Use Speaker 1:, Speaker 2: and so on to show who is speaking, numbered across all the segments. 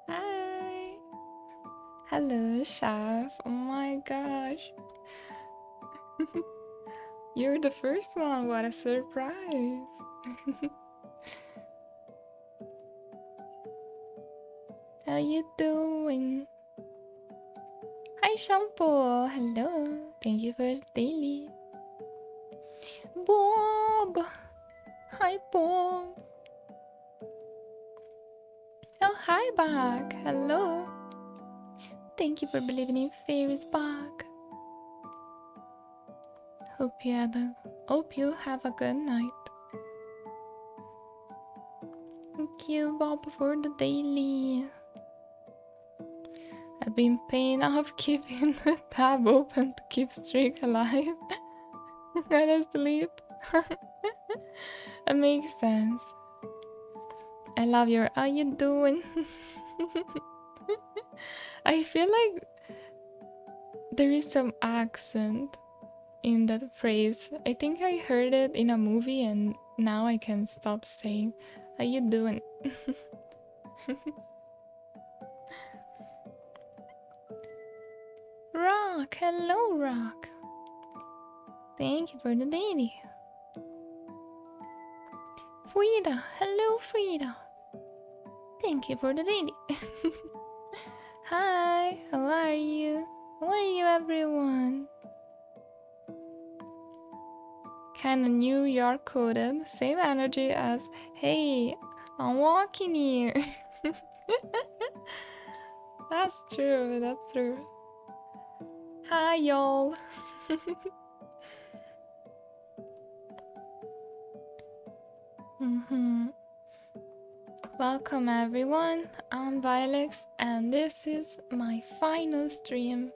Speaker 1: Hi. Hello, chef. Oh my gosh. You're the first one. What a surprise. How you doing? Hi, Shampoo. Hello. Thank you for the daily. Bob. Hi, Bob. Oh, hi, Bag. Hello. Thank you for believing in fairies, Bag. Hope you have a good night. Thank you, Bob, for the daily. I've been paying off keeping the tab open to keep streak alive. Gotta sleep. That makes sense. I love your how you doing? I feel like there is some accent in that phrase. I think I heard it in a movie and now I can't stop saying how you doing? Rock, hello Rock. Thank you for the daily. Frida, hello Frida. Thank you for the daily. Hi, how are you? How are you everyone? Kinda New York coded, same energy as, hey, I'm walking here. That's true, that's true. Hi y'all. Welcome everyone, I'm Violex and this is my final stream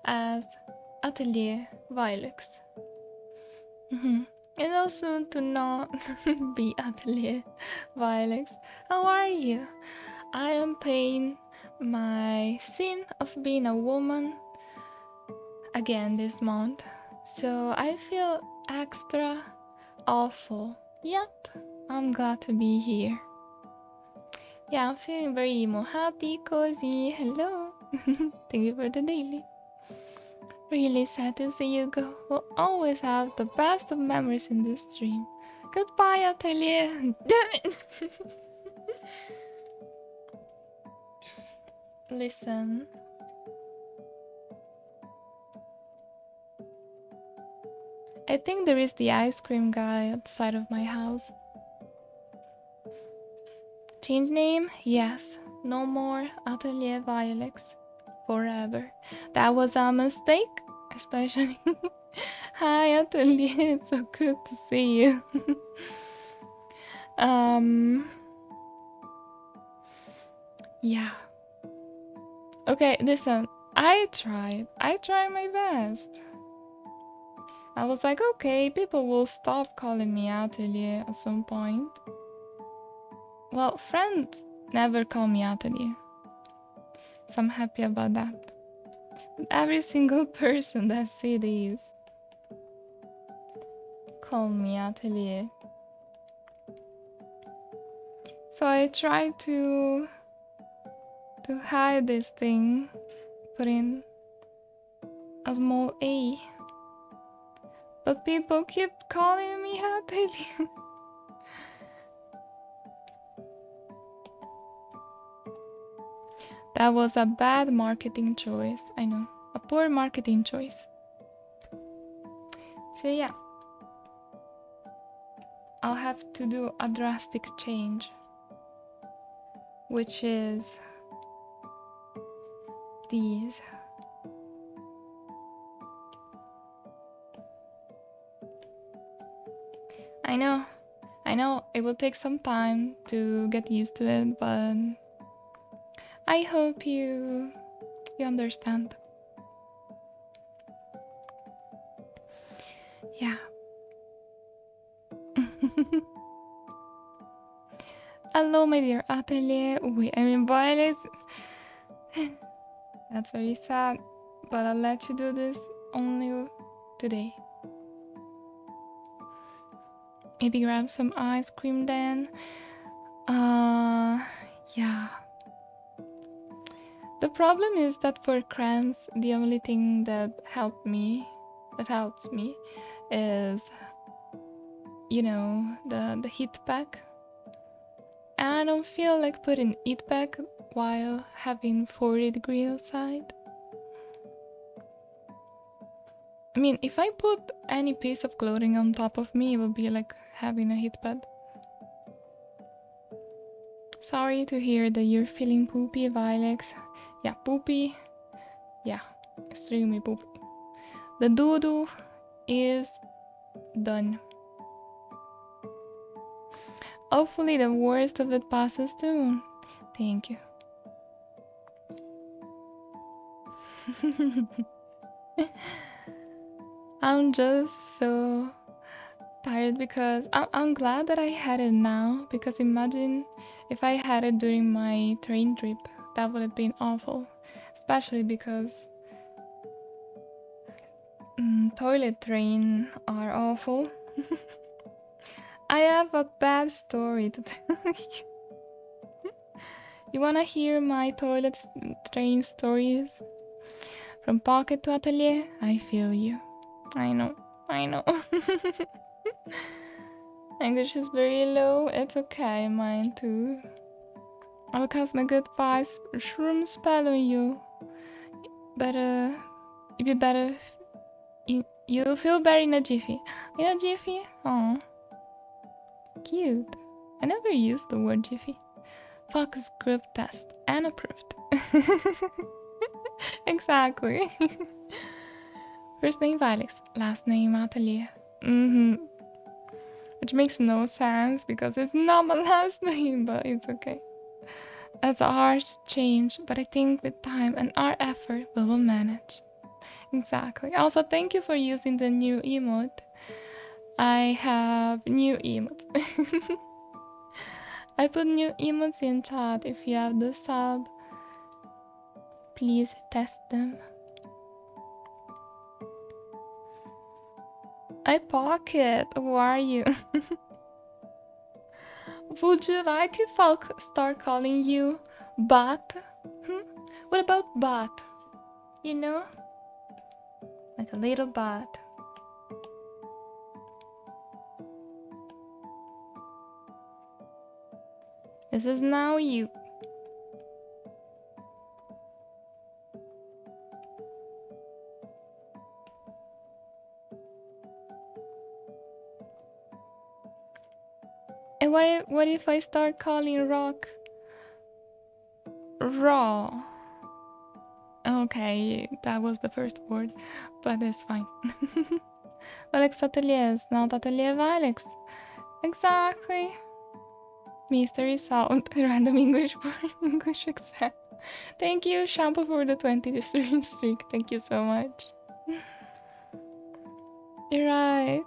Speaker 1: as Atelier Violex. And also to not be Atelier Violex. How are you? I am paying my sin of being a woman again this month, so I feel extra awful. Yet, I'm glad to be here. Yeah, I'm feeling very emo. Happy, cozy, hello. Thank you for the daily. Really sad to see you go. We'll always have the best of memories in this stream. Goodbye, Atelier. Damn it. Listen. I think there is the ice cream guy outside of my house. Change name? Yes. No more Atelier Violex. Forever. That was a mistake, especially. Hi, Atelier. It's so good to see you. Yeah. Okay, listen. I tried my best. I was like, okay, people will stop calling me Atelier at some point. Well, friends never call me Atelier, so I'm happy about that. But every single person that see these call me Atelier. So I tried to hide this thing, put in a small A. But people keep calling me Atelier. That was a bad marketing choice, I know. A poor marketing choice. So yeah. I'll have to do a drastic change. Which is these. I know, it will take some time to get used to it, but I hope you understand. Yeah. Hello, my dear Atelier. Violet. That's very sad, but I'll let you do this only today. Maybe grab some ice cream then. Yeah. The problem is that for cramps, the only thing that helps me, is, you know, the heat pack. And I don't feel like putting heat pack while having 40 degrees outside. I mean, if I put any piece of clothing on top of me, it would be like having a heat pad. Sorry to hear that you're feeling poopy, Violex. Yeah, poopy. Yeah, extremely poopy. The doo-doo is done. Hopefully the worst of it passes soon. Thank you. I'm just so tired because I'm glad that I had it now, because imagine if I had it during my train trip. That would have been awful, especially because toilet train are awful. I have a bad story to tell you. You wanna hear my toilet train stories? From pocket to atelier? I feel you. I know. English is very low. It's okay, mine too. I'll cast my good vibes. Shroom spell on you. Better. You be better. You'll feel better in a jiffy. In a jiffy? Oh, cute. I never used the word jiffy. Focus group test and approved. Exactly. First name Violex, last name Atelier. Which makes no sense because it's not my last name, but it's okay. That's a hard change, but I think with time and our effort we will manage. Exactly. Also, thank you for using the new emote. I have new emotes. I put new emotes in chat. If you have the sub, please test them. I pocket. Who are you? Would you like if I'll start calling you Bat? What about Bat? You know? Like a little bat. This is now you. And what if I start calling rock raw? Okay, that was the first word, but it's fine. Violex Atelier is not Atelier Violex. Exactly. Mystery sound. Random English word. English exam. Thank you, Shampoo, for the 20 streak. Thank you so much. You're right.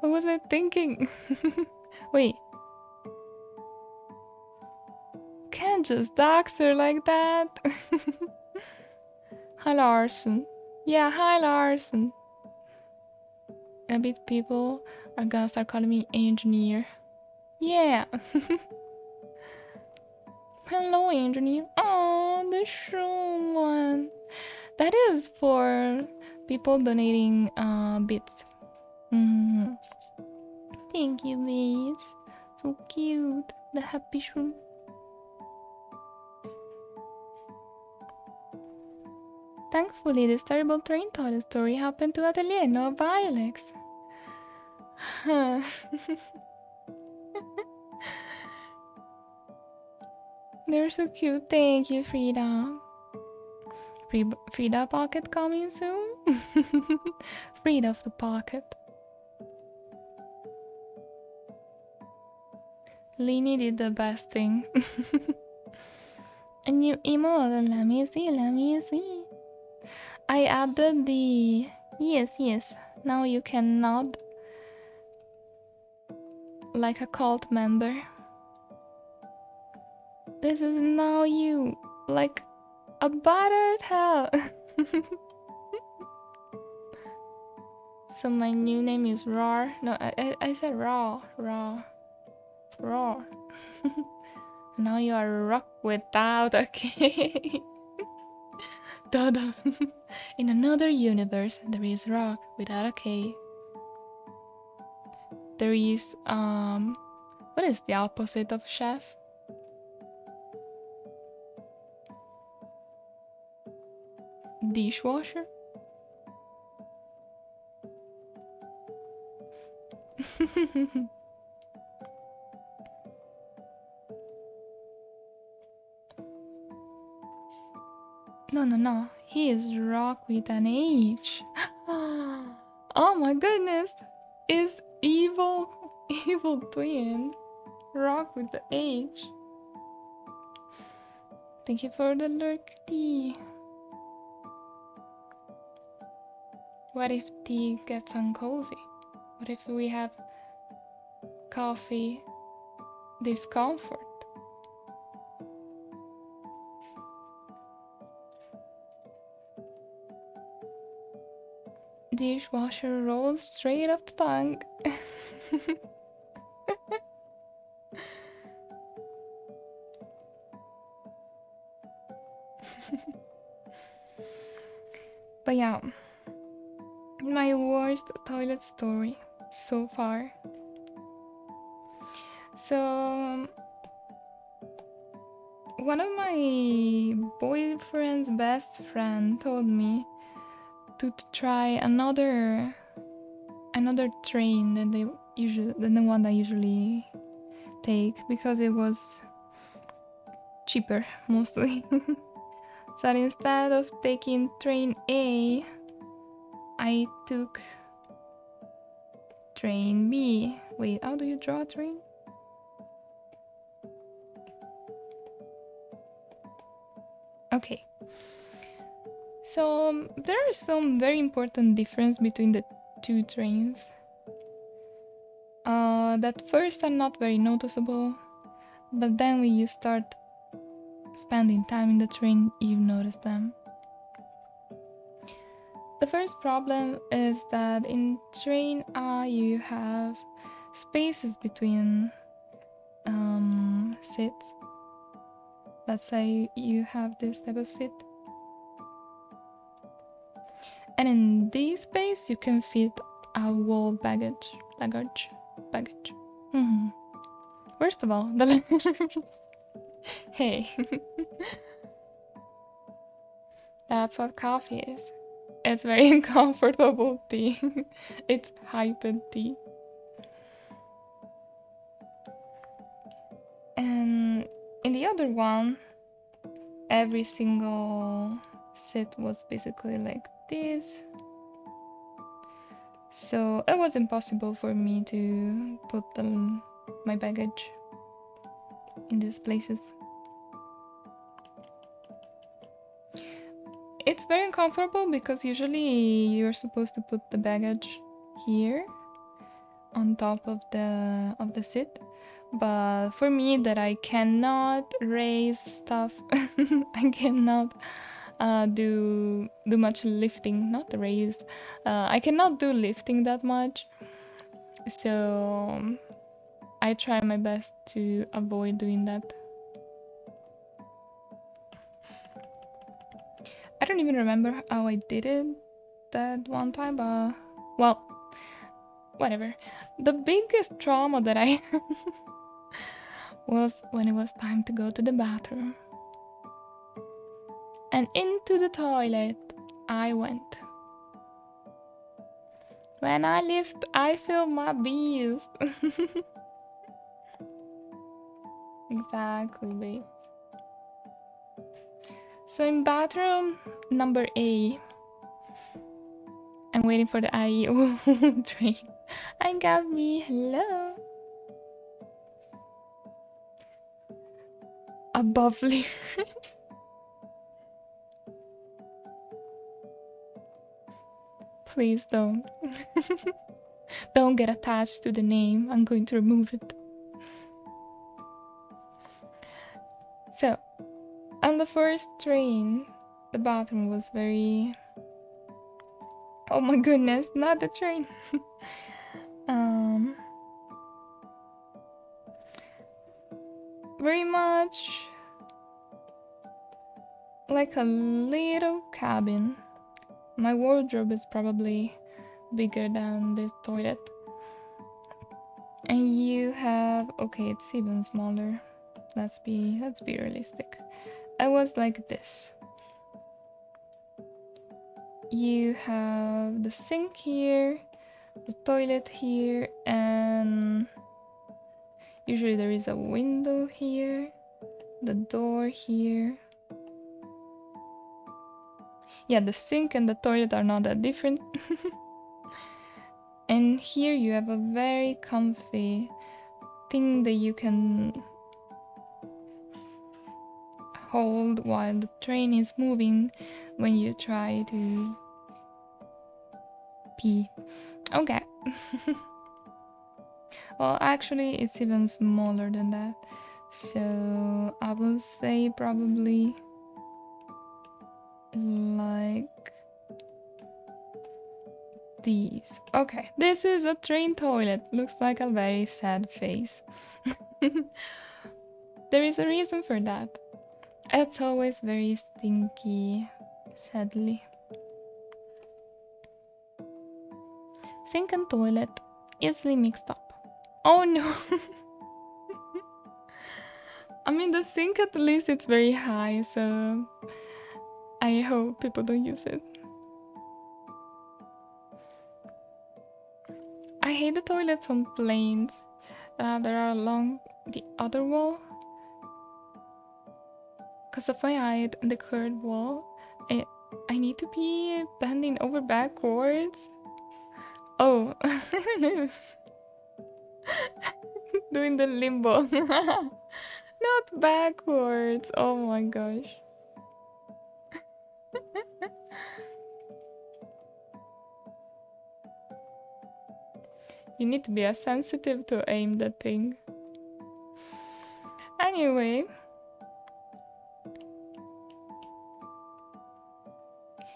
Speaker 1: What was I thinking? Wait. Can't just dox her like that. Hi, Larson. Yeah, hi, Larson. A bit people are gonna start calling me engineer. Yeah. Hello, engineer. Oh, the shroom one. That is for people donating bits. Thank you, Liz. So cute. The happy shroom. Thankfully, this terrible train toilet story happened to Atelier, not Violex. They're so cute. Thank you, Frida. Frida Pocket coming soon? Frida of the Pocket. Lini did the best thing. A new emote. Let me see. I added the... Yes. Now you can nod like a cult member. This is now you. Like a battered hell. So my new name is Raw. No, I said Raw. Roar. Now you are a rock without a K. In another universe, there is rock without a K. There is, what is the opposite of chef? Dishwasher? No. He is rock with an H. Oh my goodness. Is evil twin rock with the H. Thank you for the lurk, T. What if tea gets uncozy? What if we have coffee discomfort? Dishwasher rolls straight up the tongue. But yeah, my worst toilet story so far. So, one of my boyfriend's best friend told me to try another train than the one I usually take, because it was cheaper mostly. So instead of taking train A, I took train B. Wait, how do you draw a train? Okay. So there are some very important difference between the two trains. That first are not very noticeable, but then when you start spending time in the train, you notice them. The first problem is that in train A you have spaces between seats. Let's say you have this type of seat, and in this space you can fit a whole baggage. First of all, the letters. Hey, that's what coffee is. It's very uncomfortable tea. It's hyped tea. And in the other one, every single seat was basically like this. So it was impossible for me to put my baggage in these places. It's very uncomfortable because usually you're supposed to put the baggage here on top of the seat, but for me that I cannot raise stuff, I cannot do much lifting, not raise. I cannot do lifting that much, so I try my best to avoid doing that. I don't even remember how I did it that one time, but well, whatever. The biggest trauma that I had was when it was time to go to the bathroom. And into the toilet I went. When I lift, I feel my bees. Exactly. So in bathroom number A, I'm waiting for the IEO train. I got me, hello. Above lyric. Please don't. Don't get attached to the name. I'm going to remove it. So, on the first train, the bathroom was very... Oh my goodness, not the train. very much like a little cabin. My wardrobe is probably bigger than this toilet. And you have, okay, it's even smaller. Let's be realistic. I was like this. You have the sink here, the toilet here, and usually there is a window here, the door here. Yeah, the sink and the toilet are not that different. And here you have a very comfy thing that you can hold while the train is moving when you try to pee. Okay. Well, actually, it's even smaller than that. So I will say probably like these. Okay, this is a train toilet. Looks like a very sad face. There is a reason for that. It's always very stinky, sadly. Sink and toilet, easily mixed up. Oh no! I mean, the sink at least it's very high, so I hope people don't use it. I hate the toilets on planes that are along the other wall. Because if I hide in the curved wall, I need to be bending over backwards. Oh, I don't know. Doing the limbo. Not backwards. Oh my gosh. You need to be as sensitive to aim that thing. Anyway.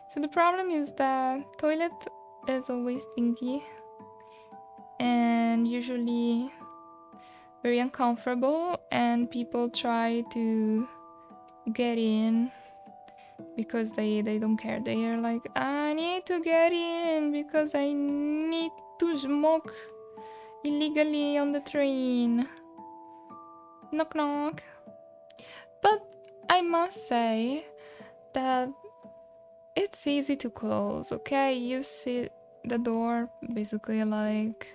Speaker 1: So the problem is that toilet is always stinky and usually very uncomfortable, and people try to get in because they don't care. They are like, I need to get in because I need to smoke illegally on the train. Knock knock. But I must say that it's easy to close, okay? You see the door basically like...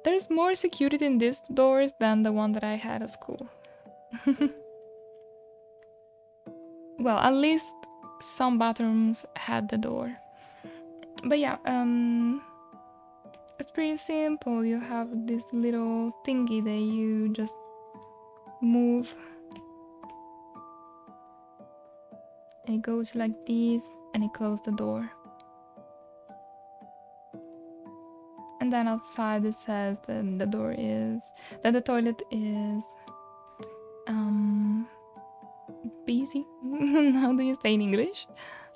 Speaker 1: There's more security in these doors than the one that I had at school. Well, at least some bathrooms had the door. But yeah, it's pretty simple. You have this little thingy that you just move. And it goes like this, and it closes the door. And then outside it says that the toilet is busy. How do you say in English?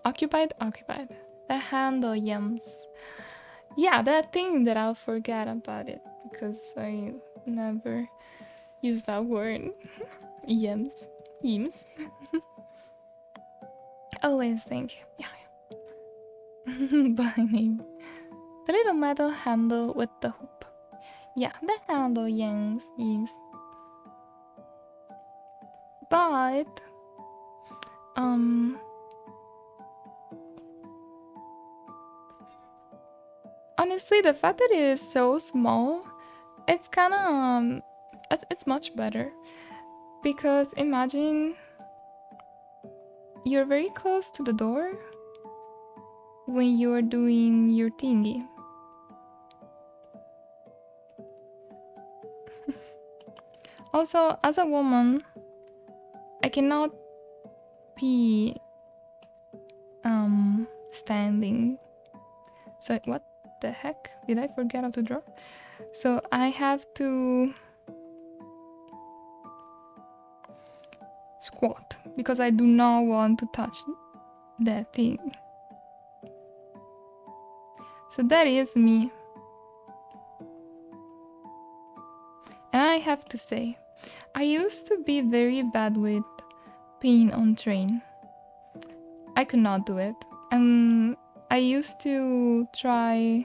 Speaker 1: Occupied. The handle yams. Yeah, that thing that I'll forget about it because I never use that word. Yams. Always think. Yeah. By name. The little metal handle with the hoop. Yeah, the handle yams. But honestly, the fact that it is so small, it's kind of it's much better, because imagine you're very close to the door when you're doing your thingy. Also, as a woman, I cannot be standing. So what the heck? Did I forget how to draw? So I have to squat because I do not want to touch that thing. So that is me. And I have to say, I used to be very bad with peeing on train. I could not do it. And I used to try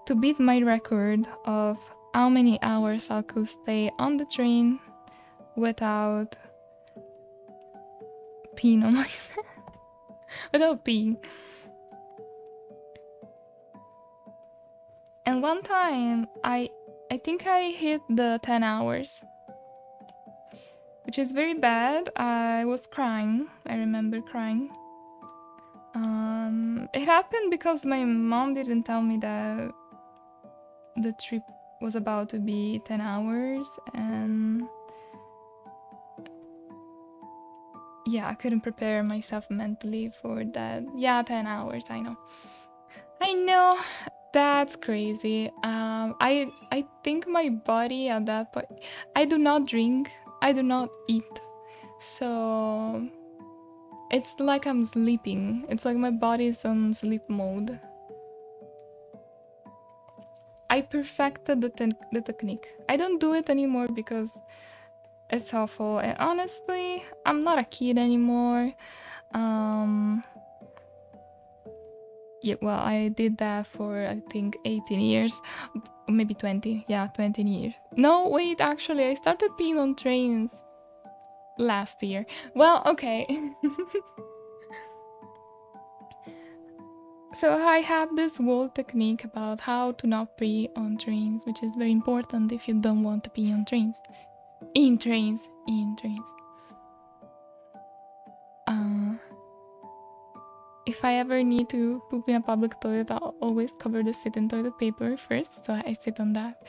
Speaker 1: to beat my record of how many hours I could stay on the train without peeing on myself. Without peeing. And one time, I think I hit the 10 hours, which is very bad. I was crying. I remember crying. It happened because my mom didn't tell me that the trip was about to be 10 hours, and yeah, I couldn't prepare myself mentally for that. Yeah, 10 hours, I know, that's crazy. I think my body at that point, I do not drink, I do not eat, so it's like I'm sleeping. It's like my body is on sleep mode. I perfected the technique. I don't do it anymore because it's awful. And honestly, I'm not a kid anymore. Yeah, well, I did that for I think 18 years, maybe 20. Yeah, 20 years. No, wait, actually, I started peeing on trains last year. Well, okay. So I have this whole technique about how to not pee on trains, which is very important if you don't want to pee on trains. In trains. If I ever need to poop in a public toilet, I'll always cover the sit in toilet paper first, so I sit on that.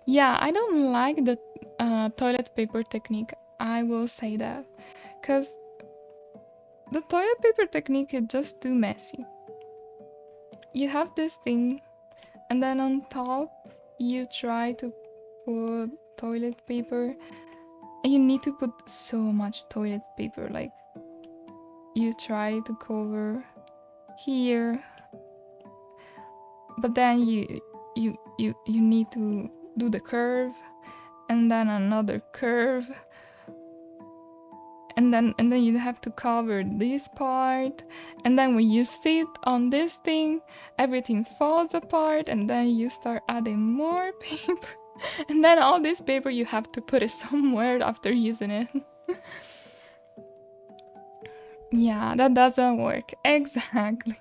Speaker 1: Yeah, I don't like the toilet paper technique, I will say that, because the toilet paper technique is just too messy. You have this thing, and then on top, you try to put toilet paper, and you need to put so much toilet paper, like, you try to cover here, but then you need to do the curve, and then another curve, and then you have to cover this part, and then when you sit on this thing, everything falls apart, and then you start adding more paper, and then all this paper you have to put it somewhere after using it. Yeah, that doesn't work. Exactly.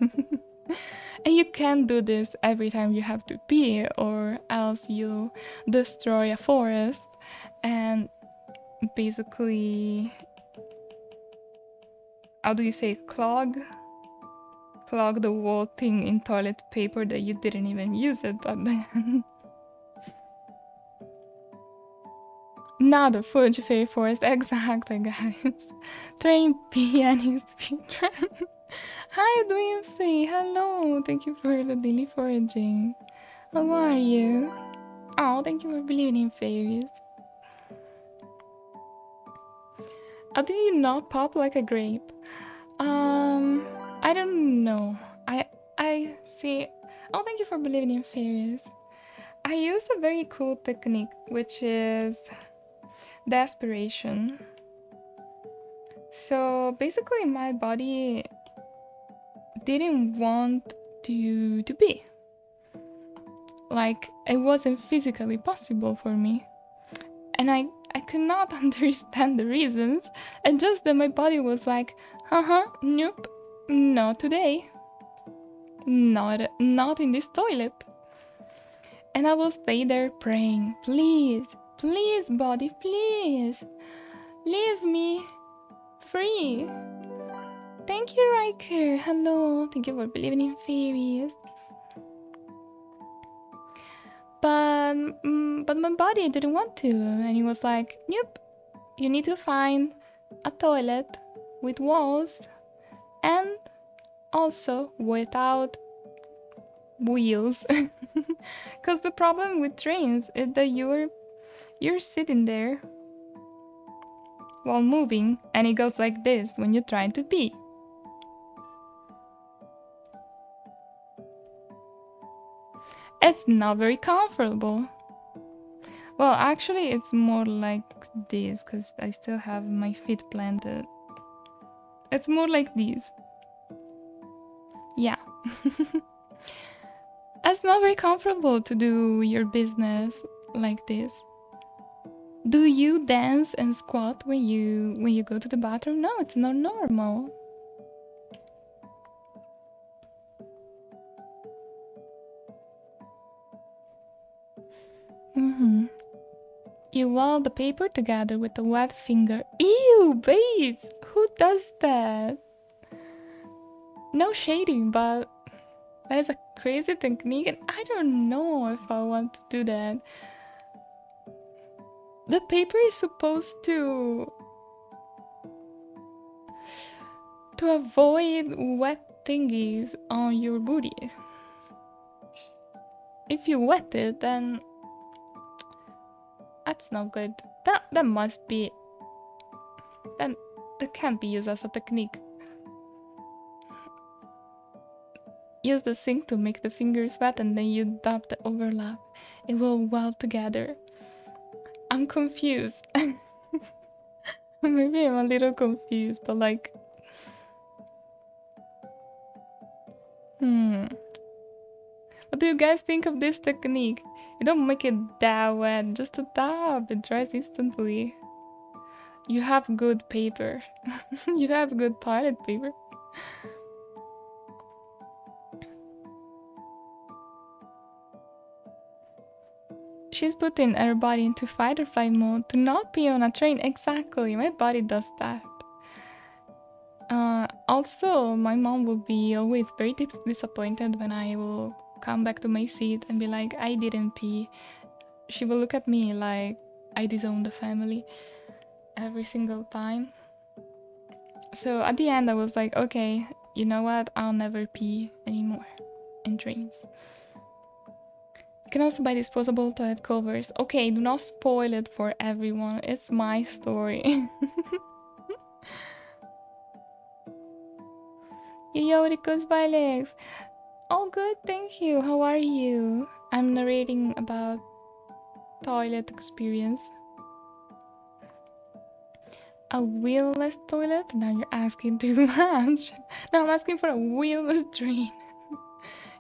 Speaker 1: And you can't do this every time you have to pee, or else you destroy a forest and basically, how do you say, clog the whole thing in toilet paper that you didn't even use it at the end. Now the Fungi Fairy Forest, exactly, guys. Train pianist speedrun. Hi, Dwimsy, hello, thank you for the daily foraging. How are you? Oh, thank you for believing in fairies. How did you not pop like a grape? I don't know. I see. Oh, thank you for believing in fairies. I used a very cool technique, which is desperation. So basically, my body didn't want to be. Like, it wasn't physically possible for me. And I could not understand the reasons. And just that my body was like, nope, not today. Not in this toilet. And I will stay there praying, please, please, body, please, leave me free. Thank you, Riker. Hello, thank you for believing in fairies. But my body didn't want to, and he was like, nope, you need to find a toilet with walls and also without wheels. Because the problem with trains is that you're sitting there while moving, and it goes like this when you're trying to pee. It's not very comfortable. Well, actually, it's more like this because I still have my feet planted. It's more like this. Yeah. It's not very comfortable to do your business like this. Do you dance and squat when you go to the bathroom? No, it's not normal. You wall the paper together with a wet finger. Ew, base! Who does that? No shading, but that is a crazy technique and I don't know if I want to do that. The paper is supposed to avoid wet thingies on your booty. If you wet it, then that's not good. That must be that can't be used as a technique. Use the sink to make the fingers wet and then you dab the overlap. It will weld together. I'm confused. Maybe I'm a little confused, but like... What do you guys think of this technique? You don't make it that wet, just a dab. It dries instantly. You have good paper. You have good toilet paper. She's putting her body into fight or flight mode to not be on a train. Exactly, my body does that. Also, my mom will be always very disappointed when I will come back to my seat and be like, I didn't pee. She will look at me like I disown the family every single time. So at the end I was like, okay, you know what? I'll never pee anymore in trains. You can also buy disposable toilet covers. Okay, do not spoil it for everyone. It's my story. Yo, 𝍊🋼🍊🍊. All good, thank you. How are you? I'm narrating about toilet experience. A wheelless toilet? Now you're asking too much. No, I'm asking for a wheelless train.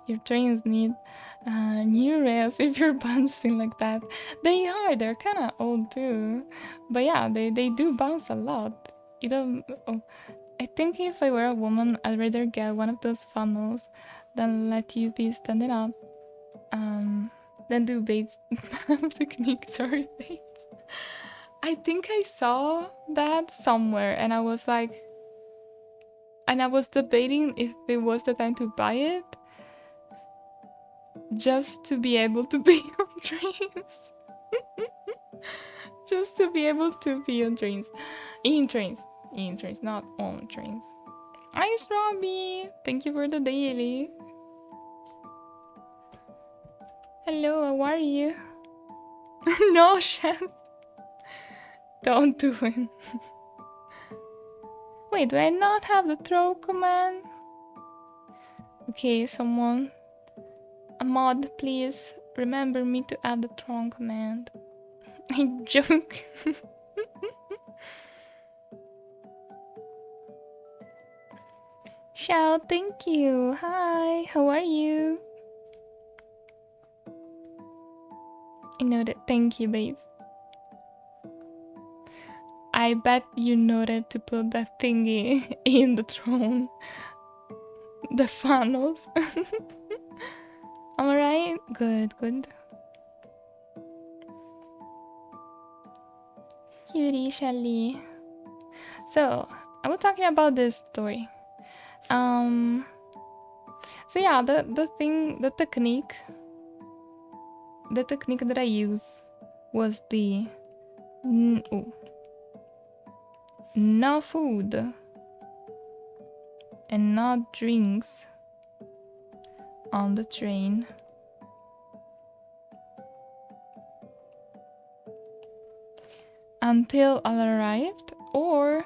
Speaker 1: Your trains need new rails if you're bouncing like that. They're kind of old too. But yeah, they do bounce a lot. You don't... Oh, I think if I were a woman, I'd rather get one of those funnels than let you be standing up. Then do Bates technique. Sorry, Bates. I think I saw that somewhere and I was like... And I was debating if it was the time to buy it. Just to be able to be on trains. Just to be able to be on trains. In trains, not on trains. Ice Robbie! Thank you for the daily. Hello, how are you? No, Chef. Don't do it. Wait, do I not have the throw command? Okay, someone. A mod, please. Remember me to add the throw command. I joke. Shao, thank you. Hi, how are you? I noted. Thank you, babe. I bet you noted to put that thingy in the throne. The funnels. Alright? Good, good. Cutie Shelly. So, I was talking about this story. So yeah, the technique that I used was the no food and not drinks on the train. Until I arrived, or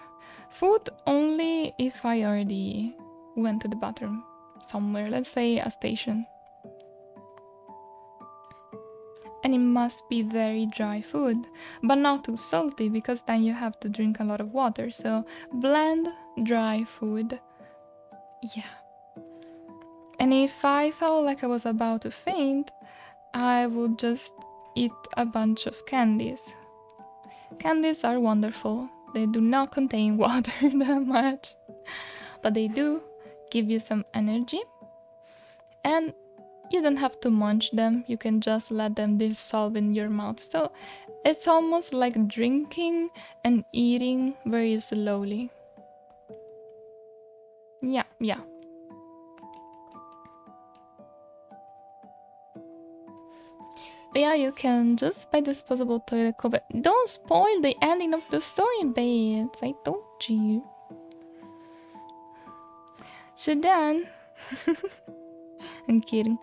Speaker 1: food only if I already went to the bathroom somewhere, let's say a station. And it must be very dry food, but not too salty because then you have to drink a lot of water. So bland, dry food. Yeah. And if I felt like I was about to faint, I would just eat a bunch of candies. Candies are wonderful. They do not contain water that much, but they do give you some energy. And you don't have to munch them, you can just let them dissolve in your mouth. So it's almost like drinking and eating very slowly. Yeah. But yeah, you can just buy disposable toilet cover. Don't spoil the ending of the story, babes. I told you. So then, I'm kidding.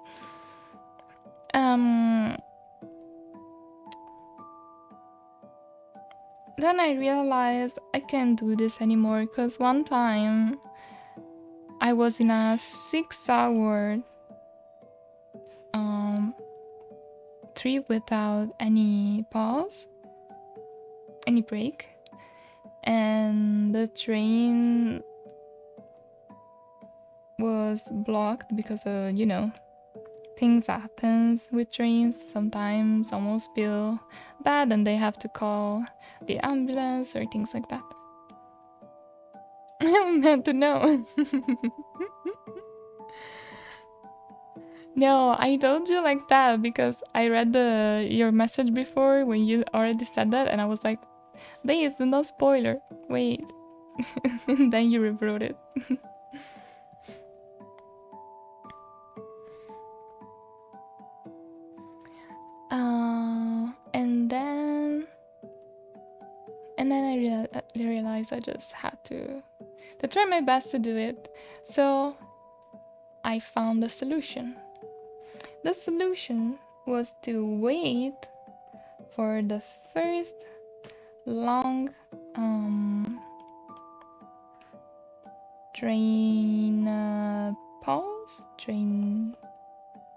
Speaker 1: Then I realized I can't do this anymore because one time I was in a 6-hour trip without any pause, any break, and the train was blocked because of, things happens with trains. Sometimes someone feel bad and they have to call the ambulance or things like that. I'm meant to know. No, I told you like that because I read your message before when you already said that, and I was like, "Babe, it's no spoiler." Wait, and then you rewrote it. And then I realized I just had to try my best to do it. So I found the solution. The solution was to wait for the first long train pause.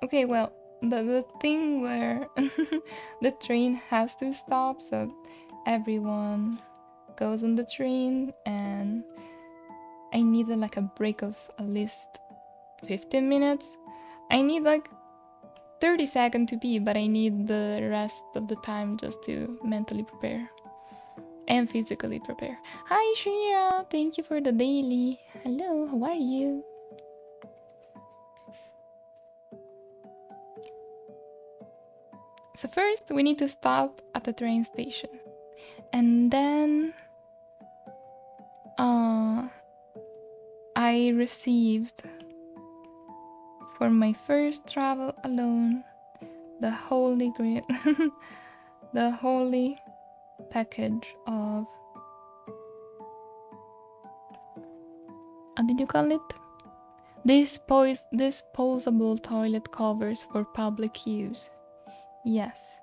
Speaker 1: Okay, well, the thing where the train has to stop, so everyone goes on the train, and I needed like a break of at least 15 minutes. I need like 30 seconds to pee, but I need the rest of the time just to mentally prepare and physically prepare. Hi Shira, thank you for the daily. Hello, how are you? So first we need to stop at the train station, and then I received for my first travel alone the holy grail, the holy package of, how did you call it? Disposable toilet covers for public use. Yes,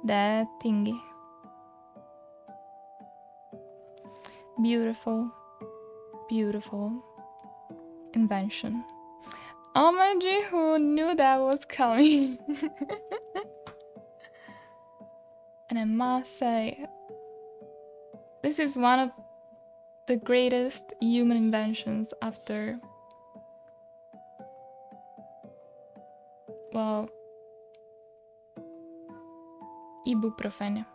Speaker 1: that thingy. Beautiful, beautiful invention. Oh my G, who knew that was coming? And I must say, this is one of the greatest human inventions after, well, ibuprofen.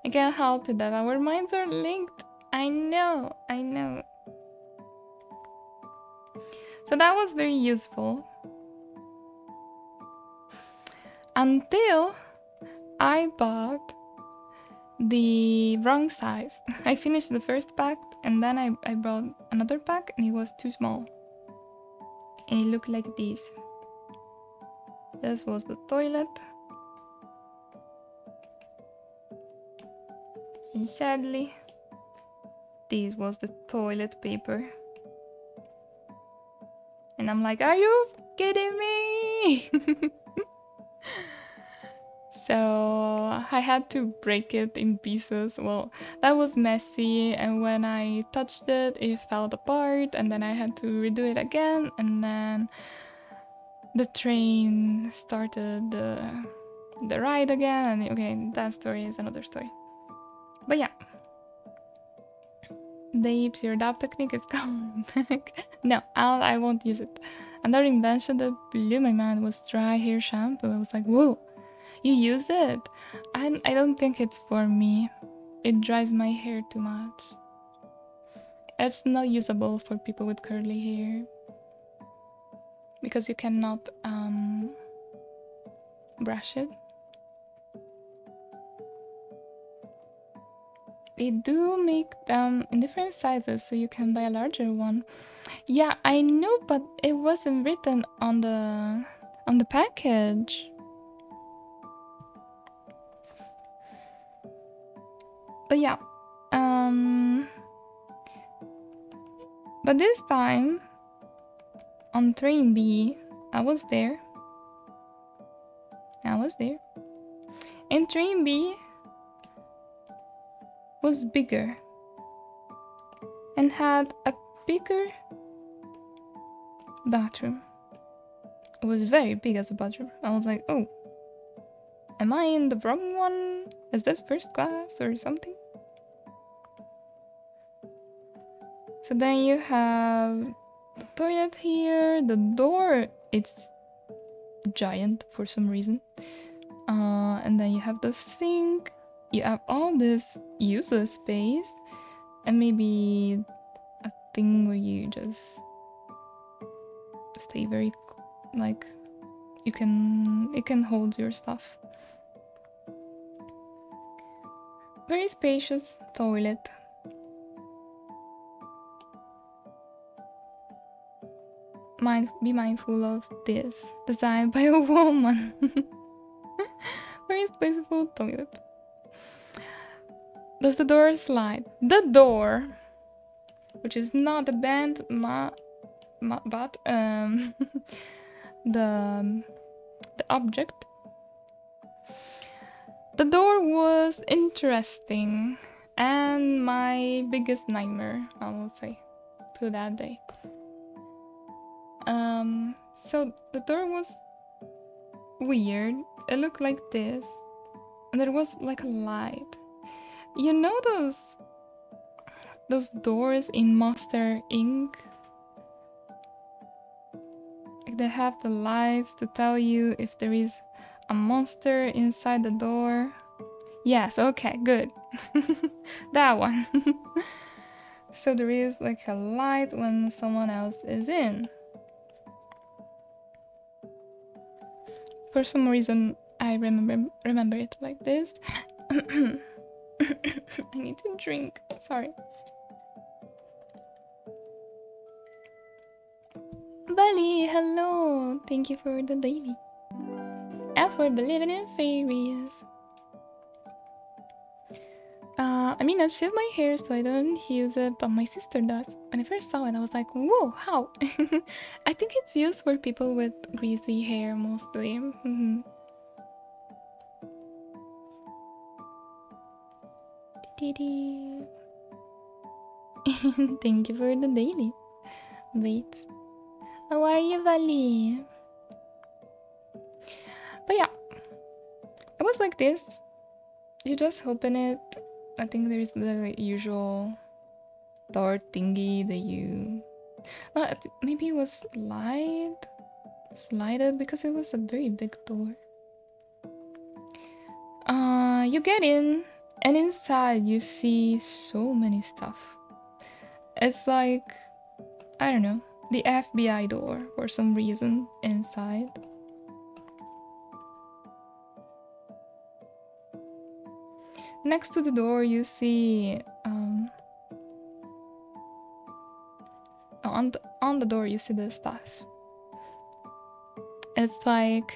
Speaker 1: I can't help it that our minds are linked. I know. So that was very useful. Until I bought the wrong size. I finished the first pack and then I bought another pack and it was too small. And it looked like this. This was the toilet. And sadly, this was the toilet paper. And I'm like, are you kidding me? So I had to break it in pieces. Well, that was messy, and when I touched it, it fell apart, and then I had to redo it again, and then the train started the ride again, and okay, that story is another story. But yeah, the pure dab technique is coming back. No, I won't use it. Another invention that blew my mind was dry hair shampoo. I was like, whoa, you use it? I don't think it's for me. It dries my hair too much. It's not usable for people with curly hair because you cannot brush it. They do make them in different sizes, so you can buy a larger one. Yeah, I know, but it wasn't written on the package. But yeah, but this time on train B, I was there. And train B was bigger and had a bigger bathroom. It was very big as a bathroom. I was like, oh, am I in the wrong one? Is this first class or something? So then you have the toilet here. The door, it's giant for some reason. And then you have the sink. You have all this useless space. And maybe a thing where you just stay very, like, it can hold your stuff. Very spacious toilet. Be mindful of this. Designed by a woman. Very spaceful toilet. Does the door slide? The door, which is not the band, but the object. The door was interesting and my biggest nightmare, I will say, to that day. So the door was weird. It looked like this, and there was like a light. You know those doors in Monster Inc? Like they have the lights to tell you if there is a monster inside the door. Yes, okay, good. That one. So there is like a light when someone else is in. For some reason, I remember it like this. I need to drink. Sorry. Bali, hello. Thank you for the daily. And for believing in fairies. I mean, I shave my hair so I don't use it, but my sister does. When I first saw it, I was like, whoa, how? I think it's used for people with greasy hair mostly. Thank you for the daily. Wait. How are you, Vali? But yeah, it was like this. You just open it. I think there is the usual door thingy that you... No, maybe it was slided because it was a very big door. You get in, and inside you see so many stuff. It's like, I don't know, the FBI door for some reason inside. Next to the door you see on the door you see the stuff. It's like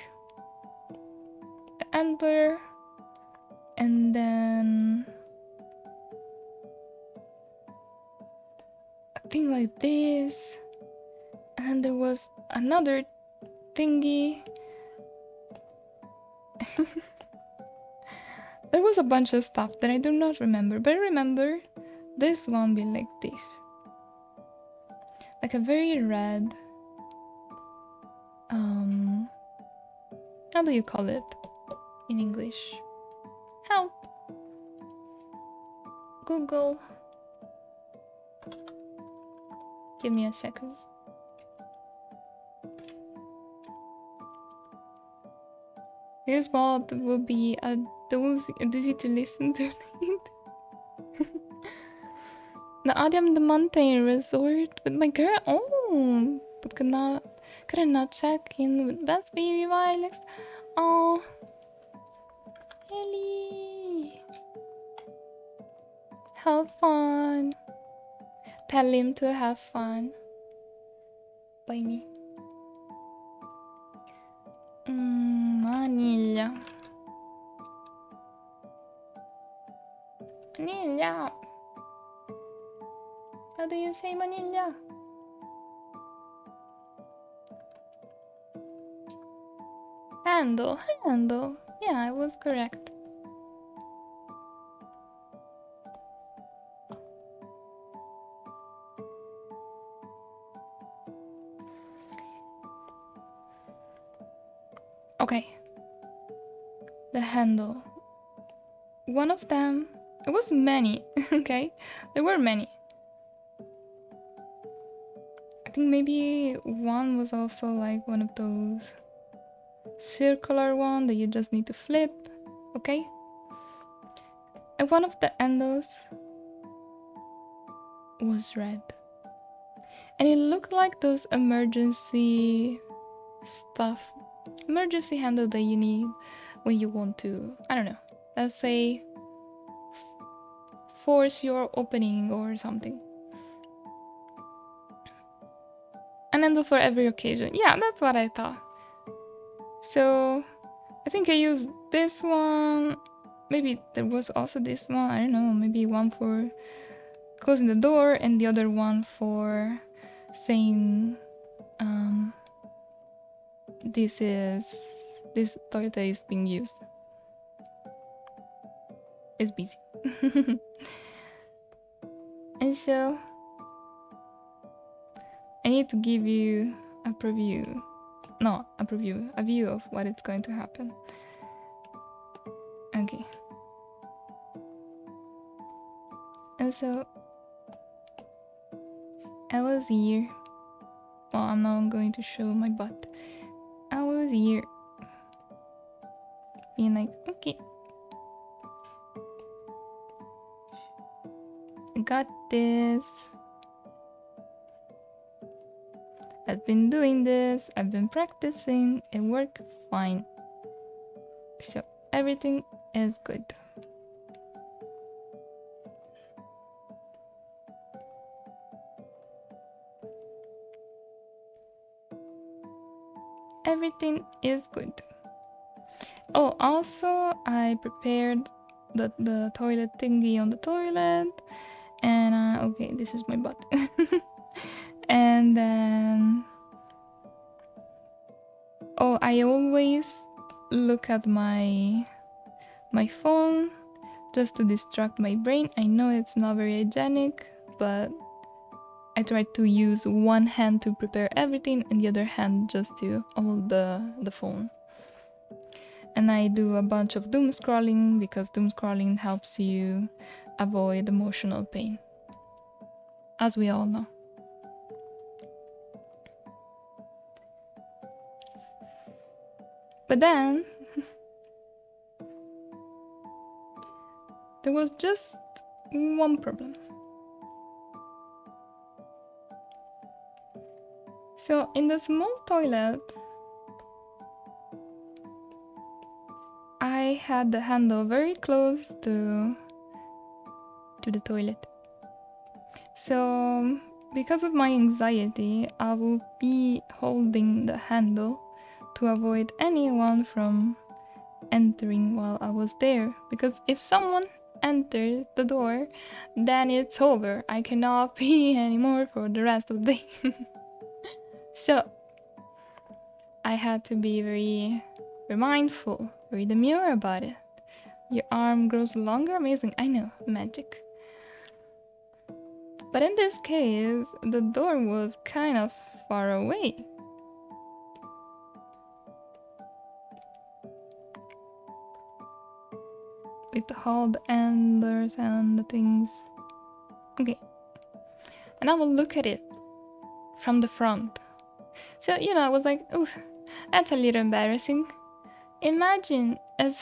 Speaker 1: the antler, and then a thing like this, and there was another thingy. There was a bunch of stuff that I do not remember, but I remember this one being like this. Like a very red How do you call it in English? Help! Google. Give me a second. This pod will be a doozy to listen to. The Audium the Mountain Resort with my girl. Oh, but could I not check in with Best Baby Violex? Oh, Ellie, have fun. Tell him to have fun. By me. Vanilla. Vanilla. How do you say vanilla? Handle. Yeah, I was correct. Okay. The handle. One of them, it was many, okay? There were many. I think maybe one was also like one of those circular one that you just need to flip, okay? And one of the handles was red. And it looked like those emergency stuff, emergency handle that you need when you want to, I don't know, let's say force your opening or something. An handle for every occasion. Yeah, that's what I thought. So I think I used this one. Maybe there was also this one. I don't know. Maybe one for closing the door and the other one for saying this toilet is being used. It's busy. And so I need to give you a preview. No, a preview. A view of what is going to happen. Okay. And so I was here. Well, I'm not going to show my butt. I was here. Being like, okay. I got this. I've been doing this. I've been practicing. It worked fine. So everything is good. Everything is good. Oh, also I prepared the toilet thingy on the toilet, and okay, this is my butt. And then I always look at my phone just to distract my brain. I know it's not very hygienic, but I try to use one hand to prepare everything and the other hand just to hold the phone. And I do a bunch of doom scrolling because doom scrolling helps you avoid emotional pain, as we all know. But then there was just one problem. So in the small toilet, I had the handle very close to the toilet. So because of my anxiety, I will be holding the handle to avoid anyone from entering while I was there. Because if someone enters the door, then it's over. I cannot pee anymore for the rest of the day. So I had to be very mindful, very demure about it. Your arm grows longer, amazing. I know, magic. But in this case, the door was kind of far away. with all the enders and the things. Okay. And I will look at it from the front. So, you know, I was like, ooh, that's a little embarrassing. Imagine if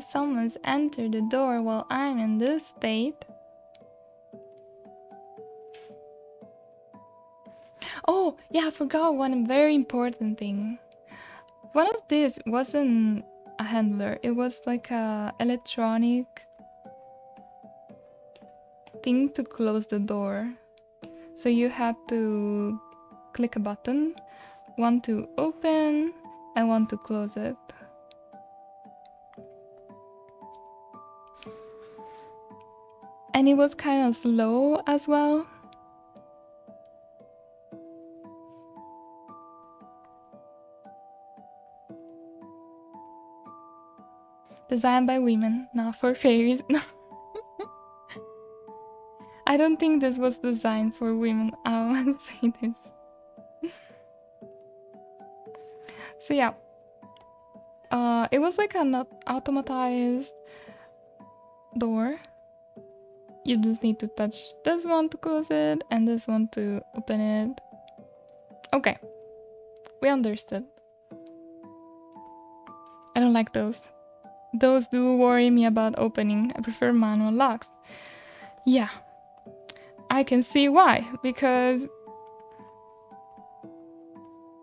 Speaker 1: someone's entered the door while I'm in this state. Oh, yeah, I forgot one very important thing. One of these wasn't a handler, it was like a electronic thing to close the door. So you had to click a button, one to open and one to close it. And it was kind of slow as well. Designed by women, not for fairies. I don't think this was designed for women. I want to say this. So yeah, it was like an automatized door. You just need to touch this one to close it and this one to open it. Okay, we understood. I don't like those. Those do worry me about opening. I prefer manual locks. Yeah, I can see why. Because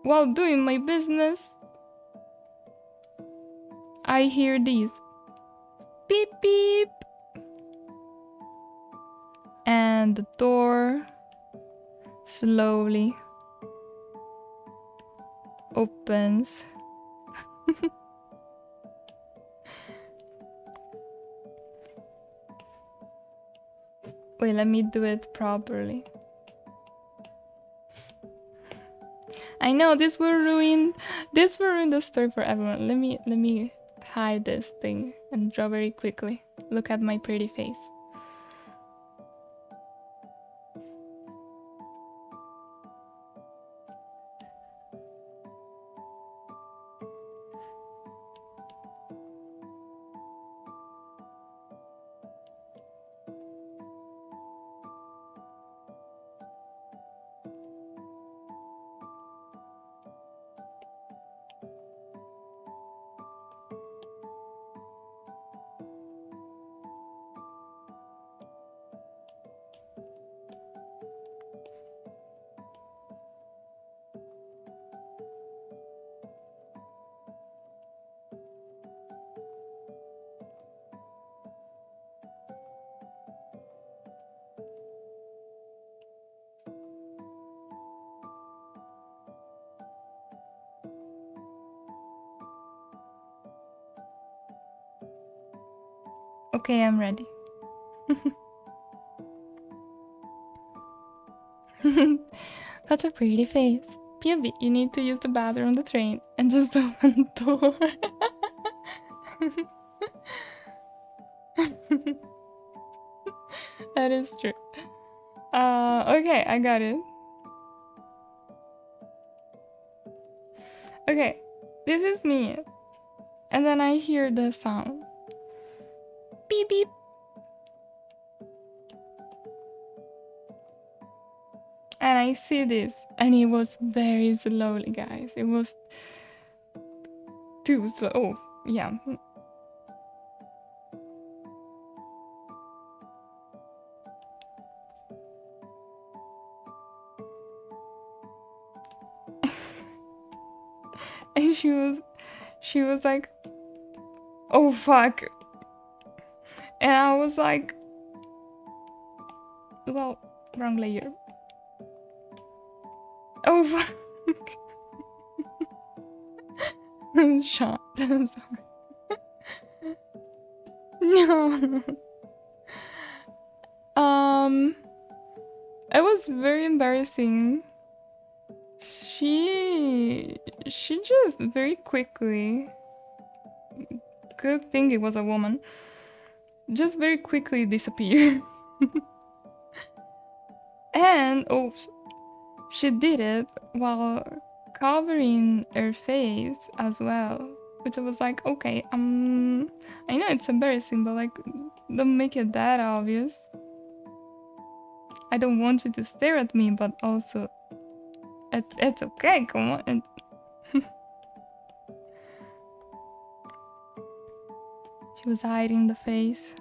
Speaker 1: while doing my business, I hear these beep beep. And the door slowly opens. Wait, let me do it properly. I know this will ruin the story for everyone. Let me hide this thing and draw very quickly. Look at my pretty face. Okay, I'm ready. Such a pretty face. POV, you need to use the bathroom on the train and just open the door. That is true. Okay, I got it. Okay, this is me. And then I hear the sound. Beep beep. And I see this. And it was very slowly, guys. It was too slow. Oh, yeah. And she was like, oh fuck. And I was like, well, wrong layer. Oh fuck. Shot. I'm sorry. No. It was very embarrassing. She just very quickly, good thing it was a woman, just very quickly disappeared. And oh, she did it while covering her face as well, which I was like, okay, I know it's embarrassing, but like, don't make it that obvious. I don't want you to stare at me, but also, it's okay, come on. She was hiding the face.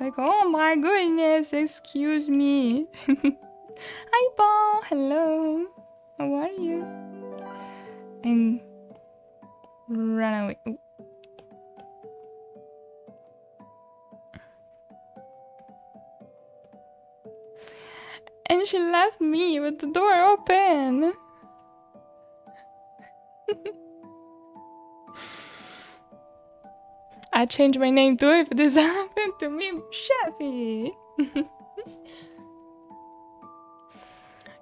Speaker 1: Like, oh my goodness, excuse me. Hi, Paul, hello. How are you? And run away. Ooh. And she left me with the door open. I changed my name too if this happened to me, Chefy.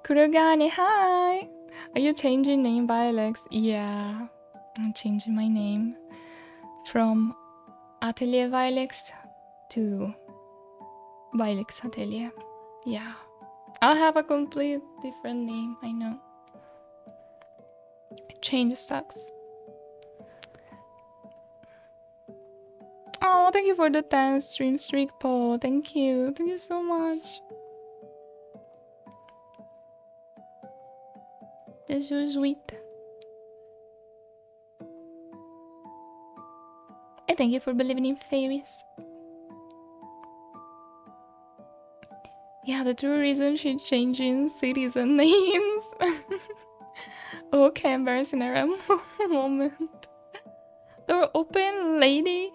Speaker 1: Kurogane, hi. Are you changing name, Violex? Yeah, I'm changing my name from Atelier Violex to Violex Atelier. Yeah, I'll have a complete different name, I know. Change sucks. Oh, thank you for the 10 stream streak, Paul. Thank you so much. That's so sweet. And thank you for believing in fairies. Yeah, the true reason she's changing cities and names. Okay, embarrassing era moment. Door open, lady.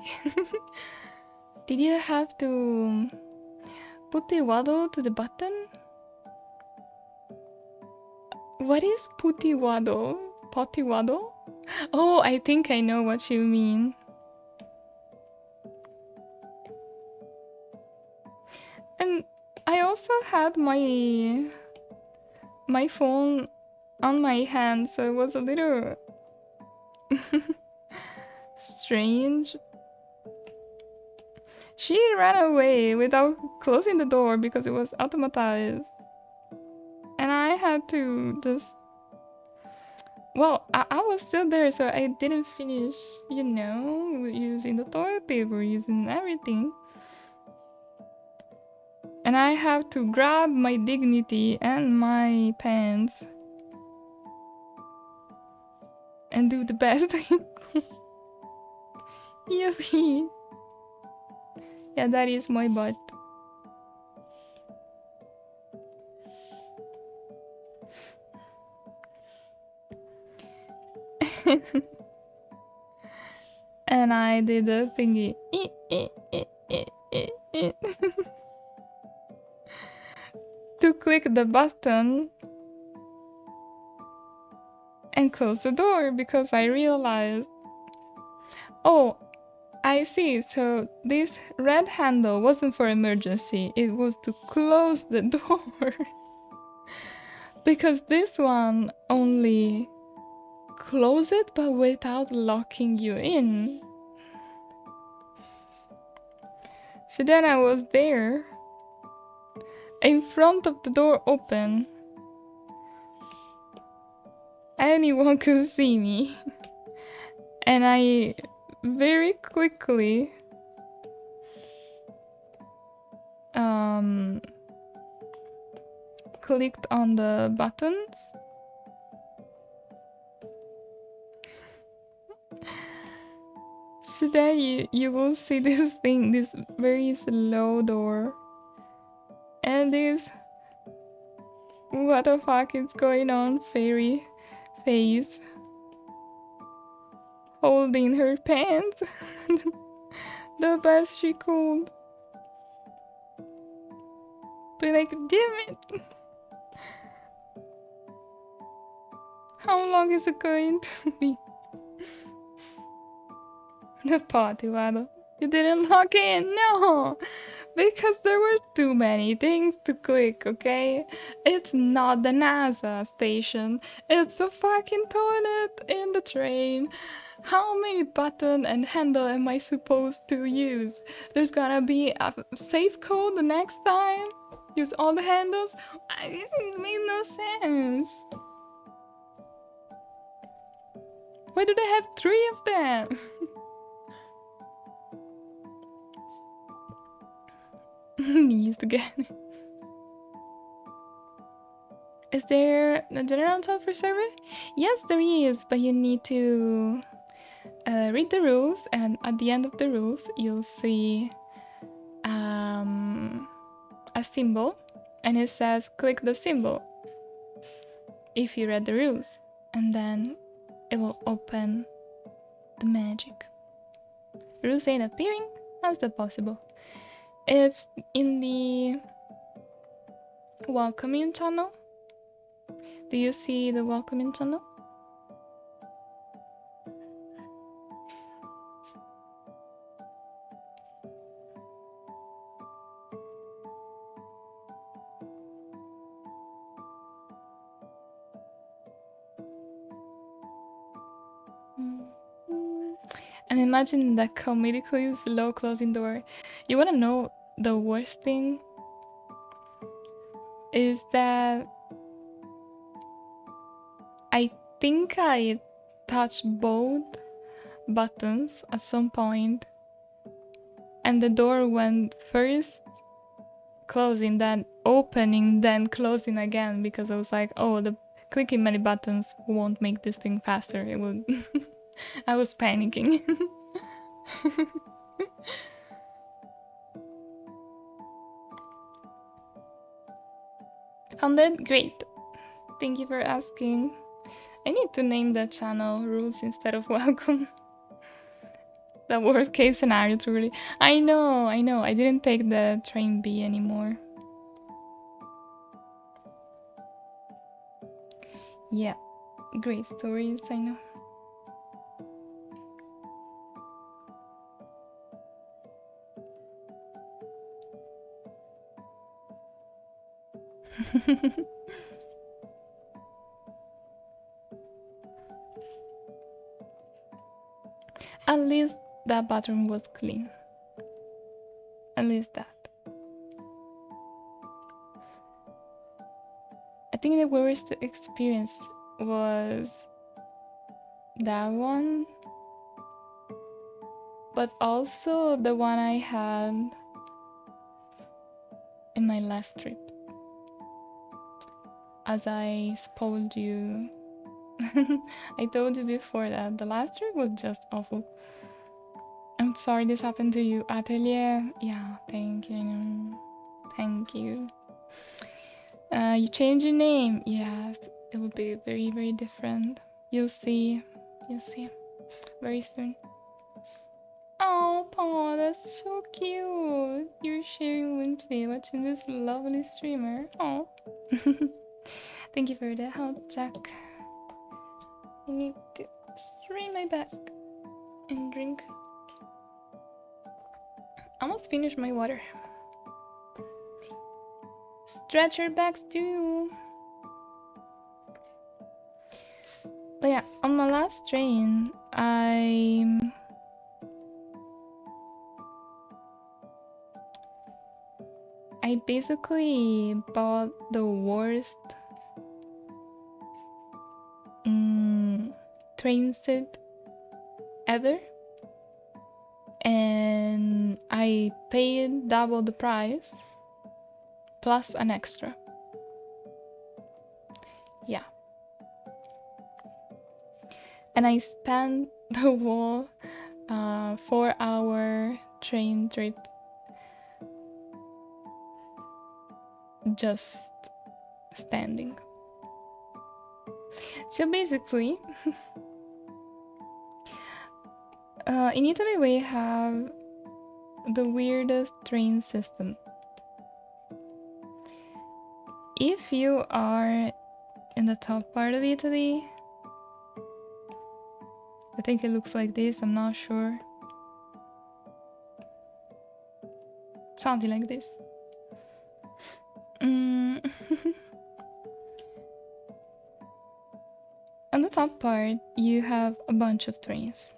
Speaker 1: Did you have to put the waddle to the button? What is putty waddle? Potty waddle? Oh, I think I know what you mean. And I also had my phone on my hand, so it was a little strange. She ran away without closing the door because it was automatized. And I had to just... Well, I was still there, so I didn't finish, you know, using the toilet paper, using everything. And I have to grab my dignity and my pants and do the best. Yuppie. Yeah, that is my butt. And I did the thingy. To click the button and close the door because I realized, oh, I see, so this red handle wasn't for emergency, it was to close the door. Because this one only close it but without locking you in. So then I was there in front of the door open. Anyone could see me. And I very quickly clicked on the buttons. So then you will see this thing, this very slow door. And this, what the fuck is going on, fairy face holding her pants the best she could. Be like, damn it. How long is it going to be? The potty waddle. You didn't log in, no! Because there were too many things to click, okay? It's not the NASA station. It's a fucking toilet in the train. How many button and handle am I supposed to use? There's gonna be a safe code the next time? Use all the handles? It made no sense. Why do they have 3 of them? Used to get it. Is there a general tool for server? Yes, there is, but you need to read the rules, and at the end of the rules, you'll see a symbol, and it says click the symbol if you read the rules, and then it will open the magic. Rules ain't appearing? How's that possible? It's in the welcoming channel. Do you see the welcoming channel? And imagine that comedically slow closing door. You wanna know the worst thing? Is that I think I touched both buttons at some point, and the door went first closing, then opening, then closing again, because I was like, oh, the clicking many buttons won't make this thing faster. It will. I was panicking. Found it? Great. Thank you for asking. I need to name the channel rules instead of welcome. The worst case scenario, truly. I know. I didn't take the train B anymore. Yeah, great stories, I know. At least that bathroom was clean. At least that. I think the worst experience was that one, but also the one I had in my last trip. As I spoiled you, I told you before that the last trip was just awful. I'm sorry this happened to you, Atelier. Yeah, thank you. Thank you. You change your name. Yes, it will be very, very different. You'll see. You'll see. Very soon. Oh, Paul, that's so cute. You're sharing Wednesday watching this lovely streamer. Oh. Thank you for the help, Jack. I need to strain my back and drink. Almost finished my water. Stretch your backs too. But yeah, on my last train, I basically bought the worst train set ever, and I paid double the price plus an extra. Yeah. And I spent the whole 4-hour train trip just standing. So basically, in Italy we have the weirdest train system. If you are in the top part of Italy, I think it looks like this, I'm not sure. Something like this. On the top part, you have a bunch of trains.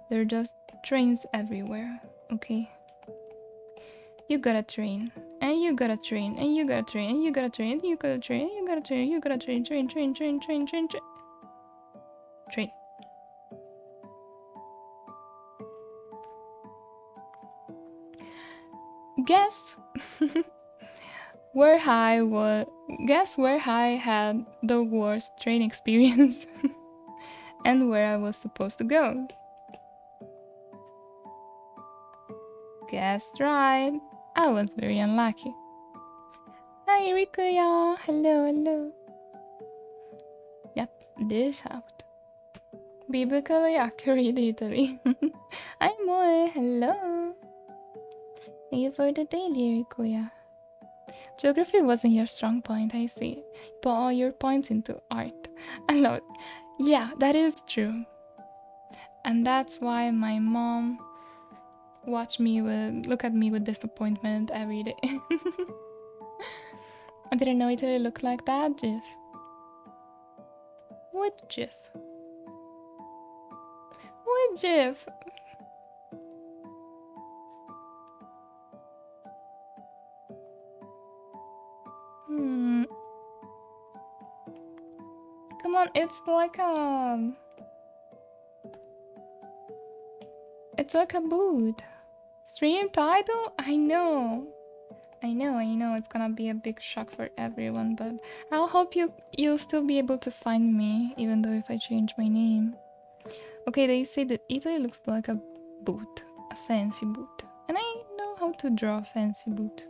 Speaker 1: There are just trains everywhere, okay? You got a train, and you got a train, and you got a train, and you got a train, and you got a train, and you got a train, you got a train, train. guess where I had the worst train experience and where I was supposed to go. Guessed right. I was very unlucky. Hi Rikuya, hello. Yep, this out. Biblically accurate Italy. Hi Moe, hello. Thank you for the daily, Rikuya. Geography wasn't your strong point, I see. Put all your points into art. I love it. Yeah, that is true. And that's why my mom look at me with disappointment every day. I didn't know Italy looked like that, Jiff. What Jiff? What Jiff? Come on, it's like a boot. Stream title? I know, it's gonna be a big shock for everyone, but I'll hope you'll still be able to find me, even though if I change my name. Okay, they say that Italy looks like a boot, a fancy boot. And I know how to draw a fancy boot.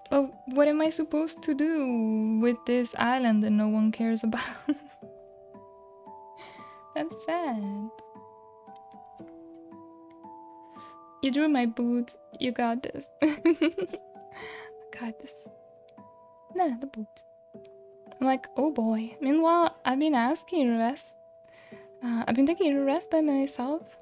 Speaker 1: But what am I supposed to do with this island that no one cares about? That's sad. You drew my boot. You got this. Got this. Nah, the boot. I'm like, oh boy. Meanwhile, I've been asking rest. I've been taking a rest by myself.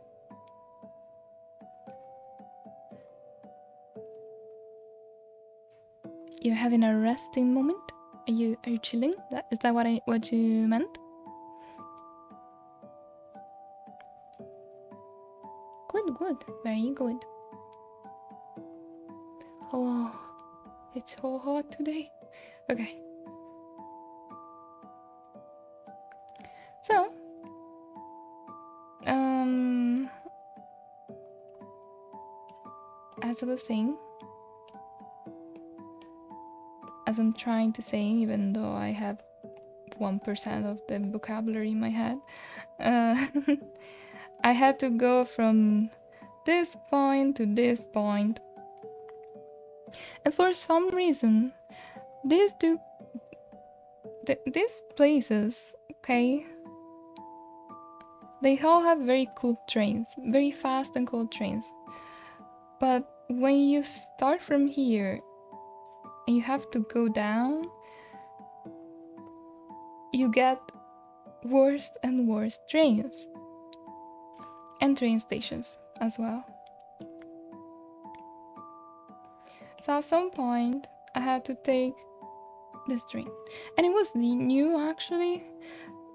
Speaker 1: You're having a resting moment? Are you chilling? Is that what you meant? Good. Very good. Oh, it's so hot today. Okay. So, as I was saying, as I'm trying to say, even though I have 1% of the vocabulary in my head, I had to go from this point to this point. And for some reason, these places, okay, they all have very cool trains, very fast and cool trains. But when you start from here and you have to go down, you get worse and worse trains. And train stations as well. So at some point, I had to take this train. And it was new actually.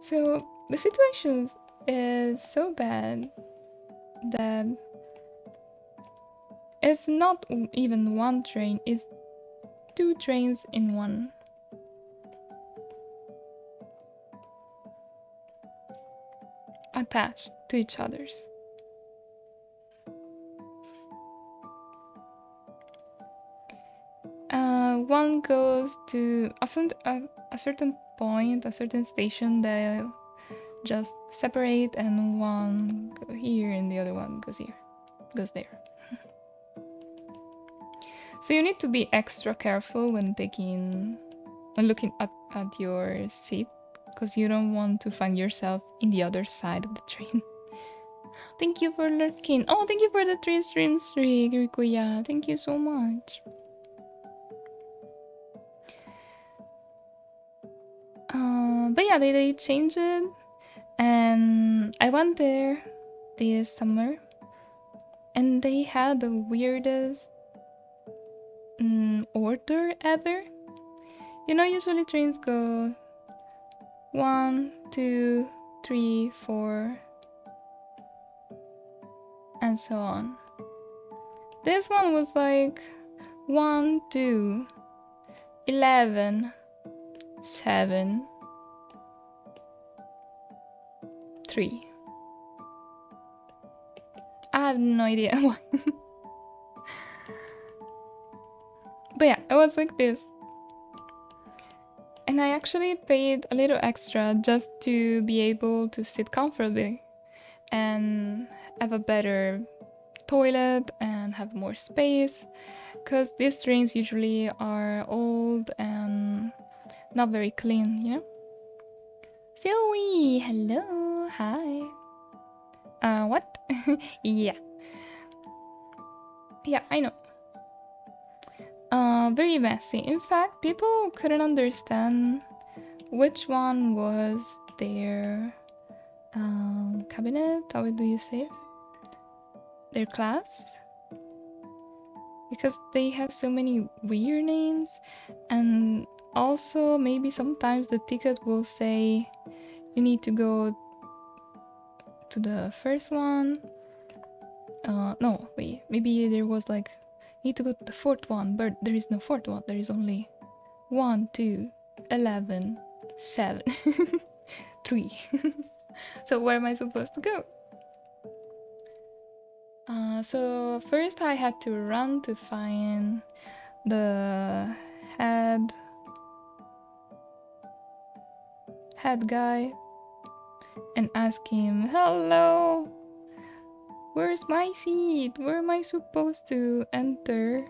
Speaker 1: So the situation is so bad that it's not even one train, it's 2 trains in one. Attached to each other's. One goes to a certain point, a certain station, they'll just separate, and one goes here and the other one goes there. So you need to be extra careful when looking at your seat, because you don't want to find yourself in the other side of the train. Thank you for lurking. Oh, thank you for the 3 streams, Rikuya. Thank you so much. But yeah, they changed it, and I went there this summer, and they had the weirdest order ever. You know, usually trains go 1, 2, 3, 4, and so on. This one was like 1, 2, 11, 7, 3. I have no idea why. But yeah, it was like this. And I actually paid a little extra just to be able to sit comfortably and have a better toilet and have more space, because these trains usually are old and not very clean, you know? Zoe, hello, hi. What? Yeah. Yeah, I know. Very messy. In fact, people couldn't understand which one was their cabinet, how do you say it? Their class? Because they had so many weird names, and also maybe sometimes the ticket will say you need to go to the first one. No, wait, maybe there was like you need to go to the fourth one, but there is no fourth one. There is only 1, 2, 11, 7, 3. So where am I supposed to go? So first I had to run to find the head guy and ask him, hello, where's my seat? Where am I supposed to enter?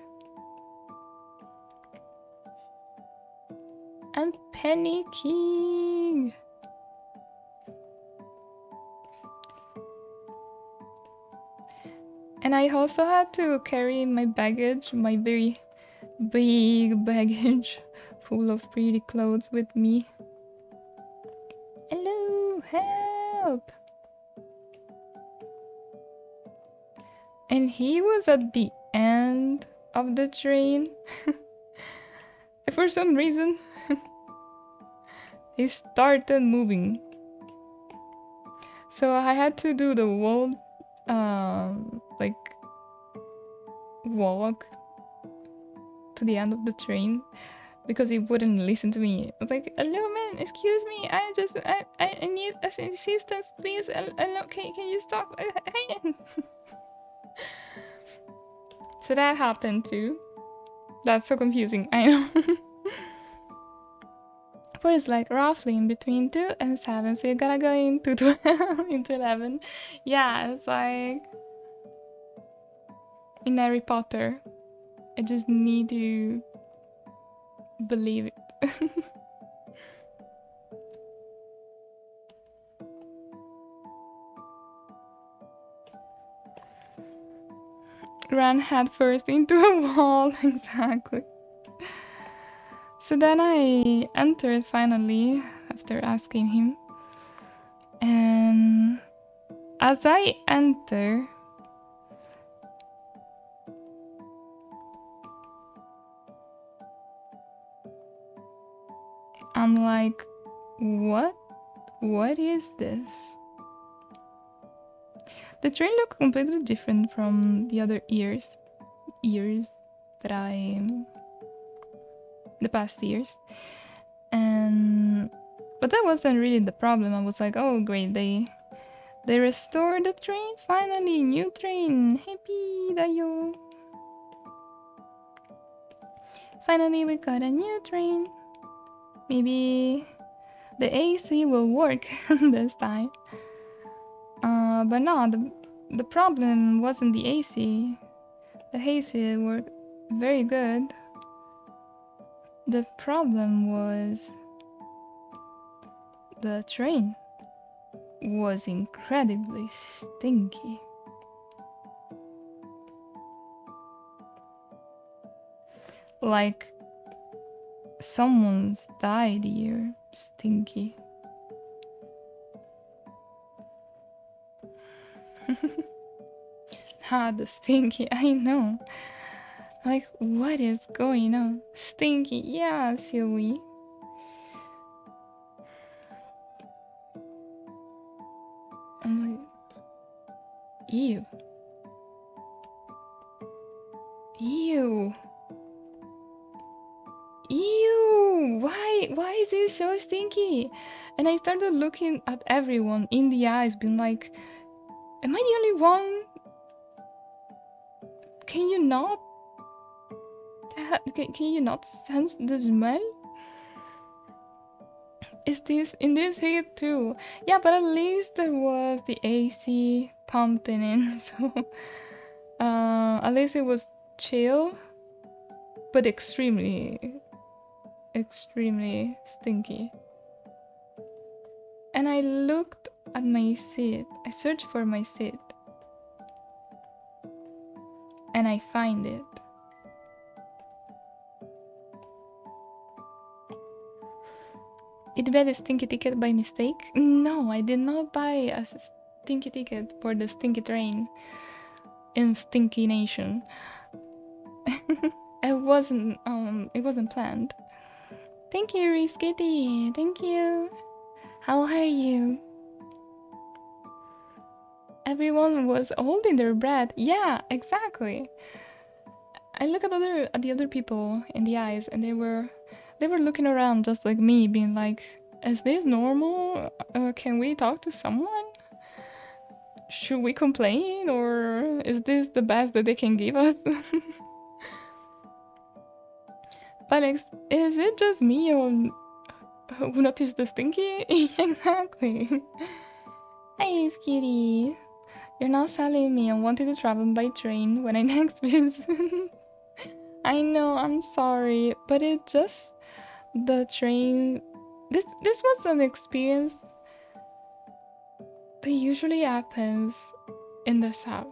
Speaker 1: I'm panicking. And I also had to carry my baggage, my very big baggage full of pretty clothes with me. Hello, help! And he was at the end of the train. For some reason, he started moving. So I had to do the whole, like, walk to the end of the train because he wouldn't listen to me. I was like, hello man, excuse me, I need assistance, please. Hello, can you stop? So that happened too. That's so confusing, I know. But it's like roughly in between 2 and 7, so you gotta go into 12, into 11. Yeah, it's like in Harry Potter. I just need to believe it. Ran headfirst into a wall, exactly. So then I entered finally after asking him, and as I enter, I'm like, what? What is this? The train looked completely different from the other years that the past years. And but that wasn't really the problem. I was like, oh great, they restored the train, finally, new train, happy dayo. Finally we got a new train. Maybe the AC will work this time. But no, the problem wasn't the AC. The AC worked very good. The problem was the train was incredibly stinky. Like someone's died here, stinky. The stinky, I know. Like, what is going on? Stinky, yeah, silly. I'm like, ew. Ew. why is it so stinky? And I started looking at everyone in the eyes, being like, am I the only one? Can you not? Can you not sense the smell? Is this in this heat too? Yeah, but at least there was the AC pumping in, so at least it was chill, but extremely stinky. And I looked at my seat. I searched for my seat. And I find it. Did I buy the stinky ticket by mistake? No, I did not buy a stinky ticket for the stinky train in Stinky Nation. It wasn't planned. Thank you, Risky. Thank you. How are you? Everyone was holding their breath. Yeah, exactly. I look at the other people in the eyes, and they were looking around just like me, being like, "Is this normal? Can we talk to someone? Should we complain, or is this the best that they can give us?" Alex, is it just me who noticed the stinky? Exactly. Hey, Skitty. You're not selling me and wanted to travel by train when I next visit. I know, I'm sorry, but it just the train. This was an experience that usually happens in the south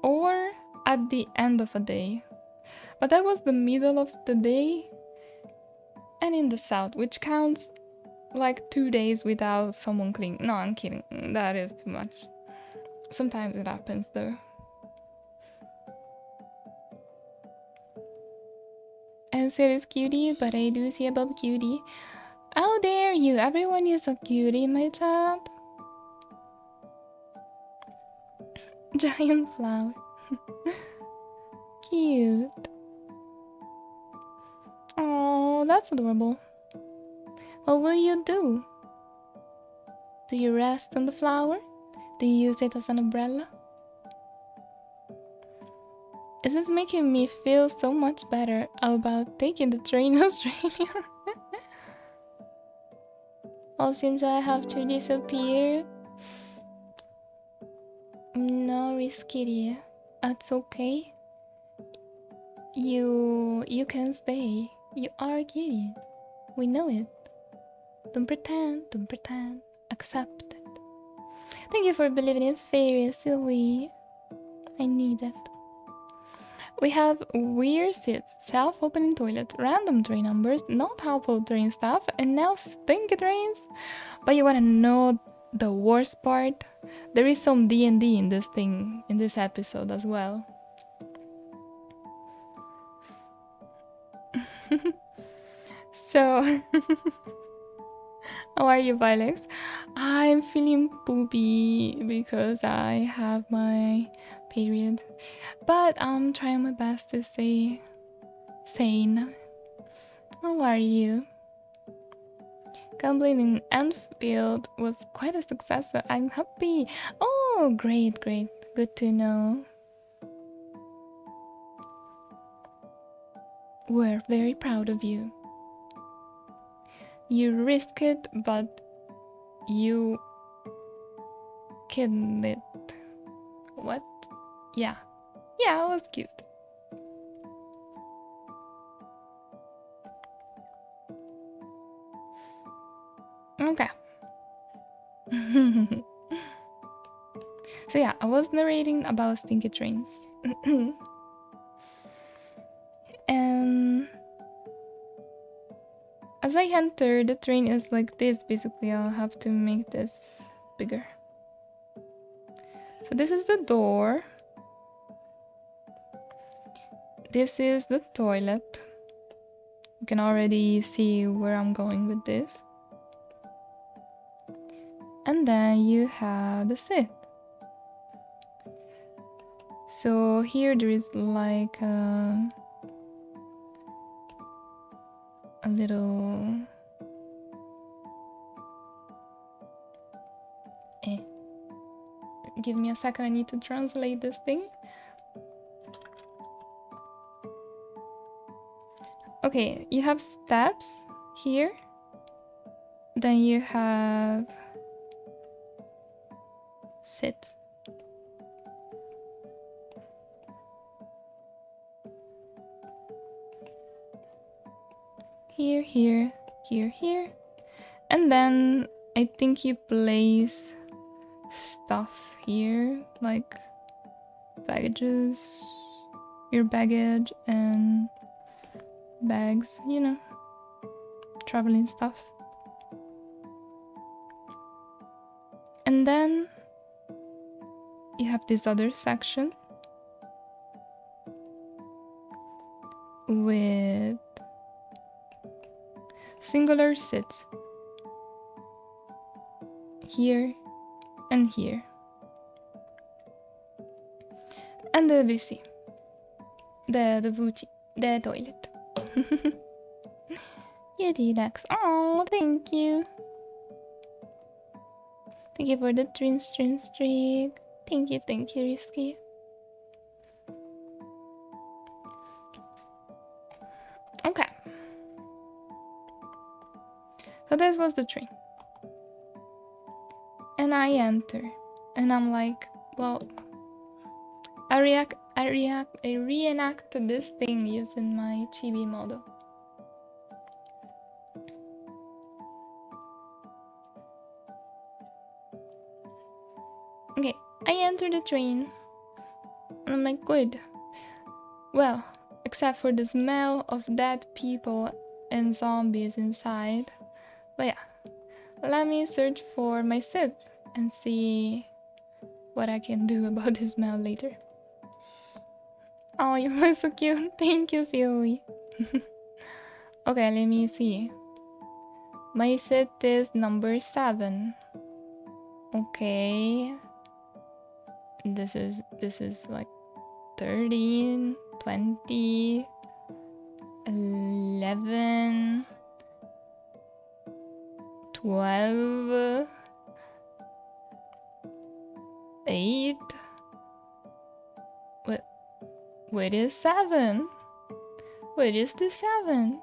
Speaker 1: or at the end of a day, but that was the middle of the day and in the south, which counts like 2 days without someone cleaning. No, I'm kidding. That is too much. Sometimes it happens though. And Sid is cutie, but I do see above cutie. How dare you? Everyone is a cutie in my chat. Giant flower. Cute. Oh, that's adorable. What will you do? Do you rest on the flower? Do you use it as an umbrella? Is this making me feel so much better about taking the train to Australia? Oh, seems I have to disappear. No, Risky. That's okay. You can stay. You are a kitty. We know it. Don't pretend. Accept it. Thank you for believing in fairies, Sylvie. I need it. We have weird seats, self-opening toilets, random train numbers, not helpful train staff, and now stinky trains. But you wanna know the worst part? There is some D&D in this episode as well. So, how are you, Violex? I'm feeling poopy because I have my period, but I'm trying my best to stay sane. How are you? Gambling in Enfield was quite a success, so I'm happy. Oh, great. Good to know. We're very proud of you. You risked it, but you killed it. What? Yeah, it was cute. Okay. So yeah, I was narrating about stinky trains. And as I enter, the train is like this. Basically, I'll have to make this bigger. So this is the door. This is the toilet. You can already see where I'm going with this. And then you have the seat. So here there is like a a little... Give me a second, I need to translate this thing. Okay, you have steps here. Then you have sit. Here, here, here, here. And then I think you place stuff here, like baggages, your baggage and bags, you know, traveling stuff. And then you have this other section with singular sits here and here. And the WC, the toilet. You did X. Oh, thank you. Thank you for the stream streak. Thank you, Risky. Okay. So this was the train. And I enter. And I'm like, well, I reenacted this thing using my chibi model. Okay, I enter the train. And I'm like, good. Well, except for the smell of dead people and zombies inside. But yeah, let me search for my sip and see what I can do about the smell later. Oh, you're so cute. Thank you, Sylvie. Okay, let me see. My set is number 7. Okay. This is like 13, 20, 11, 12, 8. Where is 7? Where is the 7?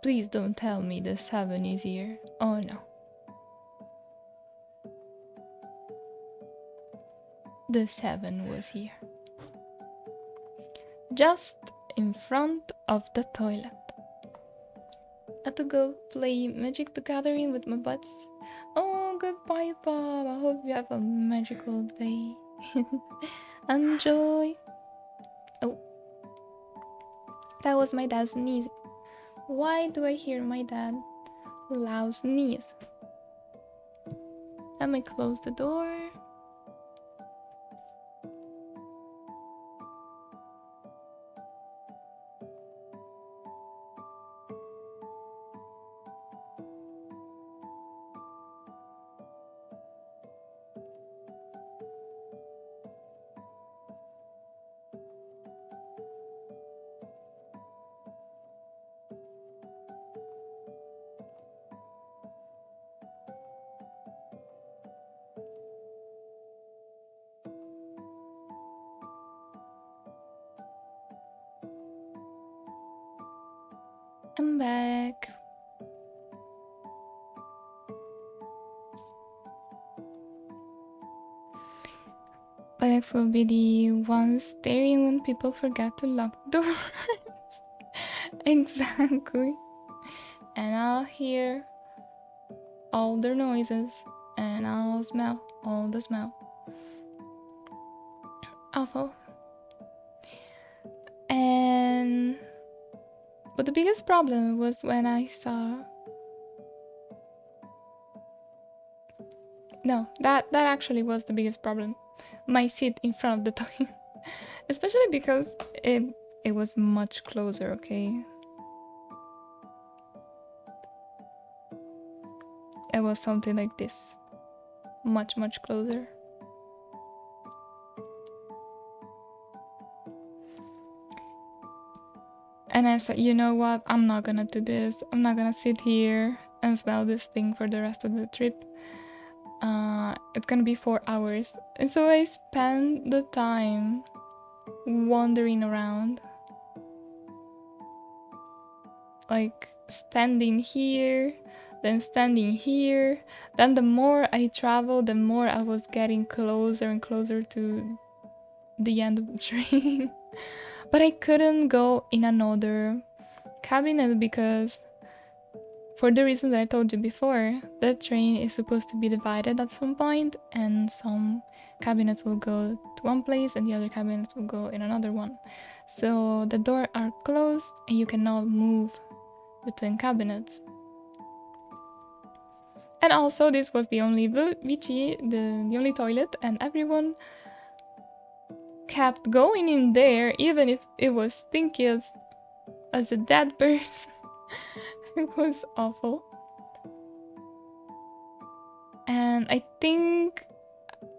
Speaker 1: Please don't tell me the 7 is here. Oh no. The 7 was here. Just in front of the toilet. I had to go play Magic the Gathering with my buds. Oh, goodbye, Bob. I hope you have a magical day. Enjoy. Oh, that was my dad sneezing. Why do I hear my dad loud sneeze? Let me close the door. I'm back. Alex will be the one staring when people forget to lock doors. Exactly. And I'll hear all the noises and I'll smell all the smell. Awful. But the biggest problem was when I saw... No, that actually was the biggest problem. My seat in front of the toilet. Especially because it was much closer, okay? It was something like this. Much closer. And I said, you know what? I'm not gonna do this. I'm not gonna sit here and smell this thing for the rest of the trip. It's gonna be 4 hours. And so I spent the time wandering around. Like standing here, then standing here. Then the more I traveled, the more I was getting closer and closer to the end of the train. But I couldn't go in another cabinet because, for the reason that I told you before, the train is supposed to be divided at some point, and some cabinets will go to one place and the other cabinets will go in another one. So the doors are closed and you cannot move between cabinets. And also this was the only WC, the only toilet, and everyone kept going in there even if it was stinky as a dead person. It was awful. And I think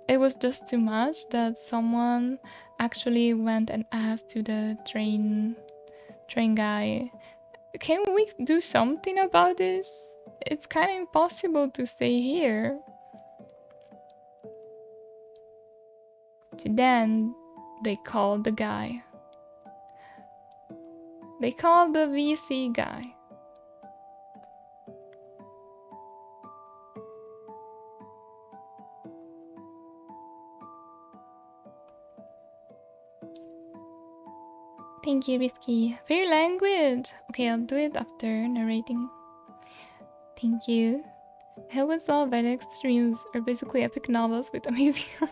Speaker 1: it was just too much that someone actually went and asked to the train guy, can we do something about this? It's kind of impossible to stay here. Then they called the guy. They called the VC guy. Thank you, Risky. For your language. Okay, I'll do it after narrating. Thank you. Hell with all Violex streams are basically epic novels with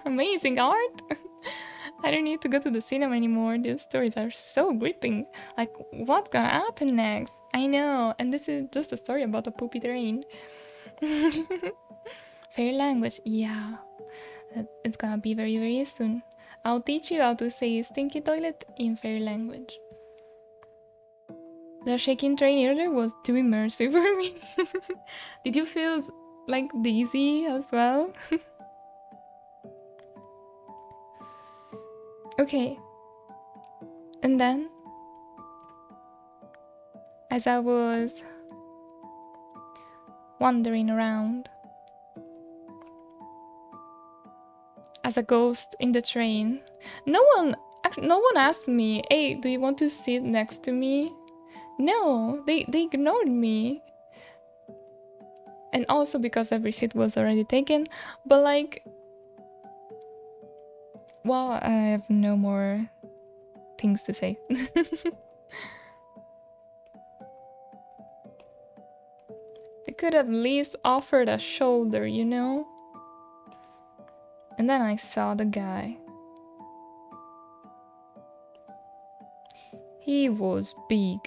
Speaker 1: amazing art. I don't need to go to the cinema anymore. These stories are so gripping. Like, what's gonna happen next? I know, and this is just a story about a poopy train. Fair language, yeah. It's gonna be very, very soon. I'll teach you how to say stinky toilet in fair language. The shaking train earlier was too immersive for me. Did you feel like dizzy as well? Okay. And then, as I was wandering around as a ghost in the train, no one asked me, hey, do you want to sit next to me? No, they ignored me. And also because every seat was already taken, but like, well, I have no more things to say. They could have at least offered a shoulder, you know? And then I saw the guy. He was big.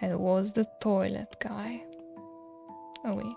Speaker 1: He was the toilet guy. Oh wait.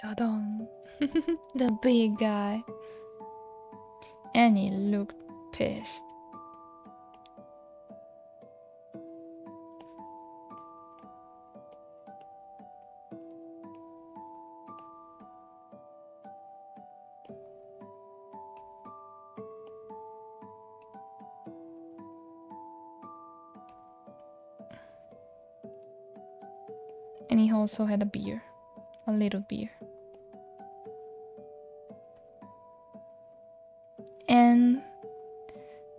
Speaker 1: Ta-dum. The big guy. And he looked pissed. And he also had a beer. A little beer. And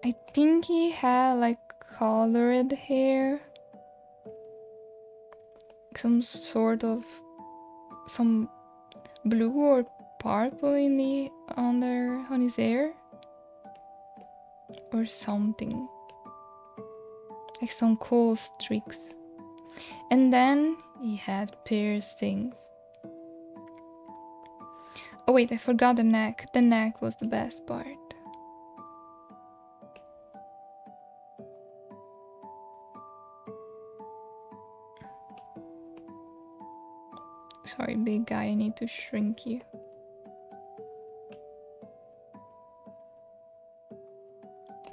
Speaker 1: I think he had like colored hair. Some sort of some blue or purple in the on his hair. Or something. Like some cool streaks. And then he had piercings. Oh wait, I forgot the neck. The neck was the best part. Sorry, big guy, I need to shrink you.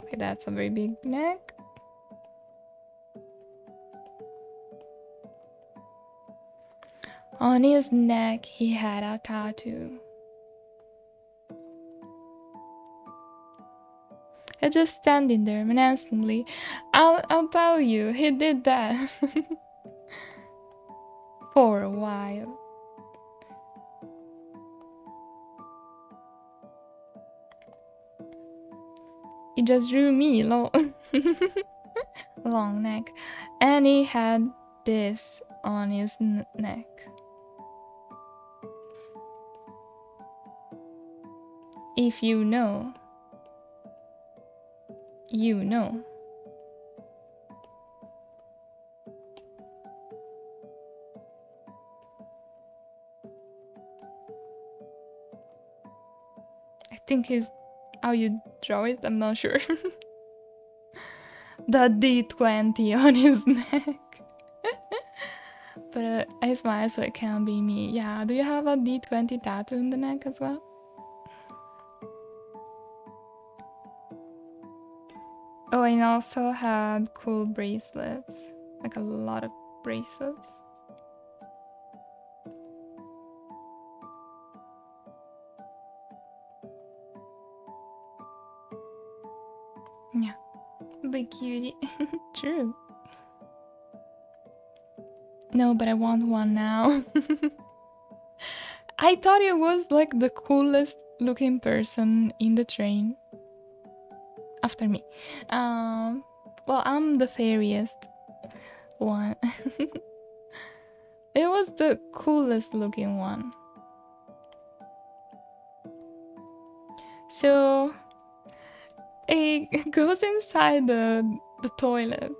Speaker 1: Okay, that's a very big neck. On his neck, he had a tattoo. Just standing there menacingly. I'll tell you, he did that for a while. He just drew me long neck, and he had this on his neck. If you know, you know. I think is how you draw it, I'm not sure. The D20 on his neck. But I smile so it can't be me. Yeah, do you have a D20 tattoo in the neck as well? Oh, and also had cool bracelets. Like a lot of bracelets. Yeah, big cutie. True. No, but I want one now. I thought it was like the coolest looking person in the train. After me. Well, I'm the fairiest one. It was the coolest looking one. So it goes inside the toilet.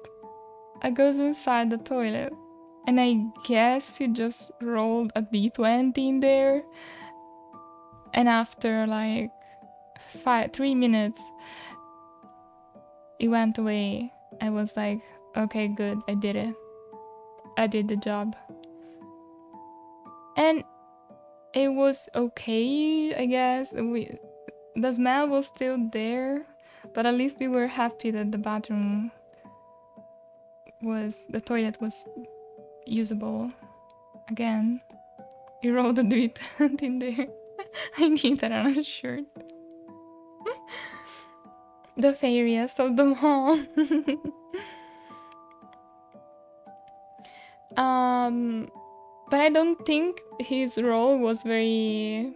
Speaker 1: It goes inside the toilet. And I guess he just rolled a d20 in there. And after like 3 minutes, it went away. I was like, okay, good, I did it. I did the job. And it was okay, I guess. The smell was still there, but at least we were happy that the toilet was usable again. You rolled a d20 in there. I need that on a shirt. The fairiest of them all. But I don't think his role was very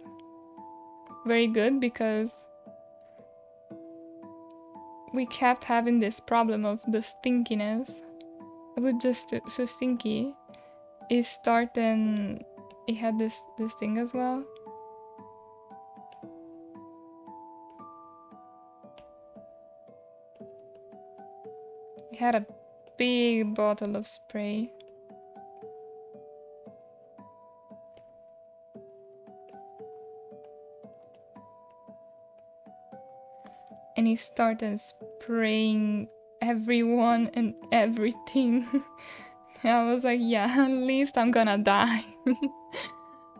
Speaker 1: good because we kept having this problem of the stinkiness. It was just so stinky. It started and it had this thing as well. It had a big bottle of spray. And he started spraying everyone and everything. I was like, yeah, at least I'm gonna die.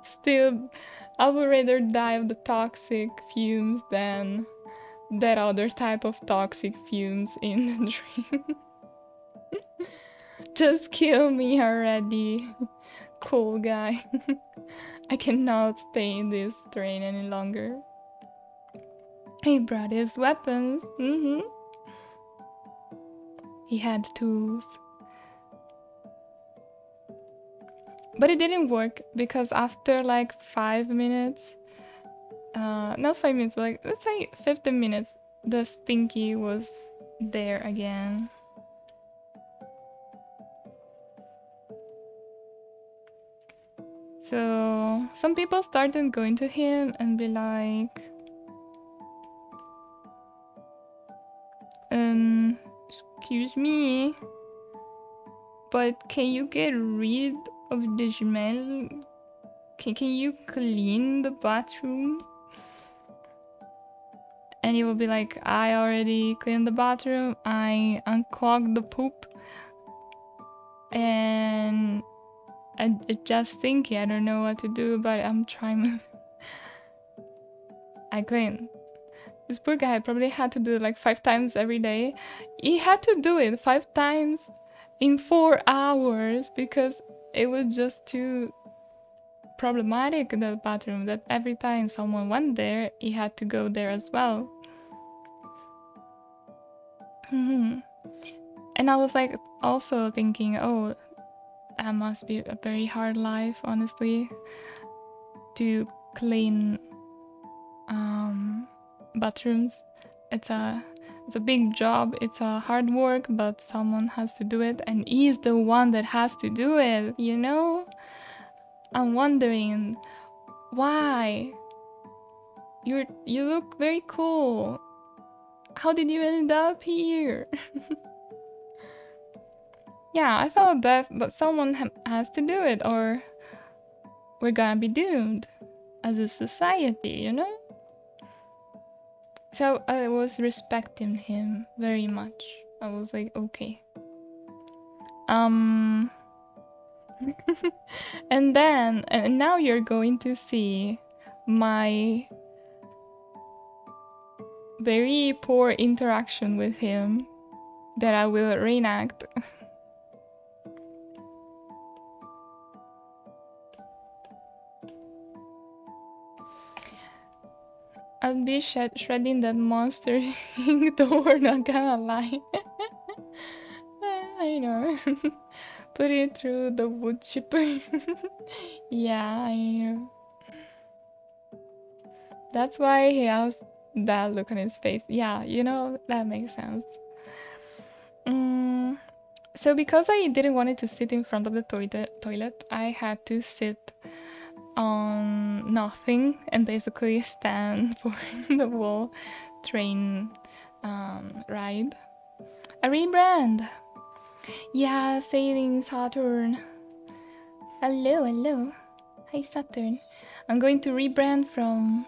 Speaker 1: Still, I would rather die of the toxic fumes than that other type of toxic fumes in the train. Just kill me already, cool guy. I cannot stay in this train any longer. He brought his weapons. He had tools. But it didn't work because after like 5 minutes, not 5 minutes, but like let's say 15 minutes, the stinky was there again. So some people started going to him and be like, excuse me, but can you get rid of the smell? Can you clean the bathroom? And he will be like, I already cleaned the bathroom, I unclogged the poop, and I just thinking, I don't know what to do, but I'm trying. I clean. This poor guy probably had to do it like 5 times every day. He had to do it 5 times in 4 hours because it was just too problematic in the bathroom that every time someone went there, he had to go there as well. And I was like also thinking, oh, that must be a very hard life, honestly, to clean bathrooms. It's a big job, it's a hard work, but someone has to do it, and he's the one that has to do it, you know? I'm wondering why. You look very cool. How did you end up here? Yeah, I felt bad, but someone has to do it, or we're gonna be doomed as a society, you know? So I was respecting him very much. I was like, okay. And now you're going to see my very poor interaction with him that I will reenact. I'll be shredding that monster door, not gonna lie. I know. Put it through the wood chipper. Yeah, I know. That's why he has that look on his face. Yeah, you know, that makes sense. So because I didn't want it to sit in front of the toilet, I had to sit on nothing and basically stand for the whole train ride. A rebrand! Yeah, sailing Saturn. Hello. Hi Saturn. I'm going to rebrand from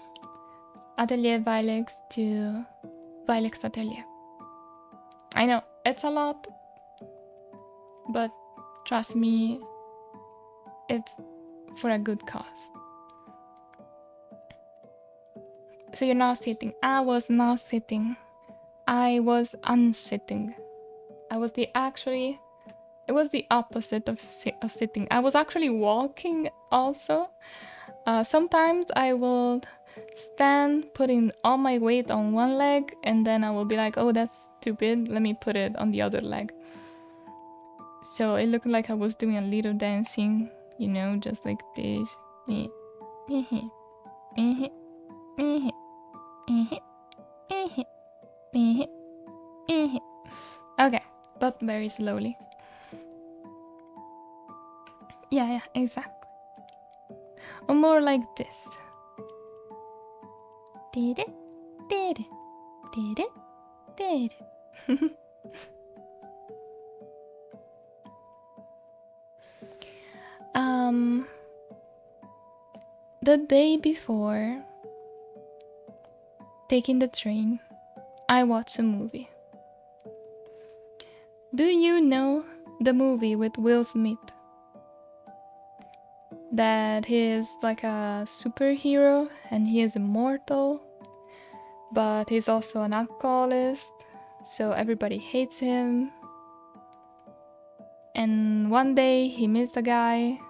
Speaker 1: Atelier Violex to Violex Atelier. I know, it's a lot, but trust me, it's for a good cause. So you're not sitting. I was not sitting. I was unsitting. It was the opposite of sitting. I was actually walking also. Sometimes I will stand putting all my weight on one leg, and then I will be like, oh, that's stupid, let me put it on the other leg. So it looked like I was doing a little dancing, you know, just like this. Okay, but very slowly. Yeah, exactly. Or more like this. Did it? The day before taking the train, I watched a movie. Do you know the movie with Will Smith? That he is like a superhero and he is immortal, but he's also an alcoholic, so everybody hates him. And one day he meets a guy,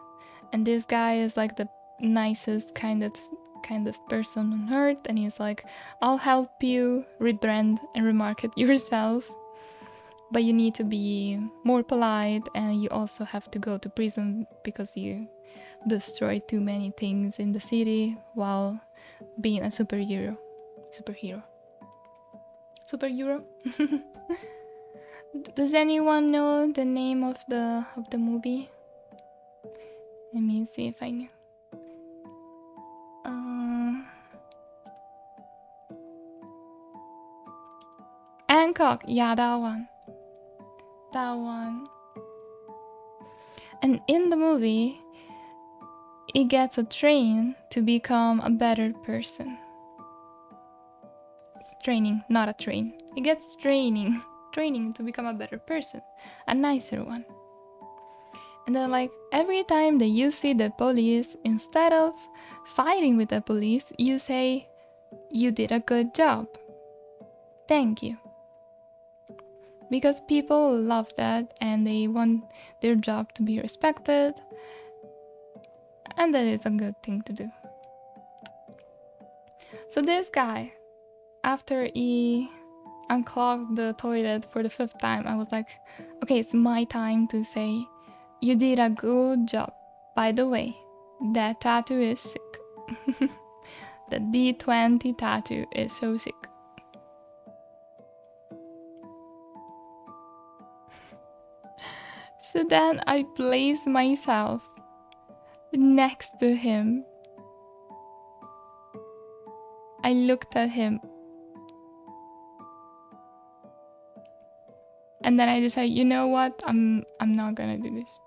Speaker 1: and this guy is like the nicest, kindest person on earth, and he's like, I'll help you rebrand and remarket yourself, but you need to be more polite, and you also have to go to prison because you destroy too many things in the city while being a superhero. Does anyone know the name of the movie? Let me see if I know. Hancock. Yeah, that one. And in the movie, he gets a train to become a better person. Training, not a train. He gets training to become a better person, a nicer one. And then, like, every time that you see the police, instead of fighting with the police, you say, "You did a good job. Thank you." Because people love that and they want their job to be respected, and that is a good thing to do. So this guy, after he unclogged the toilet for the 5th time, I was like, okay, it's my time to say, "You did a good job. By the way, that tattoo is sick." The D20 tattoo is so sick. So then I placed myself next to him. I looked at him. And then I decided, you know what? I'm not gonna do this.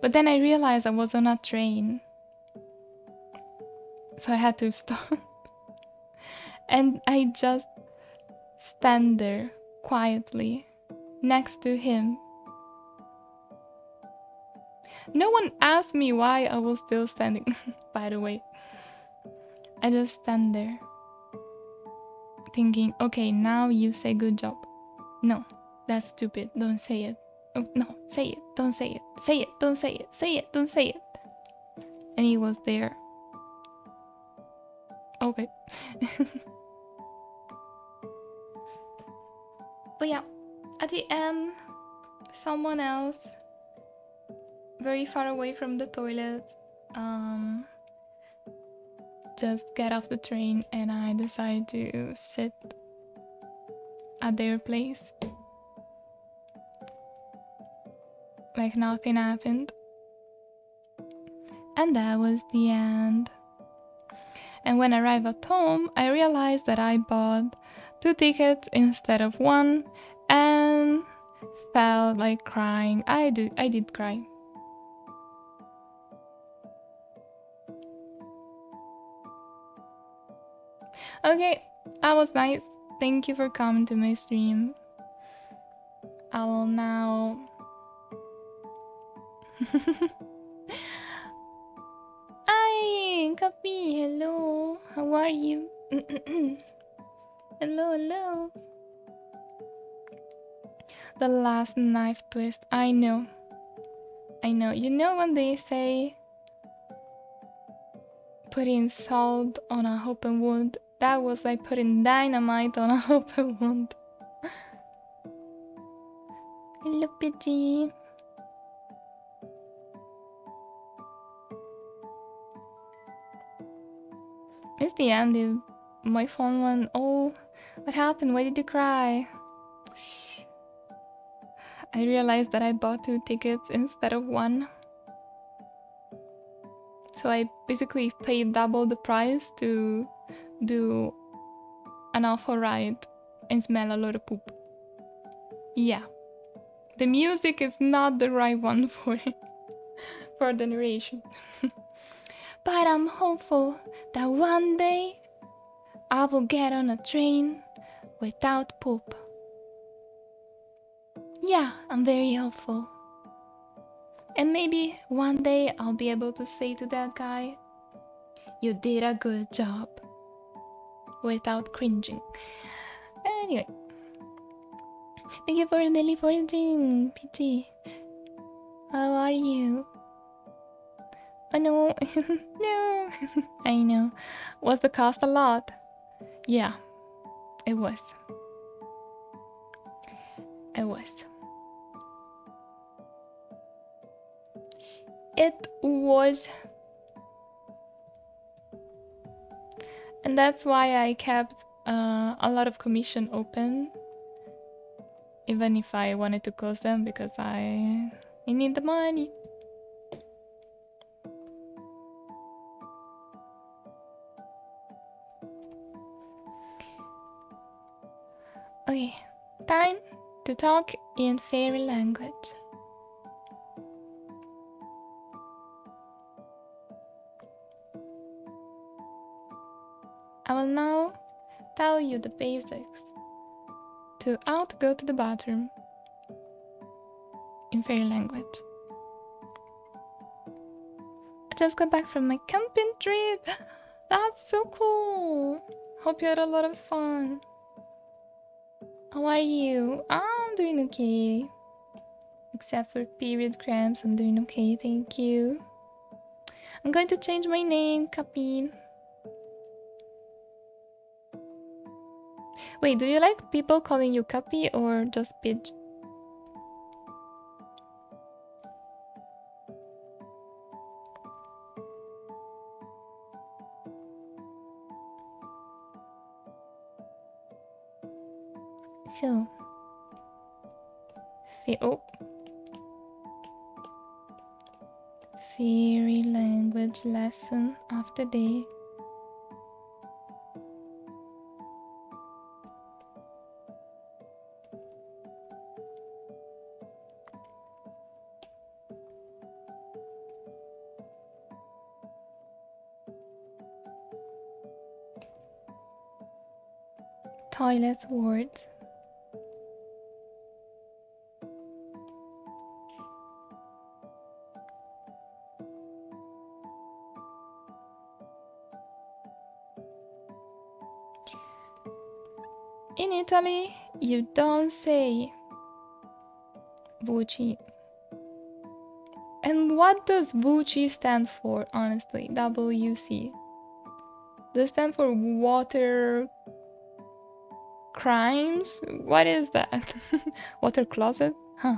Speaker 1: But then I realized I was on a train. So I had to stop. And I just stand there quietly next to him. No one asked me why I was still standing, by the way. I just stand there thinking, okay, now you say good job. No, that's stupid. Don't say it. Oh, no, say it. Don't say it. Say it. Don't say it. Say it. Don't say it. And he was there. Okay. But yeah, at the end, someone else very far away from the toilet just get off the train, and I decided to sit at their place like nothing happened. And that was the end. And when I arrived at home, I realized that I bought 2 tickets instead of 1 and felt like crying. I did cry. Okay, that was nice. Thank you for coming to my stream. I will now... Hi, Kapi, hello. How are you? Hello, hello. The last knife twist. I know. You know when they say putting salt on a open wound? That was like putting dynamite on a open wound. Hello, Pidgey. It's the end. My phone went, oh, what happened? Why did you cry? I realized that I bought 2 tickets instead of 1. So I basically paid double the price to do an awful ride and smell a lot of poop. Yeah. The music is not the right one for the narration. But I'm hopeful that one day I will get on a train without poop. Yeah, I'm very hopeful. And maybe one day I'll be able to say to that guy, "You did a good job," without cringing. Anyway, thank you for daily foraging, PG. How are you? Oh no, no. I know. Was the cost a lot? Yeah, it was. It was. It was. And that's why I kept a lot of commission open, even if I wanted to close them, because I need the money. Okay, time to talk in fairy language. I will now tell you the basics to how to go to the bathroom in fairy language. I just got back from my camping trip. That's so cool. Hope you had a lot of fun. How are you? I'm doing okay. Except for period cramps, I'm doing okay, thank you. I'm going to change my name, Capin. Wait, do you like people calling you Capi or just Pidge? So, oh, fairy language lesson of the day. Toilet words. In Italy, you don't say Bucci. And what does Bucci stand for, honestly? WC. Does it stand for water crimes? What is that? Water closet? Huh.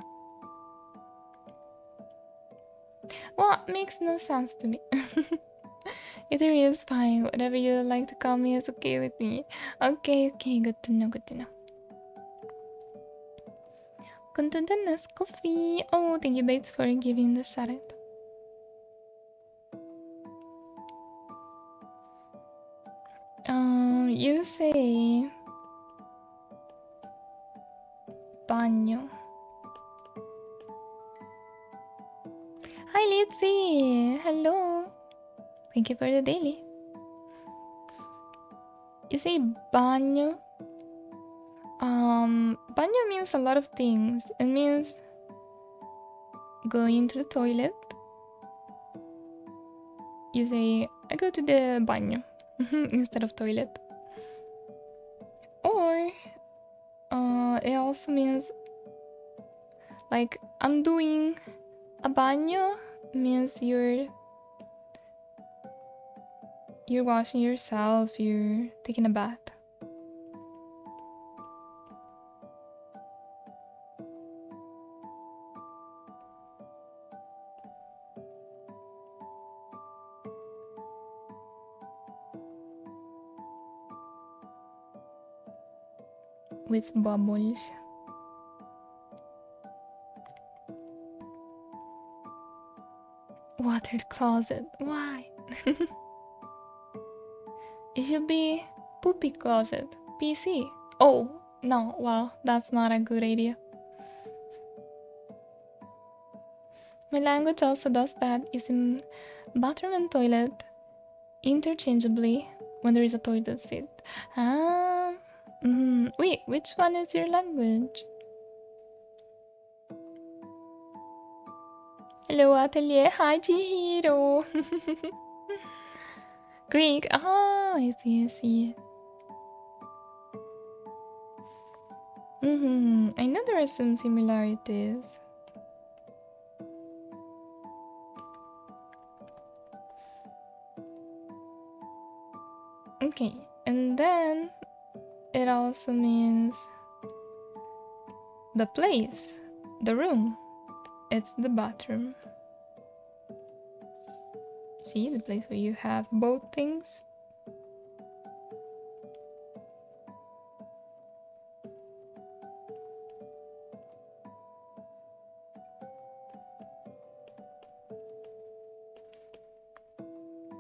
Speaker 1: Well, makes no sense to me. Either is fine. Whatever you like to call me is okay with me. Okay, good to know, good to know. Contentedness coffee. Oh, thank you, Bates, for giving the shout out. You say bagno. Hi, Litzy. Hello. Thank you for the daily. You say bagno. Bagno means a lot of things. It means going to the toilet. You say, I go to the bagno instead of toilet. Or it also means like I'm doing a bagno means you're washing yourself, you're taking a bath. With bubbles. Water closet. Why? It should be poopy closet. PC. Oh, no, well, that's not a good idea. My language also does that, using bathroom and toilet interchangeably when there is a toilet seat. Wait, which one is your language? Hello, Atelier. Hi, Chihiro. Greek. Oh, I see, I see. I know there are some similarities. Okay, and then it also means the place, the room. It's the bathroom. See, the place where you have both things.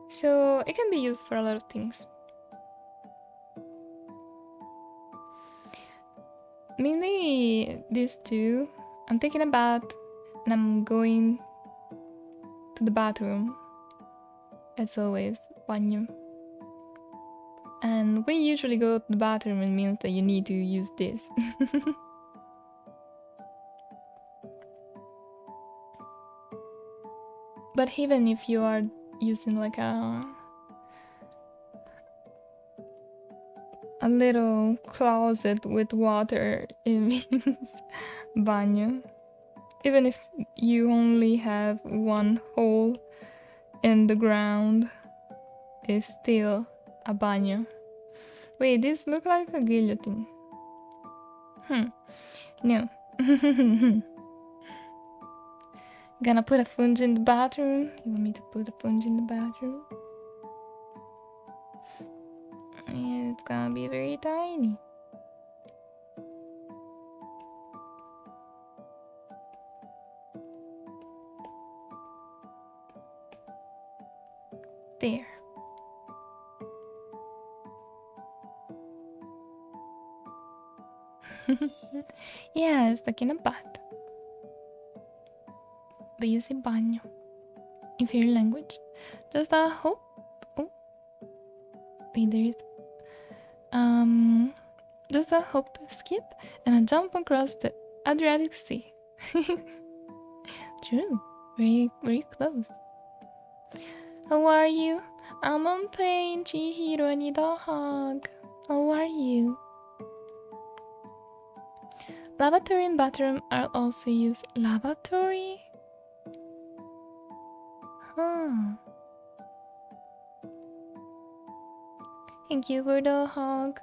Speaker 1: So it can be used for a lot of things. Mainly these two. I'm taking a bath and I'm going to the bathroom. As always, baño. And when you usually go to the bathroom, it means that you need to use this. But even if you are using like a little closet with water, it means baño. Even if you only have one hole in the ground, it's still a baño. Wait, this looks like a guillotine. No. Gonna put a fungi in the bathroom. You want me to put a fungi in the bathroom? Yeah, it's gonna be very tiny. There. Yeah, it's like in a bath. But you say baño in fairy language. Does that help? Oh, wait, there is. Does that help to skip and a jump across the Adriatic Sea? True, very, very close. How are you? I'm on pain. Chihiro, I need a hug. How are you? Lavatory and bathroom are also used. Lavatory? Huh. Thank you for the hug.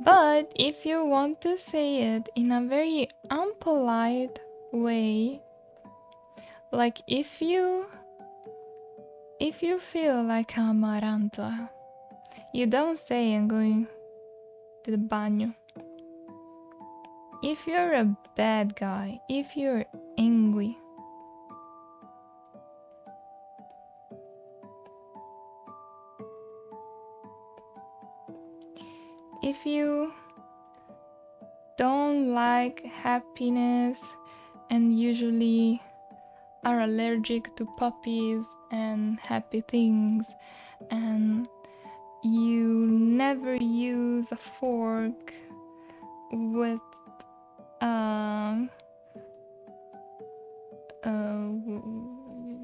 Speaker 1: But if you want to say it in a very unpolite way, like if you feel like a maranta, you don't say I'm going to the baño. If you're a bad guy, if you're angry, if you don't like happiness and usually are allergic to puppies and happy things, and you never use a fork with a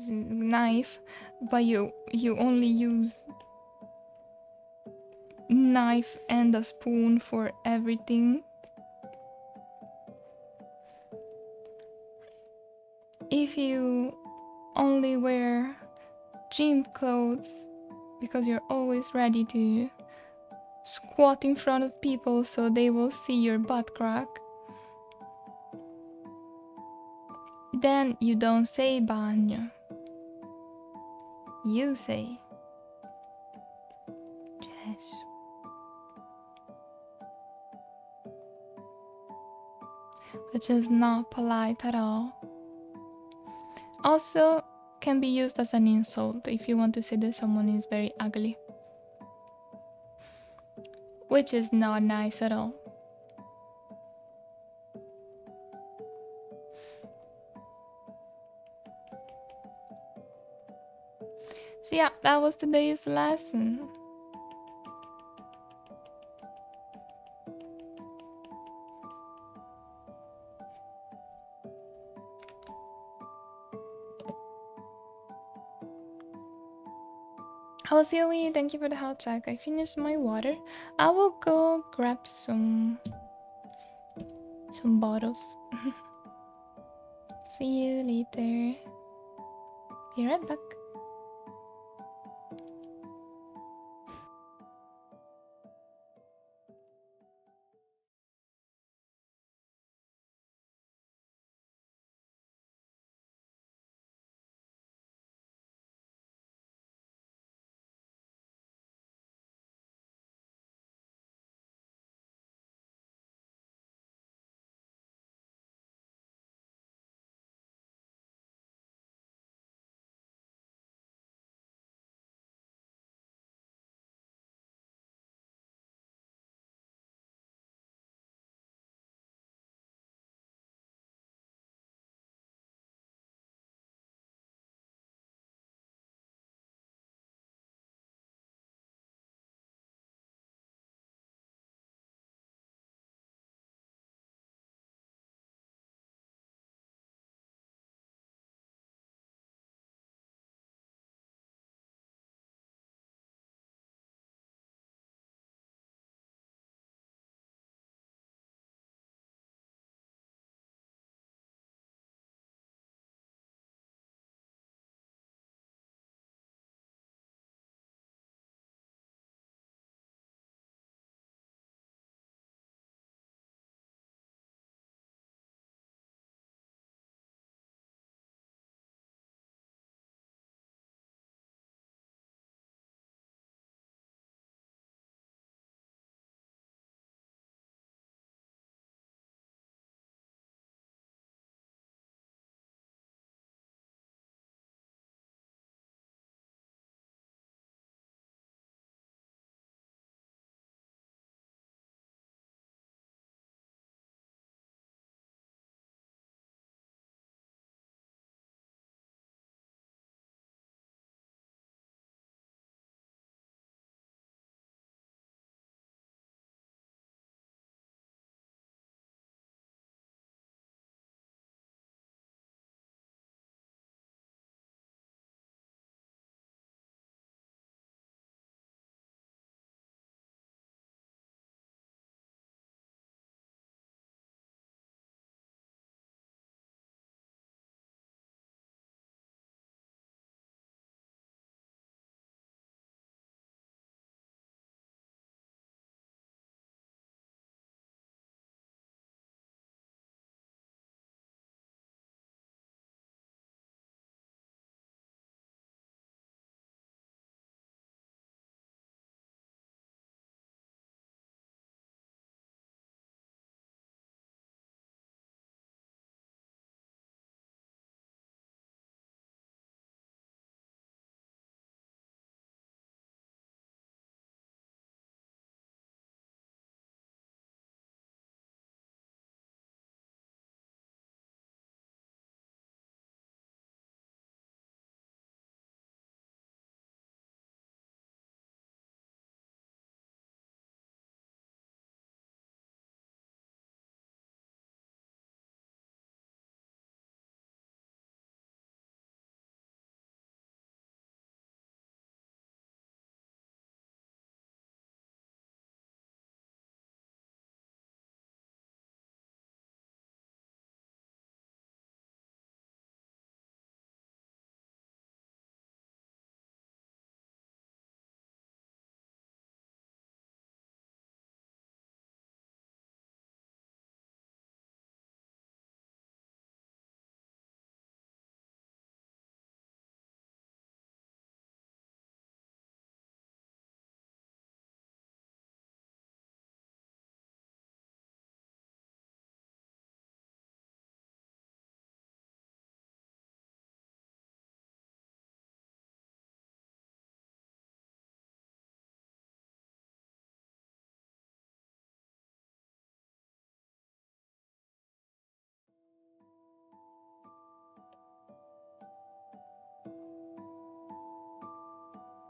Speaker 1: knife, but you only use knife and a spoon for everything. If you only wear gym clothes because you're always ready to squat in front of people so they will see your butt crack, then you don't say baño. You say yes. Which is not polite at all. Also can be used as an insult if you want to say that someone is very ugly, which is not nice at all. So yeah, that was today's lesson. Hello Silly, thank you for the hot tag. I finished my water. I will go grab some bottles. See you later. Be right back.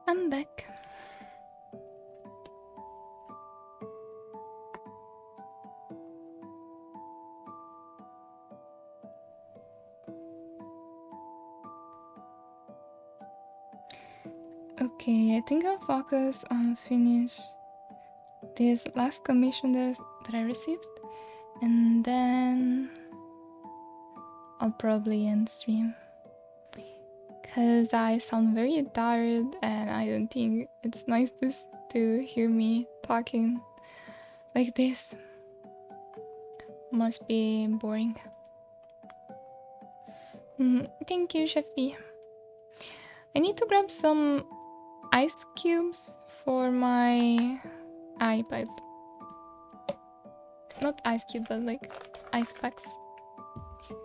Speaker 1: I'm back. Okay, I think I'll focus on finish this last commission that I received, and then I'll probably end stream. Because I sound very tired and I don't think it's nice to hear me talking like this. Must be boring. Thank you, Sheffy. I need to grab some ice cubes for my iPad. Not ice cube, but like ice packs.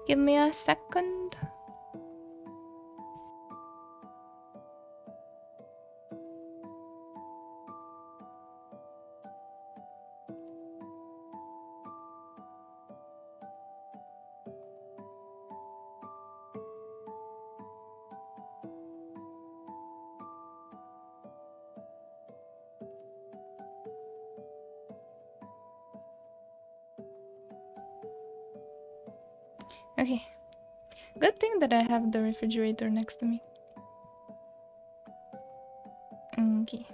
Speaker 1: Give me a second. Okay. Good thing that I have the refrigerator next to me. Okay.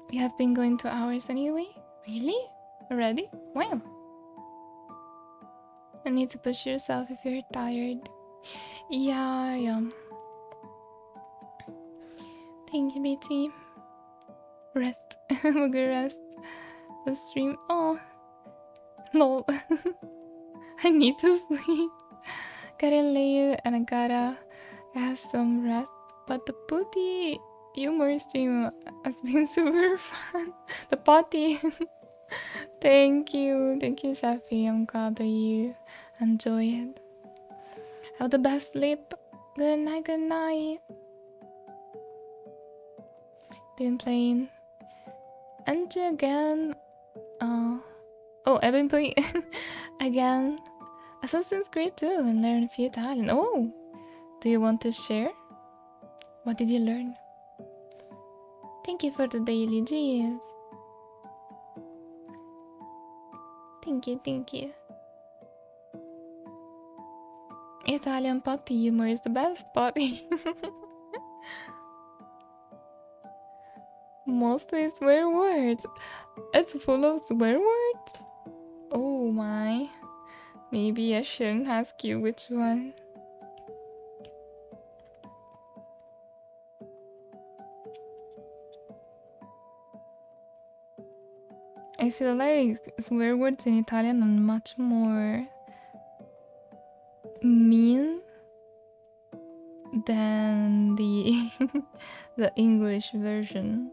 Speaker 1: We have been going 2 hours anyway? Really? Already? Wow. I need to push yourself if you're tired. Yeah. Thank you, BT. Rest. Have a good rest. The stream. Oh. No. I need to sleep. Gotta lay and I gotta have some rest. But the putty humor stream has been super fun. The potty. Thank you, Shafi. I'm glad that you enjoy it. Have the best sleep. Good night, good night. Been playing Angie again. I've been playing again Assassin's Creed 2 and learn a few Italian. Oh, do you want to share? What did you learn? Thank you for the daily gifs. Thank you. Italian potty humor is the best potty. Mostly swear words. It's full of swear words? Oh my. Maybe I shouldn't ask you which one. I feel like swear words in Italian are much more mean than the the English version.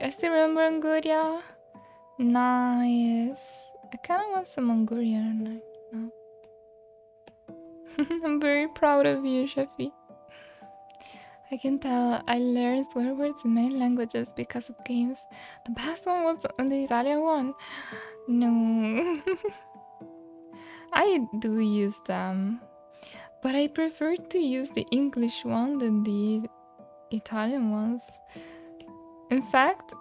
Speaker 1: I still remember Anguria. Nice. I kind of want some Anguria now. I'm very proud of you, Shafi. I can tell I learned swear words in many languages because of games. The best one was on the Italian one. No. I do use them, but I prefer to use the English one than the Italian ones. In fact,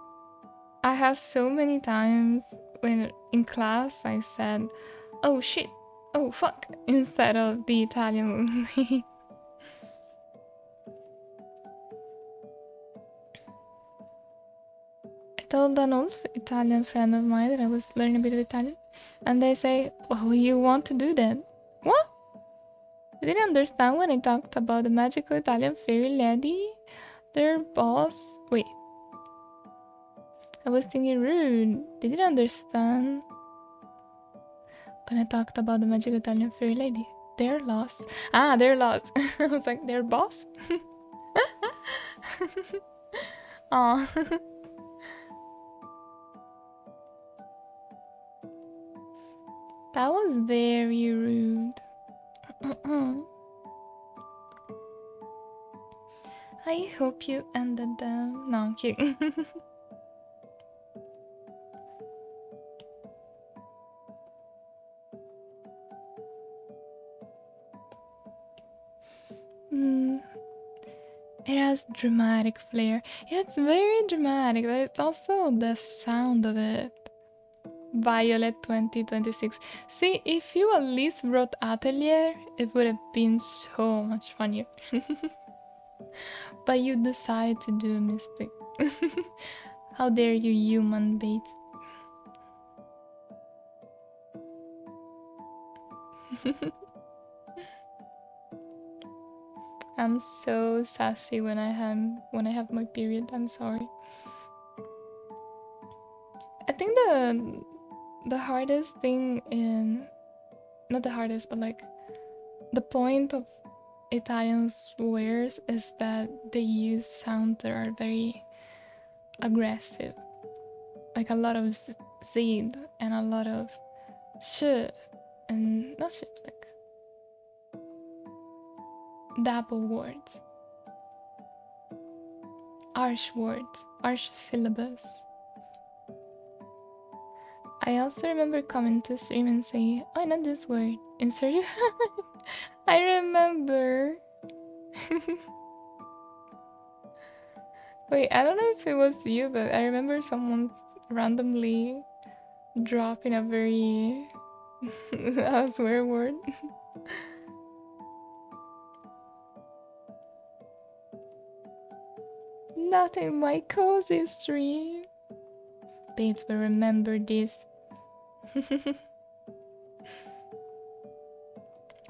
Speaker 1: I have so many times when in class I said, "Oh shit, oh fuck," instead of the Italian one. I told an old Italian friend of mine that I was learning a bit of Italian, and they say, "Oh, you want to do that?" What? You didn't understand when I talked about the magical Italian fairy lady? Their boss? Wait. I was thinking rude. They didn't understand. when I talked about the magic Italian fairy lady. They're lost. Ah, they're lost. I was like, their boss? Aw. That was very rude. I hope you ended them. No, I'm kidding. It has dramatic flair. Yeah, it's very dramatic, but it's also the sound of it. Violet 2026. See, if you at least wrote Atelier, it would have been so much funnier. But you decide to do Mystic. How dare you, human bait. I'm so sassy when I have my period. I'm sorry. I think the hardest thing in, not the hardest, but like the point of Italian swears is that they use sounds that are very aggressive, like a lot of z and a lot of sh, and not sh, like double words, harsh words, harsh syllables. I also remember coming to stream and saying, "Oh, not this word." Insert it. I remember. Wait, I don't know if it was you, but I remember someone randomly dropping a very a swear word. Not in my cozy stream. Bates will remember this.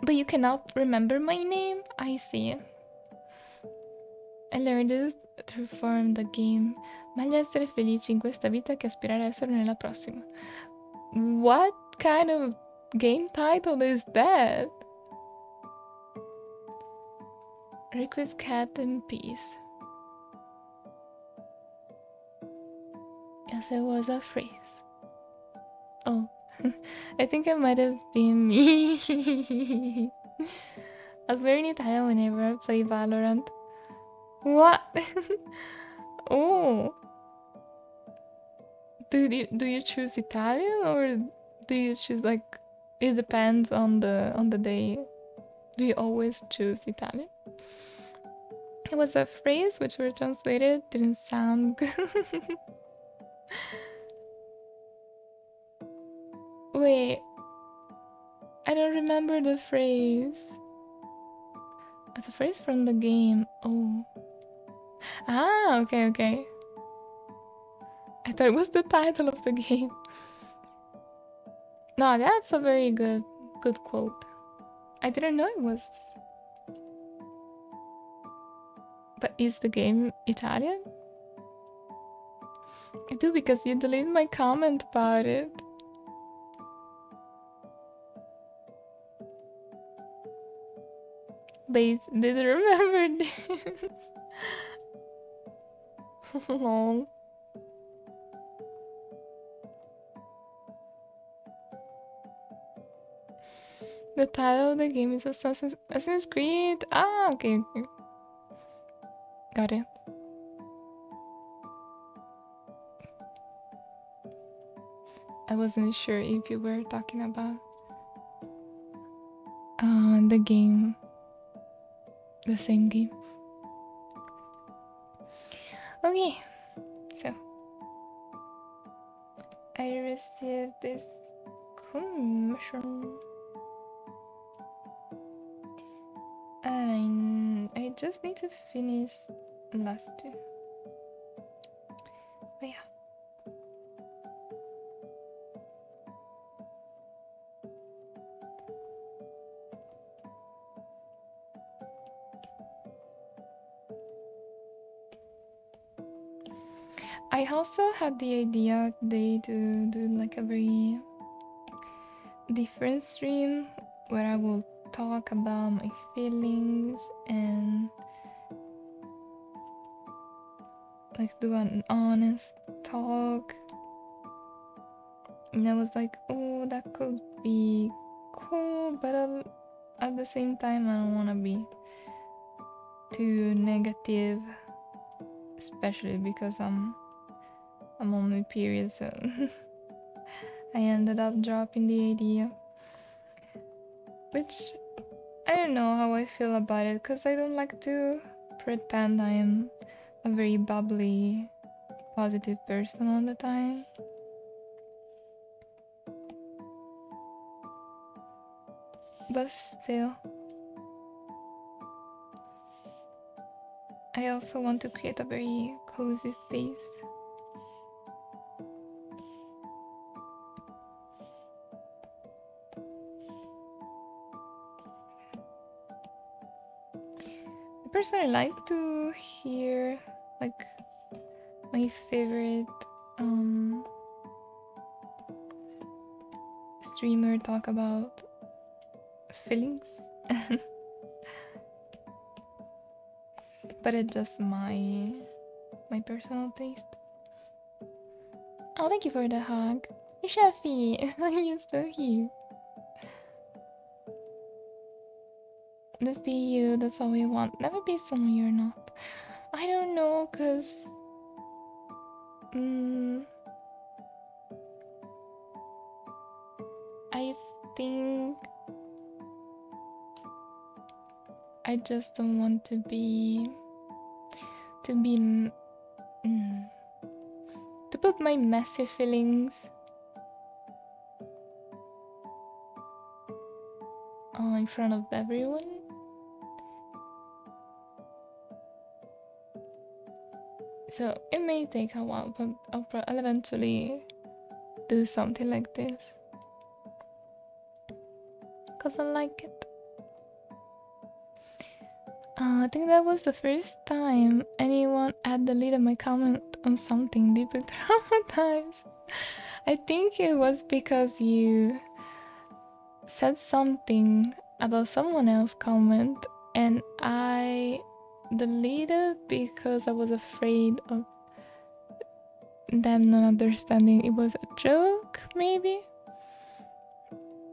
Speaker 1: But you cannot remember my name? I see. I learned this to form the game. Meglio essere felici in questa vita che aspirare a essere nella prossima. What kind of game title is that? Request cat in peace. Yes, it was a phrase. Oh, I think it might have been me. I swear in Italian whenever I play Valorant. What? Oh. Do you choose Italian or do you choose like it depends on the day? Do you always choose Italian? It was a phrase which were translated, didn't sound good. Wait, I don't remember the phrase. It's a phrase from the game. Oh. Ah, okay. I thought it was the title of the game. No, that's a very good quote. I didn't know it was. But is the game Italian? I do, because you deleted my comment about it. But did you remember this? Oh. The title of the game is Assassin's Creed. Ah, okay. Got it. I wasn't sure if you were talking about the game. The same game. Okay, so I received this mushroom. And I just need to finish the last two. But yeah. I also had the idea today to do like a very different stream where I will talk about my feelings and like do an honest talk. And I was like, oh, that could be cool, but at the same time, I don't want to be too negative, especially because I'm on my period, so I ended up dropping the idea. Which I don't know how I feel about it, because I don't like to pretend I am a very bubbly, positive person all the time. But still, I also want to create a very cozy space. I personally like to hear like my favorite streamer talk about feelings. But it's just my personal taste. Oh, thank you for the hug. Sheffy, you're so here. Just be you, that's all we want. Never be someone you're not. I don't know, cause I think I just don't want to put my messy feelings in front of everyone. So it may take a while, but I'll eventually do something like this, cause I like it. I think that was the first time anyone had deleted my comment on something deeply traumatized. I think it was because you said something about someone else's comment and I deleted because I was afraid of them not understanding it was a joke, maybe,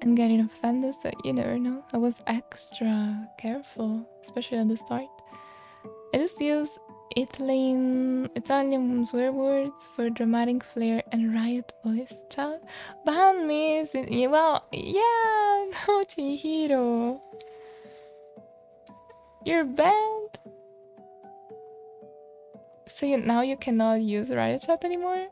Speaker 1: and getting offended. So you never know. I was extra careful, especially at the start. I just use Italian swear words for dramatic flair and riot voice. Ciao, ban me. Well, yeah, no, Chihiro, you're banned. So now you cannot use riot chat anymore.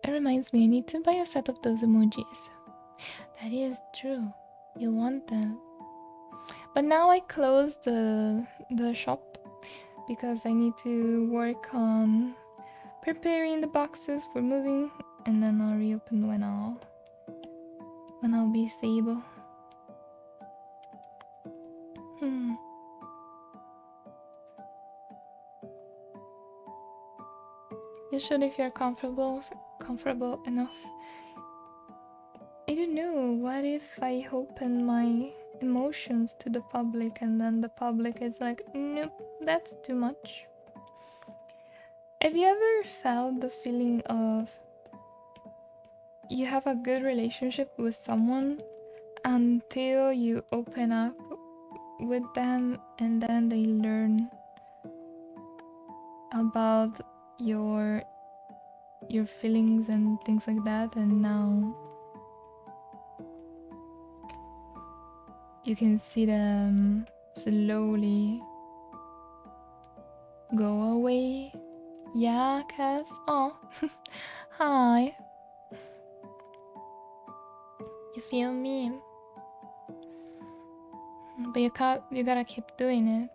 Speaker 1: It reminds me, I need to buy a set of those emojis. That is true. You want them. But now I closed the shop because I need to work on preparing the boxes for moving, and then I'll reopen when I'll be stable. You should if you're comfortable enough. I don't know, what if I open my emotions to the public and then the public is like, nope, that's too much. Have you ever felt the feeling of you have a good relationship with someone until you open up with them and then they learn about your feelings and things like that, and now you can see them slowly go away? Yeah, Cass? Oh, hi. You feel me? But you gotta keep doing it.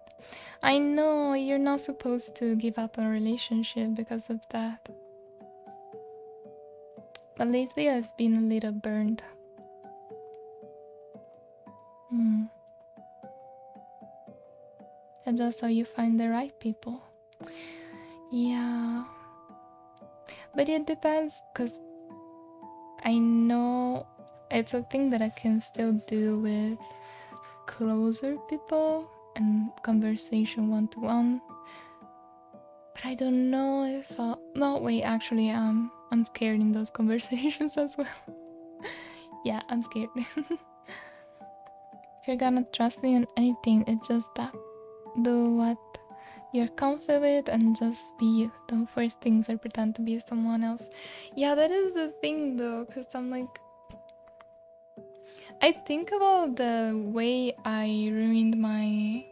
Speaker 1: I know you're not supposed to give up on a relationship because of that. But lately I've been a little burned. That's just how you find the right people. Yeah. But it depends, because I know it's a thing that I can still do with closer people and conversation one-to-one. But I don't know if no, wait, actually, I'm scared in those conversations as well. Yeah, I'm scared. If you're gonna trust me on anything, it's just that do what you're comfy with and just be you. Don't force things or pretend to be someone else. Yeah, that is the thing though, because I'm like, I think about the way I ruined my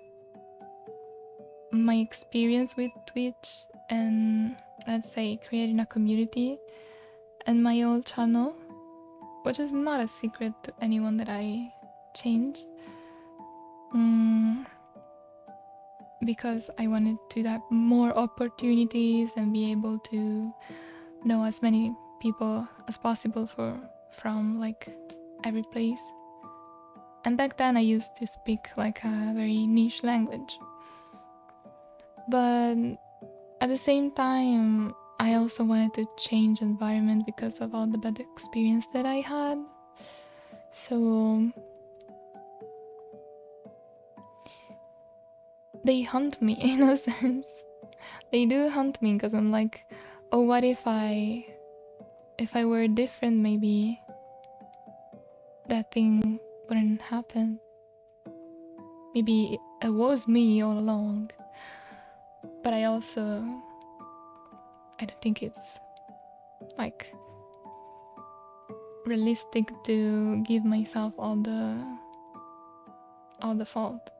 Speaker 1: experience with Twitch and, let's say, creating a community and my old channel, which is not a secret to anyone that I changed. Because I wanted to have more opportunities and be able to know as many people as possible from like every place. And back then I used to speak like a very niche language. But at the same time, I also wanted to change environment because of all the bad experience that I had. So they hunt me in a sense. They do hunt me because I'm like, oh, what if I were different, maybe that thing wouldn't happen. Maybe it was me all along. But I don't think it's like realistic to give myself all the fault.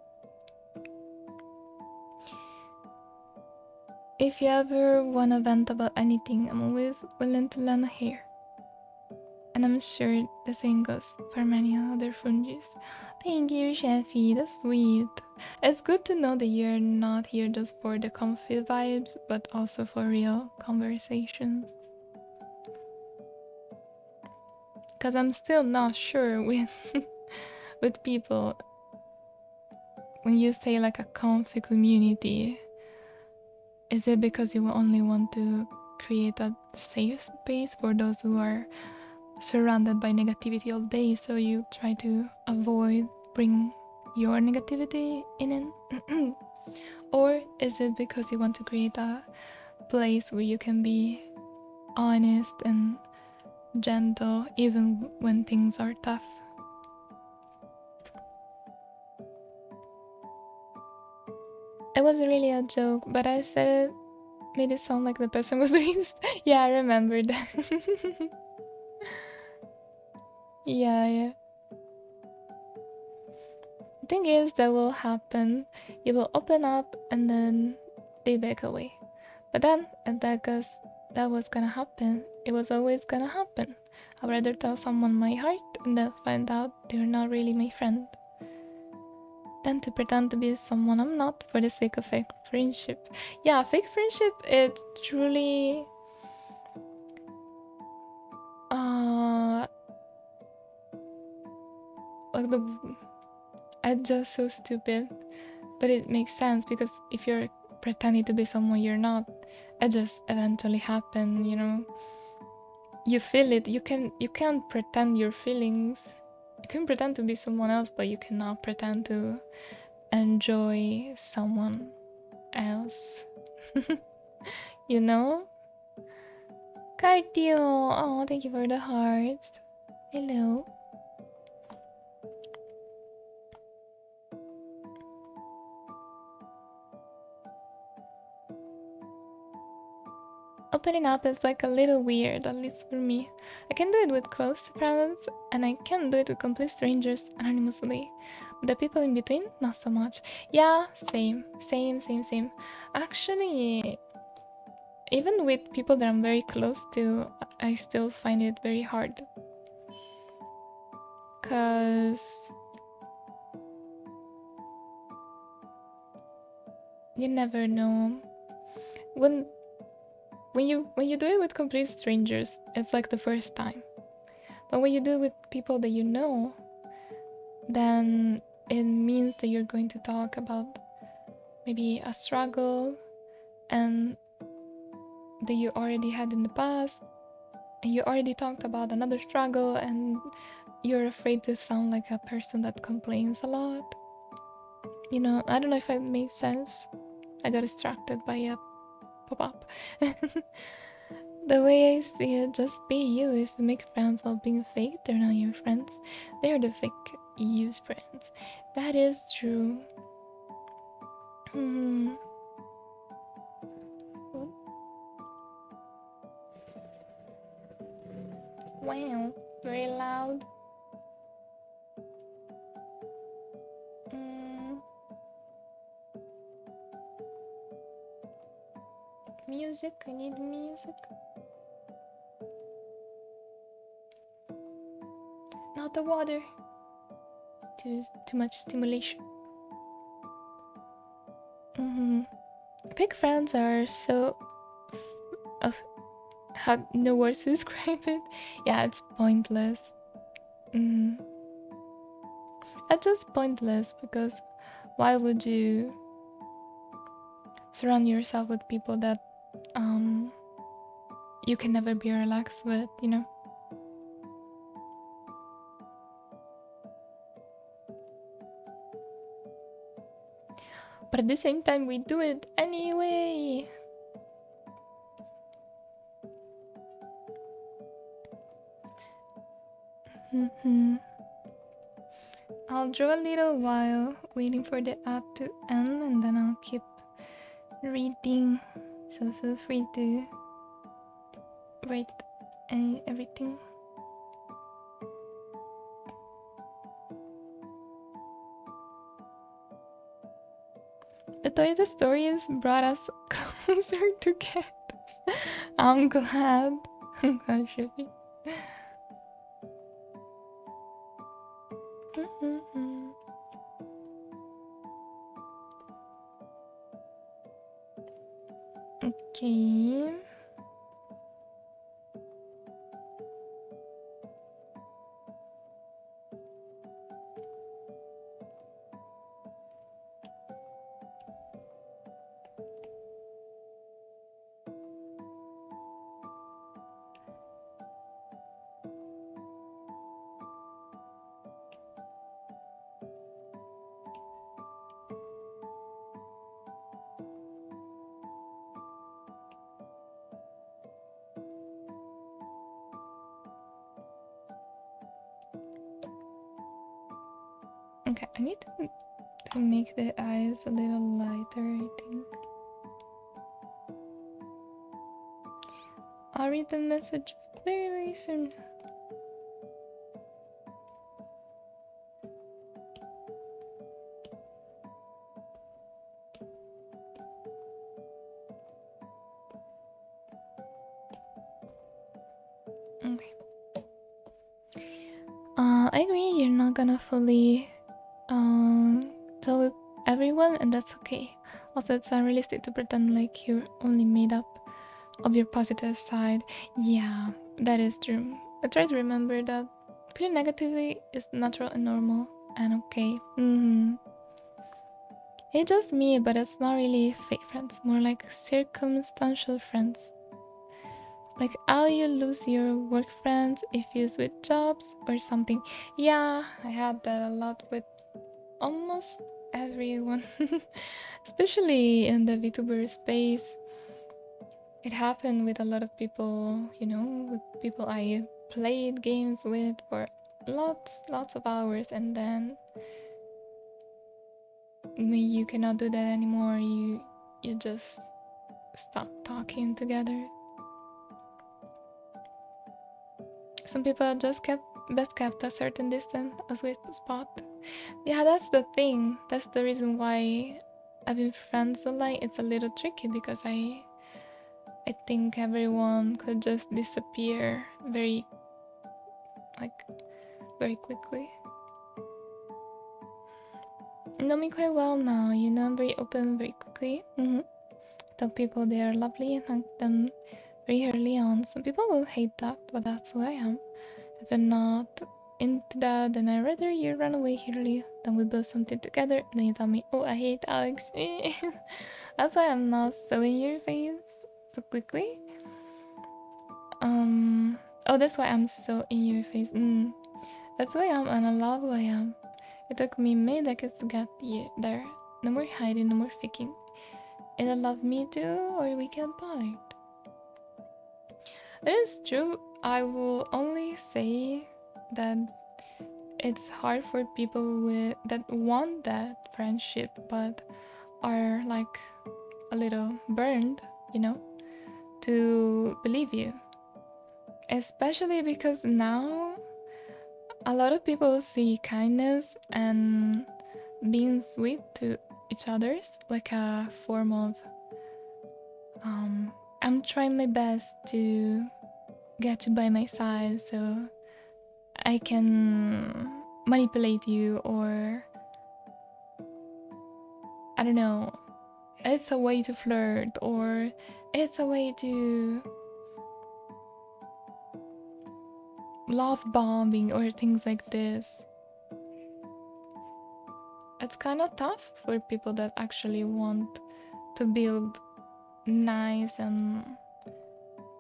Speaker 1: If you ever want to vent about anything, I'm always willing to lend a hair. And I'm sure the same goes for many other fungis. Thank you, Chefy, that's sweet. It's good to know that you're not here just for the comfy vibes, but also for real conversations. Because I'm still not sure with with people. When you say like a comfy community, is it because you only want to create a safe space for those who are surrounded by negativity all day, so you try to avoid bring your negativity in? Or is it because you want to create a place where you can be honest and gentle even when things are tough? It was really a joke, but I said it made it sound like the person was racist. Yeah, I remember that. Yeah. The thing is, that will happen. You will open up and then they back away. But then, if that was gonna happen, it was always gonna happen. I'd rather tell someone my heart and then find out they're not really my friend than to pretend to be someone I'm not for the sake of fake friendship. Yeah, fake friendship, it's truly like it's just so stupid, but it makes sense because if you're pretending to be someone you're not, it just eventually happen, you know. You feel it. You can't pretend your feelings. You can pretend to be someone else, but you cannot pretend to enjoy someone else. You know? Cardio! Oh, thank you for the hearts. Hello. Opening up is like a little weird, at least for me. I can do it with close friends, and I can do it with complete strangers anonymously. But the people in between, not so much. Yeah, same. Actually, even with people that I'm very close to, I still find it very hard. Cause you never know. When you do it with complete strangers, it's like the first time. But when you do it with people that you know, then it means that you're going to talk about maybe a struggle and that you already had in the past, and you already talked about another struggle, and you're afraid to sound like a person that complains a lot. You know, I don't know if it made sense. I got distracted by a pop-up. The way I see it, just be you. If you make friends while being fake, they're not your friends. They're the fake use friends. That is true. Wow, very loud. Music, I need music. Not the water. Too much stimulation. Fake friends are so had no words to describe it. Yeah, it's pointless. It's just pointless because why would you surround yourself with people that you can never be relaxed with, you know? But at the same time, we do it anyway. I'll draw a little while waiting for the ad to end, and then I'll keep reading. So feel free to write everything. The Toyota stories brought us closer together. I'm glad. I'm glad, Shippy. Okay. Okay, I need to make the eyes a little lighter, I think. I'll read the message very, very soon. Okay. I agree, you're not gonna fully tell everyone, and that's okay. Also, it's unrealistic to pretend like you're only made up of your positive side. Yeah, that is true. I try to remember that feeling negatively is natural and normal and okay. It's just me, but it's not really fake friends, more like circumstantial friends. Like how you lose your work friends if you switch jobs or something. Yeah, I had that a lot with almost everyone, especially in the VTuber space. It happened with a lot of people, you know, with people I played games with for lots of hours, and then you cannot do that anymore. You just stop talking together. Some people just best kept a certain distance, a sweet spot. Yeah, that's the thing. That's the reason why having friends online, it's a little tricky, because I think everyone could just disappear very quickly. You know me quite well now, you know I'm very open very quickly. Tell people they are lovely and hug them very early on. Some people will hate that, but that's who I am. If you're not into that, then I'd rather you run away early than we build something together, and then you tell me, oh, I hate Alex. That's why I'm not so in your face so quickly. Oh, that's why I'm so in your face. That's why I'm, and I love who I am. It took me many decades to get there. No more hiding, no more faking. Either love me too, or we get bothered. That is true. I will only say that it's hard for people that want that friendship, but are like a little burned, you know, to believe you. Especially because now a lot of people see kindness and being sweet to each other's like a form of I'm trying my best to get you by my side so I can manipulate you, or I don't know, it's a way to flirt, or it's a way to love bombing or things like this. It's kind of tough for people that actually want to build nice and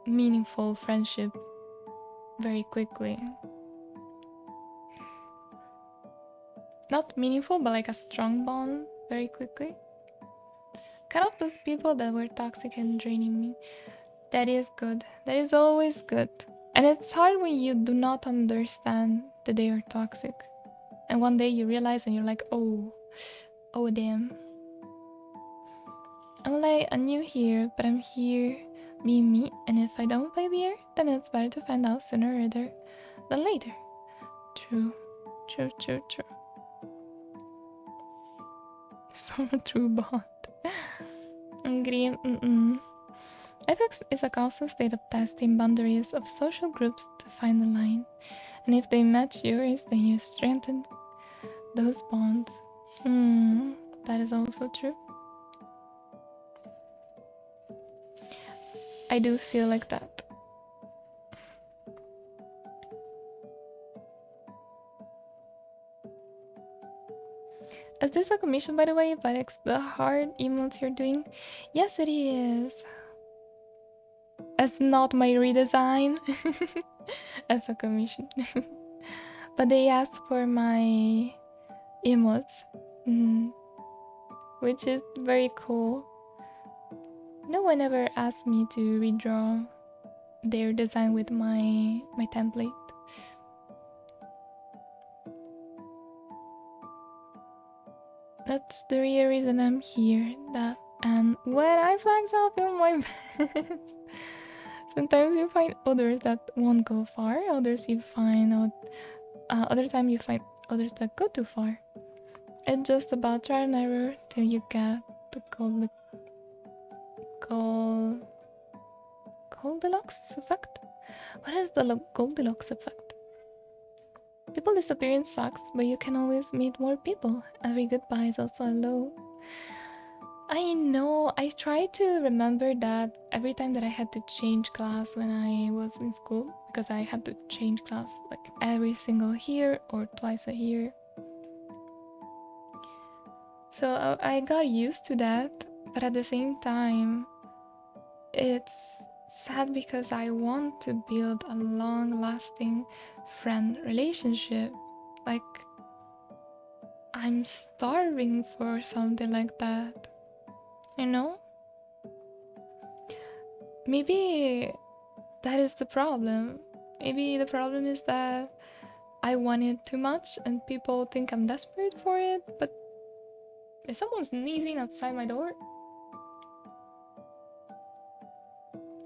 Speaker 1: meaningful friendship very quickly. Not meaningful, but like a strong bond very quickly. Kind of those people that were toxic and draining me. That is good. That is always good. And it's hard when you do not understand that they are toxic. And one day you realize and you're like, oh damn. I'm new here, but I'm here being me. And if I don't vibe here, then it's better to find out sooner rather than later. True. It's from a true bond. Green. Ethics is a constant state of testing boundaries of social groups to find the line. And if they match yours, then you strengthen those bonds. That is also true. I do feel like that. Is this a commission, by the way, Violex, the hard emotes you're doing? Yes, it is. It's not my redesign. As a commission. But they asked for my emotes, which is very cool. No one ever asked me to redraw their design with my template. That's the real reason I'm here. That and when I flags up in my best, sometimes you find others that won't go far. Others you find out. Other time you find others that go too far. It's just about trial and error till you get the Goldilocks effect? What is the Goldilocks effect? People disappearing sucks, but you can always meet more people. Every goodbye is also a hello. I know, I try to remember that every time that I had to change class when I was in school, because I had to change class like every single year or twice a year. So I got used to that, but at the same time, it's sad because I want to build a long-lasting friend relationship. Like, I'm starving for something like that. You know? Maybe that is the problem. Maybe the problem is that I want it too much and people think I'm desperate for it, but is someone sneezing outside my door?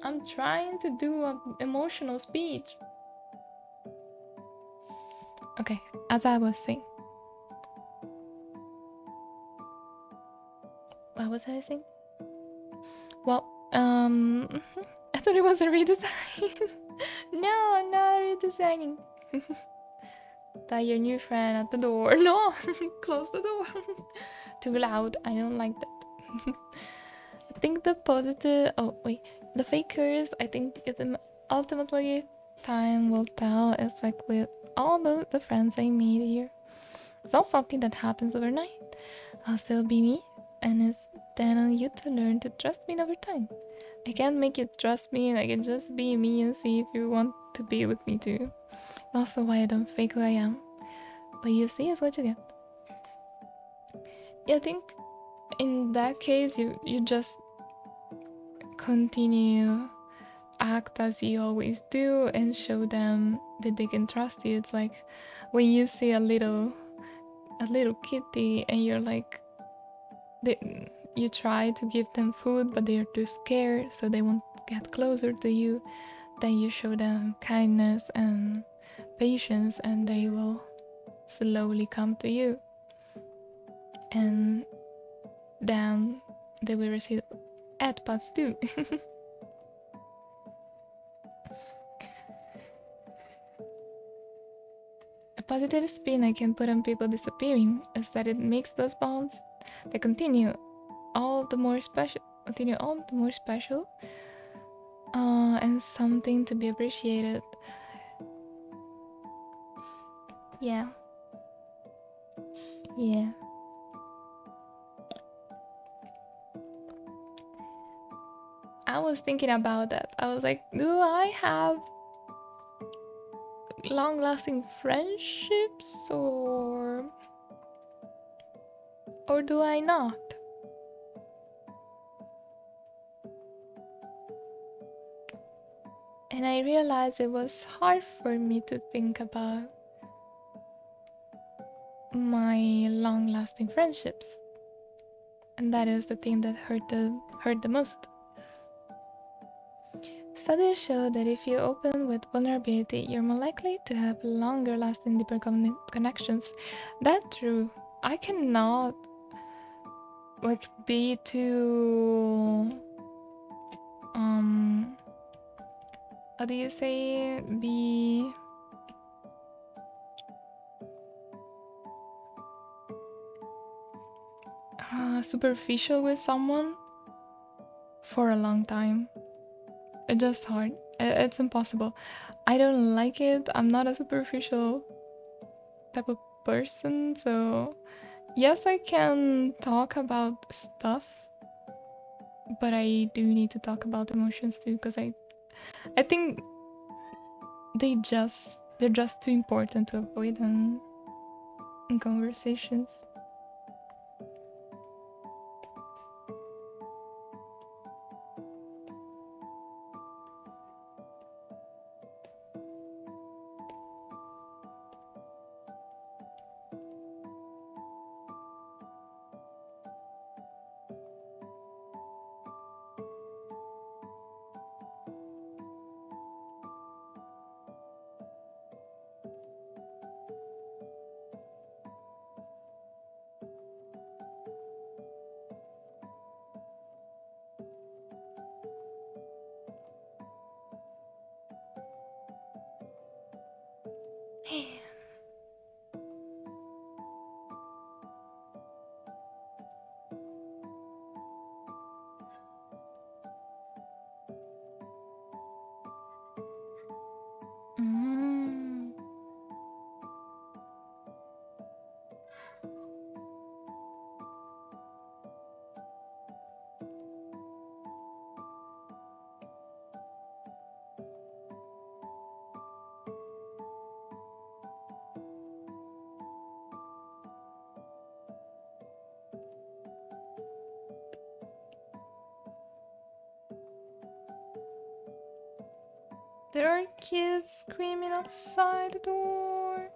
Speaker 1: I'm trying to do an emotional speech. Okay, as I was saying. What was I saying? Well, I thought it was a redesign. No, I'm not redesigning. That your new friend at the door. No, close the door. Too loud. I don't like that. I think the positive. Oh wait, the fakers. I think it's ultimately time will tell. It's like with all the friends I made here. It's not something that happens overnight. I'll still be me, and it's then on you to learn to trust me over time. I can't make you trust me, and I can just be me and see if you want to be with me too. Also why I don't fake who I am. What you see is what you get. Yeah, I think in that case you just continue act as you always do and show them that they can trust you. It's like when you see a little kitty and you're like you try to give them food but they're too scared so they won't get closer to you, then you show them kindness and patience and they will slowly come to you, and then they will receive adpods too. A positive spin I can put on people disappearing is that it makes those bonds that continue all the more special, and something to be appreciated. Yeah. I was thinking about that. I was like, do I have long-lasting friendships or do I not? And I realized it was hard for me to think about my long-lasting friendships, and that is the thing that hurt the most. Studies show that if you open with vulnerability, you're more likely to have longer-lasting, deeper connections. That's true. I cannot be too how do you say, be superficial with someone for a long time. It's just hard. It's impossible. I don't like it. I'm not a superficial type of person, so yes, I can talk about stuff, but I do need to talk about emotions too, because I think they're just too important to avoid in conversations. There are kids screaming outside the door.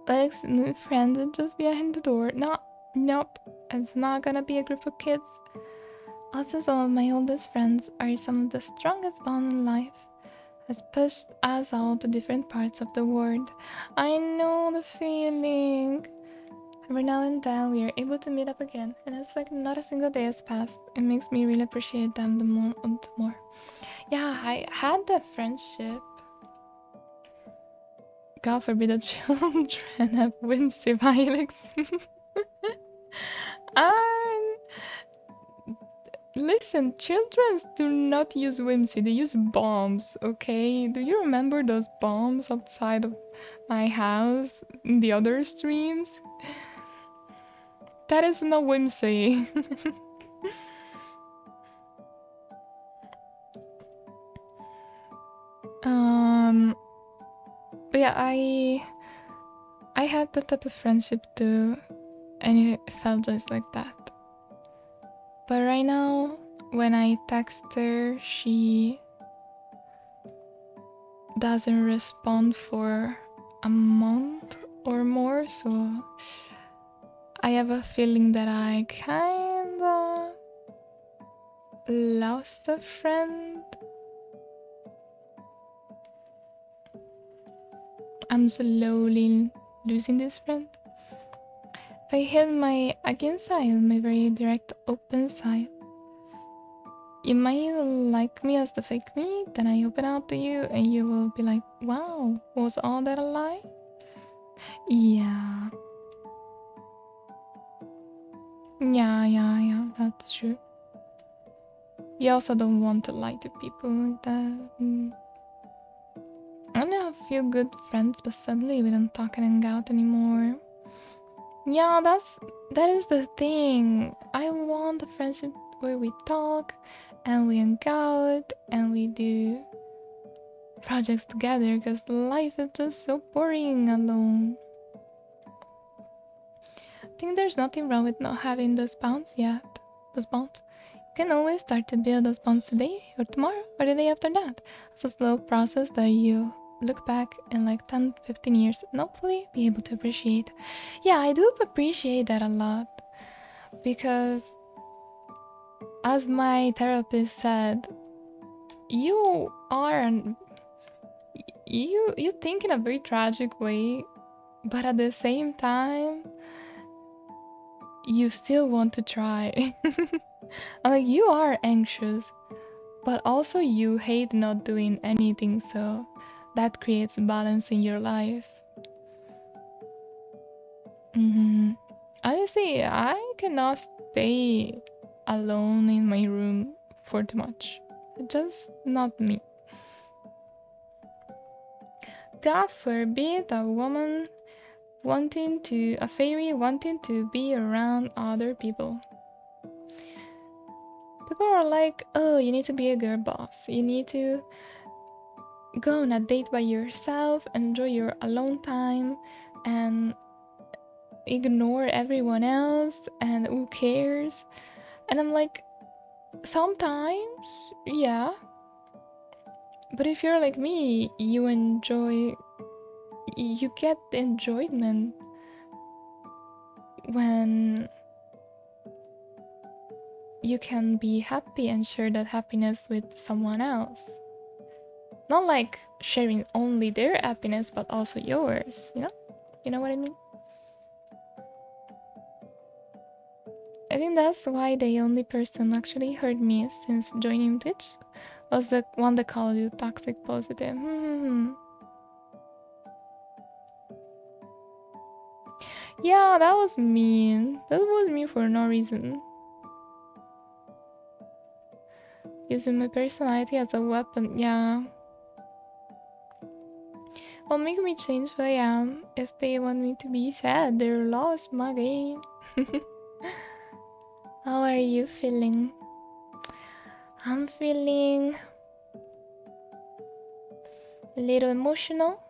Speaker 1: Alex's new friend is just behind the door. Nope. It's not gonna be a group of kids. Also, some of my oldest friends are some of the strongest bonds in life. Has pushed us all to different parts of the world. I know the feeling. Every now and then we are able to meet up again, and it's like not a single day has passed. It makes me really appreciate them the more and more. Yeah, I had that friendship. God forbid the children have Whimsy Violex. Listen, children do not use Whimsy, they use bombs, okay? Do you remember those bombs outside of my house in the other streams? That is no whimsy. But yeah, I had that type of friendship too, and it felt just like that. But right now, when I text her, she doesn't respond for a month or more, so I have a feeling that I kinda lost a friend. I'm slowly losing this friend. If I hid my against side, my very direct open side, you might like me as the fake me, then I open out to you and you will be like, wow, was all that a lie? Yeah. Yeah, that's true. You also don't want to lie to people like that. I only have a few good friends, but sadly we don't talk and hang out anymore. Yeah, that is the thing. I want a friendship where we talk and we hang out and we do projects together, because life is just so boring alone. I think there's nothing wrong with not having those bonds yet. Those bonds. You can always start to build those bonds today or tomorrow or the day after that. It's a slow process that you look back in like 10-15 years and hopefully be able to appreciate. Yeah, I do appreciate that a lot, because as my therapist said, you are you think in a very tragic way, but at the same time you still want to try. Like, you are anxious, but also you hate not doing anything, so that creates balance in your life. Honestly, I cannot stay alone in my room for too much. Just not me. God forbid a fairy wanting to be around other people. People are like, oh, you need to be a girl boss. You need to go on a date by yourself, enjoy your alone time, and ignore everyone else, and who cares? And I'm like, sometimes, yeah. But if you're like me, you get enjoyment when you can be happy and share that happiness with someone else. Not like sharing only their happiness, but also yours, you know? You know what I mean? I think that's why the only person who actually heard me since joining Twitch was the one that called you toxic positive. Yeah, that was mean. That was mean for no reason. Using my personality as a weapon, yeah. Well, make me change who I am. If they want me to be sad, they're lost my game. How are you feeling? I'm feeling a little emotional,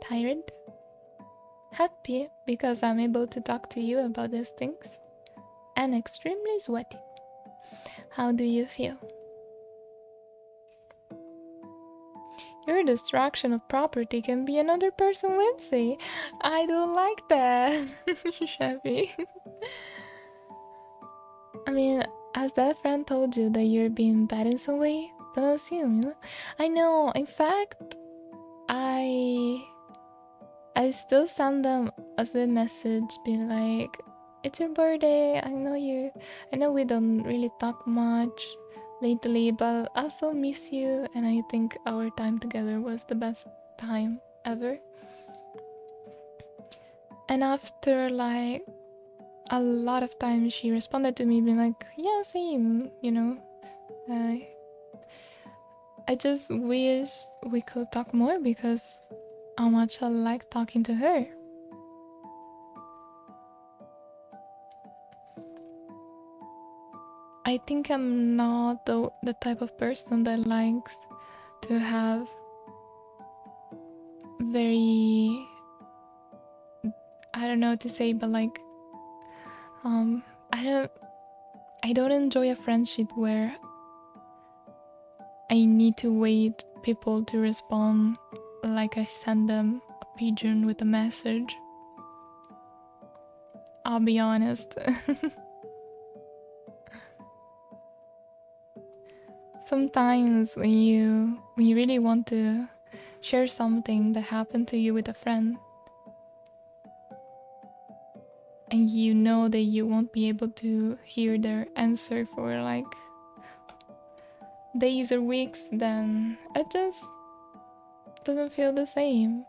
Speaker 1: tired, happy because I'm able to talk to you about these things, and extremely sweaty. How do you feel? Your destruction of property can be another person's whimsy. I don't like that, Chevy. I mean, as that friend told you that you're being bad in some way, don't assume, you know? I know, in fact, I still send them a sweet message being like, it's your birthday, I know we don't really talk much lately, but I still miss you, and I think our time together was the best time ever. And after like a lot of times, she responded to me being like, yeah, same, you know. I just wish we could talk more because how much I like talking to her. I think I'm not the type of person that likes to have very, I don't know what to say, but like I don't enjoy a friendship where I need to wait people to respond, like I send them a pigeon with a message. I'll be honest. Sometimes when you really want to share something that happened to you with a friend, and you know that you won't be able to hear their answer for like days or weeks, then it just doesn't feel the same.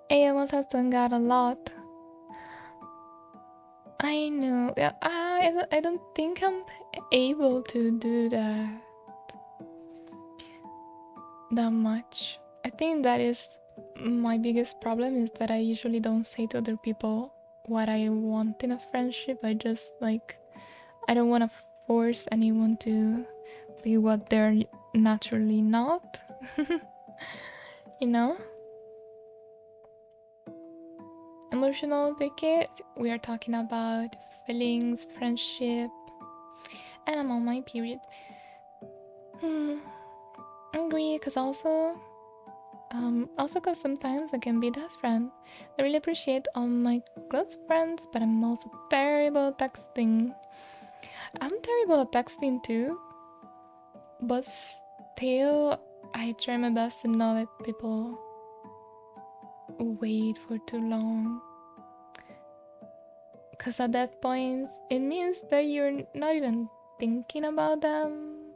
Speaker 1: AOL has done that a lot. I know. Yeah, I don't think I'm able to do that much. I think that is my biggest problem, is that I usually don't say to other people what I want in a friendship. I just like, I don't want to force anyone to be what they're naturally not. You know? Emotional etiquette, we are talking about feelings, friendship, and I'm on my period. I agree, because also because sometimes I can be that friend. I really appreciate all my close friends, but I'm also terrible at texting. I'm terrible at texting too, but still I try my best to not let people wait for too long. Because at that point, it means that you're not even thinking about them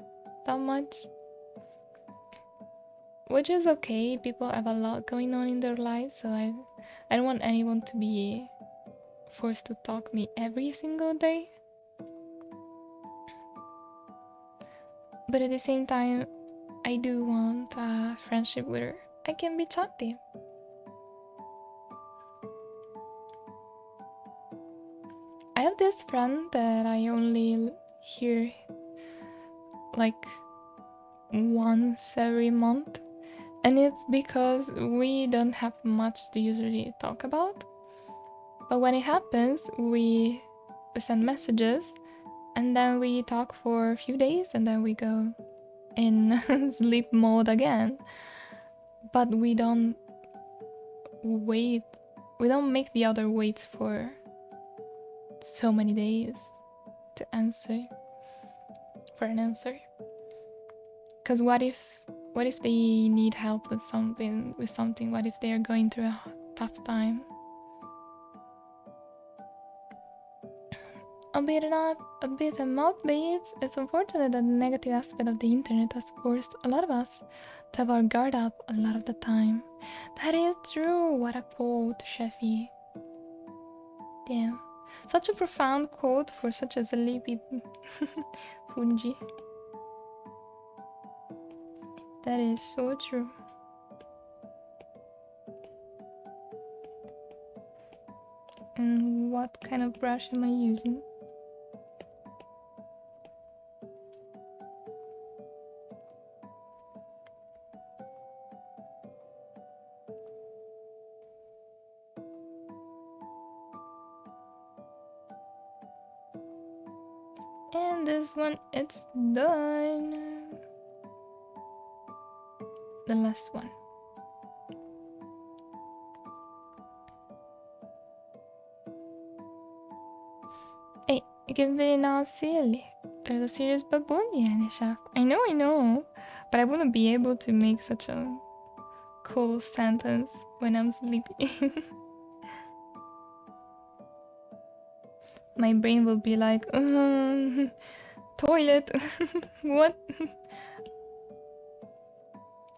Speaker 1: that much. Which is okay, people have a lot going on in their lives, so I don't want anyone to be forced to talk me every single day. But at the same time, I do want a friendship where I can be chatty. I have this friend that I only hear like once every month, and it's because we don't have much to usually talk about. But when it happens, we send messages, and then we talk for a few days, and then we go in sleep mode again. But we don't make the other wait for so many days to answer for an answer. Because what if they need help with something? What if they are going through a tough time? Albeit not a bit and upbeat, it's unfortunate that the negative aspect of the internet has forced a lot of us to have our guard up a lot of the time. That is true. What a quote, Sheffy. Damn. Such a profound quote for such a sleepy Fungi. That is so true. And what kind of brush am I using? And this one, it's done. The last one. Hey, it can be not silly. There's a serious baboon behind the shop. I know. But I wouldn't be able to make such a cool sentence when I'm sleepy. My brain will be like, toilet. What?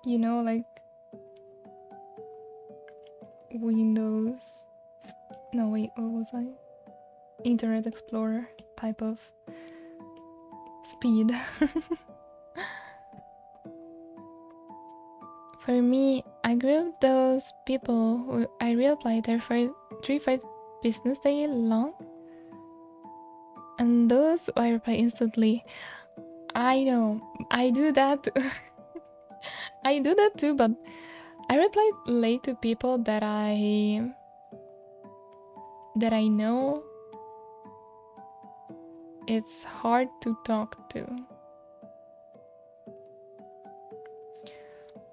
Speaker 1: You know, like Windows. No, wait, what was I? Internet Explorer type of speed. For me, I group those people who I reply there for 3-5 business days long, and those who I reply instantly. I know, I do that. I do that too, but I reply late to people that I know it's hard to talk to.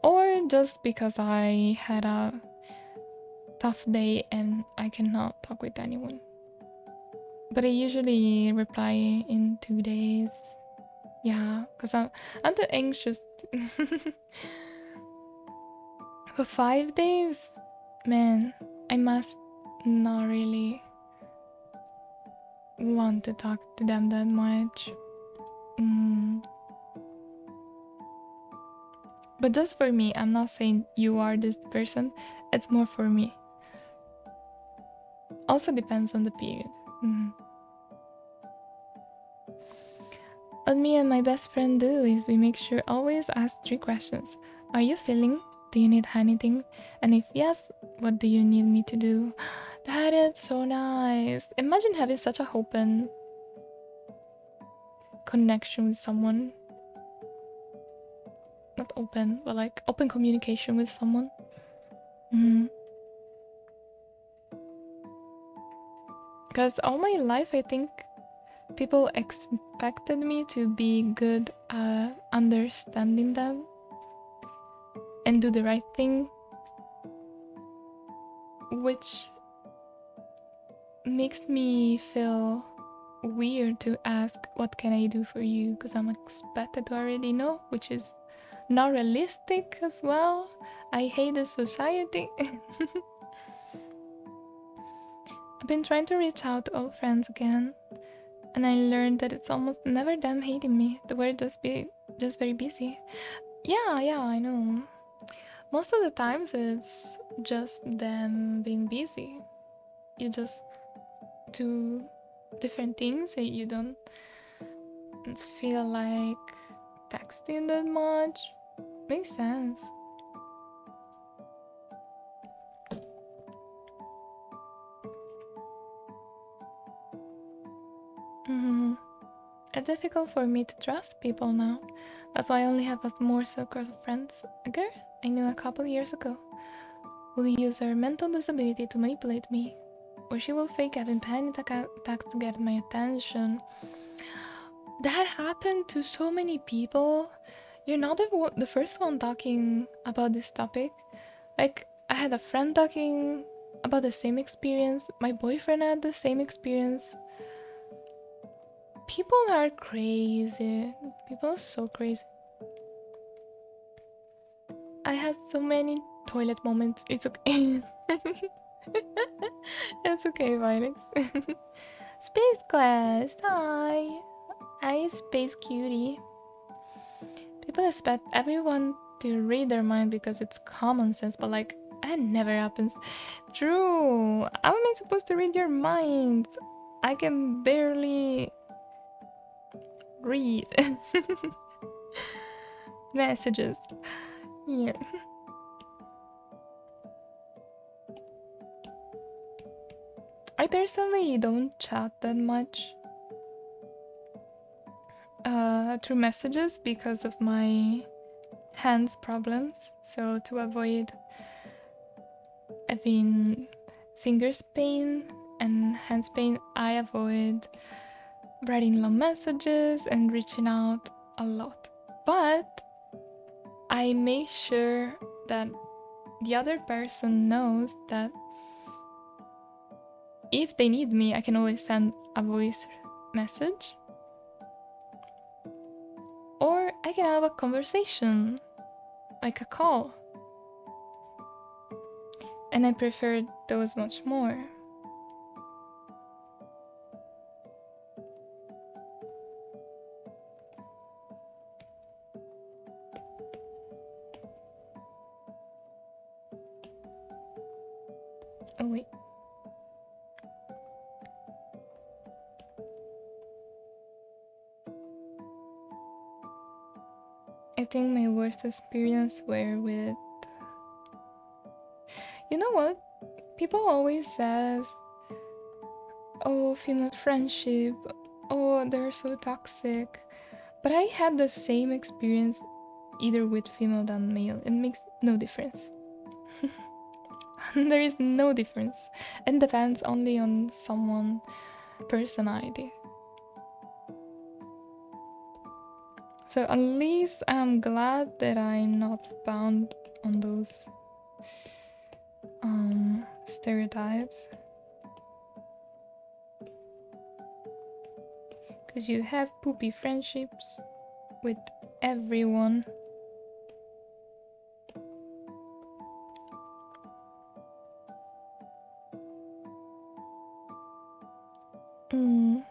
Speaker 1: Or just because I had a tough day and I cannot talk with anyone. But I usually reply in 2 days. Yeah, because I'm too anxious. For 5 days, man, I must not really want to talk to them that much. But just for me, I'm not saying you are this person. It's more for me. Also depends on the period. What me and my best friend do is we make sure always ask 3 questions. Are you feeling? Do you need anything? And if yes, what do you need me to do? That is so nice. Imagine having such a open connection with someone. Not open, but like open communication with someone. Because all my life, I think people expected me to be good at understanding them and do the right thing, which makes me feel weird to ask what can I do for you, because I'm expected to already know, which is not realistic as well. I hate the society. I've been trying to reach out to old friends again, and I learned that it's almost never them hating me. They were just very busy. Yeah, I know. Most of the times it's just them being busy. You just do different things so you don't feel like texting that much. Makes sense. It's difficult for me to trust people now. That's why I only have a more circle of friends. A girl I knew a couple years ago will use her mental disability to manipulate me, or she will fake having panic attacks to get my attention. That happened to so many people. You're not the first one talking about this topic. Like, I had a friend talking about the same experience. My boyfriend had the same experience. People are crazy. People are so crazy. I had so many toilet moments. It's okay. It's okay, Violex. Space Quest. Hi. Hi, Space Cutie. People expect everyone to read their mind because it's common sense, but like, that never happens. True. How am I supposed to read your mind? I can barely read messages. Yeah. I personally don't chat that much through messages because of my hands problems. So to avoid having fingers pain and hands pain, I avoid writing long messages and reaching out a lot. But I make sure that the other person knows that if they need me, I can always send a voice message. Or I can have a conversation, like a call. And I prefer those much more. Oh wait. I think my worst experience were with You know what? People always says, "Oh, female friendship. Oh, they're so toxic." But I had the same experience either with female than male. It makes no difference. There is no difference. It depends only on someone's personality. So at least I'm glad that I'm not bound on those stereotypes. Because you have poopy friendships with everyone. Mm.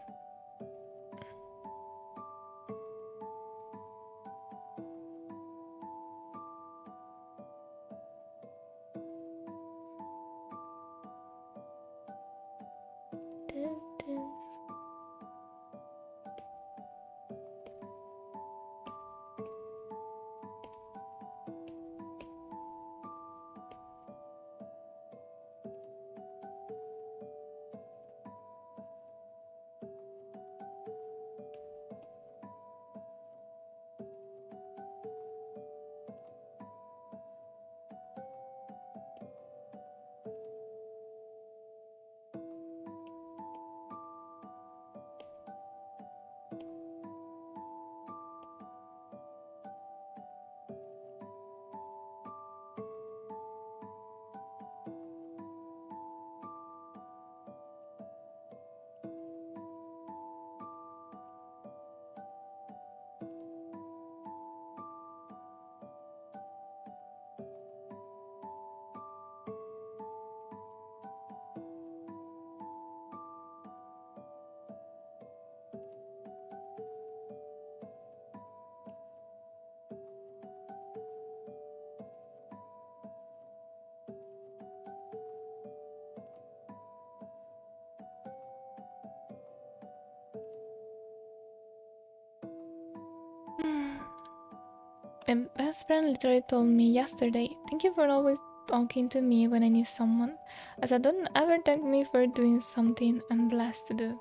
Speaker 1: My best friend literally told me yesterday, "Thank you for always talking to me when I need someone. As I don't ever thank me for doing something I'm blessed to do.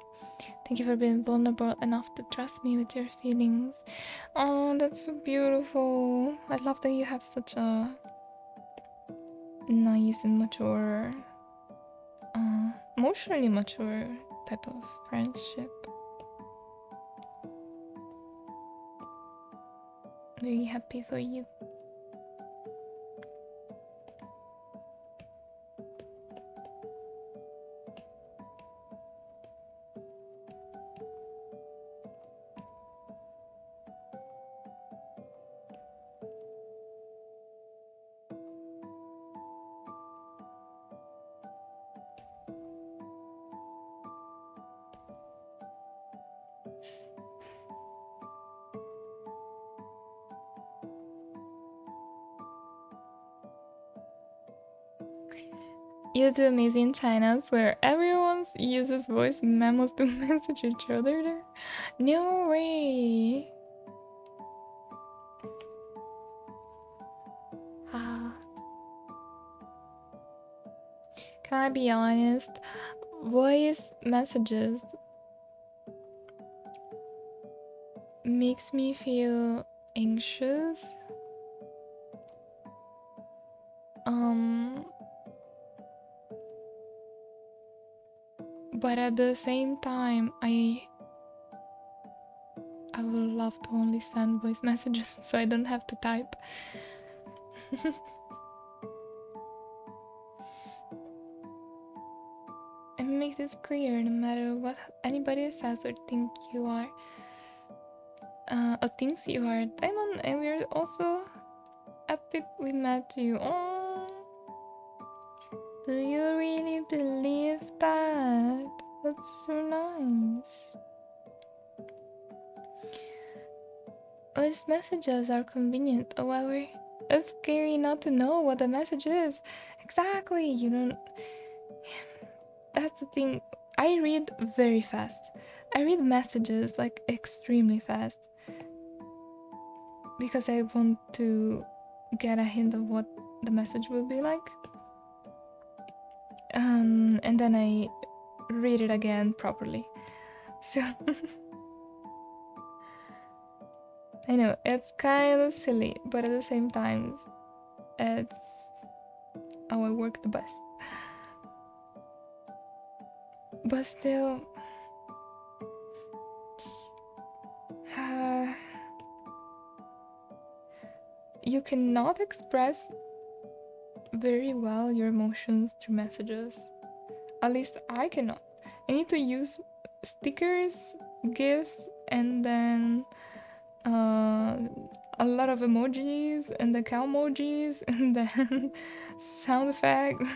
Speaker 1: Thank you for being vulnerable enough to trust me with your feelings." Oh, that's so beautiful. I love that you have such a nice and mature, emotionally mature type of friendship. Very happy for you. You do amazing Chinas where everyone uses voice memos to message each other there? No way! Ah. Can I be honest? Voice messages makes me feel anxious. But at the same time, I would love to only send voice messages so I don't have to type. And make this clear, no matter what anybody says or think you are, or thinks you are Diamond, and we're also happy we met you. Oh, do you really believe that? That's so nice. These messages are convenient, however, it's scary not to know what the message is. Exactly, you don't. That's the thing. I read very fast. I read messages like extremely fast because I want to get a hint of what the message will be like. and then I read it again properly. So I know it's kind of silly, but at the same time, it's how I work the best. But still, you cannot express very well your emotions through messages. At least I cannot. I need to use stickers, GIFs, and then a lot of emojis, and the cow emojis, and then sound effects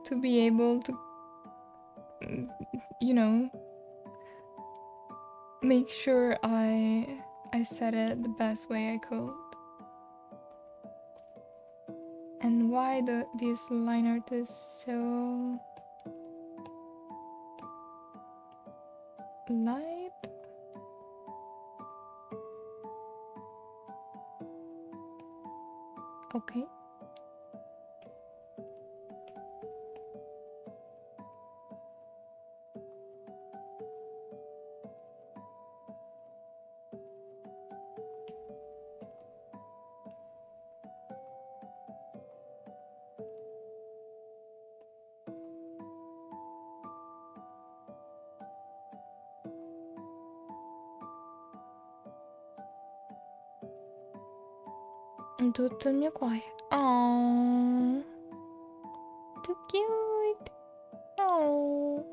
Speaker 1: to be able to, you know, make sure I said it the best way I could. And why this line art is so light? Okay. Tutto il mio cuore. Oh, too cute. Oh.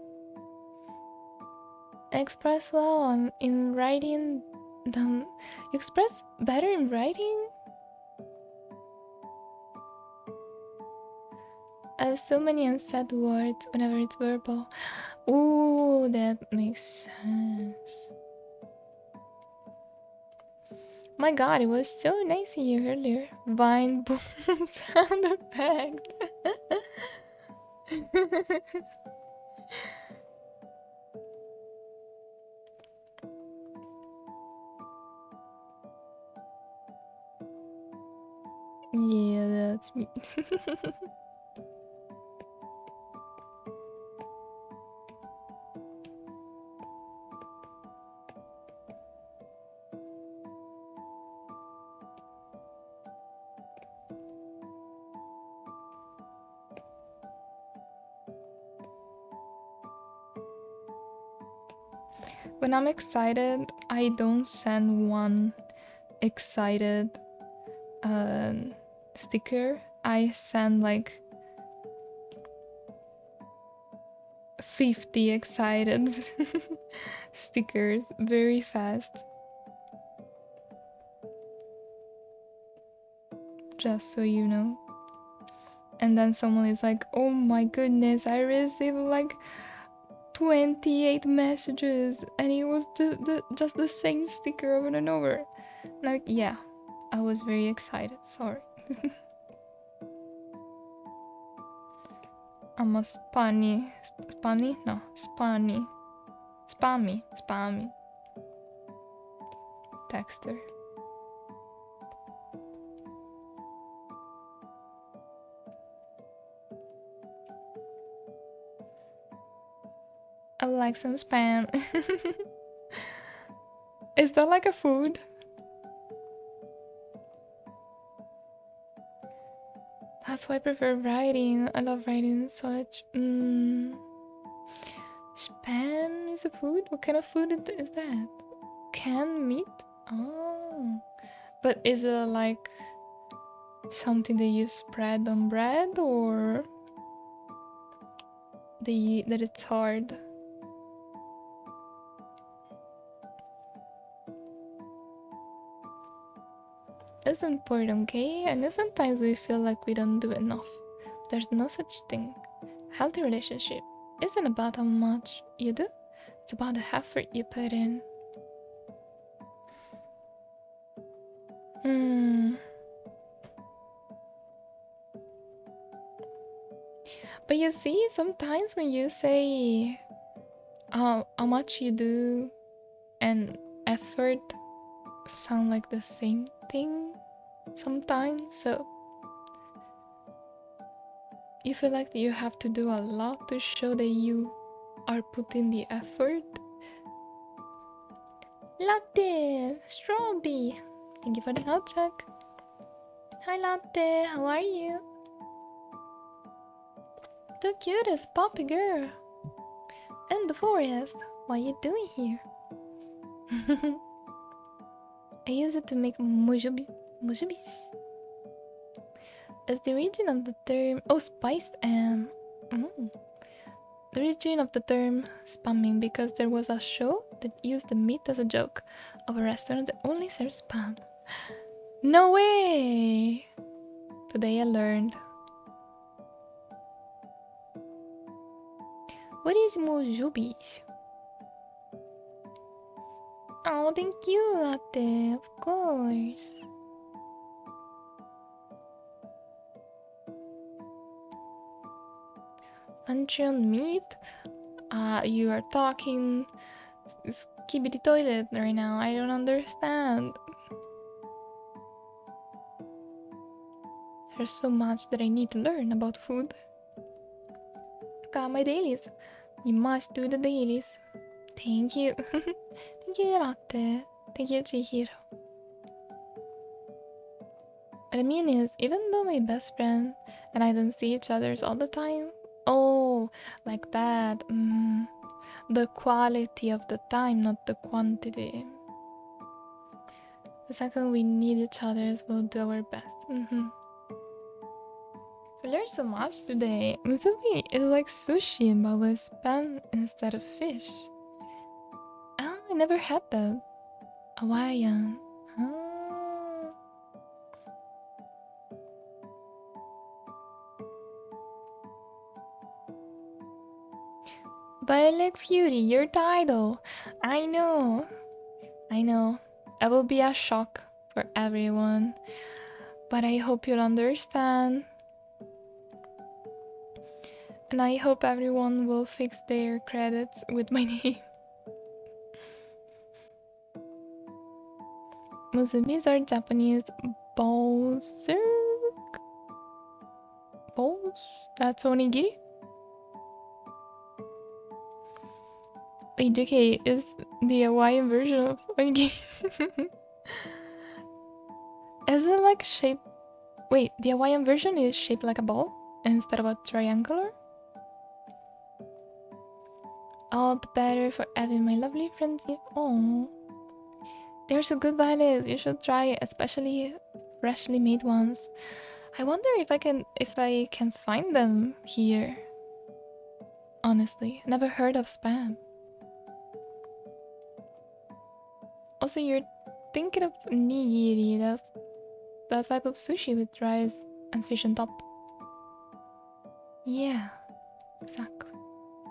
Speaker 1: Express well in writing. You express better in writing? So many unsaid words whenever it's verbal. Ooh, that makes sense. My god, it was so nice seeing you earlier. Vine boom sound effect. Yeah, that's me. When I'm excited, I don't send one excited sticker. I send like 50 excited stickers very fast. Just so you know. And then someone is like, oh my goodness, I received like 28 messages and it was just the same sticker over and over. Like, yeah, I was very excited, sorry. I'm a spammy texter. I would like some spam. Is that like a food? That's why I prefer writing. I love writing such. Spam is a food? What kind of food is that? Canned meat? Oh. But is it like something that you spread on bread, or that it's hard? It's important, okay? I know sometimes we feel like we don't do enough. There's no such thing. Healthy relationship isn't about how much you do, it's about the effort you put in. But you see, sometimes when you say how much you do and effort sound like the same thing sometimes. So You feel like you have to do a lot to show that you are putting the effort. Latte! Strawberry! Thank you for the health check. Hi Latte, how are you? The cutest puppy girl in the forest. What are you doing here? I use it to make mujubis. It's the origin of the term spiced and the origin of the term spamming, because there was a show that used the meat as a joke of a restaurant that only serves spam. No way! Today I learned. What is mujubis? Oh, thank you, Latte. Of course. Luncheon meat? You are talking skibidi toilet right now. I don't understand. There's so much that I need to learn about food. Got my dailies. You must do the dailies. Thank you. Thank you, Latte. Thank you, Chihiro. What I mean is, even though my best friend and I don't see each other all the time, oh, like that. The quality of the time, not the quantity. The second we need each other, we'll do our best. We learned so much today. Musubi is like sushi, but with spam instead of fish. Oh, I never had that. Hawaiian. Oh. Violex Cutie, your title. I know. It will be a shock for everyone. But I hope you'll understand. And I hope everyone will fix their credits with my name. Musubis are Japanese balls. Balls? That's onigiri? Wait, okay, is the Hawaiian version of onigiri? Is it like shaped? Wait, the Hawaiian version is shaped like a ball instead of a triangular? All the better for having my lovely friends here. Oh, they're so good, Violet. You should try, especially freshly made ones. I wonder if I can find them here. Honestly, never heard of spam. Also, you're thinking of nigiri. That's that type of sushi with rice and fish on top. Yeah, exactly.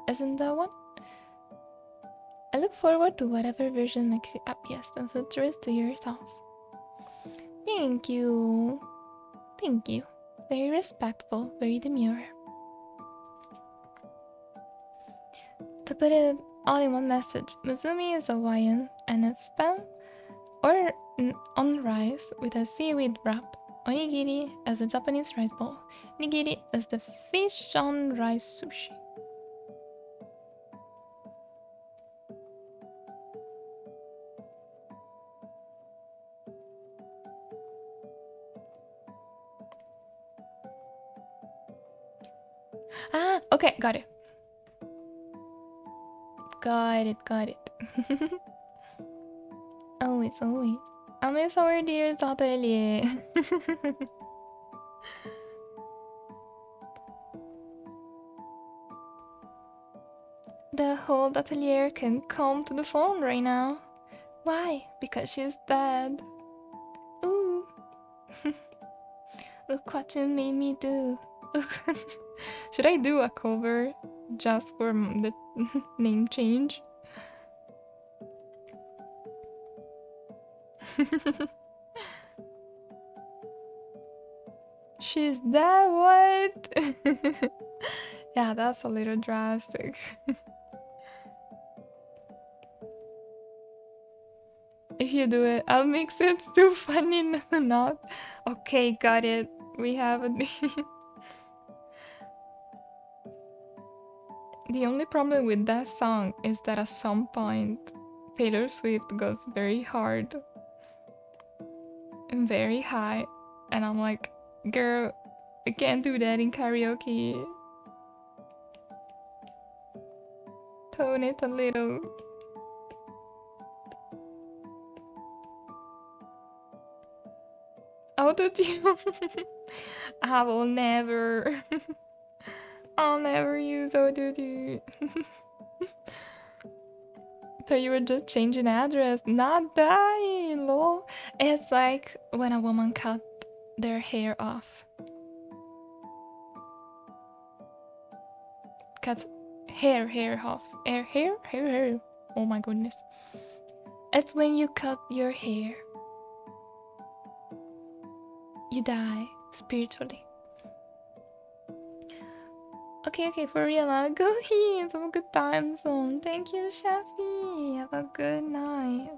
Speaker 1: Isn't that one? I look forward to whatever version makes you happiest and feel truest to yourself. Thank you. Thank you. Very respectful, very demure. To put it all in one message, Muzumi is Hawaiian and it's spam or on rice with a seaweed wrap. Onigiri is a Japanese rice bowl. Nigiri is the fish on rice sushi. Ah, okay, got it. Got it. Always. I miss our dear Atelier. The whole Atelier can come to the phone right now. Why? Because she's dead. Ooh. Look what you made me do. Should I do a cover just for the name change? She's dead, what? Yeah, that's a little drastic. If you do it, I'll make sense too funny. No, not. Okay, got it. We have a The only problem with that song is that at some point Taylor Swift goes very hard and very high, and I'm like, girl, I can't do that in karaoke. Tone it a little. Auto-tune. I will never. I'll never use auto-tune. So you were just changing address, not dying, lol. It's like when a woman cut their hair off. Cuts hair off. Hair. Oh my goodness. It's when you cut your hair. You die spiritually. Okay, for real, I'll go here. Have a good time zone. Thank you, Shafi. Have a good night.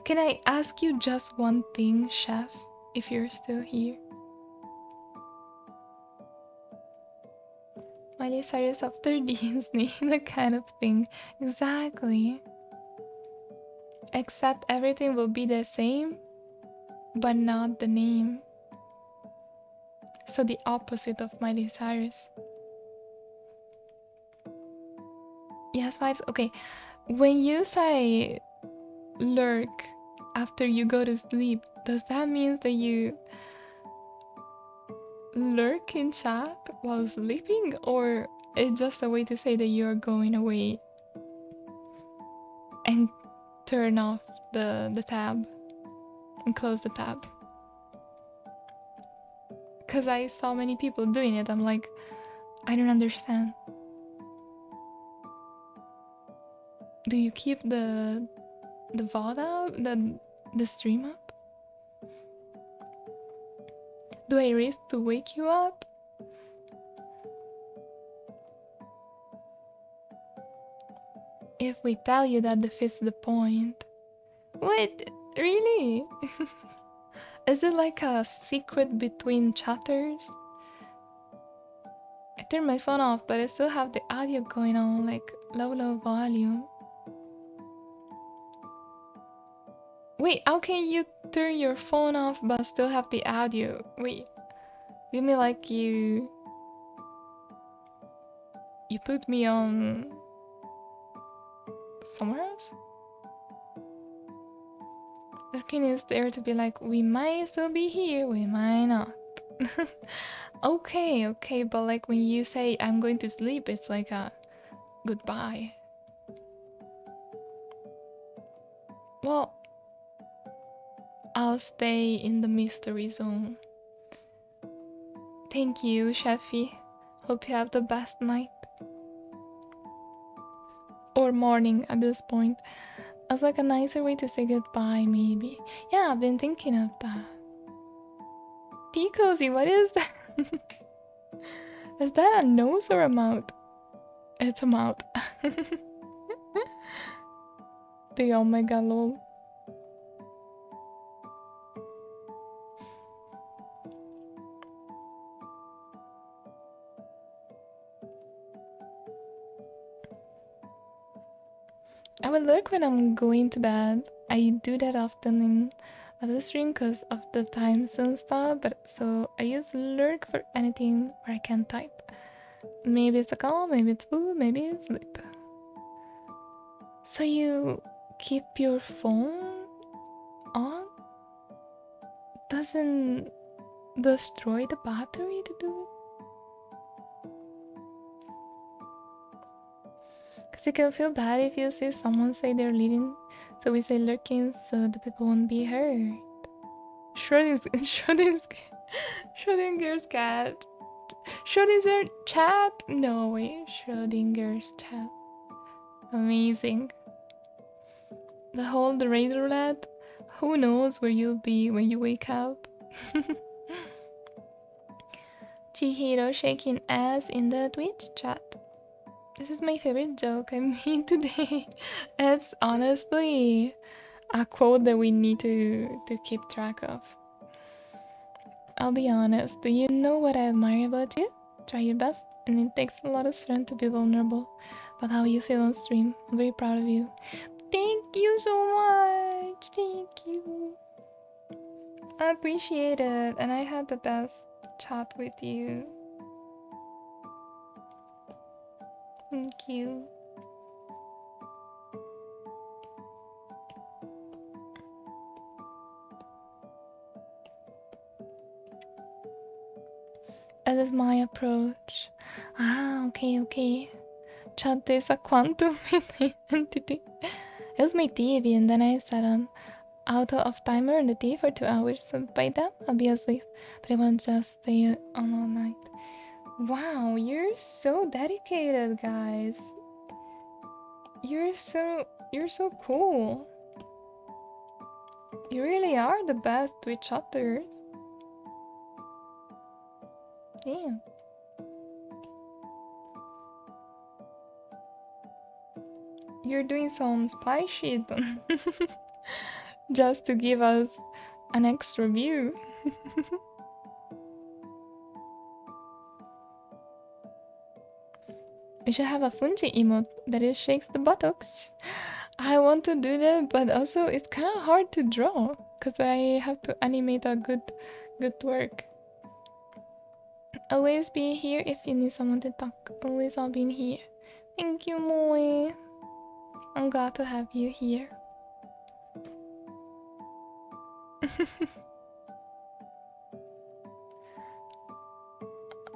Speaker 1: Can I ask you just one thing, Chef, if you're still here? Miley Cyrus after Disney, that kind of thing. Exactly. Except everything will be the same, but not the name. So the opposite of Miley Cyrus. Yes, vibes. Okay, when you say lurk after you go to sleep, does that mean that you lurk in chat while sleeping, or it's just a way to say that you're going away and turn off the tab and close the tab? Because I saw many people doing it. I'm like, I don't understand. Do you keep the VOD up, the stream up? Do I risk to wake you up? If we tell you that defeats the point. Wait, really? Is it like a secret between chatters? I turned my phone off, but I still have the audio going on, like low volume. Wait, how can you turn your phone off but still have the audio? Wait, you mean like you put me on somewhere else? Lurking is there to be like, we might still be here, we might not. Okay, but like when you say I'm going to sleep, it's like a goodbye. Well, I'll stay in the mystery zone. Thank you, Shafi. Hope you have the best night. Or morning at this point. As like a nicer way to say goodbye, maybe. Yeah, I've been thinking of that. Tea cozy, what is that? Is that a nose or a mouth? It's a mouth. The omega lol. I will lurk when I'm going to bed. I do that often in other stream because of the time zone stuff, but so I use lurk for anything where I can type. Maybe it's a call, maybe it's food, maybe it's sleep. So you keep your phone on? Doesn't destroy the battery to do it? Because you can feel bad if you see someone say they're leaving, so we say lurking so the people won't be hurt. Schrodinger's cat. Schrodinger's chat? No way, Schrodinger's chat. Amazing. The whole the radar roulette. Who knows where you'll be when you wake up? Chihiro shaking ass in the Twitch chat. This is my favorite joke I made today. It's honestly a quote that we need to keep track of. I'll be honest, do you know what I admire about you? Try your best and it takes a lot of strength to be vulnerable. But how you feel on stream, I'm very proud of you. Thank you so much. Thank you. I appreciate it, and I had the best chat with you. Thank you. That is my approach. Ah, okay. Chat is a quantum entity. It was my TV, and then I set an auto of timer on the TV for 2 hours, so by then I'll be asleep. But I won't just stay on all night. Wow, you're so dedicated, guys. You're so cool. You really are the best Twitch chatters. Damn. You're doing some spy shit just to give us an extra view. We should have a Fungi emote that is shakes the buttocks. I want to do that, but also it's kind of hard to draw because I have to animate a good work. Always be here if you need someone to talk. Always I'll be in here. Thank you, Moe. I'm glad to have you here.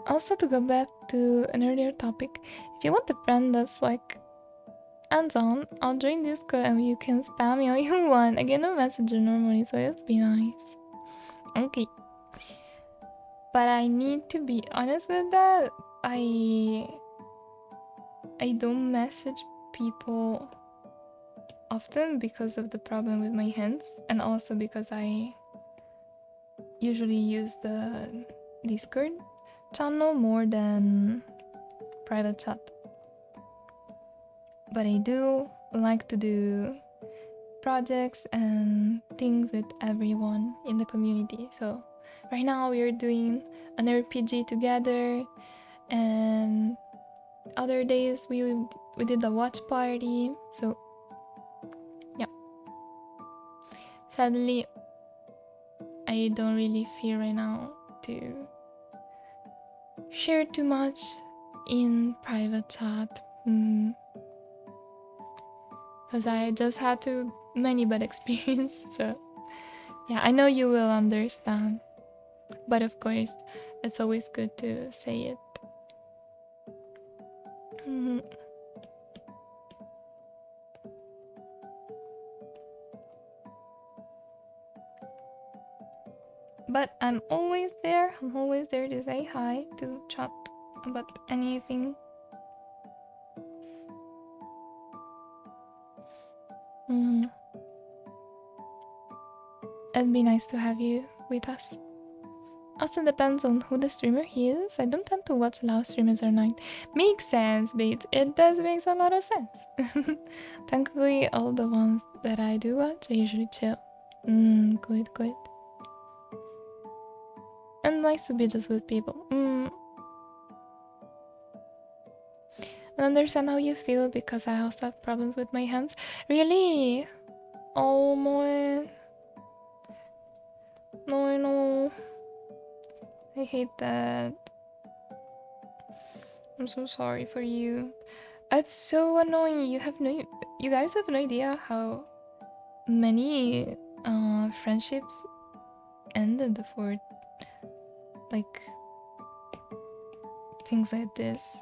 Speaker 1: Also, to go back to an earlier topic, if you want a friend that's like hands-on, I'll join Discord and you can spam me all you want. I get no messenger normally, so it'll be nice. Okay. But I need to be honest with that. I don't message people often because of the problem with my hands, and also because I usually use the Discord channel more than private chat. But I do like to do projects and things with everyone in the community. So right now we are doing an RPG together, and other days we did a watch party. So yeah, sadly I don't really feel right now to share too much in private chat, because I just had too many bad experience. So yeah, I know you will understand, but of course it's always good to say it. But I'm always there to say hi, to chat about anything. It'd be nice to have you with us. Also depends on who the streamer is. I don't tend to watch live streamers or night. Makes sense, but it does make a lot of sense. Thankfully, all the ones that I do watch are usually chill. Good. And nice to be just with people. I understand how you feel because I also have problems with my hands. Really? Oh my. No, I know. I hate that. I'm so sorry for you. It's so annoying. You guys have no idea how many friendships ended for like things like this.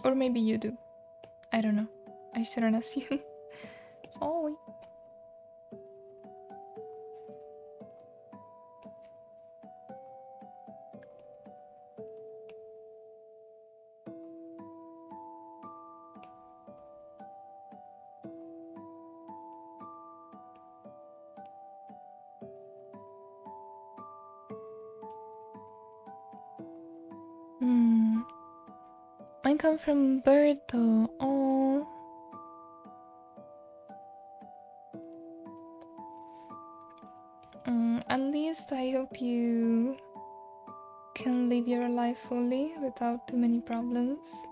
Speaker 1: Or maybe you do. I don't know. I shouldn't assume. Sorry. Mine come from Berto. Oh. At least I hope you can live your life fully without too many problems.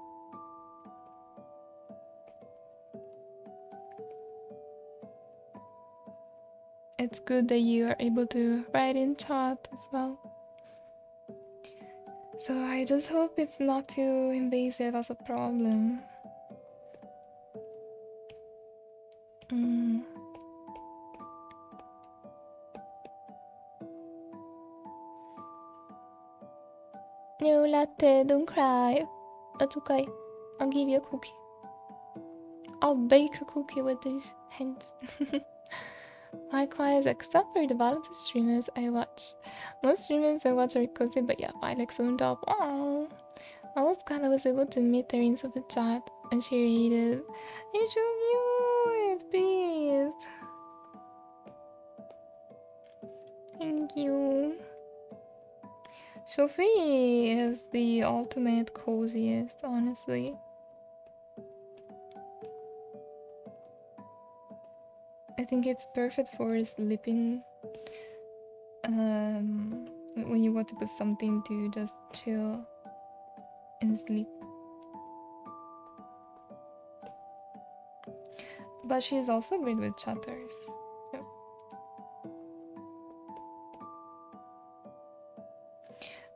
Speaker 1: It's good that you are able to write in chat as well. So I just hope it's not too invasive as a problem. No latte, don't cry. It's okay. I'll give you a cookie. I'll bake a cookie with these hands. Likewise, except for the Valentine streamers I watch. Most streamers I watch are cozy, but yeah, Violex on top. Aww. I was glad I was able to meet her into the chat and she rated. It's so cute, please. Thank you. Sophie is the ultimate coziest, honestly. I think it's perfect for sleeping. When you want to put something to just chill and sleep. But she's also great with chatters. So.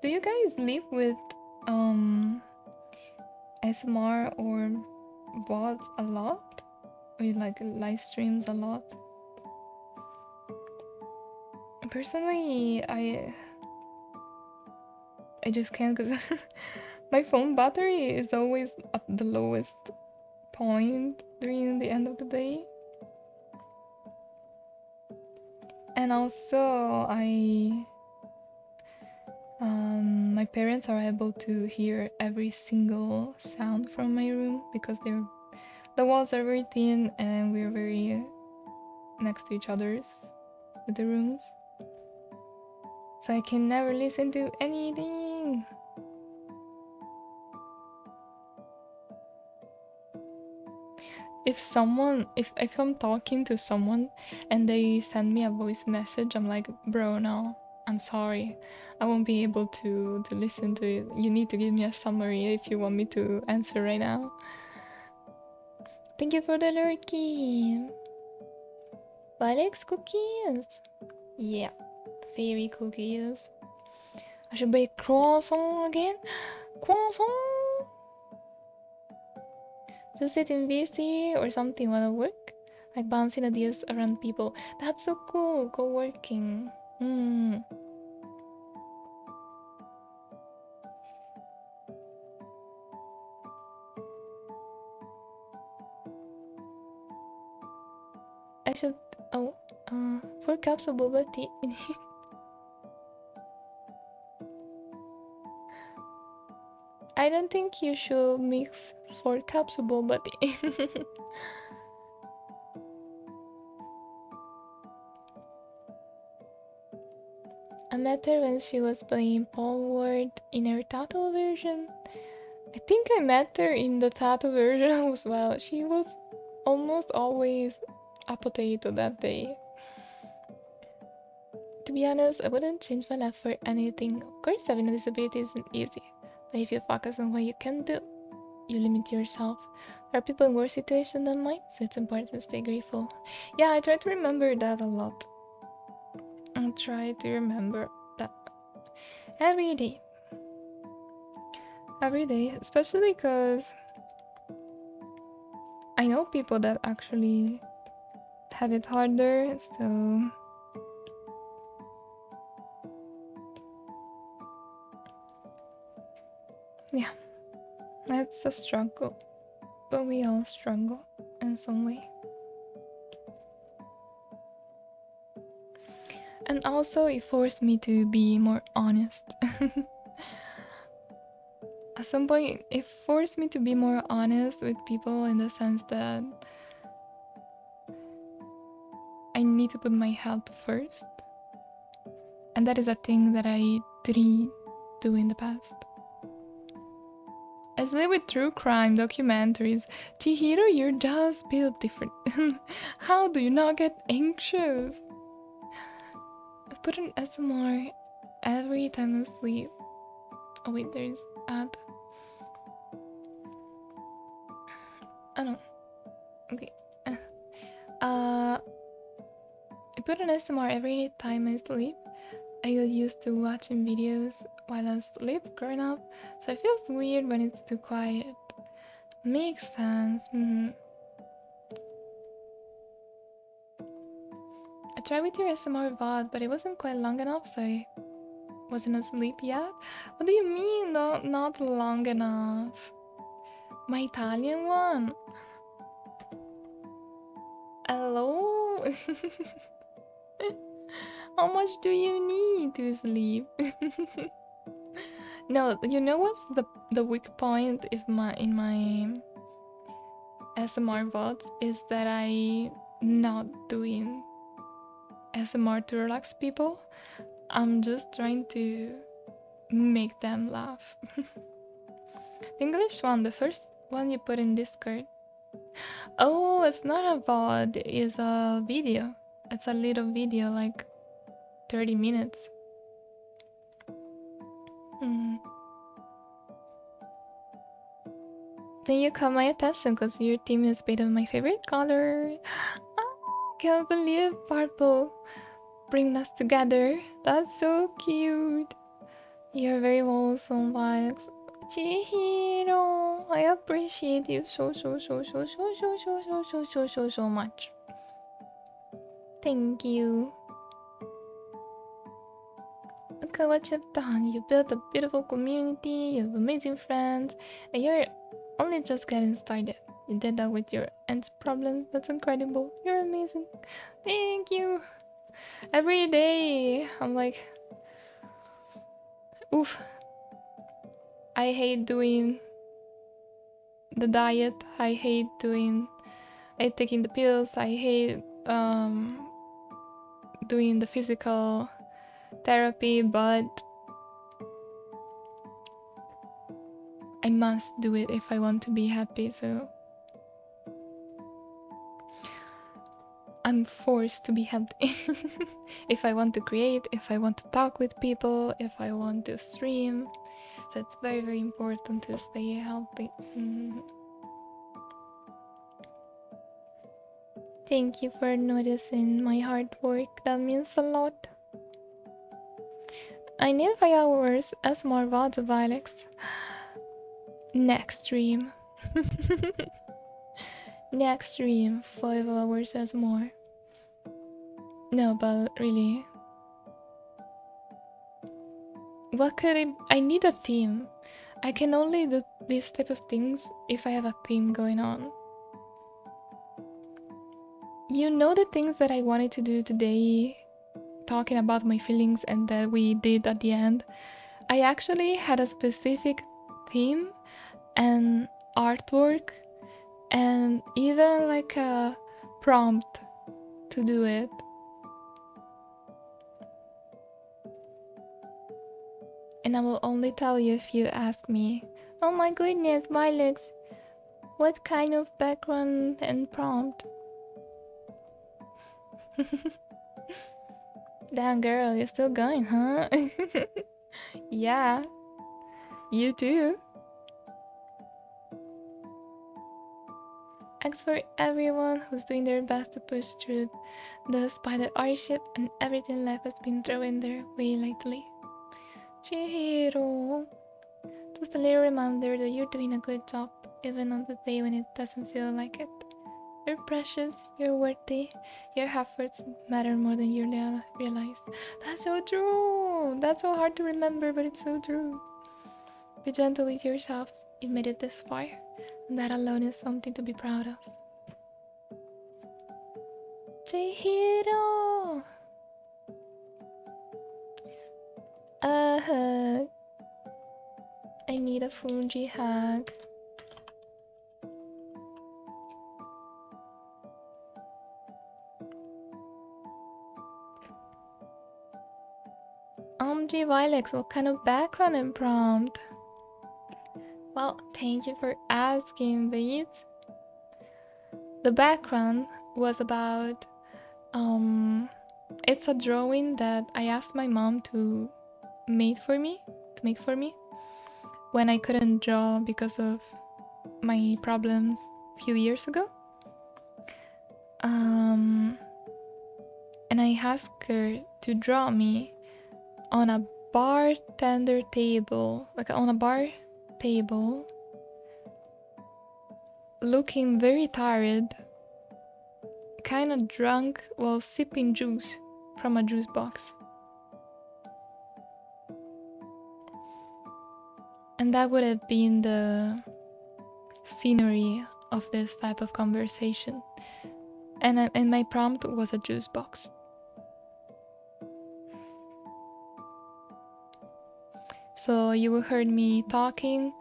Speaker 1: Do you guys live with ASMR or VODs a lot? Or you like live streams a lot? Personally, I just can't because my phone battery is always at the lowest point during the end of the day. And also my parents are able to hear every single sound from my room because the walls are very thin and we're very next to each other's with the rooms. So I can never listen to anything. If I'm talking to someone and they send me a voice message, I'm like, bro, no, I'm sorry, I won't be able to listen to it. You need to give me a summary if you want me to answer right now. Thank you for the lurky. Violex cookies. Yeah, fairy cookies. I should bake croissant again. Croissant. Just sit in VC or something while I work. Like bouncing ideas around people. That's so cool. Go working. I should. Oh, 4 cups of boba tea. I don't think you should mix 4 cups of boba tea. I met her when she was playing Paul Ward in her tattoo version. I think I met her in the tattoo version as well. She was almost always a potato that day. To be honest, I wouldn't change my life for anything. Of course, having a disability isn't easy, but if you focus on what you can do, you limit yourself. There are people in worse situations than mine, so it's important to stay grateful. Yeah, I try to remember that a lot. I try to remember that every day. Every day, especially because I know people that actually have it harder, so yeah, it's a struggle, but we all struggle in some way. And also, it forced me to be more honest. At some point, it forced me to be more honest with people in the sense that I need to put my health first. And that is a thing that I didn't do in the past. I sleep with true crime documentaries. Chihiro, you're just built different. How do you not get anxious? I put an SMR every time I sleep. Oh wait, there's ad. Oh no. Okay. I put an SMR every time I sleep. I got used to watching videos while I sleep growing up, so it feels weird when it's too quiet. Makes sense. I tried with your SMR VOD, but it wasn't quite long enough, so I wasn't asleep yet. What do you mean, not long enough? My Italian one. Hello? How much do you need to sleep? No, you know what's the weak point in my SMR VODs is that I not doing SMR to relax people. I'm just trying to make them laugh. The English one, the first one you put in Discord. Oh, it's not a VOD, it's a video. It's a little video, like 30 minutes. Then you caught my attention because your team is made of my favorite color. Can't believe purple bring us together. That's so cute. You're very wholesome, Violex. Chihiro, I appreciate you so much. Thank you. Look at what you've done. You built a beautiful community, you have amazing friends, and you're only just getting started. You did that with your ants problem. That's incredible. You're amazing. Thank you. Every day, I'm like, oof. I hate doing the diet. I hate taking the pills. I hate doing the physical therapy, but I must do it if I want to be happy, so I'm forced to be healthy. If I want to create, if I want to talk with people, if I want to stream. So it's very, very important to stay healthy. Thank you for noticing my hard work. That means a lot. I need 5 hours as more VODs of Violex. Next stream. Next stream, 5 hours as more. No, but really. What could I need a theme. I can only do these type of things if I have a theme going on. You know the things that I wanted to do today, talking about my feelings and that we did at the end. I actually had a specific theme and artwork and even like a prompt to do it. And I will only tell you if you ask me. Oh my goodness, Violex, what kind of background and prompt? Damn girl, you're still going, huh? Yeah, you too. Thanks for everyone who's doing their best to push through despite the hardship and everything life has been throwing their way lately. Chihiro, just a little reminder that you're doing a good job, even on the day when it doesn't feel like it. You're precious, you're worthy, your efforts matter more than you realize. That's so true! That's so hard to remember, but it's so true. Be gentle with yourself, you made it this far, and that alone is something to be proud of. Chihiro! A hug. I need a Fungi hug. Violex, what kind of background and prompt? Well, thank you for asking, Beat. The background was about it's a drawing that I asked my mom to make for me when I couldn't draw because of my problems a few years ago. And I asked her to draw me on a bartender table, like on a bar table, looking very tired, kind of drunk while sipping juice from a juice box. And that would have been the scenery of this type of conversation. And my prompt was a juice box. So you will heard me talking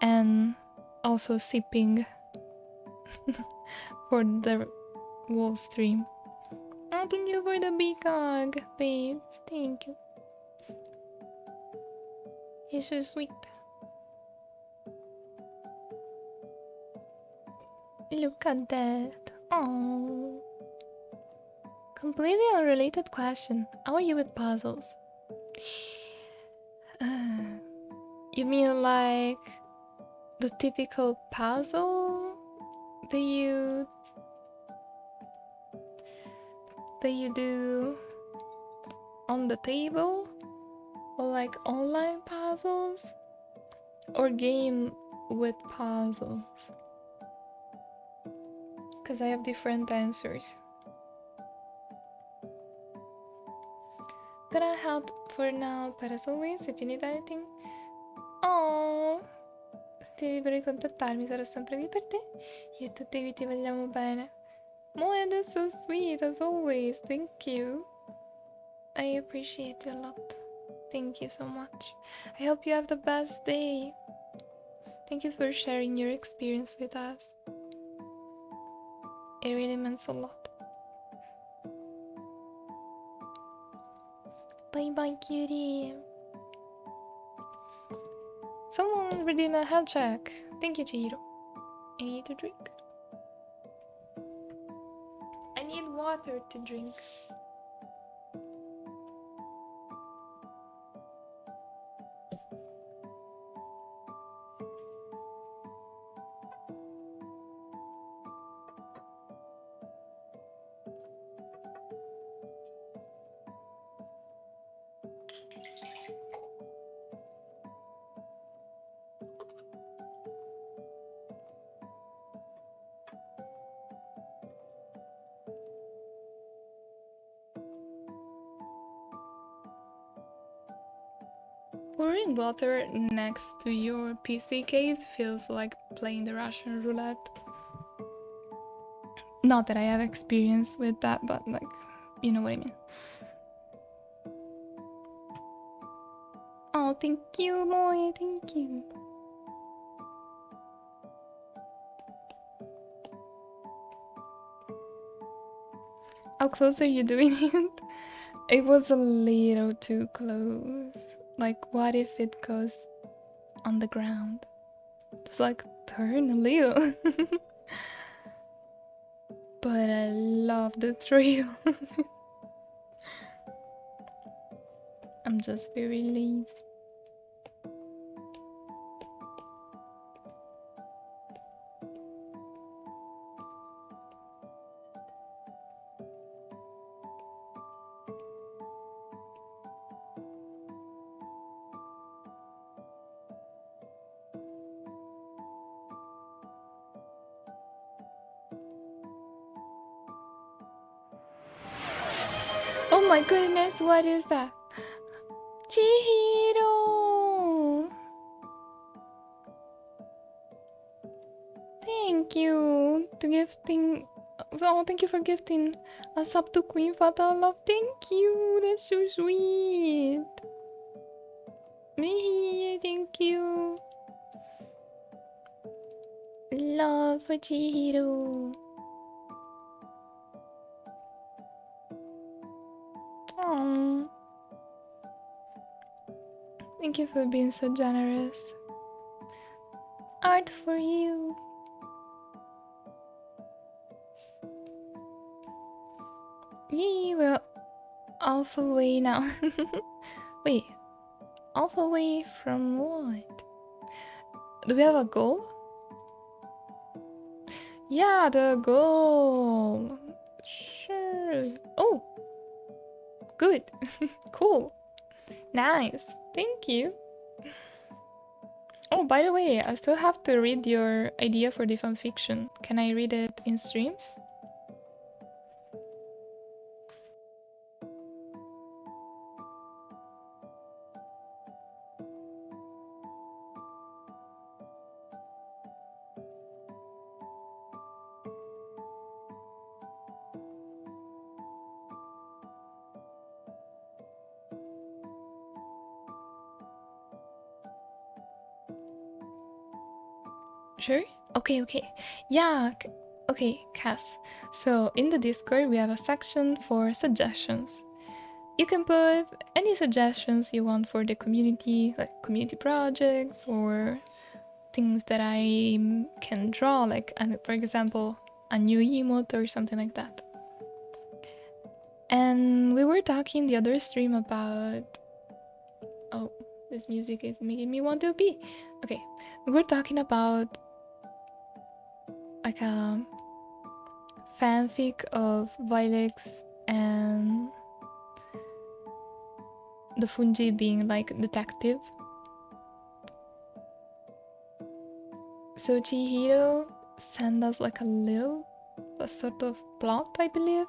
Speaker 1: and also sipping for the whole stream. Oh, thank you for the big hug, babes. Thank you. You're so sweet. Look at that. Oh. Completely unrelated question. How are you with puzzles? You mean like the typical puzzle that you do on the table? Or like online puzzles? Or game with puzzles? Because I have different answers. Gonna help for now, but as always, if you need anything. Oh, ti liberi di contattarmi, sarò sempre qui per te. Io e tutti qui ti vogliamo bene. Moe, that's so sweet, as always. Thank you. I appreciate you a lot. Thank you so much. I hope you have the best day. Thank you for sharing your experience with us. It really means a lot. Bye bye, cutie. Someone redeem a health check. Thank you, Chihiro. I need to drink. I need water to drink. Pouring water next to your PC case feels like playing the Russian roulette. Not that I have experience with that, but like, you know what I mean. Oh, thank you, Moe, thank you. How close are you doing it? It was a little too close. Like, what if it goes on the ground? Just like turn a little. But I love the thrill. I'm just very lazy. Oh my goodness, what is that? Chihiro! Thank you to gifting. Oh, thank you for gifting a sub to Queen Fatal Love. Thank you, that's so sweet. Me, thank you. Love for Chihiro. Aww. Thank you for being so generous. art for you. Yay, we're half away now. Wait, half away from what? Do we have a goal? Yeah, the goal. Sure. Oh, good. Cool. Nice. Thank you. Oh, by the way, I still have to read your idea for the fanfiction. Can I read it in stream? Sure? Okay. Yeah, okay, Cass. So in the Discord, we have a section for suggestions. You can put any suggestions you want for the community, like community projects or things that I can draw, like, for example, a new emote or something like that. And we were talking the other stream about... Oh, this music is making me want to pee. Okay, we were talking about like a fanfic of Violex and the Fungi being like detective. So Chihiro sent us like a sort of plot, I believe.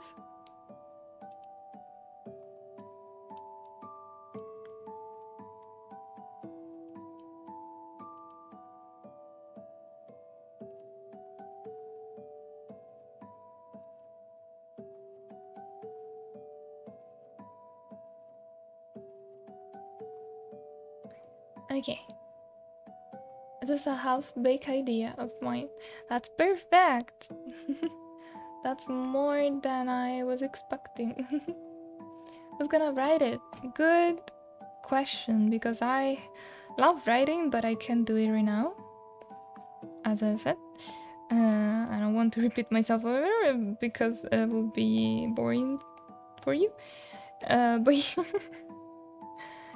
Speaker 1: Okay. Just a half-baked idea of mine. That's perfect! That's more than I was expecting. I was gonna write it. Good question, because I love writing, but I can't do it right now. As I said, I don't want to repeat myself over because it will be boring for you. But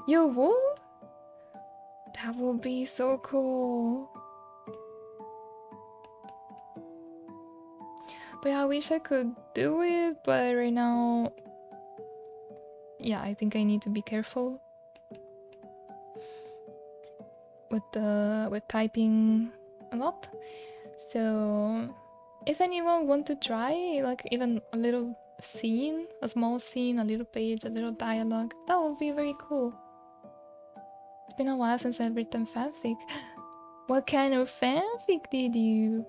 Speaker 1: yo, what? That will be so cool. But yeah, I wish I could do it, but right now, yeah, I think I need to be careful with typing a lot. So if anyone want to try, like even a little scene, a small scene, a little page, a little dialogue, that would be very cool. It's been a while since I've written fanfic. What kind of fanfic did you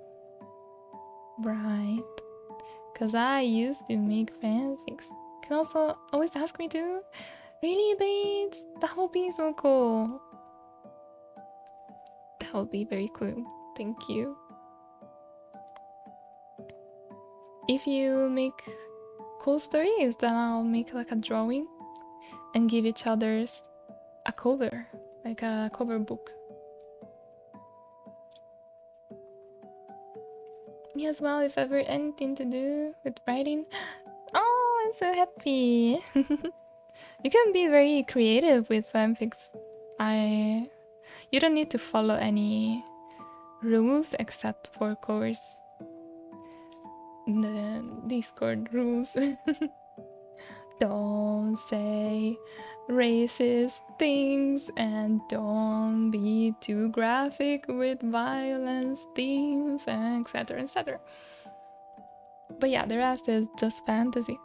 Speaker 1: write? Because I used to make fanfics. You can also always ask me to. Really, babes? That would be so cool. That would be very cool. Thank you. If you make cool stories, then I'll make like a drawing and give each other's a cover, like a cover book. Me as well, if ever anything to do with writing. Oh, I'm so happy. You can be very creative with fanfics. You don't need to follow any rules except for course the Discord rules. Don't say racist things and don't be too graphic with violence themes, etc, etc. But yeah, the rest is just fantasy.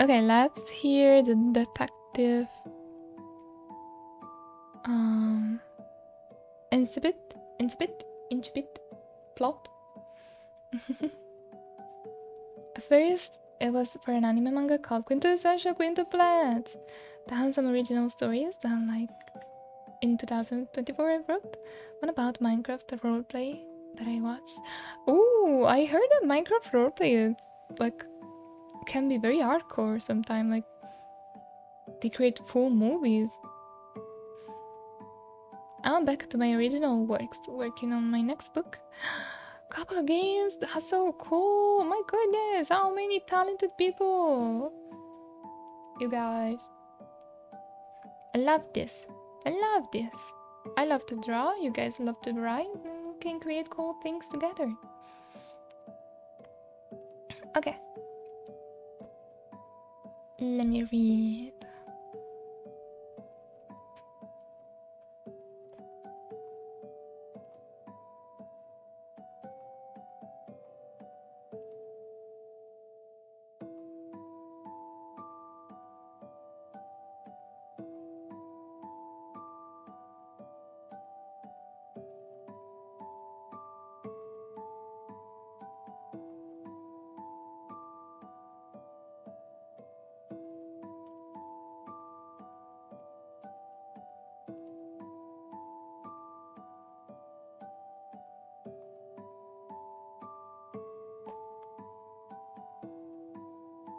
Speaker 1: Okay, let's hear the detective incipit plot. First, it was for an anime manga called Quintessential Quintuplet. That has some original stories that, like, in 2024 I wrote one about Minecraft, the roleplay that I watched. Ooh, I heard that Minecraft roleplay is, like, can be very hardcore sometimes. Like, they create full movies. I'm back to my original works, working on my next book. Couple games, that's so cool. My goodness, how many talented people. You guys. I love this. I love this. I love to draw, you guys love to write, and we can create cool things together. Okay. Let me read.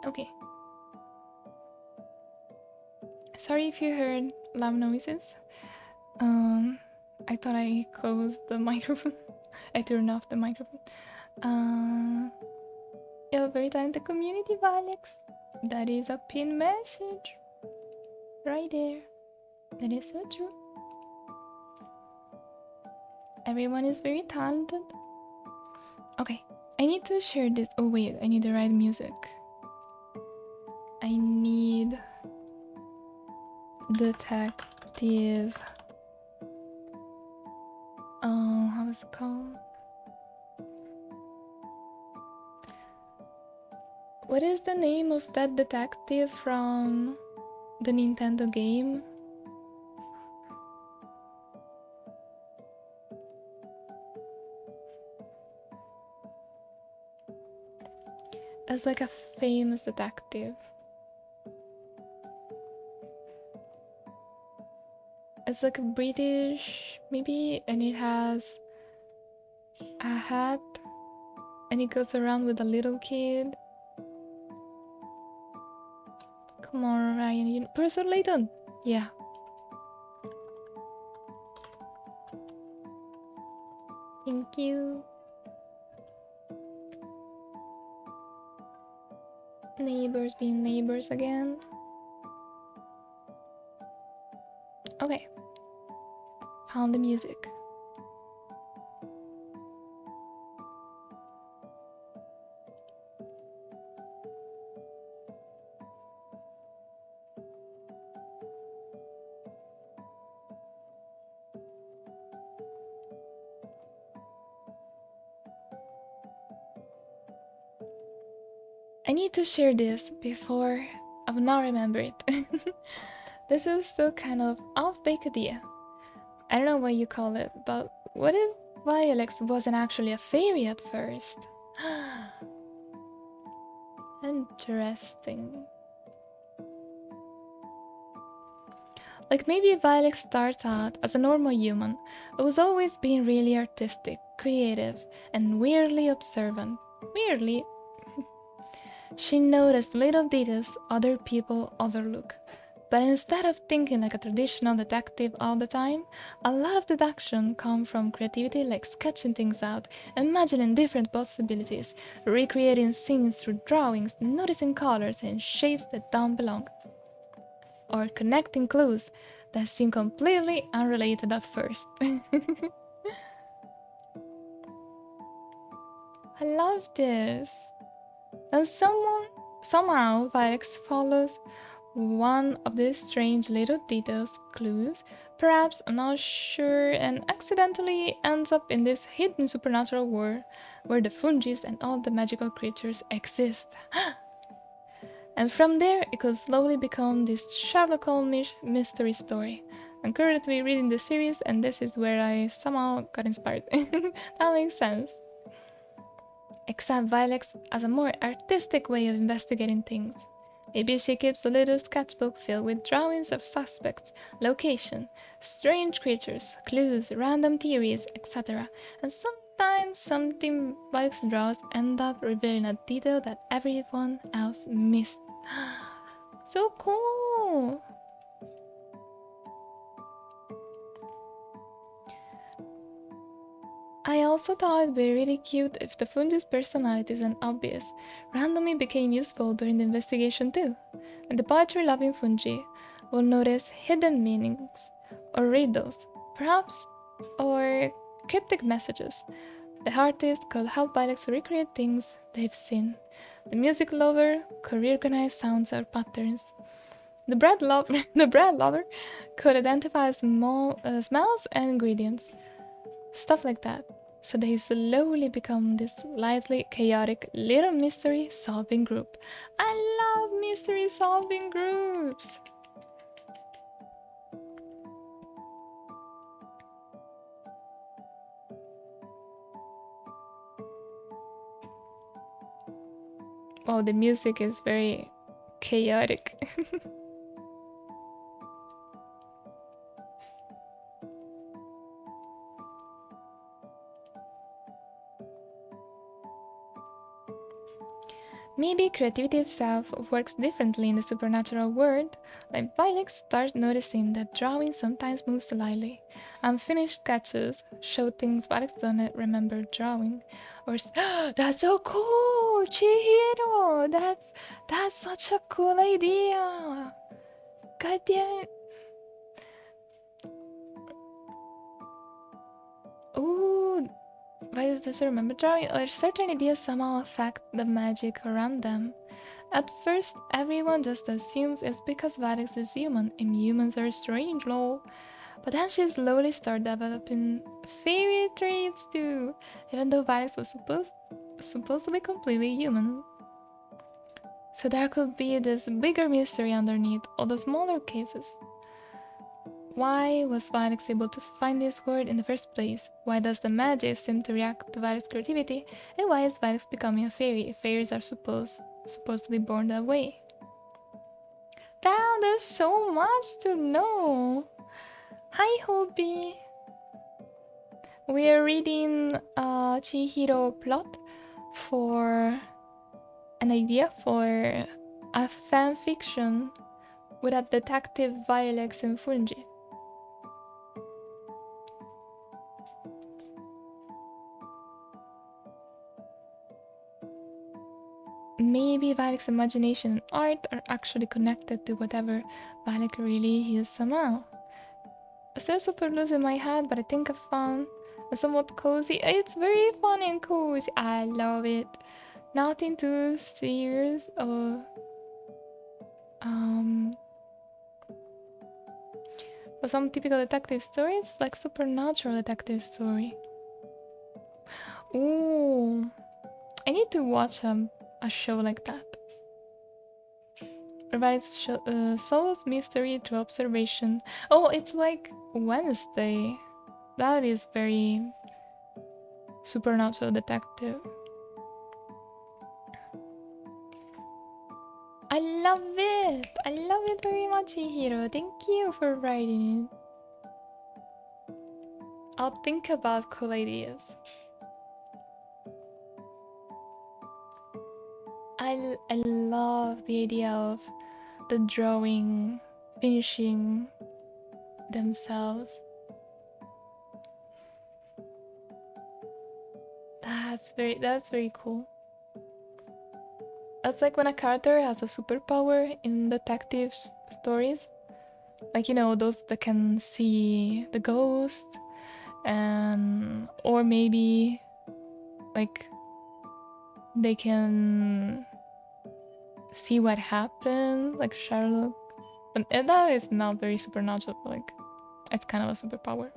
Speaker 1: Okay. Sorry if you heard loud noises. I thought I closed the microphone. I turned off the microphone. You have a very talented community, Violex. That is a pin message. Right there. That is so true. Everyone is very talented. Okay, I need to share this. Oh wait, I need the right music. I need detective. How is it called? What is the name of that detective from the Nintendo game? It's like a famous detective. It's like a British, maybe, and it has a hat, and he goes around with a little kid. Come on, Ryan. Professor Layton. Yeah. Thank you. Neighbors being neighbors again. Okay. Found the music. I need to share this before I will not remember it. This is still kind of off-baked idea. I don't know what you call it, but what if Violex wasn't actually a fairy at first? Interesting. Like maybe Violex starts out as a normal human who was always being really artistic, creative, and weirdly observant. Weirdly, she noticed little details other people overlook. But instead of thinking like a traditional detective all the time, a lot of deduction comes from creativity, like sketching things out, imagining different possibilities, recreating scenes through drawings, noticing colors and shapes that don't belong, or connecting clues that seem completely unrelated at first. I love this. And somehow Violex follows one of these strange little details, clues, perhaps I'm not sure, and accidentally ends up in this hidden supernatural world where the fungi and all the magical creatures exist. And from there, it could slowly become this Sherlock Holmes mystery story. I'm currently reading the series, and this is where I somehow got inspired. That makes sense. Except Violex has a more artistic way of investigating things. Maybe she keeps a little sketchbook filled with drawings of suspects, location, strange creatures, clues, random theories, etc. And sometimes something Violex draws ends up revealing a detail that everyone else missed. So cool! I also thought it'd be really cute if the Fungi's personalities and obvious randomly became useful during the investigation too. And the poetry-loving Fungi will notice hidden meanings, or riddles, perhaps, or cryptic messages. The artist could help Violex recreate things they've seen. The music lover could recognize sounds or patterns. The the bread lover could identify smells and ingredients. Stuff like that. So they slowly become this lively, chaotic little mystery solving group. I love mystery solving groups! Oh, the music is very chaotic. Maybe creativity itself works differently in the supernatural world. Like Violex starts noticing that drawing sometimes moves slightly. Unfinished sketches show things Violex doesn't remember drawing. Or that's so cool, Chihiro! That's such a cool idea. God damn it. Ooh, Violex doesn't remember drawing, or certain ideas somehow affect the magic around them. At first, everyone just assumes it's because Varix is human and humans are strange, lol. But then she slowly started developing fairy traits too, even though Varix was supposed to be completely human. So there could be this bigger mystery underneath all the smaller cases. Why was Varix able to find this word in the first place? Why does the magic seem to react to Varix's creativity? And why is Varix becoming a fairy if fairies are supposedly born that way? Damn, there's so much to know. Hi, Hobie. We are reading Chihiro plot for an idea for a fan fiction with a detective Violex and Fungi. Maybe Violec's imagination and art are actually connected to whatever Violet really is somehow. I still super loose in my head, but I think I found a somewhat cozy. It's very fun and cozy. I love it. Nothing too serious or for some typical detective stories, like supernatural detective story. Ooh, I need to watch a show like that. Provides solves mystery through observation. Oh, it's like Wednesday. That is very supernatural detective. I love it! I love it very much, Chihiro. Thank you for writing it. I'll think about cool ideas. I love the idea of the drawing finishing themselves. That's very cool. That's like when a character has a superpower in detective stories. Like, you know, those that can see the ghost, and or maybe like they can see what happened, like Sherlock. But that is not very supernatural, but like it's kind of a superpower.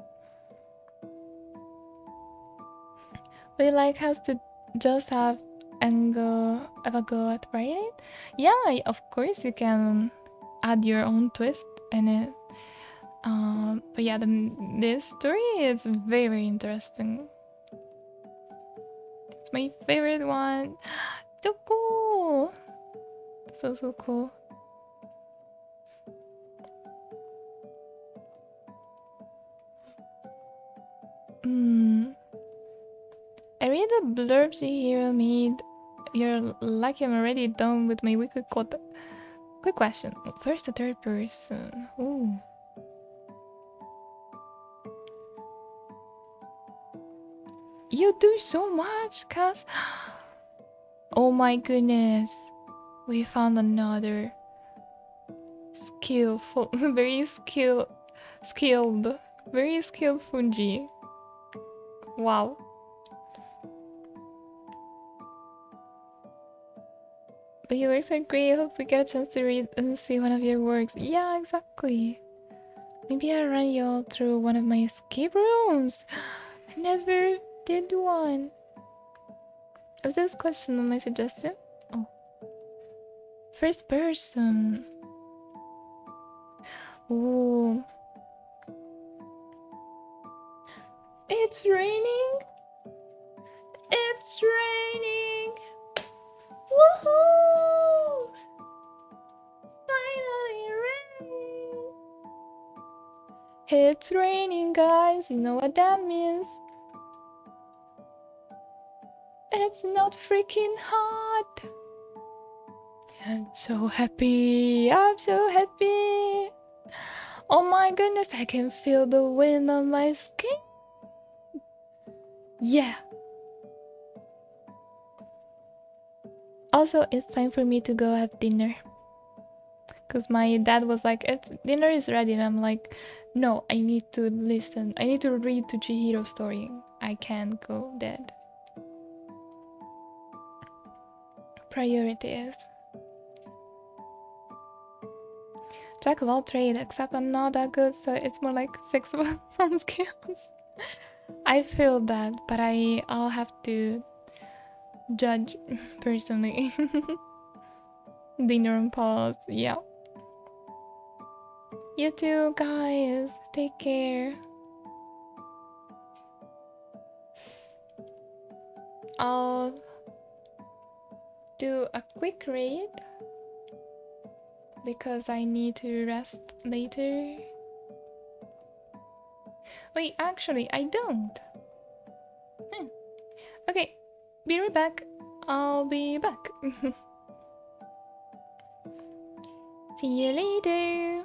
Speaker 1: But like has to just have have a go at writing it. Yeah, of course you can add your own twist in it. But yeah, this story is very interesting. It's my favorite one. So cool. So cool. I read the blurbs Hero made. You're lucky I'm already done with my weekly quota. Quick question. First, the third person. Ooh. You do so much, cuz. Oh my goodness. We found another skillful, skilled, very skilled fungi. Wow. But your works are great. I hope we get a chance to read and see one of your works. Yeah, exactly. Maybe I'll run you all through one of my escape rooms. I never did one. Was this question on my suggestion? Oh. First person. Ooh. It's raining. It's raining. Woohoo! Finally rain. It's raining, guys. You know what that means. It's not freaking hot. I'm so happy. I'm so happy. Oh my goodness, I can feel the wind on my skin. Yeah. Also, it's time for me to go have dinner. Because my dad was like, dinner is ready. And I'm like, no, I need to listen. I need to read to Chihiro's story. I can't go dead. Priorities. Jack of all trades, except I'm not that good, so it's more like 6 of some skills. I feel that, but I'll have to judge personally. Dinner and pause, yeah. You too, guys. Take care. I'll do a quick read because I need to rest later. Wait, actually, I don't. Okay, be right back. I'll be back. See you later.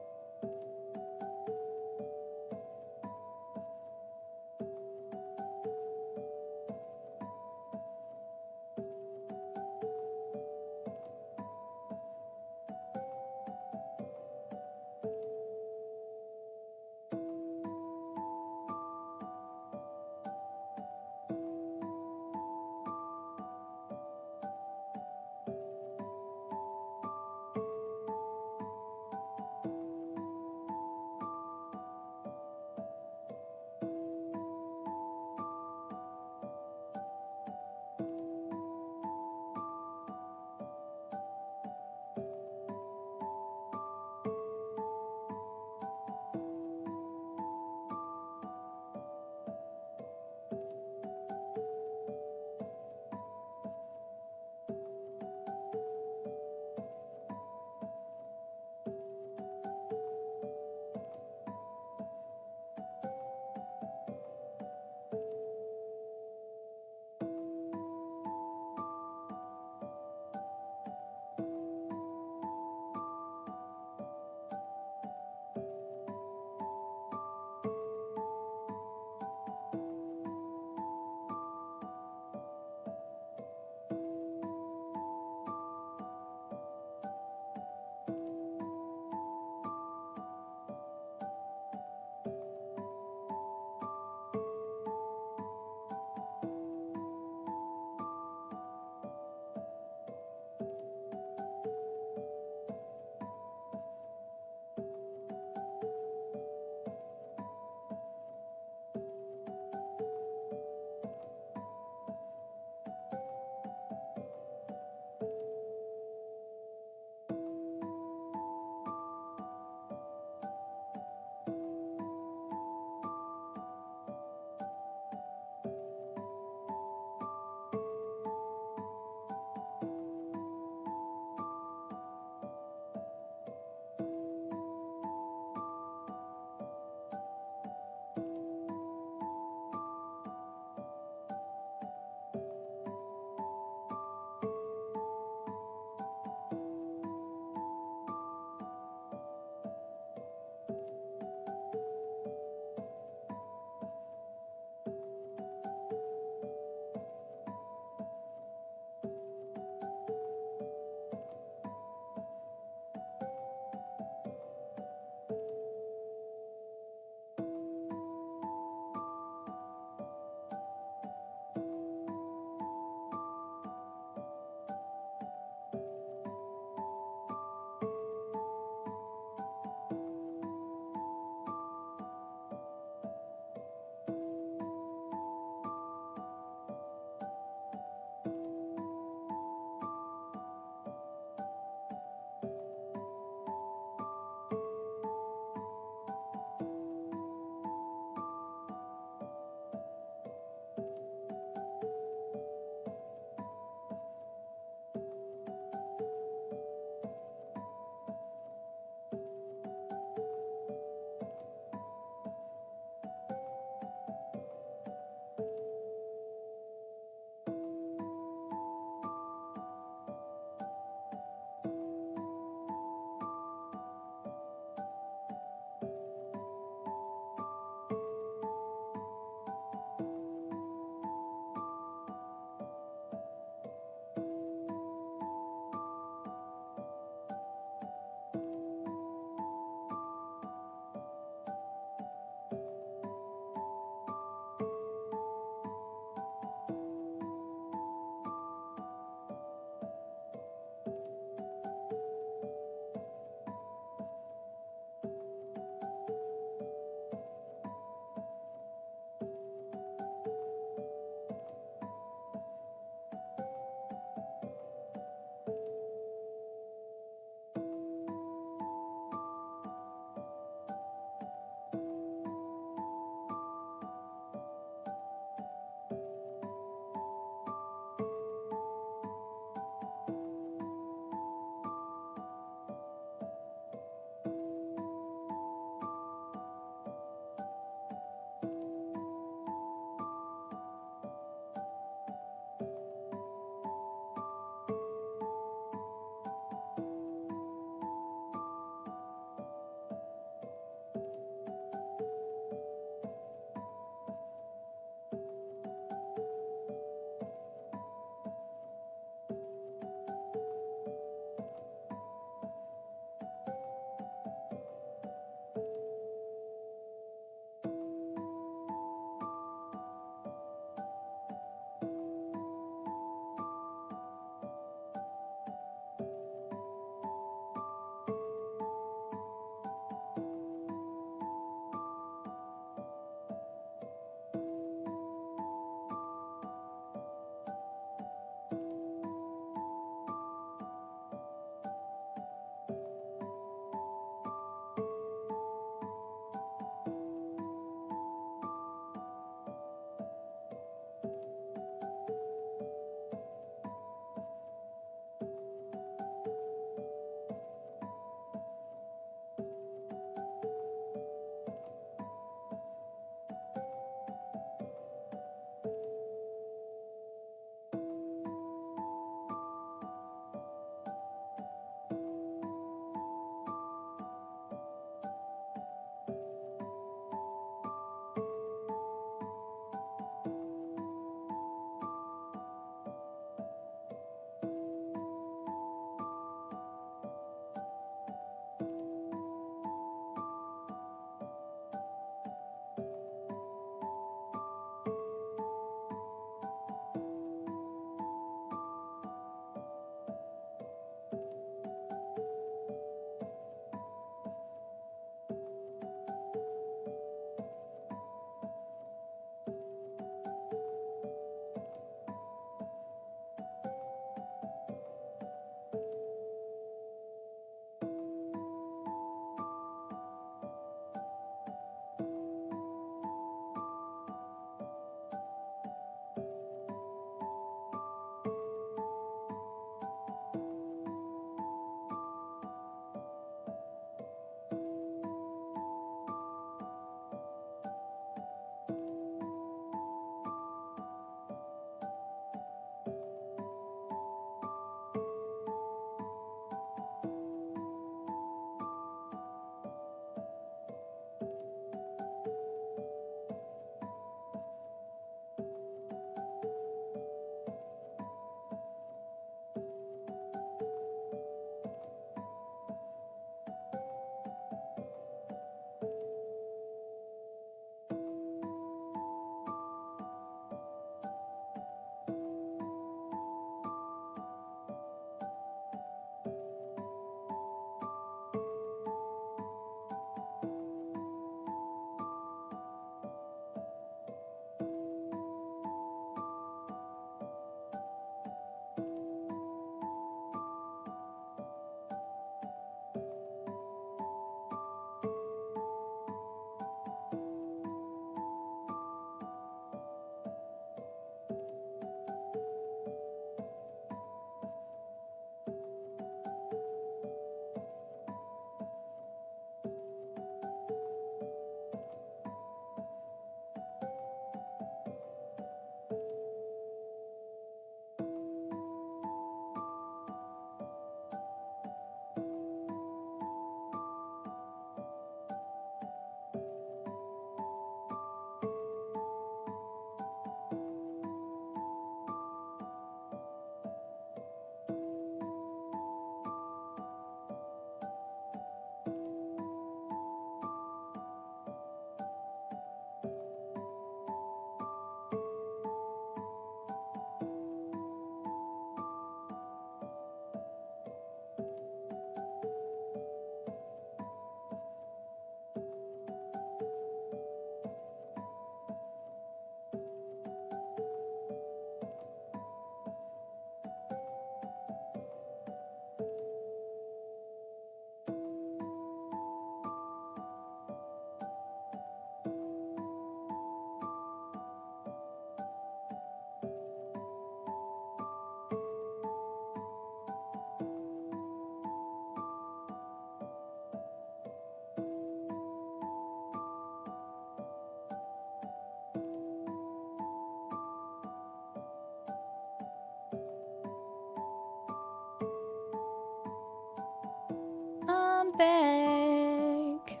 Speaker 1: back.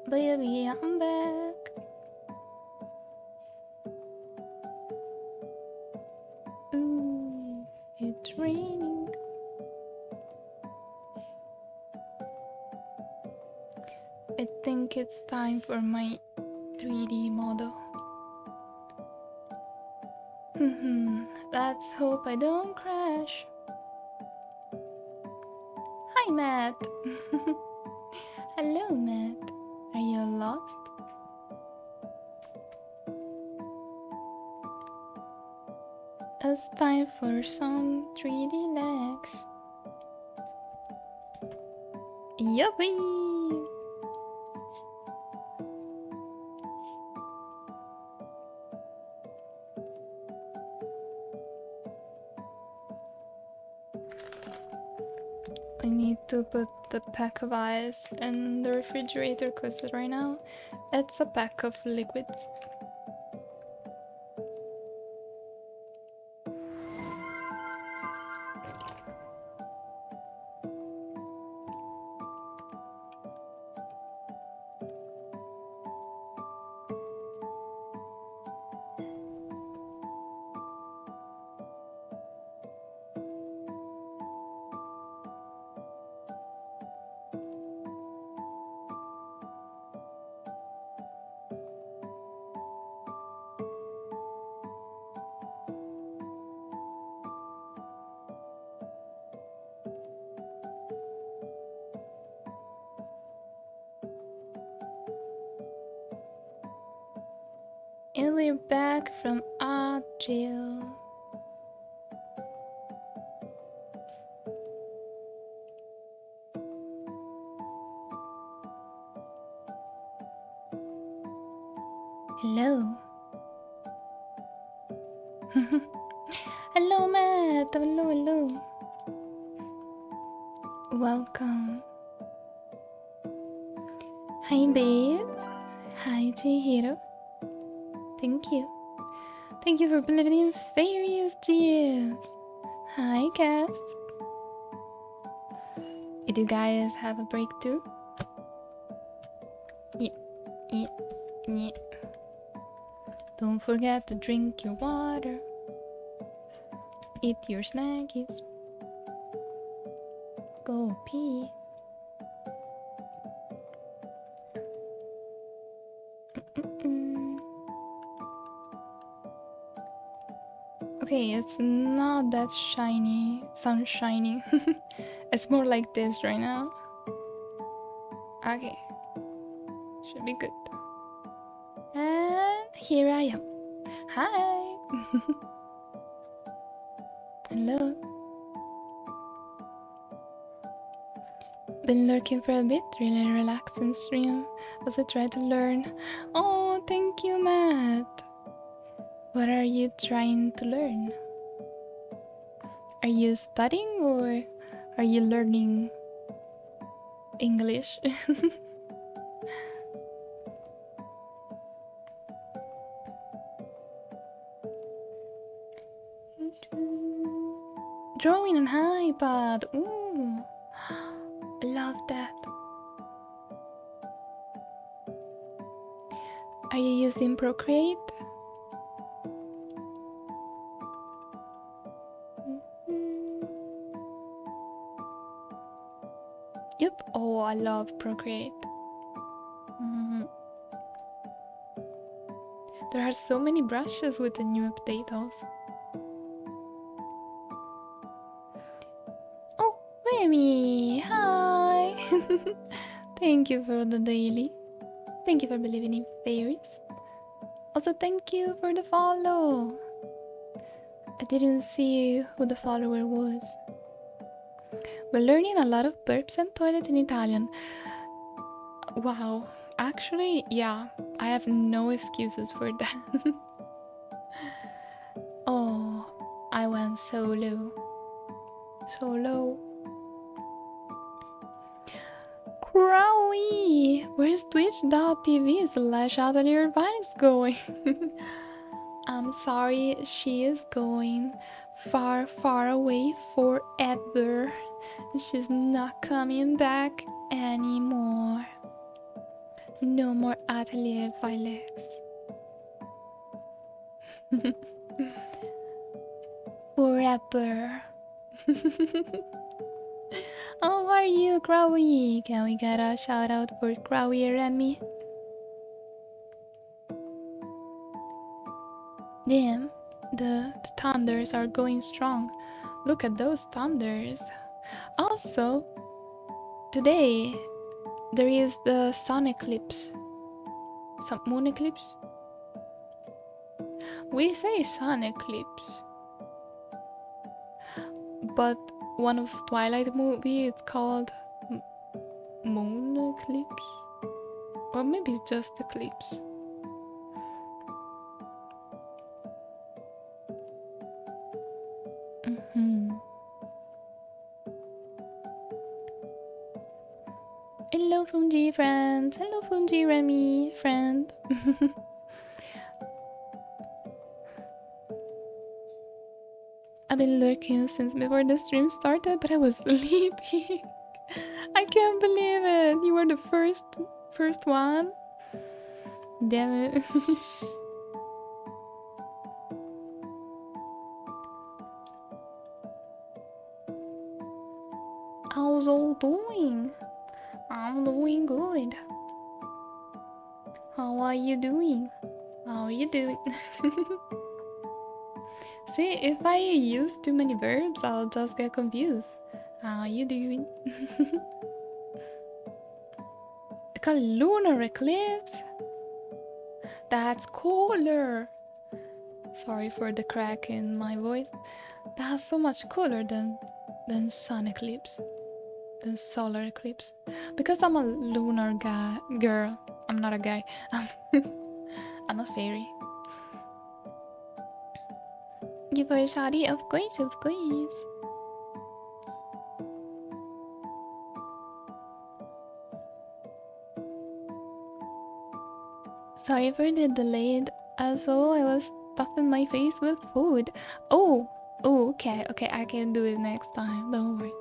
Speaker 1: Baby, I'm back. Ooh, it's raining. I think it's time for my 3D model. Let's hope I don't crash. Hi, Matt. Hello, Matt. Are you lost? It's time for some 3D legs. Yuppie! I need to put the pack of ice in the refrigerator because right now it's a pack of liquids. And we're back from art jail. Hello. Hello, Matt. Hello, hello. Welcome. Hi, Beth. Hi, Chihiro. Thank you. Thank you for believing in fairies, GS. Hi, Cass. Did you guys have a break too? Yeah. Don't forget to drink your water. Eat your snackies. Go pee. Okay, it's not that shiny, sunshiny. It's more like this right now. Okay, should be good. And here I am. Hi. Hello. Been lurking for a bit, really relaxing stream as I try to learn. Oh, thank you, Matt. What are you trying to learn? Are you studying or are you learning English? Drawing on iPad. Ooh, I love that. Are you using Procreate? Yep. Oh, I love Procreate. There are so many brushes with the new update also. Oh, Remy! Hi! Thank you for the daily. Thank you for believing in fairies. Also, thank you for the follow. I didn't see who the follower was. We're learning a lot of burps and toilet in Italian. Wow. Actually, yeah, I have no excuses for that. Oh, I went so low. So low. Crowy! Where's twitch.tv/Atelier Violex going? I'm sorry, she is going far, far away forever. She's not coming back anymore. No more Atelier Violex. Forever. How are you, Crowy? Can we get a shout out for Crowy Remy? Damn, the thunders are going strong. Look at those thunders. Also, today there is the sun eclipse. Some moon eclipse? We say sun eclipse. But one of Twilight movie, it's called moon eclipse? Or maybe it's just eclipse. Hello Fungi friend. Hello Fungi Remy friend. I've been lurking since before the stream started, but I was sleeping. I can't believe it. You were the first one. Damn it. How's all doing? I'm doing good. How are you doing? How are you doing? See, if I use too many verbs, I'll just get confused. How are you doing? Like a lunar eclipse? That's cooler. Sorry for the crack in my voice. That's so much cooler than sun eclipse, than solar eclipse. Because I'm a lunar girl. I'm not a guy. I'm a fairy. Give her a shawty, of course, of course. Sorry for the delayed. Also, I was stuffing my face with food. Oh, okay, I can do it next time. Don't worry.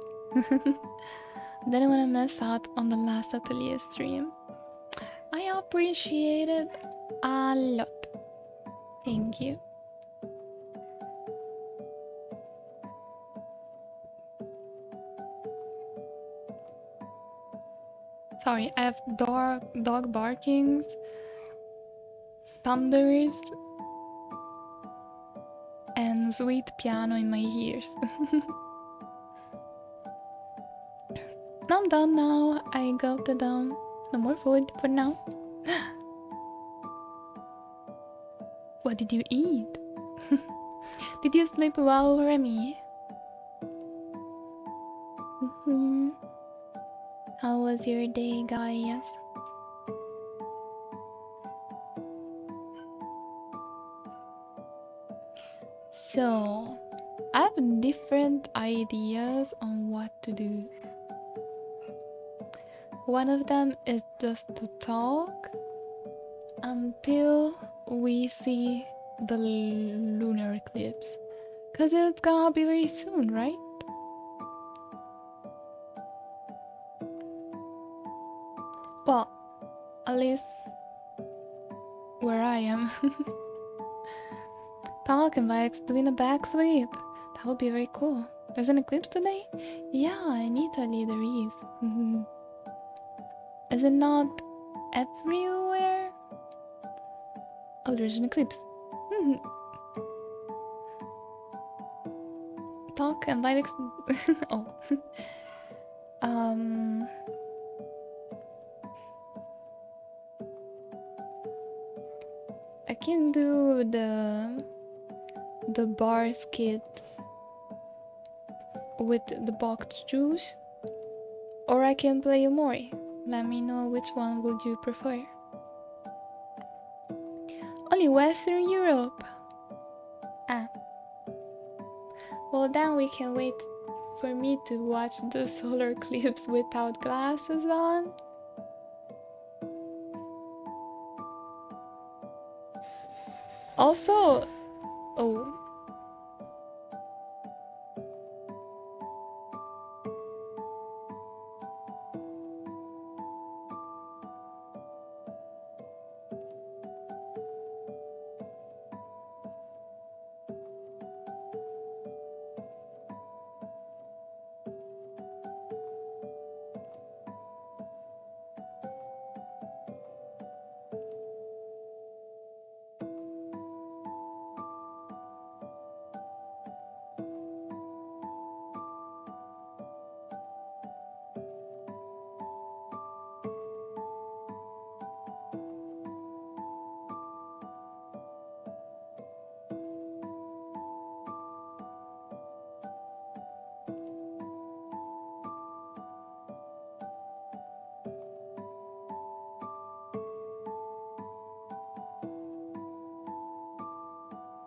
Speaker 1: Didn't want to miss out on the last Atelier stream. I appreciate it a lot. Thank you. Sorry, I have dog barkings, thunders, and sweet piano in my ears. I'm done now. I gulped it down. No more food for now. What did you eat? Did you sleep well, Remy? How was your day, guys? So, I have different ideas on what to do. One of them is just to talk until we see the lunar eclipse. Because it's gonna be very soon, right? Well, at least where I am. Talking Violex doing a backflip. That would be very cool. There's an eclipse today? Yeah, in Italy there is. Is it not everywhere? Oh, there's an eclipse. Talk and Violex. Oh. I can do the bar skit with the boxed juice, or I can play Mori. Let me know which one would you prefer. Only Western Europe. Ah. Well, then we can wait for me to watch the solar eclipse without glasses on. Also, oh.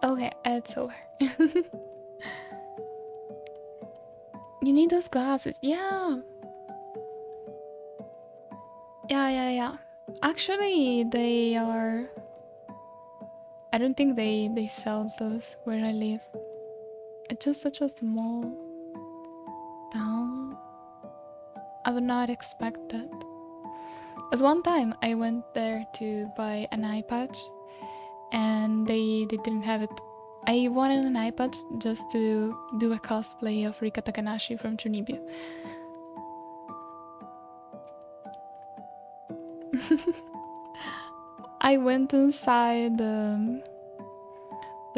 Speaker 1: Okay, it's over. You need those glasses. Yeah. Yeah. Actually, they are... I don't think they sell those where I live. It's just such a small town. I would not expect that. As one time I went there to buy an eye patch and they didn't have it. I wanted an eye patch just to do a cosplay of Rika Takanashi from Chunibyo. I went inside the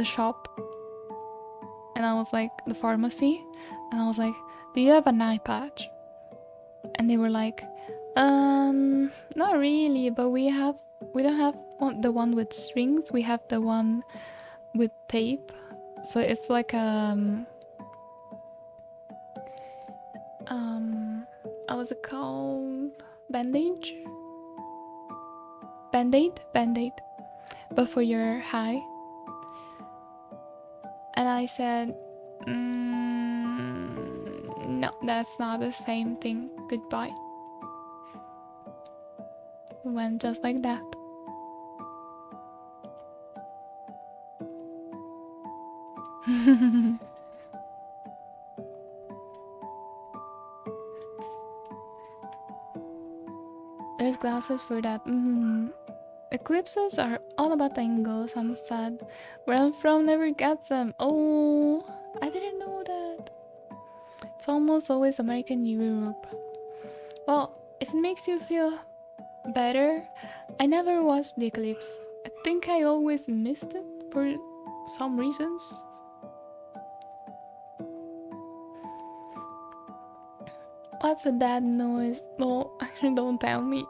Speaker 1: shop and I was like, the pharmacy, and I was like, do you have an eye patch? And they were like, not really, but we don't have the one with strings, we have the one with tape. So it's like how was it called? Bandage? Band-aid, but for your eye. And I said, no, that's not the same thing. Goodbye. Went just like that. There's glasses for that. Eclipses are all about angles. I'm sad. Where I'm from never gets them. Oh, I didn't know that. It's almost always American Europe. Well, if it makes you feel better, I never watched the eclipse. I think I always missed it for some reasons. What's that noise? No, don't tell me.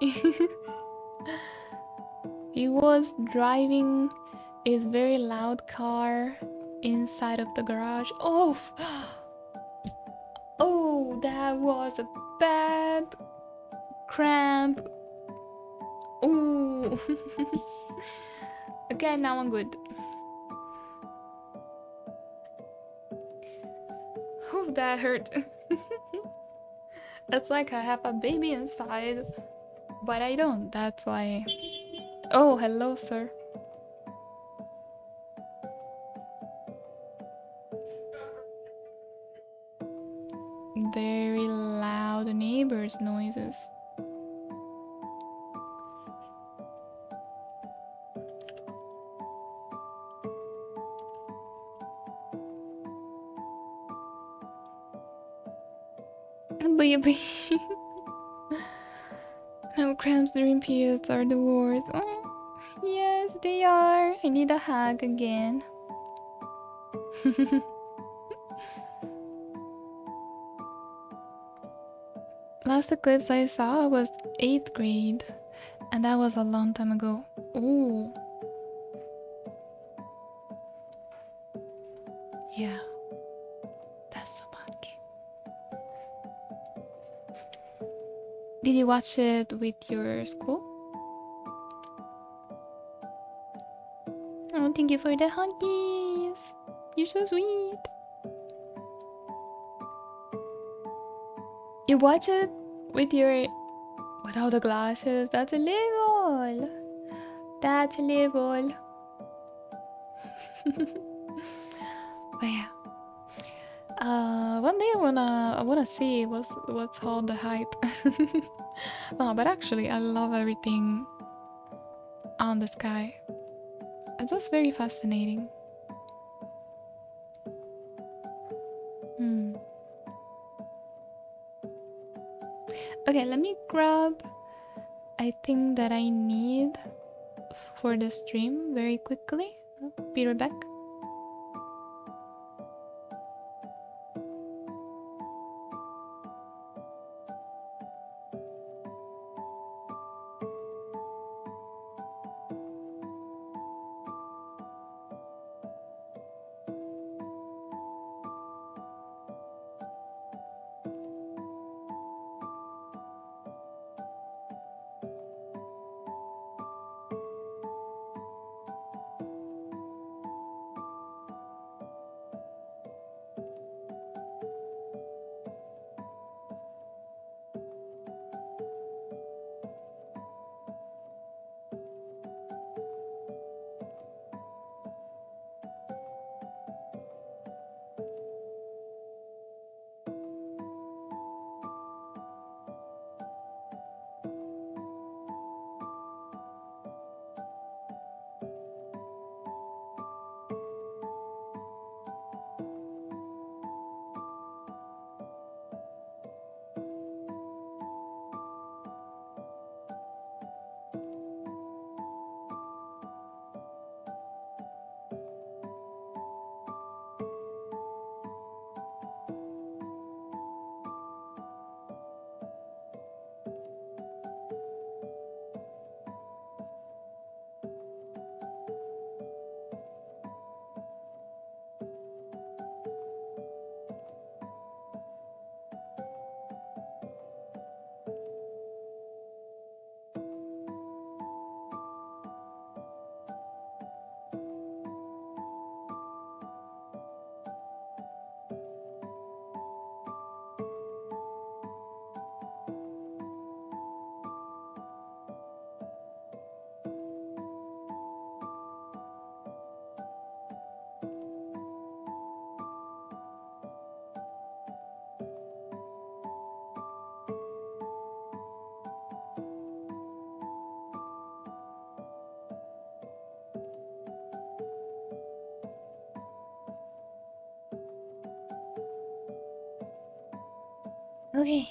Speaker 1: He was driving his very loud car inside of the garage. Oh, oh, that was a bad cramp. Ooh. Okay, now I'm good. Oh, that hurt. It's like I have a baby inside, but I don't. That's why. Oh, hello, sir. Very loud neighbors' noises. Baby. No, cramps during periods are the worst. Oh, yes, they are. I need a hug again. Last eclipse I saw was 8th grade, and that was a long time ago. Ooh. Yeah, that's so much. Did you watch it with your school? Oh, thank you for the huggies. You're so sweet. You watch it with your... without the glasses. That's illegal. That's illegal. But yeah. One day I wanna see what's all the hype. No, but actually I love everything on the sky. It's just very fascinating. Okay, let me grab I think that I need for the stream very quickly. Be right back. Okay.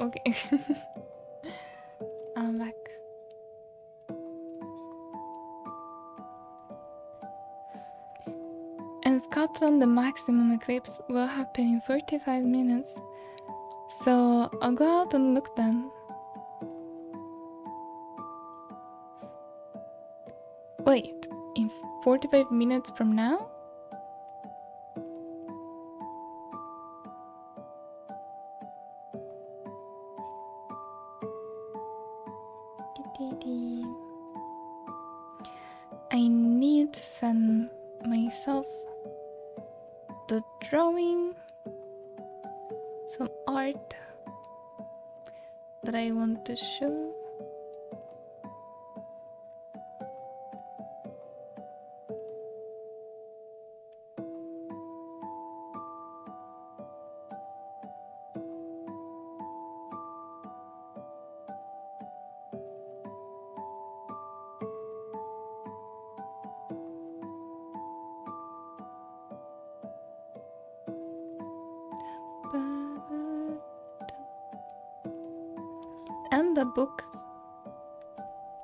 Speaker 1: Okay. I'm back. In Scotland, the maximum eclipse will happen in 45 minutes. So I'll go out and look then. Wait, in 45 minutes from now? I need to send myself the drawing, some art that I want to show. And the book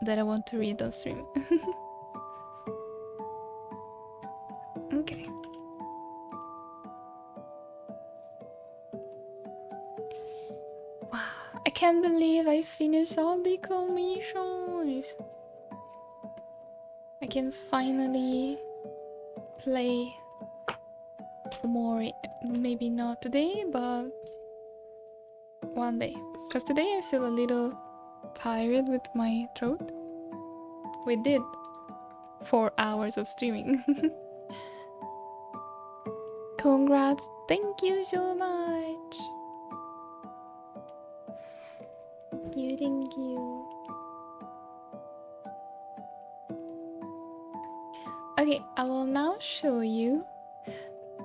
Speaker 1: that I want to read on stream. Okay. Wow, I can't believe I finished all the commissions. I can finally play more, maybe not today, but one day. Because today I feel a little tired with my throat. We did 4 hours of streaming. Congrats, thank you so much. Thank you. Okay, I will now show you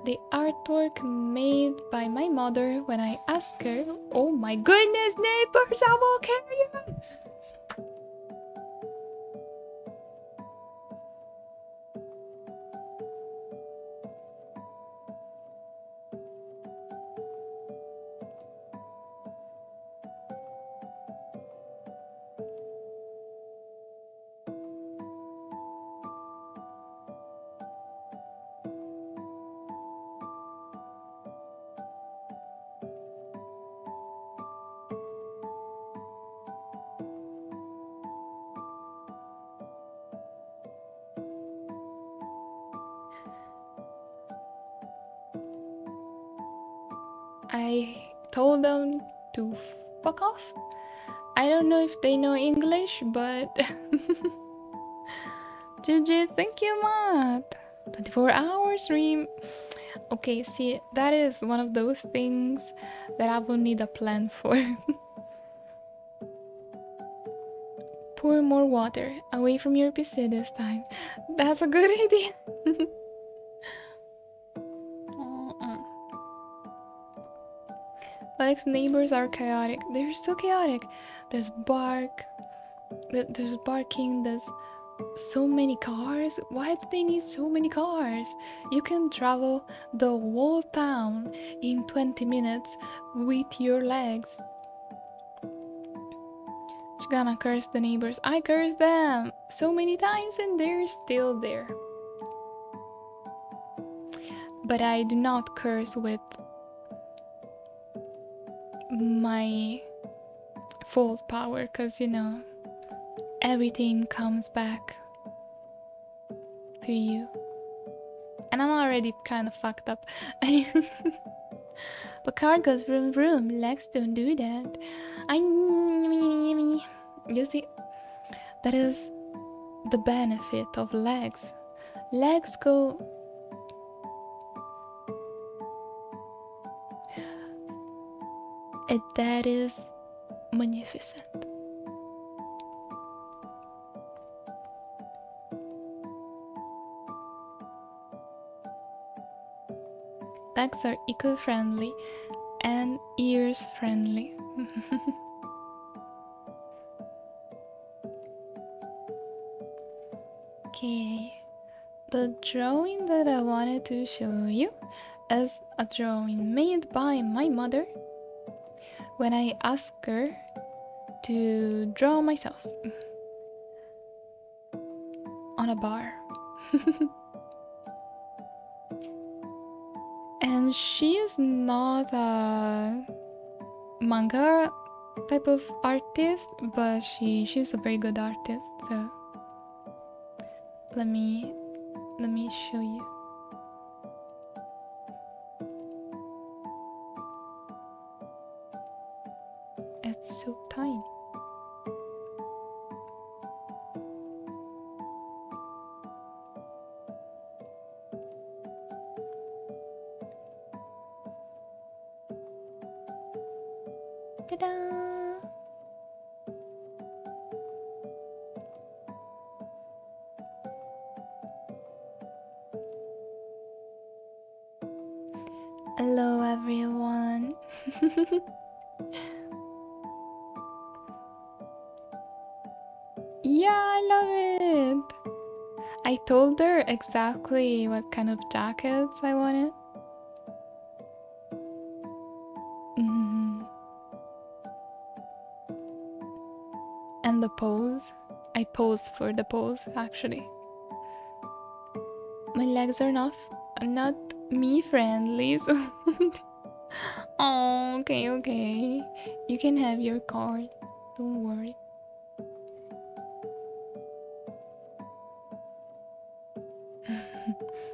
Speaker 1: the artwork made by my mother when I asked her. Oh my goodness, neighbors, I will kill you! I told them to fuck off. I don't know if they know English, but GG, thank you, Matt. 24 hours stream. Okay, see, that is one of those things that I will need a plan for. Pour more water away from your PC this time. That's a good idea. Alex, neighbors are chaotic. They're so chaotic. There's barking, there's so many cars. Why do they need so many cars? You can travel the whole town in 20 minutes with your legs. She's gonna curse the neighbors. I cursed them so many times and they're still there. But I do not curse with my full power, because you know, everything comes back to you. And I'm already kind of fucked up. But car goes vroom vroom. Legs don't do that. You see, that is the benefit of legs. Legs go. That is magnificent. Legs are eco-friendly and ears friendly. Okay, the drawing that I wanted to show you is a drawing made by my mother when I asked her to draw myself on a bar. And she is not a manga type of artist, but she's a very good artist. So let me show you. It's so tiny. Ta-da! Hello everyone. Yeah, I love it. I told her exactly what kind of jackets I wanted. And the pose. I posed for the pose actually. My legs are not me friendly, so oh, okay. You can have your card. Don't worry.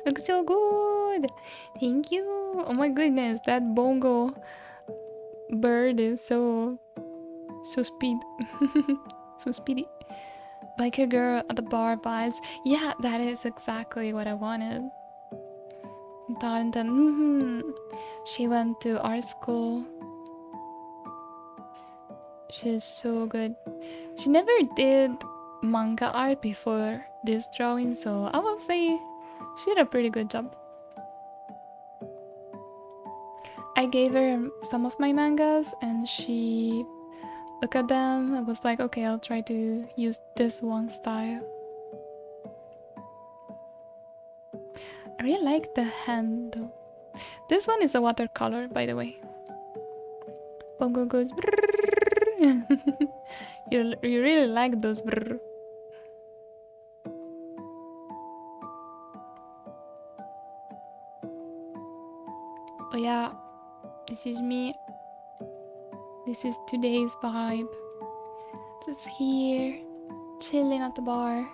Speaker 1: Looks so good. Thank you. Oh my goodness, that bongo bird is so speed. So speedy. Biker girl at the bar vibes. Yeah, that is exactly what I wanted. She went to art school. She's so good. She never did manga art before this drawing, so I will say she did a pretty good job. I gave her some of my mangas and she looked at them. I was like, okay, I'll try to use this one style. I really like the hand though. This one is a watercolor, by the way. Bongo goes you really like those brrr. But yeah, this is me. This is today's vibe. Just here, chilling at the bar.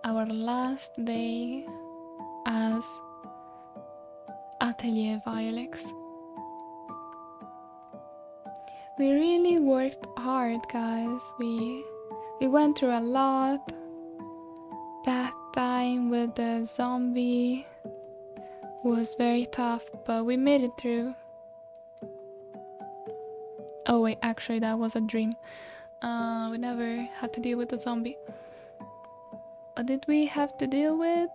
Speaker 1: Our last day as Atelier Violex. We really worked hard, guys. We went through a lot. That time with the zombie was very tough, but we made it through. Oh wait, actually that was a dream. We never had to deal with the zombie. What did we have to deal with?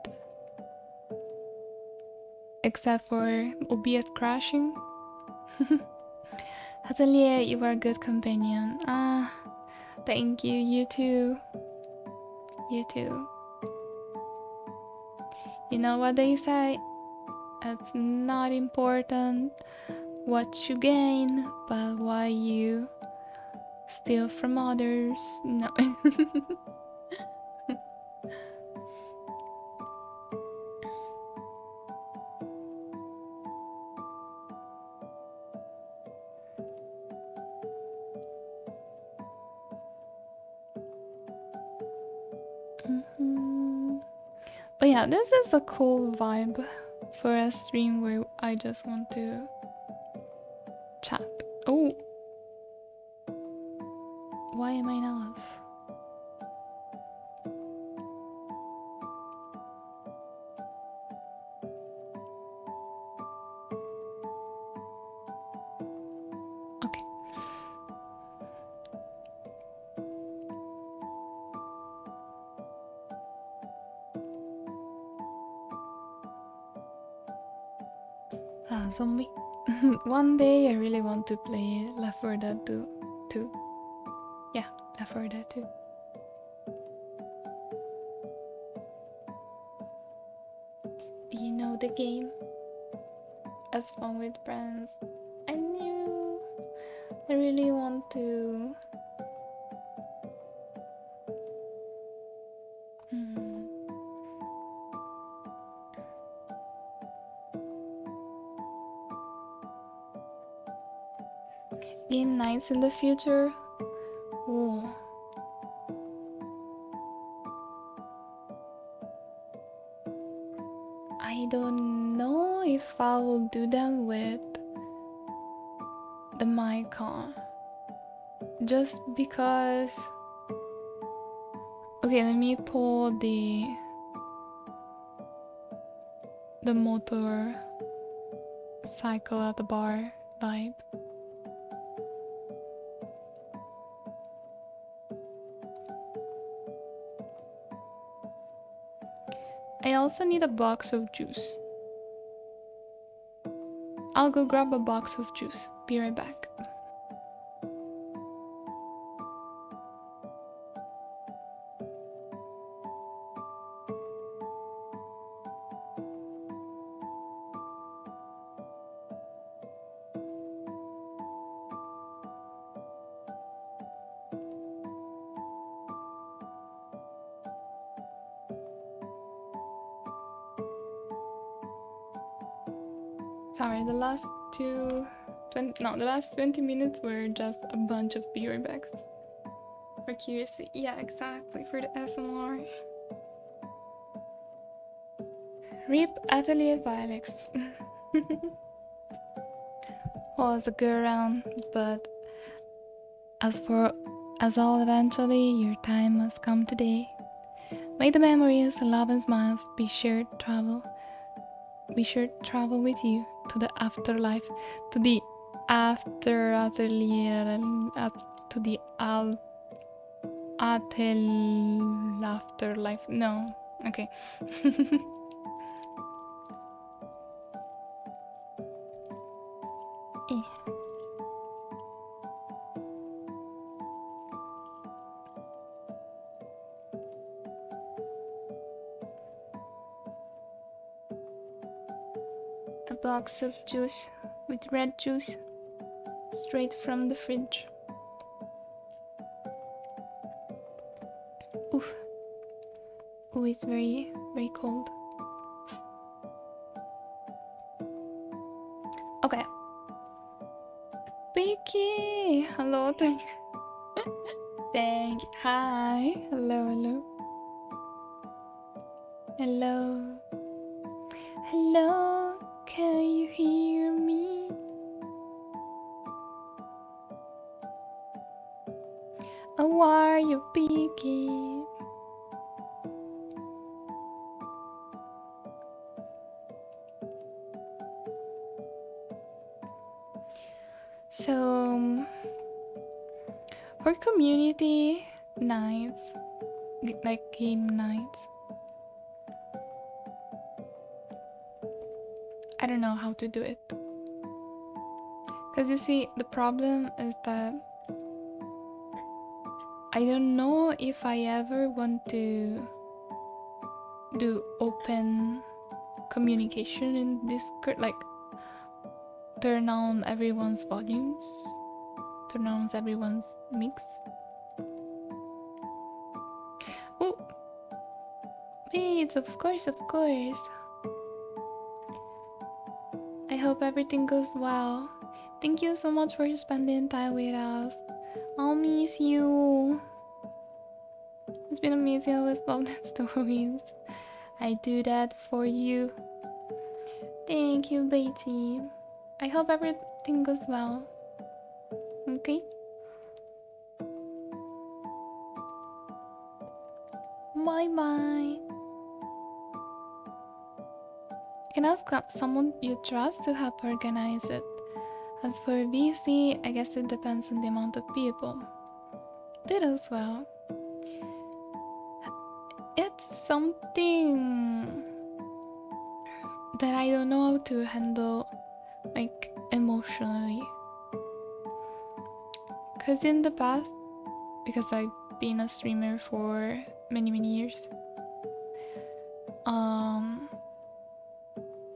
Speaker 1: Except for OBS crashing. Atelier, you are a good companion. Thank you. You too. You too. You know what they say? It's not important what you gain, but why you steal from others. No. But yeah, this is a cool vibe for a stream where I just want to chat. Oh, why am I in love? Okay. Zombie. One day I really want to play 𝍊�𝑋 2. Yeah, 𝍊�𝑋 2. Do you know the game? as fun with friends. I knew. I really want to. Game nights in the future. Ooh. I don't know if I will do them with the mic on. Just because. Okay, let me pull the motor cycle at the bar vibe. I also need a box of juice. I'll go grab a box of juice. Be right back. Sorry, the last 20 minutes were just a bunch of beer bags. For curiosity, yeah, exactly, for the SMR. RIP Atelier Violex. Was a good round, but as all eventually, your time must come today. May the memories, love and smiles be shared travel with you to the afterlife, to the atelier, to the afterlife. No, okay. A box of juice with red juice straight from the fridge. Oof. Ooh, it's very, very cold. Okay. Vicky! Hello, thank you. Thank you. Hi. Hello, hello. Hello. Hello. Can you hear me? How are you, Vicky? So, for community nights, like game nights, I don't know how to do it. Because you see, the problem is that I don't know if I ever want to do open communication in Discord, like turn on everyone's volumes, turn on everyone's mix. Oh, wait, of course. I hope everything goes well. Thank you so much for spending time with us. I'll miss you. It's been amazing. I always love the stories. I do that for you. Thank you, Betty. I hope everything goes well. Okay? Bye-bye. You can ask someone you trust to help organize it. As for VC, I guess it depends on the amount of people. Did as well. It's something that I don't know how to handle, like, emotionally. Because in the past, because I've been a streamer for many years,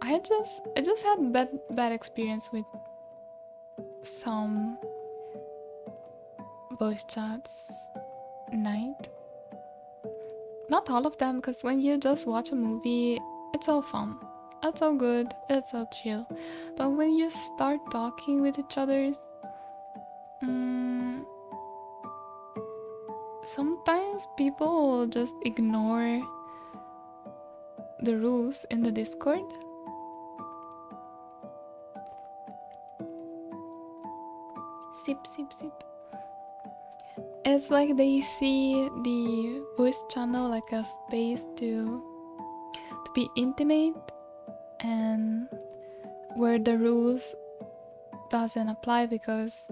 Speaker 1: I just had bad experience with some voice chats night. Not all of them, because when you just watch a movie, it's all fun. It's all good, it's all chill. But when you start talking with each other's, sometimes people just ignore the rules in the Discord. Sip, sip, sip. It's like they see the voice channel like a space to be intimate, and where the rules doesn't apply because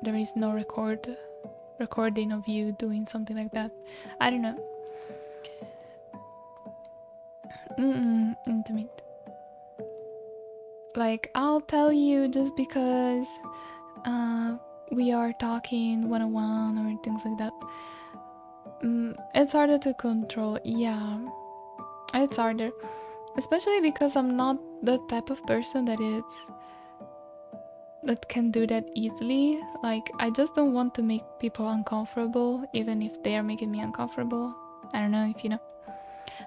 Speaker 1: there is no recording of you doing something like that. I don't know. Intimate. Like, I'll tell you just because we are talking one-on-one or things like that. It's harder to control. Yeah, it's harder, especially because I'm not the type of person that can do that easily. Like, I just don't want to make people uncomfortable, even if they are making me uncomfortable. I don't know if you know.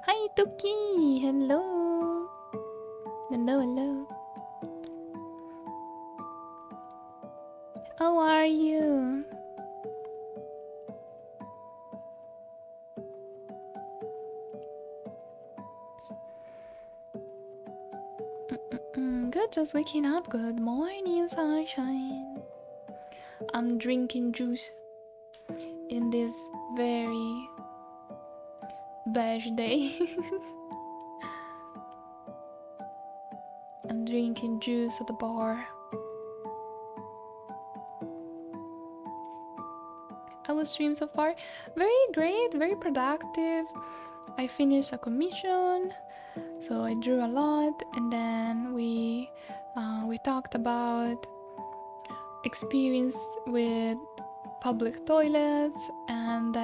Speaker 1: Hi, Tuki. Hello. Hello. How are you? Good, just waking up. Good morning, sunshine. I'm drinking juice in this very beige day. I'm drinking juice at the bar. How was stream so far? Very great, very productive. I finished a commission, so I drew a lot, and then we talked about experience with public toilets, and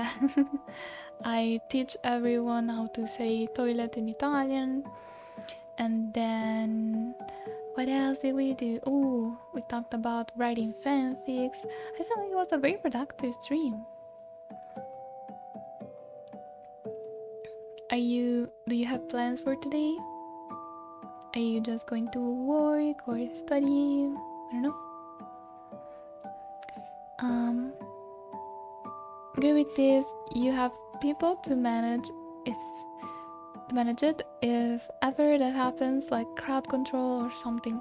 Speaker 1: I teach everyone how to say toilet in Italian. And then what else did we do? Oh, we talked about writing fanfics. I feel like it was a very productive stream. Do you have plans for today? Are you just going to work or study? I don't know. Good with this, you have people to manage it if ever that happens, like crowd control or something.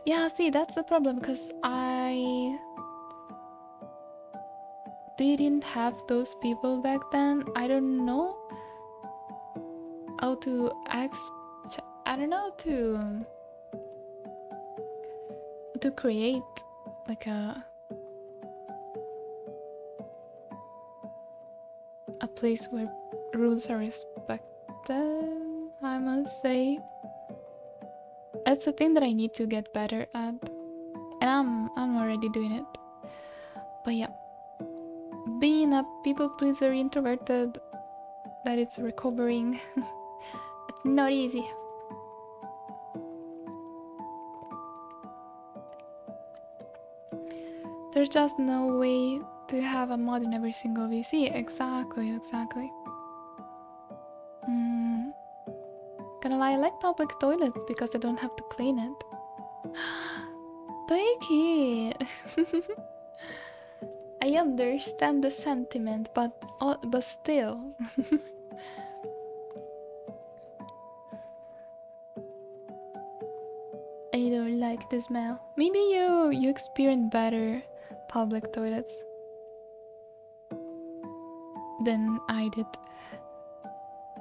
Speaker 1: Yeah, see, that's the problem, because I didn't have those people back then. I don't know how to I don't know to create like a place where rules are respected, I must say. It's a thing that I need to get better at, and I'm already doing it. But yeah, being a people pleaser introverted, that it's recovering. It's not easy. There's just no way to have a mod in every single VC. Exactly. Gonna lie, I like public toilets because I don't have to clean it. Becky! I understand the sentiment, but still. I don't like the smell. Maybe you experience better public toilets than I did.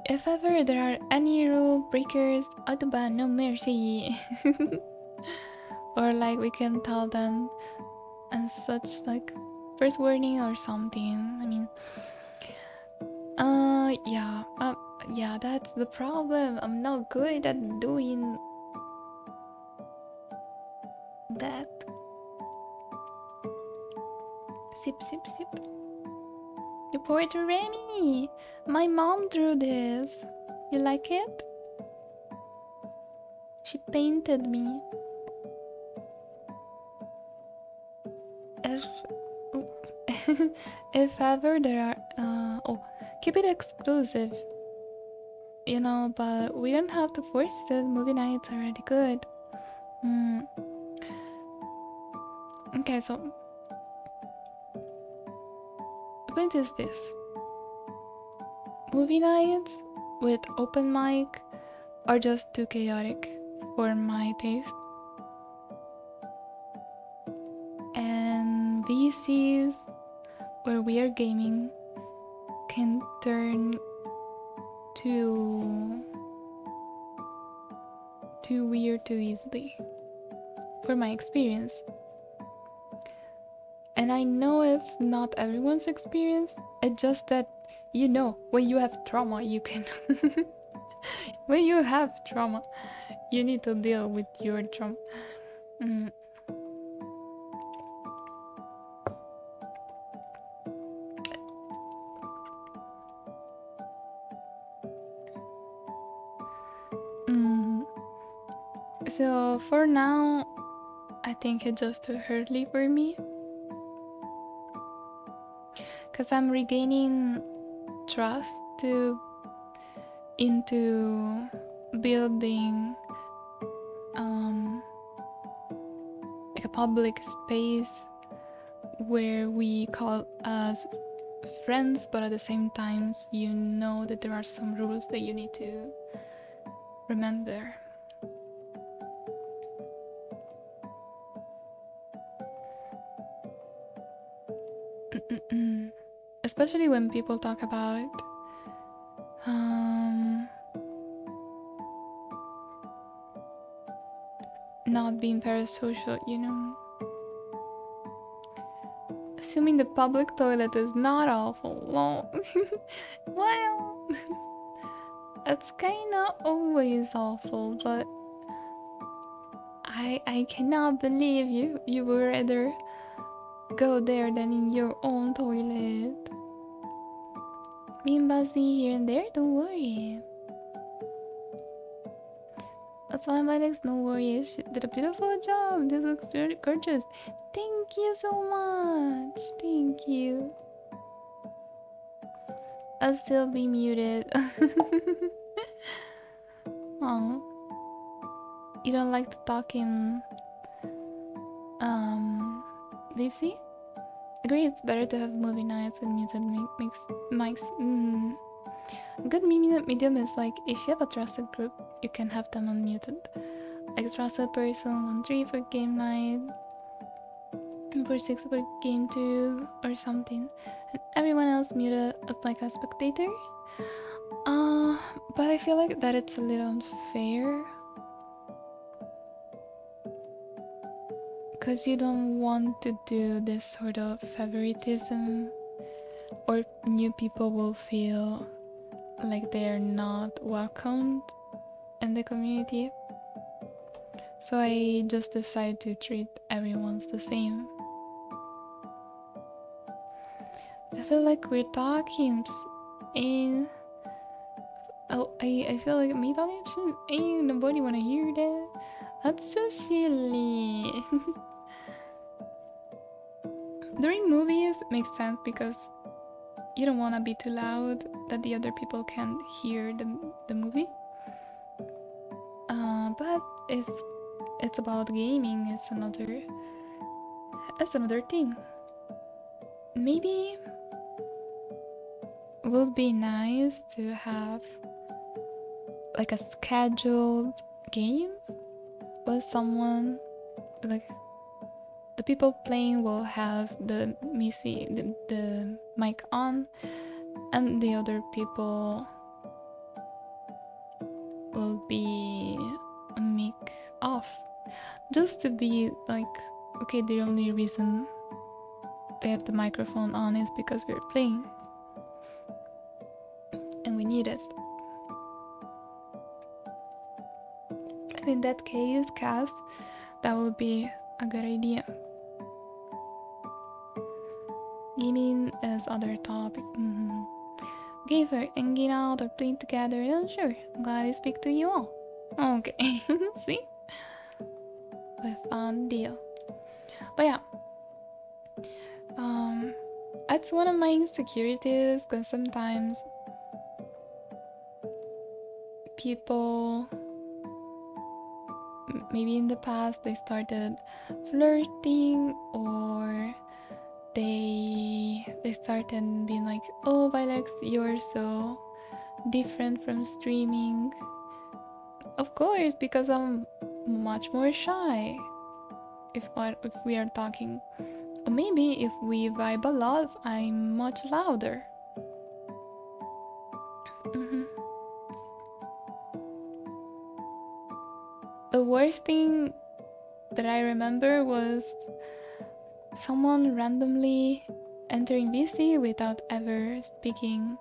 Speaker 1: If ever there are any rule breakers, Autobahn, no mercy. Or like we can tell them and such, like first warning or something. I mean, yeah, that's the problem. I'm not good at doing that. Sip. You pour it to Remy. My mom drew this. You like it? She painted me. If if ever there are keep it exclusive, you know, but we don't have to force it. Movie nights are already good. Okay, so the point is this: movie nights with open mic are just too chaotic for my taste, and VCs where we are gaming can turn too weird too easily, for my experience. And I know it's not everyone's experience. It's just that, you know, when you have trauma, you can when you have trauma, you need to deal with your trauma. So for now, I think it's just too early for me, because I'm regaining trust into building like a public space where we call us friends, but at the same time you know that there are some rules that you need to remember. Especially when people talk about not being parasocial, you know. Assuming the public toilet is not awful. Well, it's kinda always awful, but I cannot believe you would rather go there than in your own toilet. Being busy here and there, don't worry. That's why my next, no worries. She did a beautiful job. This looks really gorgeous. Thank you so much. Thank you. I'll still be muted. Oh, you don't like to talk in VC? Agree, it's better to have movie nights with muted mics. Good medium is like if you have a trusted group, you can have them unmuted. Like trusted person 1-3 for game night, and 4-6 for game 2 or something, and everyone else muted as like a spectator. But I feel like that it's a little unfair, because you don't want to do this sort of favoritism, or new people will feel like they're not welcomed in the community. So I just decided to treat everyone's the same. I feel like we're talking in... Oh, I feel like me talking ain't nobody wanna hear that. That's so silly. During movies, it makes sense because you don't want to be too loud that the other people can't hear the movie. But if it's about gaming, it's another thing. Maybe it would be nice to have like a scheduled game with someone, like the people playing will have the mic on, and the other people will be mic off, just to be like, okay, the only reason they have the microphone on is because we're playing and we need it. And in that case, cast, that would be a good idea. Gaming is other topic. Okay, for hanging out or playing together, yeah, sure. I'm glad I speak to you all. Okay. See? We found deal. But yeah. That's one of my insecurities, because sometimes people, maybe in the past, they started flirting, or they started being like, oh, Vilex, you're so different from streaming. Of course, because I'm much more shy. If we are talking, or maybe if we vibe a lot, I'm much louder. Mm-hmm. The worst thing that I remember was someone randomly entering VC without ever speaking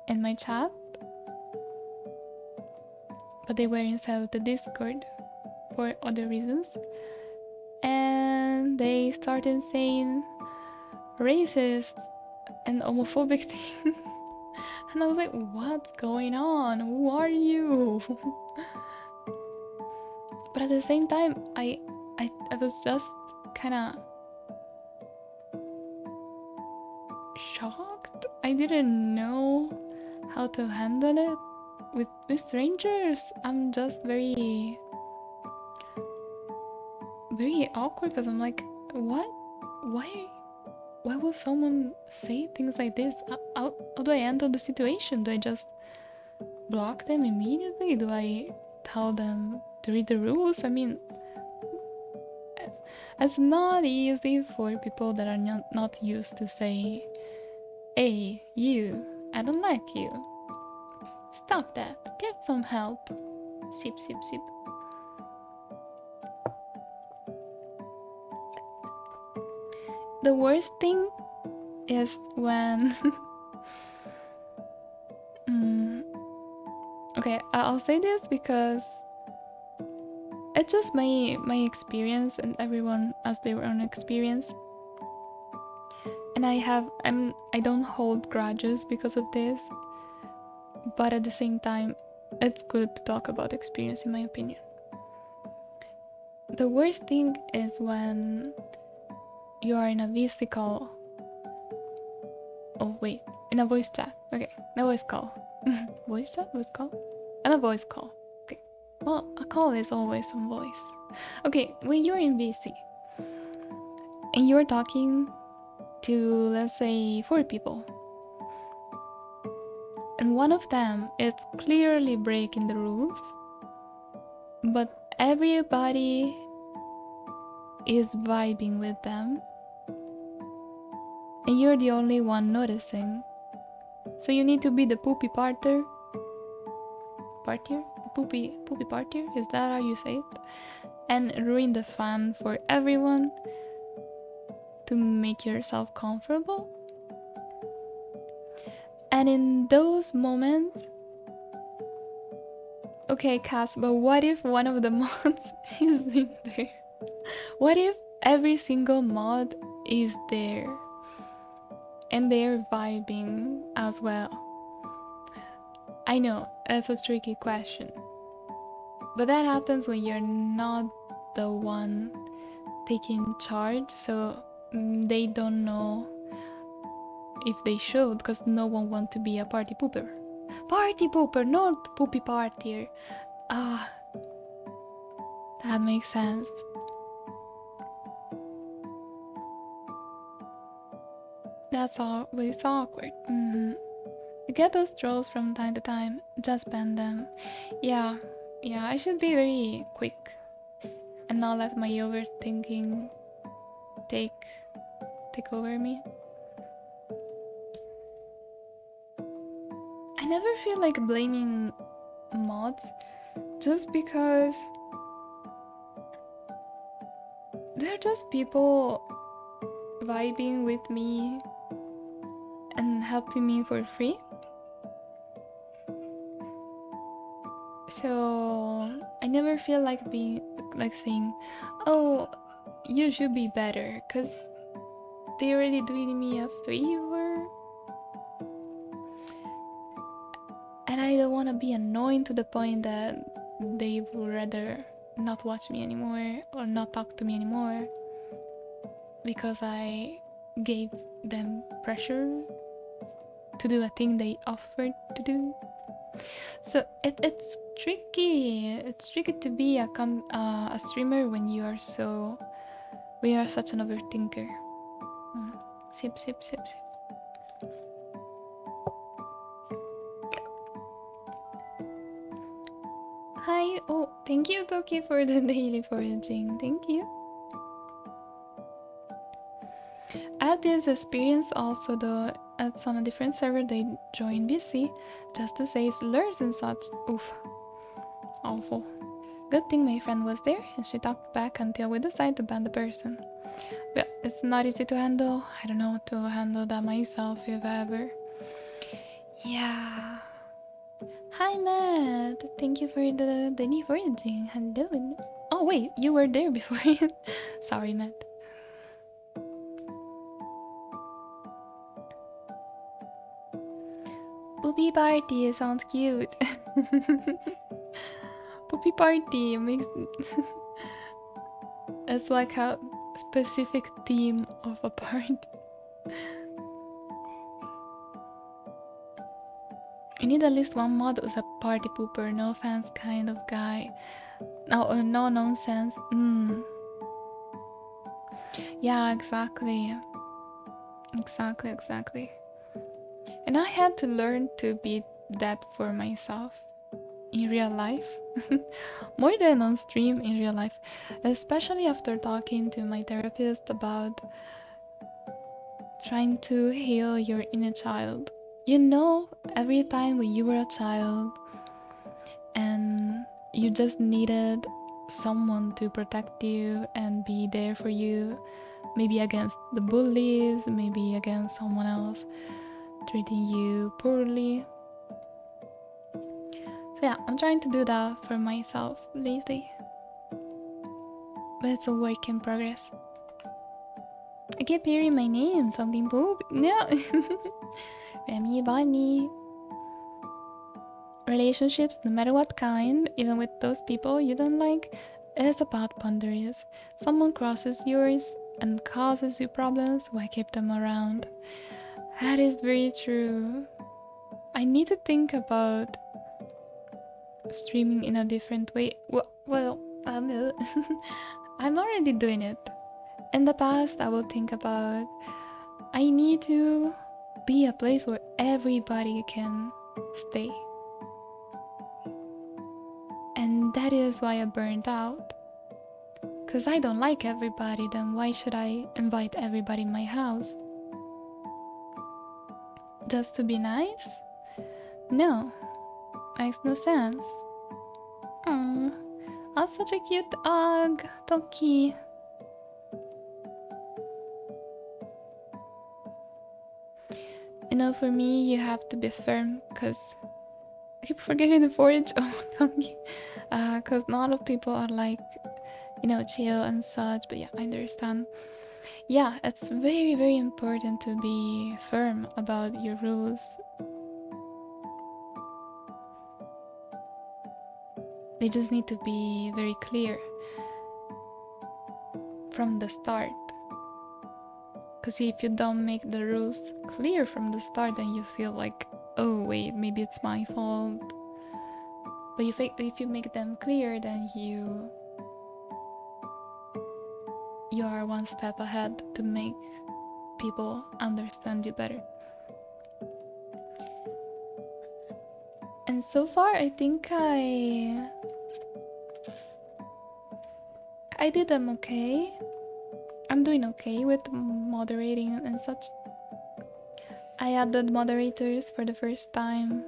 Speaker 1: in my chat, but they were inside of the Discord for other reasons, and they started saying racist and homophobic things. And I was like, what's going on? Who are you? But at the same time, I was just kind of shocked. I didn't know how to handle it. With strangers, I'm just very awkward, because I'm like, what? Why will someone say things like this? How do I handle the situation? Do I just block them immediately? Do I tell them to read the rules? I mean, it's not easy for people that are not used to say, hey, you, I don't like you. Stop that. Get some help. Sip, sip, sip. The worst thing is when... Okay, I'll say this because it's just my experience, and everyone has their own experience. And I don't hold grudges because of this, but at the same time, it's good to talk about experience, in my opinion. The worst thing is when you are in a VC call. Oh wait, in a voice chat. Okay, no voice call. Voice chat? Voice call? And a voice call. Okay. Well, a call is always some voice. Okay, when you're in VC and you're talking to, let's say, 4 people, and one of them is clearly breaking the rules, but everybody is vibing with them, and you're the only one noticing. So you need to be the poopy partier? The poopy partier? Is that how you say it? And ruin the fun for everyone to make yourself comfortable. And in those moments, okay, Cass, but what if one of the mods is in there? What if every single mod is there and they're vibing as well? I know, that's a tricky question, but that happens when you're not the one taking charge, so they don't know if they should, because no one wants to be a party pooper. Party pooper, not poopy partier. Ah, that makes sense. That's always awkward. You get those trolls from time to time, just ban them. Yeah, I should be very quick and not let my overthinking take over me. I never feel like blaming mods, just because they're just people vibing with me and helping me for free. So I never feel like saying, oh, you should be better, because they're already doing me a favor. And I don't want to be annoying to the point that they would rather not watch me anymore or not talk to me anymore because I gave them pressure to do a thing they offered to do. So it's tricky. It's tricky to be a streamer when you are such an overthinker. Sip, sip, sip, sip. Hi. Oh, thank you, Toki, for the daily foraging. Thank you. I had this experience also, though. It's on a different server. They joined BC just to say slurs and such. Oof. Awful. Good thing my friend was there and she talked back until we decided to ban the person. But it's not easy to handle. I don't know how to handle that myself, if ever. Yeah. Hi, Matt. Thank you for the daily foraging. Hello. Oh, wait, you were there before. Sorry, Matt. Poopy party sounds cute. Poopy party makes it's like a specific theme of a party. I need at least one mod who's a party pooper, no offense kind of guy. No, no nonsense. Yeah, exactly. Exactly. And I had to learn to be that for myself in real life. More than on stream in real life. Especially after talking to my therapist about trying to heal your inner child. You know, every time when you were a child and you just needed someone to protect you and be there for you, maybe against the bullies, maybe against someone else treating you poorly. So yeah, I'm trying to do that for myself lately. But it's a work in progress. I keep hearing my name, something poop. No. Remy Bonnie. Relationships, no matter what kind, even with those people you don't like, is about boundaries. Someone crosses yours and causes you problems, why keep them around? That is very true. I need to think about streaming in a different way. Well, I'm already doing it. In the past, I will think about I need to be a place where everybody can stay. And that is why I burned out. Because I don't like everybody, then why should I invite everybody in my house? Just to be nice? No, makes no sense. Oh, that's such a cute dog, Toki. You know, for me, you have to be firm, because I keep forgetting the forage. Oh, Toki. Because not a lot of people are like, chill and such, but yeah, I understand. Yeah, it's very, very important to be firm about your rules. They just need to be very clear from the start. Because if you don't make the rules clear from the start, then you feel like, oh wait, maybe it's my fault. But if you make them clear, then you are one step ahead to make people understand you better. And so far, I think I did them okay. I'm doing okay with moderating and such. I added moderators for the first time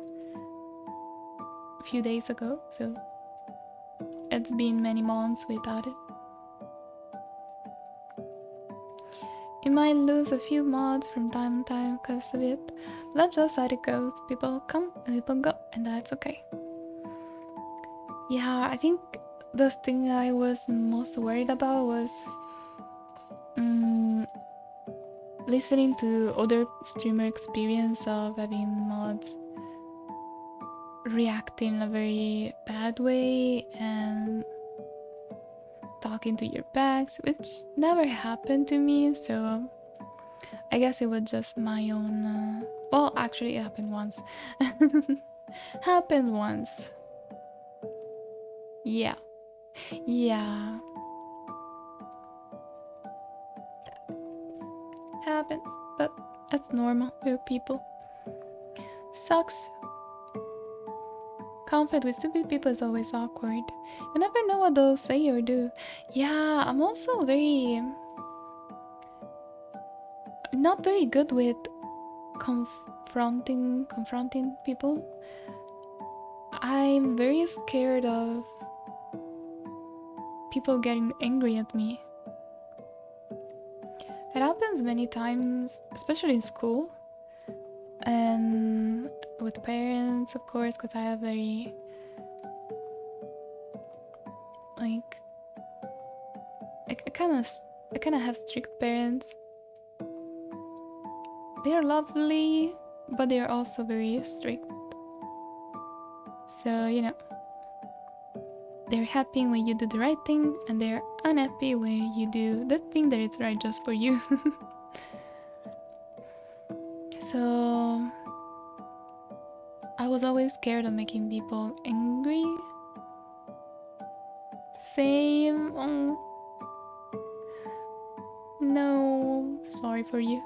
Speaker 1: a few days ago, so it's been many months without it. You might lose a few mods from time to time because of it, but that's just how it goes. People come and people go, and that's okay. Yeah, I think the thing I was most worried about was listening to other streamer experience of having mods reacting in a very bad way and talking to your backs, which never happened to me, so I guess it was just my own well, actually it happened once. Happened once. Yeah. Happens, but that's normal. We're people. Sucks. Conflict with stupid people is always awkward. You never know what they'll say or do. Yeah, I'm also not very good with confronting people. I'm very scared of people getting angry at me. It happens many times, especially in school and with parents, of course, because I have very like I kind of have strict parents. They are lovely, but they are also very strict. So, you know, they're happy when you do the right thing, and they're unhappy when you do the thing that is right just for you. So, I was always scared of making people angry. Same. Oh. No, sorry for you.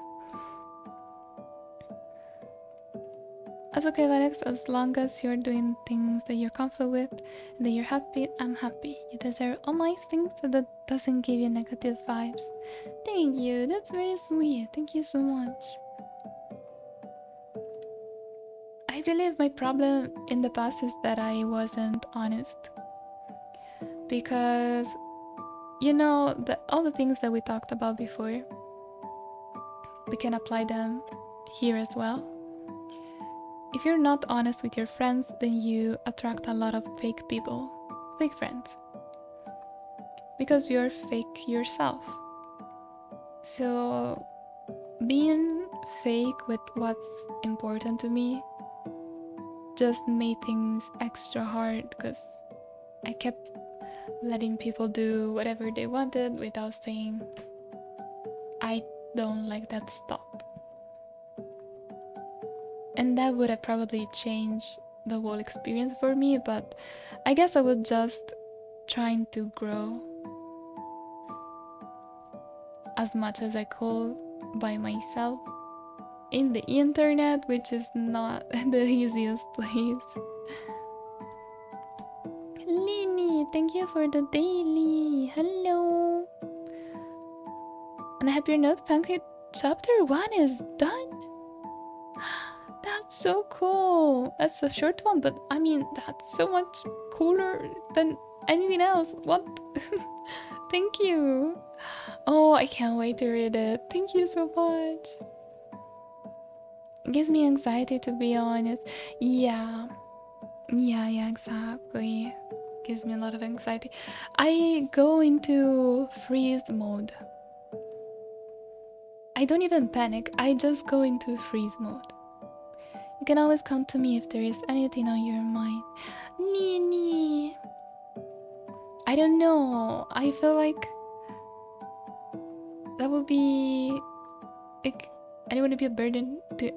Speaker 1: That's okay, Alex, as long as you're doing things that you're comfortable with and that you're happy, I'm happy. You deserve all nice things so that doesn't give you negative vibes. Thank you, that's very sweet. Thank you so much. I believe my problem in the past is that I wasn't honest. Because, you know, all the things that we talked about before, we can apply them here as well. If you're not honest with your friends, then you attract a lot of fake people, fake friends, because you're fake yourself. So being fake with what's important to me just made things extra hard, because I kept letting people do whatever they wanted without saying, I don't like that, stop. And that would have probably changed the whole experience for me, but I guess I was just trying to grow as much as I could by myself in the internet, which is not the easiest place. Lini, thank you for the daily. Hello. And I hope your note pancake chapter 1 is done. That's so cool. That's a short one, but I mean, that's so much cooler than anything else. What? Thank you. Oh, I can't wait to read it. Thank you so much. It gives me anxiety, to be honest. Yeah, exactly. Gives me a lot of anxiety. I go into freeze mode. I don't even panic. I just go into freeze mode. You can always come to me if there is anything on your mind. Nini. I don't know. I feel like that would be like, I don't want to be a burden to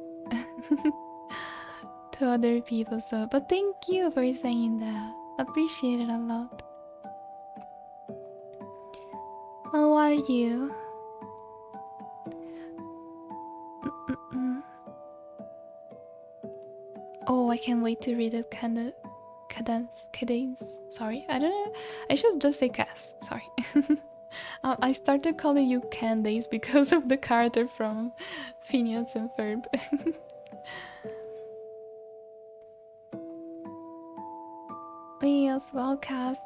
Speaker 1: to other people. So, but thank you for saying that. Appreciate it a lot. How are you? Oh, I can't wait to read it. Cadence. Sorry, I don't know. I should just say Cass. Sorry. I started calling you Candace because of the character from Phineas and Ferb. Me as well, Cass.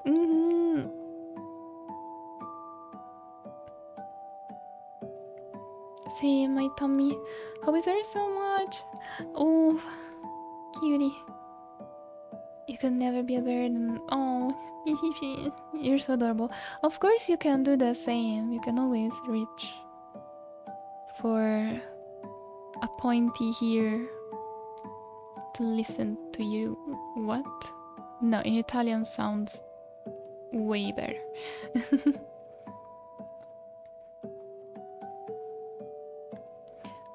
Speaker 1: See my tummy. How is there so much? Oh, cutie. You can never be a burden. Oh, you're so adorable. Of course you can do the same. You can always reach for a pointy here to listen to you. What? No, in Italian sounds way better.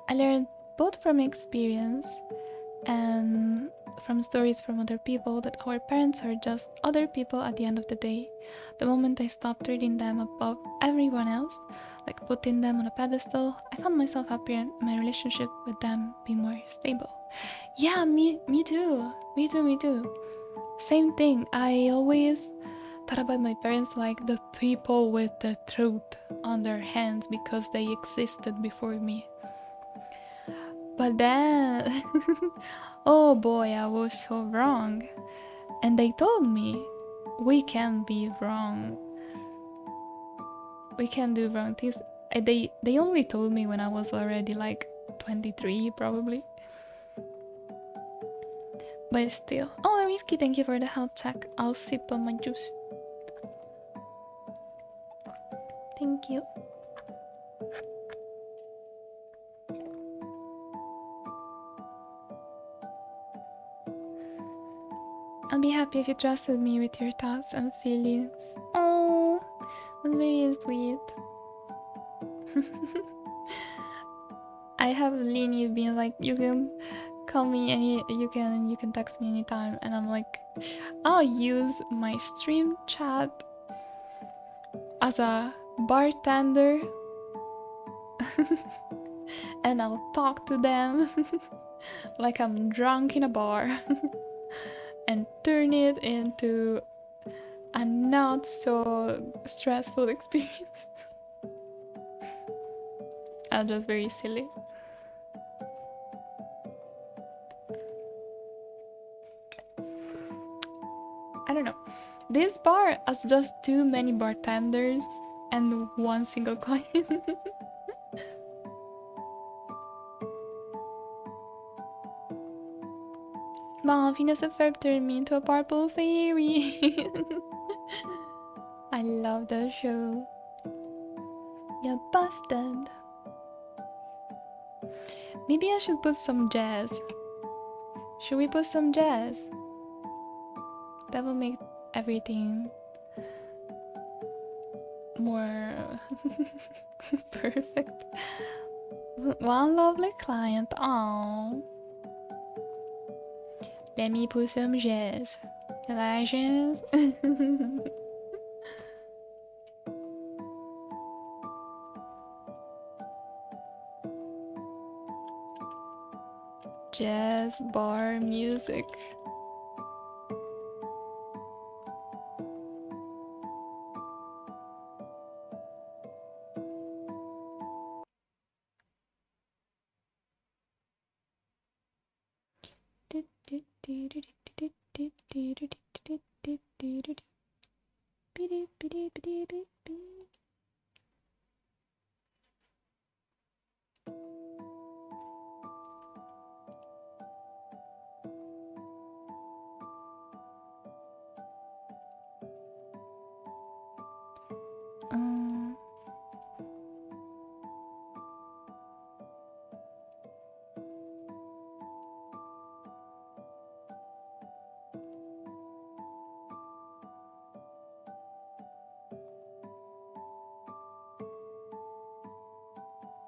Speaker 1: I learned both from experience and from stories from other people that our parents are just other people at the end of the day. The moment I stopped treating them above everyone else, like putting them on a pedestal, I found myself happier and my relationship with them being more stable. Yeah, me too. Me too. Same thing. I always thought about my parents like the people with the truth on their hands because they existed before me. But then, oh boy, I was so wrong. And they told me, we can be wrong. We can do wrong things. They only told me when I was already like 23 probably. But still. Oh, Risky, thank you for the health check. I'll sip on my juice. Thank you. I'll be happy if you trusted me with your thoughts and feelings. Oh, that's very sweet. I have Lini being like, you can call me you can text me anytime, and I'm like, I'll use my stream chat as a bartender and I'll talk to them like I'm drunk in a bar and turn it into a not so stressful experience. I'm just very silly. I don't know. This bar has just too many bartenders and one single client. Mom, Phineas and Ferb turned me into a purple fairy. I love that show. You're busted. Maybe I should put some jazz. Should we put some jazz? That will make everything more perfect. One lovely client. Aww. Let me put some jazz. You like jazz? Jazz bar music.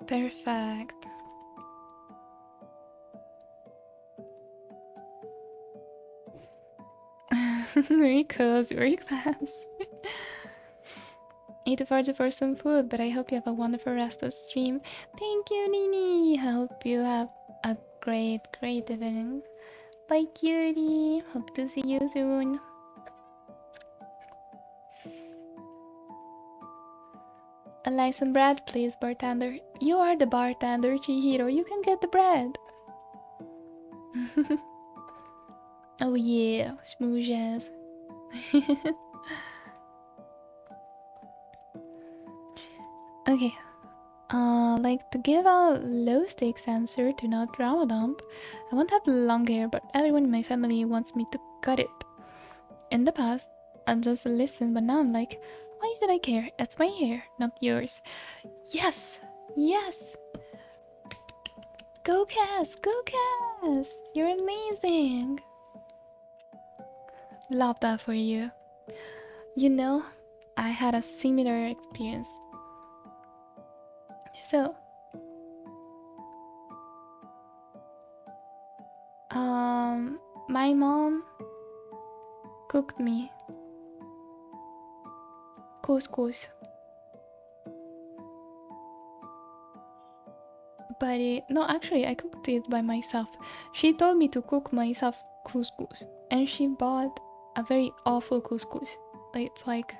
Speaker 1: Perfect. Very cozy, very classy. Need to forage for some food, but I hope you have a wonderful rest of stream. Thank you, Nini. I hope you have a great evening. Bye, cutie. Hope to see you soon. I'd like some bread, please, bartender. You are the bartender, Chihiro. You can get the bread. Oh yeah, smooches. Okay. Like to give a low stakes answer to not drama dump. I want to have long hair, but everyone in my family wants me to cut it. In the past, I just listened, but now I'm like, why should I care? It's my hair, not yours. Yes! Yes! Go Cass! Go Yes, you're amazing. Love that for you. You know, I had a similar experience. So, my mom cooked me couscous, but no, actually, I cooked it by myself. She told me to cook myself couscous, and she bought a very awful couscous. It's like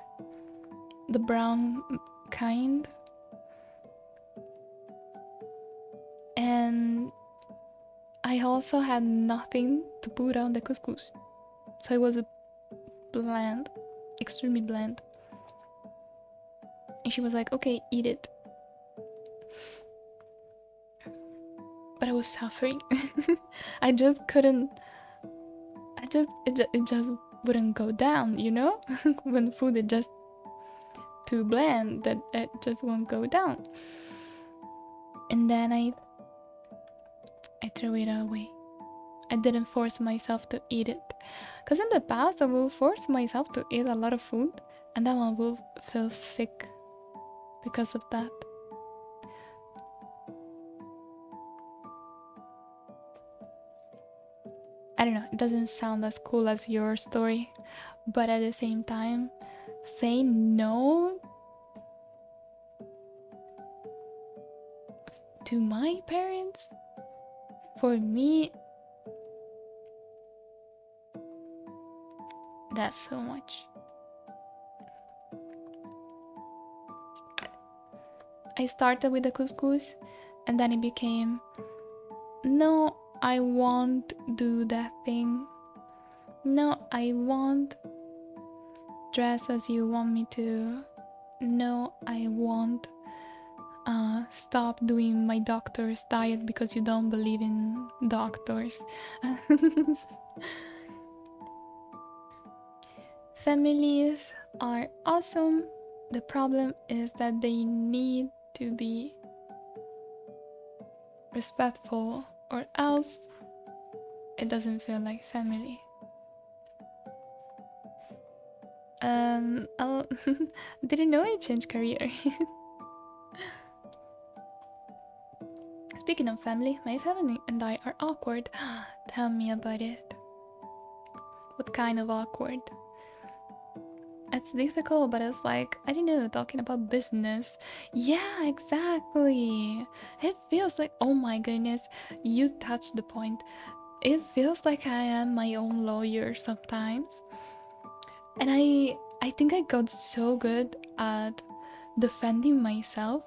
Speaker 1: the brown kind, and I also had nothing to put on the couscous, so it was bland, extremely bland. And she was like, "Okay, eat it." But I was suffering. I just couldn't. It just wouldn't go down, you know. When food is just too bland, that it just won't go down. And then I threw it away. I didn't force myself to eat it, because in the past I will force myself to eat a lot of food, and then I will feel sick because of that. I don't know, it doesn't sound as cool as your story, but at the same time, saying no to my parents, for me, that's so much. I started with the couscous, and then it became, no, I won't do that thing. No, I won't dress as you want me to. No, I won't stop doing my doctor's diet because you don't believe in doctors. Families are awesome. The problem is that they need to be respectful, or else it doesn't feel like family. I didn't know I changed career. Speaking of family, my family and I are awkward. Tell me about it. What kind of awkward? It's difficult, but it's like, I don't know, talking about business. Yeah, exactly. It feels like, oh my goodness, you touched the point. It feels like I am my own lawyer sometimes. And I think I got so good at defending myself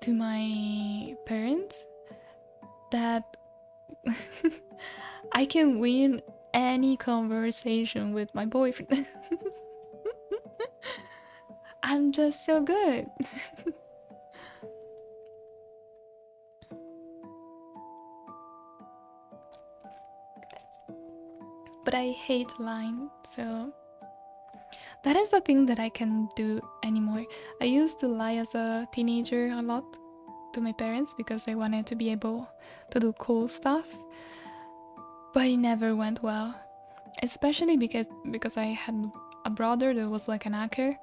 Speaker 1: to my parents that I can win any conversation with my boyfriend. I'm just so good. But I hate lying, so that is the thing that I can't do anymore. I used to lie as a teenager a lot to my parents because I wanted to be able to do cool stuff, but it never went well. Especially because I had a brother that was like an hacker,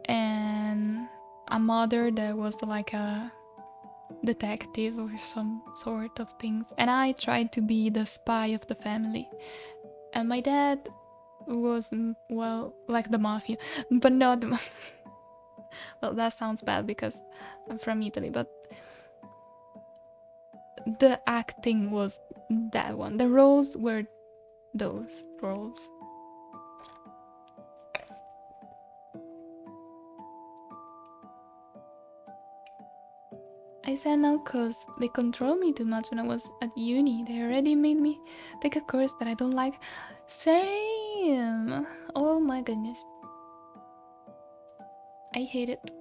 Speaker 1: and a mother that was like a detective or some sort of things, and I tried to be the spy of the family. And my dad was, well, like the mafia, but not the well, that sounds bad because I'm from Italy, but the acting was that one. The roles were those roles. I said no because they controlled me too much when I was at uni. They already made me take a course that I don't like. Same. Oh my goodness. I hate it.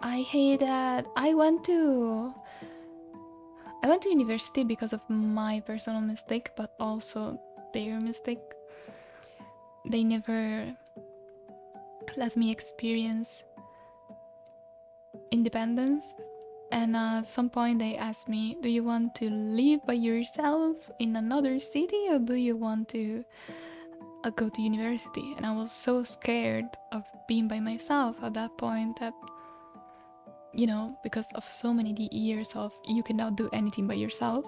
Speaker 1: I hate that. I went to university because of my personal mistake, but also their mistake. They never let me experience independence. And at some point they asked me, do you want to live by yourself in another city, or do you want to go to university? And I was so scared of being by myself at that point that, you know, because of so many years of you cannot do anything by yourself,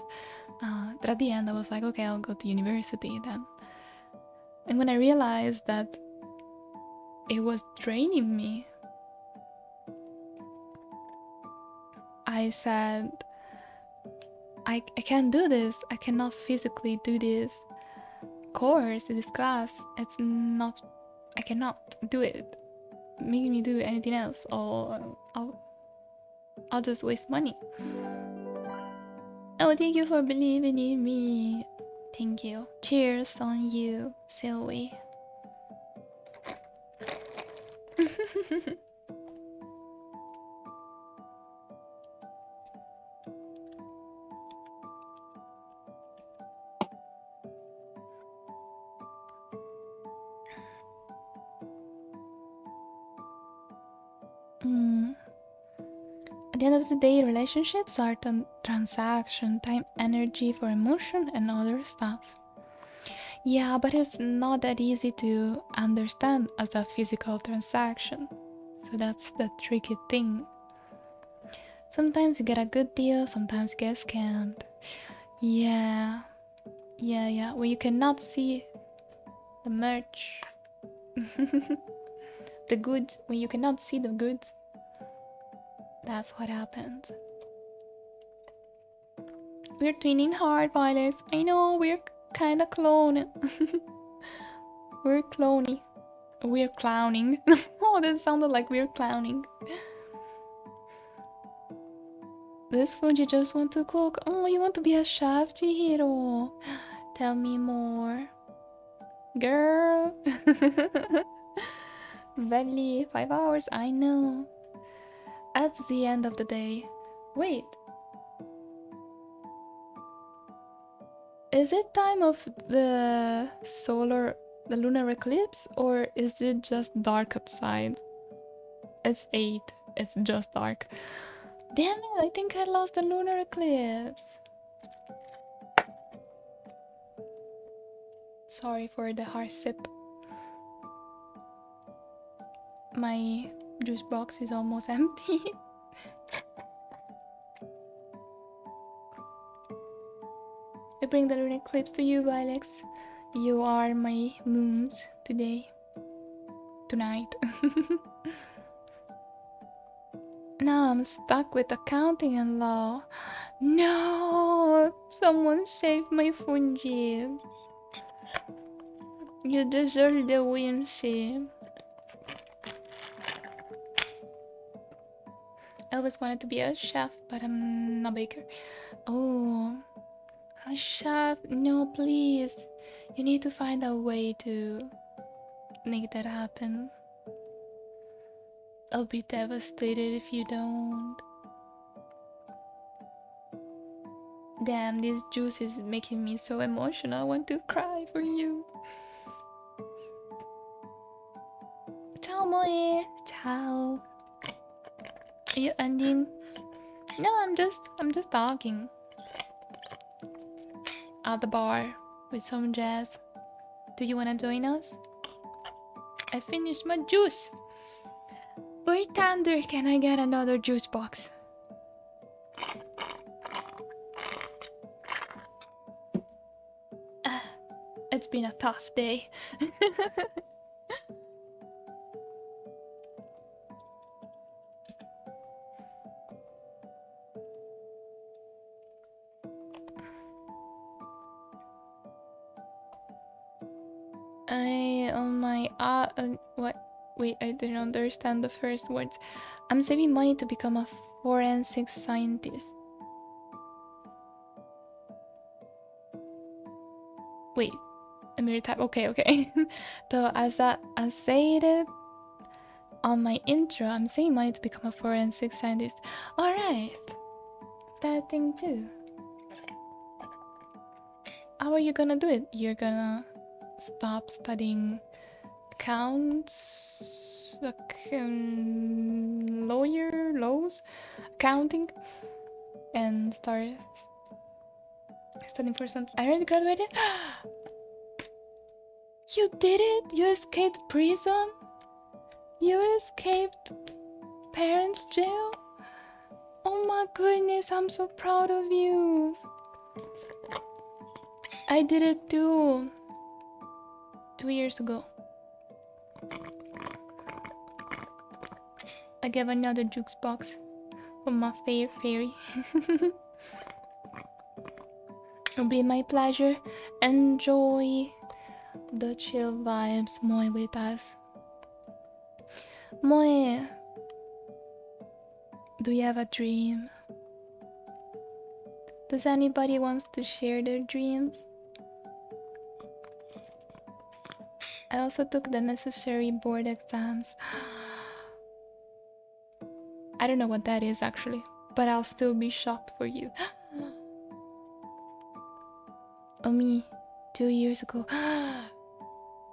Speaker 1: that at the end I was like, okay, I'll go to university then. And when I realized that it was draining me, I said, I can't do this. I cannot physically do this course, this class. It's not, I cannot do it. Make me do anything else, or I'll just waste money. Oh, thank you for believing in me. Thank you. Cheers on you, Sylvie. At the end of the day, relationships are transaction, time, energy for emotion and other stuff. Yeah, but it's not that easy to understand as a physical transaction. So that's the tricky thing. Sometimes you get a good deal, sometimes you get scammed. Yeah. Well, you cannot see the merch. The goods. When you cannot see the goods, that's what happens. We're twinning hard, Violex. I know, we're kinda cloning. We're cloning. We're clowning. Oh, that sounded like we're clowning. This Fungi just want to cook. Oh, you want to be a chef, Chihiro? Tell me more. Girl. Valley, 5 hours, I know. At the end of the day. Wait. Is it time of the lunar eclipse, or is it just dark outside? It's 8. It's just dark. Damn it, I think I lost the lunar eclipse. Sorry for the hard sip. My juice box is almost empty. I bring the lunar eclipse to you, Violex. You are my moons today. Tonight. Now I'm stuck with accounting and law. No! Someone save my Fungi. You deserve the whimsy. I always wanted to be a chef, but I'm not a baker. Oh, a chef? No, please. You need to find a way to make that happen. I'll be devastated if you don't. Damn, this juice is making me so emotional. I want to cry for you. Ciao, Moe. Ciao. Are you ending? No, I'm just talking. At the bar with some jazz. Do you wanna join us? I finished my juice. Bartender, can I get another juice box? It's been a tough day. What? Wait, I didn't understand the first words. I'm saving money to become a forensic scientist. Wait, a mirror type. Okay. So as I said it on my intro, I'm saving money to become a forensic scientist. All right, that thing too. How are you gonna do it? You're gonna stop studying accounts, like lawyer lows, counting, and start studying for some. I already graduated. You did it! You escaped prison. You escaped parents' jail. Oh my goodness! I'm so proud of you. I did it too. 2 years ago. I gave another juice box from my fair fairy. It'll be my pleasure. Enjoy the chill vibes, Moe, with us. Moe, do you have a dream? Does anybody wants to share their dreams? I also took the necessary board exams. I don't know what that is actually, but I'll still be shocked for you. Oh me, 2 years ago.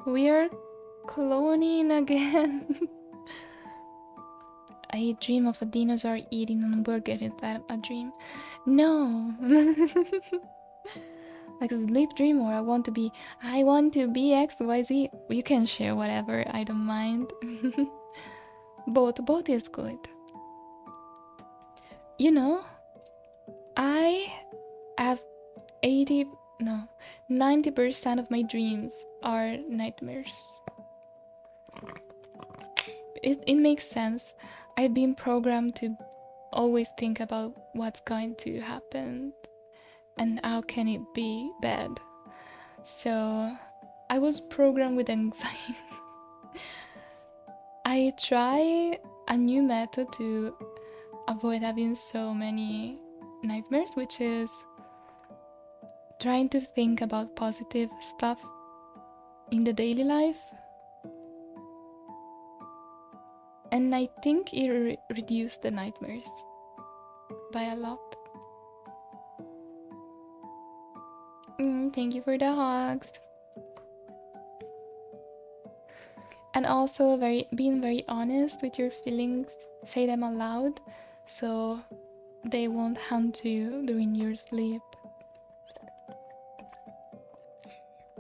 Speaker 1: We are cloning again. I dream of a dinosaur eating a burger. Is that a dream? No. Like a sleep dream, or I want to be XYZ. You can share whatever, I don't mind. Both is good. You know, I have 90% of my dreams are nightmares. It makes sense. I've been programmed to always think about what's going to happen and how can it be bad. So I was programmed with anxiety. I try a new method to avoid having so many nightmares, which is trying to think about positive stuff in the daily life. And I think it reduced the nightmares by a lot. Thank you for the hugs. And also being very honest with your feelings. Say them aloud so they won't haunt you during your sleep.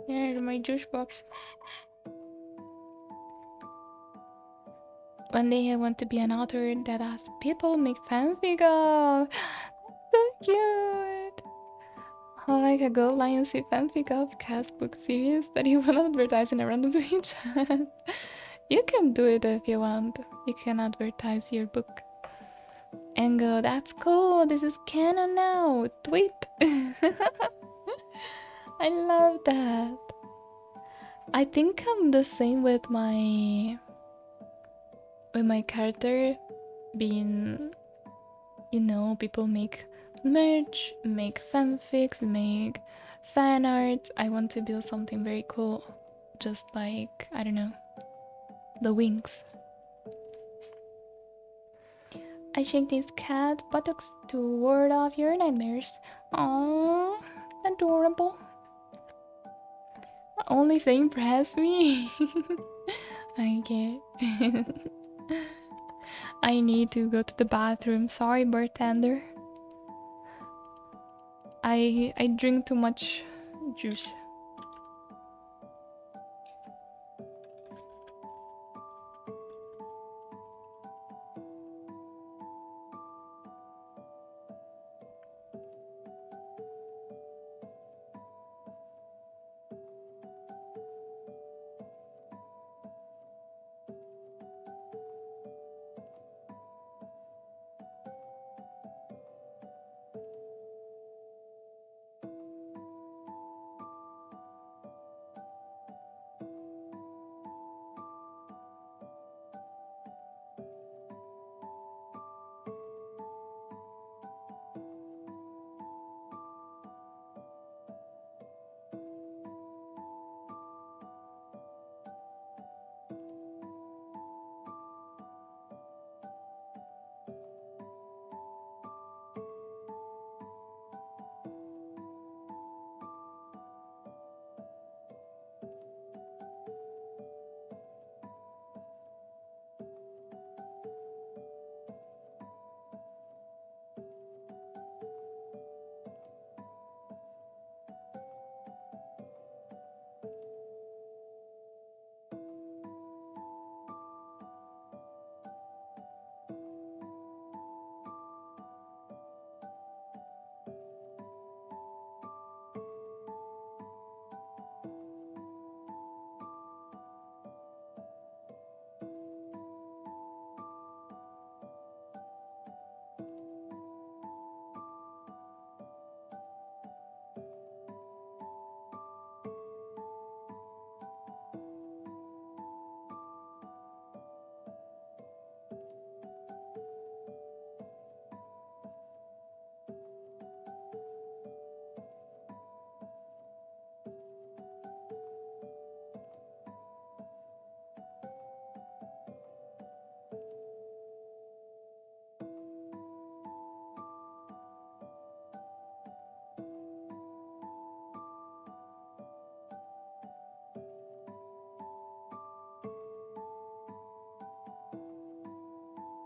Speaker 1: Yeah, my juice box. One day I want to be an author that has people make fanfic of. So cute. Like a Gold Lion C fanfic of cast book series that you want to advertise in a random Twitch chat. You can do it if you want. You can advertise your book and go, that's cool, this is canon now, tweet. I love that. I think I'm the same with my character being, you know, people make merch, make fanfics, make fan art. I want to build something very cool, just like, I don't know, the wings. I shake these cat buttocks to ward off your nightmares. Aww, adorable. Only if they impress me. Okay. I need to go to the bathroom. Sorry, bartender. I drink too much juice.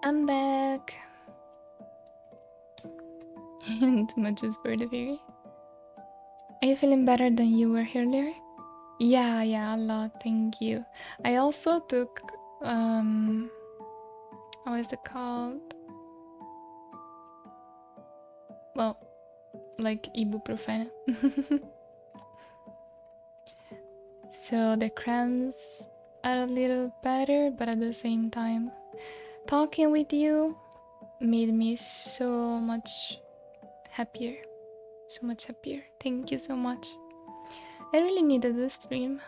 Speaker 1: I'm back. Too much is for the fairy. Are you feeling better than you were earlier? Yeah, a lot, thank you. I also took, how is it called? Well, like ibuprofen. So the cramps are a little better, but at the same time, talking with you made me so much happier. So much happier. Thank you so much. I really needed this stream.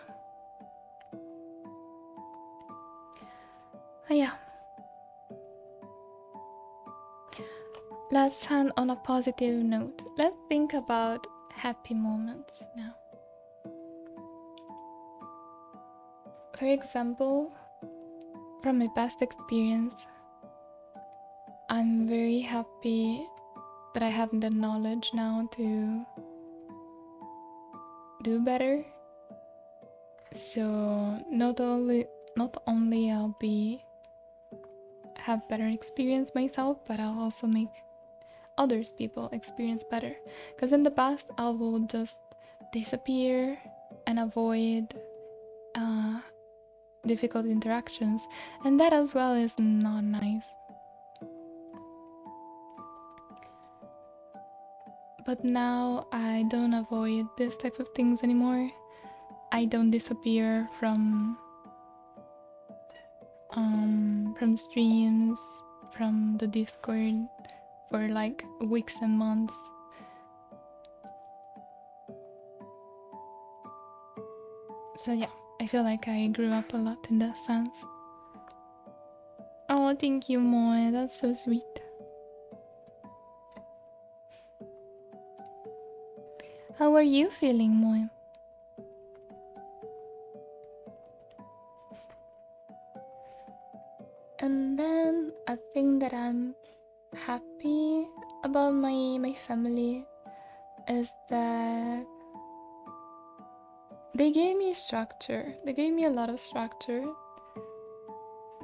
Speaker 1: Oh, yeah. Let's end on a positive note. Let's think about happy moments now. For example, from my past experience, I'm very happy that I have the knowledge now to do better. So not only I'll have better experience myself, but I'll also make others people experience better. Because in the past, I will just disappear and avoid difficult interactions, and that as well is not nice. But now I don't avoid this type of things anymore. I don't disappear from streams, from the Discord for like weeks and months. So yeah, I feel like I grew up a lot in that sense. Oh, thank you, Moe. That's so sweet. How are you feeling, Moe? And then a thing that I'm happy about my family is that they gave me structure. They gave me a lot of structure.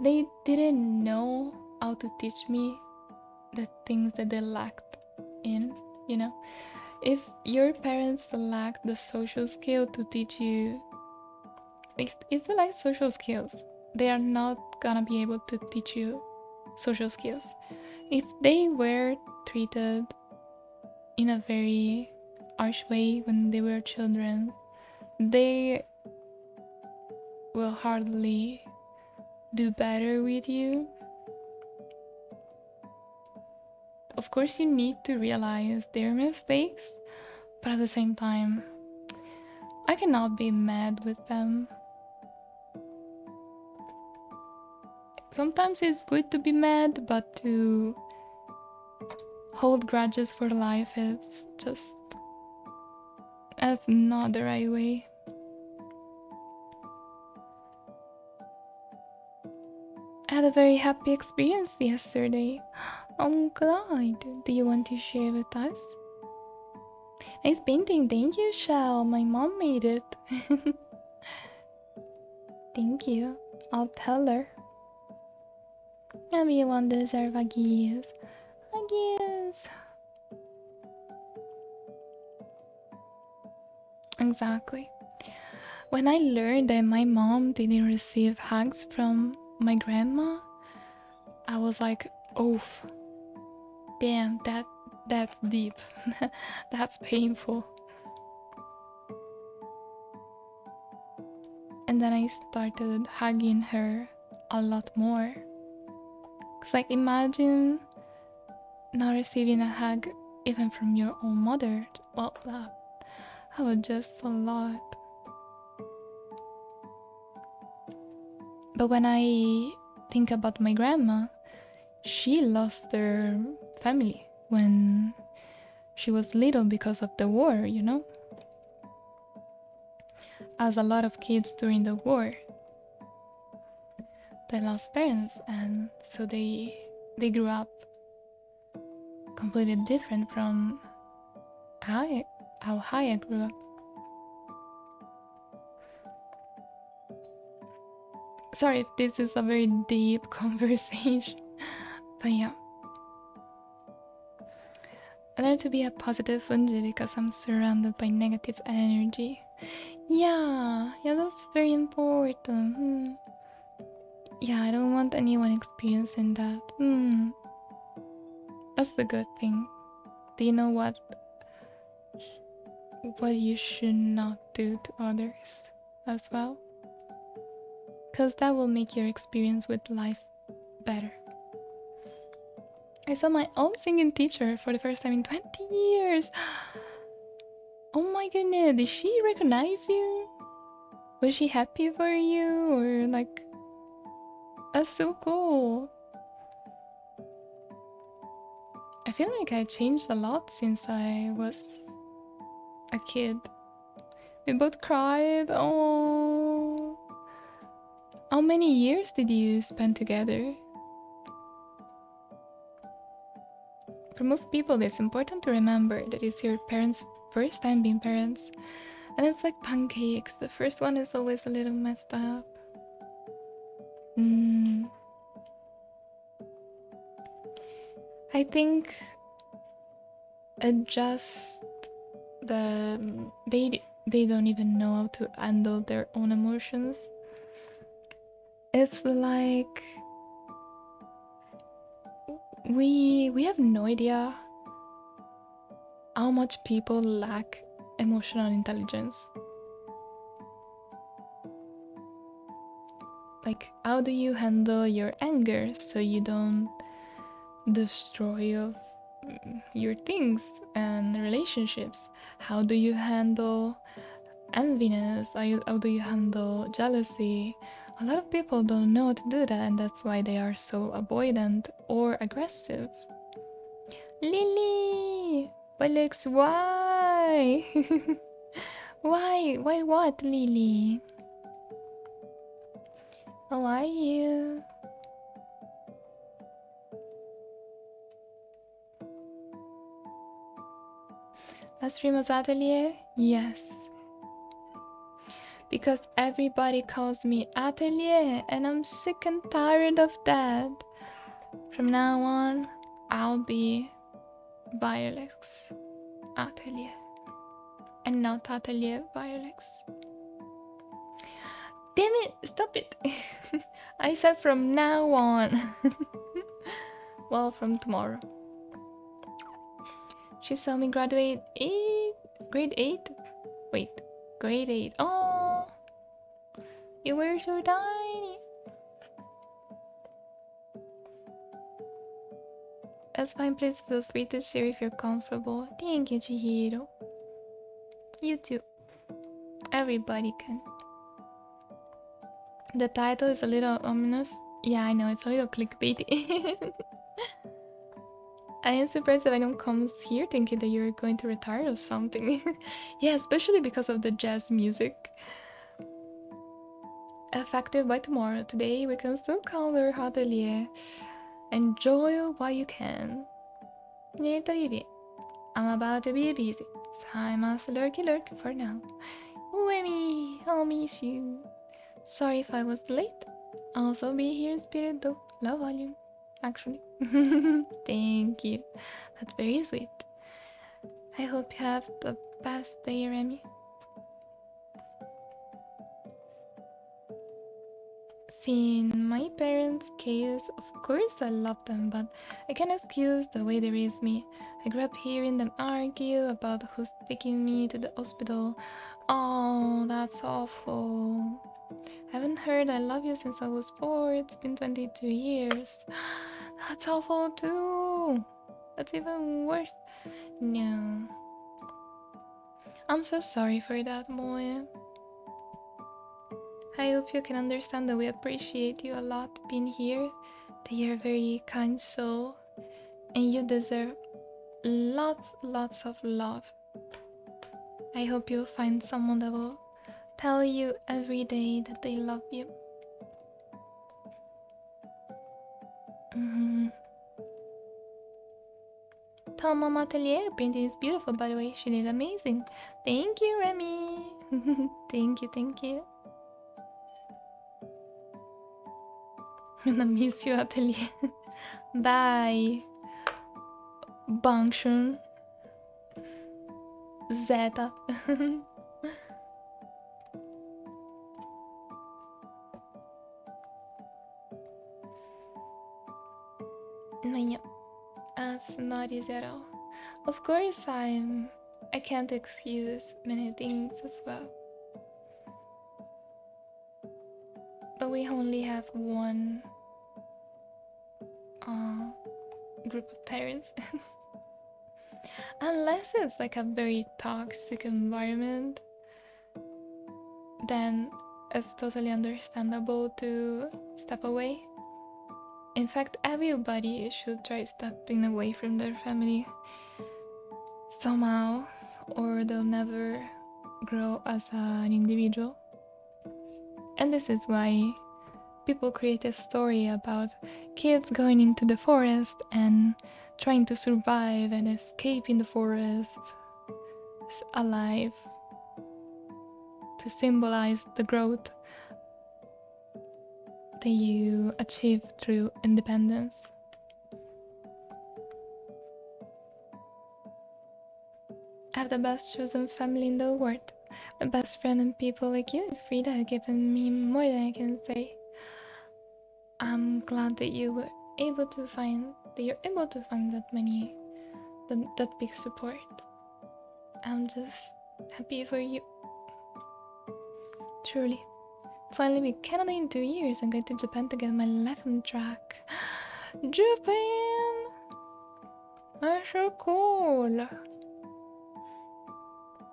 Speaker 1: They didn't know how to teach me the things that they lacked in, you know? If your parents lack the social skill to teach you, if they lack social skills, they are not gonna be able to teach you social skills. If they were treated in a very harsh way when they were children, they will hardly do better with you. Of course, you need to realize their mistakes, but at the same time, I cannot be mad with them. Sometimes it's good to be mad, but to hold grudges for life, that's not the right way. I had a very happy experience yesterday. I'm glad. Do you want to share with us? Nice painting. Thank you, Shell. My mom made it. Thank you. I'll tell her. Everyone deserves a gift. A gift. Exactly. When I learned that my mom didn't receive hugs from my grandma, I was like, oh, damn, that's deep. That's painful. And then I started hugging her a lot more. Cause like imagine not receiving a hug even from your own mother. Well, that was just a lot. But when I think about my grandma, she lost her family when she was little because of the war, you know? As a lot of kids during the war, they lost parents, and so they grew up completely different from how I grew up. Sorry if this is a very deep conversation. But yeah. I learned to be a positive fungi because I'm surrounded by negative energy. Yeah, that's very important. Yeah, I don't want anyone experiencing that. That's the good thing. Do you know what you should not do to others as well? Because that will make your experience with life better. I saw my old singing teacher for the first time in 20 years. Oh my goodness, did she recognize you? Was she happy for you? Or like, that's so cool. I feel like I changed a lot since I was a kid. We both cried. Oh. How many years did you spend together? For most people, it's important to remember that it's your parents' first time being parents. And it's like pancakes. The first one is always a little messed up. I think just they don't even know how to handle their own emotions. It's like we have no idea how much people lack emotional intelligence. Like, how do you handle your anger so you don't destroy your things and relationships? How do you handle enviness? How do you handle jealousy? A lot of people don't know how to do that, and that's why they are so avoidant or aggressive. Lily! Alex, why? Why? Why what, Lily? How are you? Last stream was Atelier? Yes. Because everybody calls me Atelier, and I'm sick and tired of that. From now on, I'll be Violex Atelier, and not Atelier Violex. Damn it! Stop it! I said from now on. Well, from tomorrow. She saw me graduate grade 8? Wait, grade 8. Oh, you were so tiny. That's fine, please feel free to share if you're comfortable. Thank you, Chihiro. You too. Everybody can. The title is a little ominous. Yeah, I know, it's a little clickbaity. I am surprised that anyone comes here thinking that you're going to retire or something. Yeah, especially because of the jazz music. Effective by tomorrow. Today we can still call her Atelier. Enjoy while you can. I'm about to be busy, so I must lurky for now. Wemmy, I'll miss you. Sorry if I was late. I'll also be here in spirit though. Low volume, actually. Thank you. That's very sweet. I hope you have the best day, Remy. In my parents' case, of course I love them, but I can't excuse the way they raised me. I grew up hearing them argue about who's taking me to the hospital. Oh, that's awful. I haven't heard I love you since I was 4. It's been 22 years. That's awful too. That's even worse. No. I'm so sorry for that, Moe. I hope you can understand that we appreciate you a lot being here, that you're a very kind soul, and you deserve lots of love. I hope you'll find someone that will tell you every day that they love you. Tell Mama Atelier painting is beautiful, by the way. She did amazing. Thank you, Remy. Thank you. I'm gonna miss you, Atelier. Bye. Bunction. Zeta. Yeah, that's not easy at all. Of course, I can't excuse many things as well. But we only have one group of parents. Unless it's like a very toxic environment, then it's totally understandable to step away. In fact, everybody should try stepping away from their family somehow, or they'll never grow as an individual. And this is why people create a story about kids going into the forest and trying to survive and escape in the forest alive, to symbolize the growth that you achieve through independence. I have the best chosen family in the world. My best friend and people like you and Frida have given me more than I can say. I'm glad that you're able to find that big support. I'm just happy for you. Truly. It's finally been Canada in 2 years. I'm going to Japan to get my 11th track. Japan! That's so cool.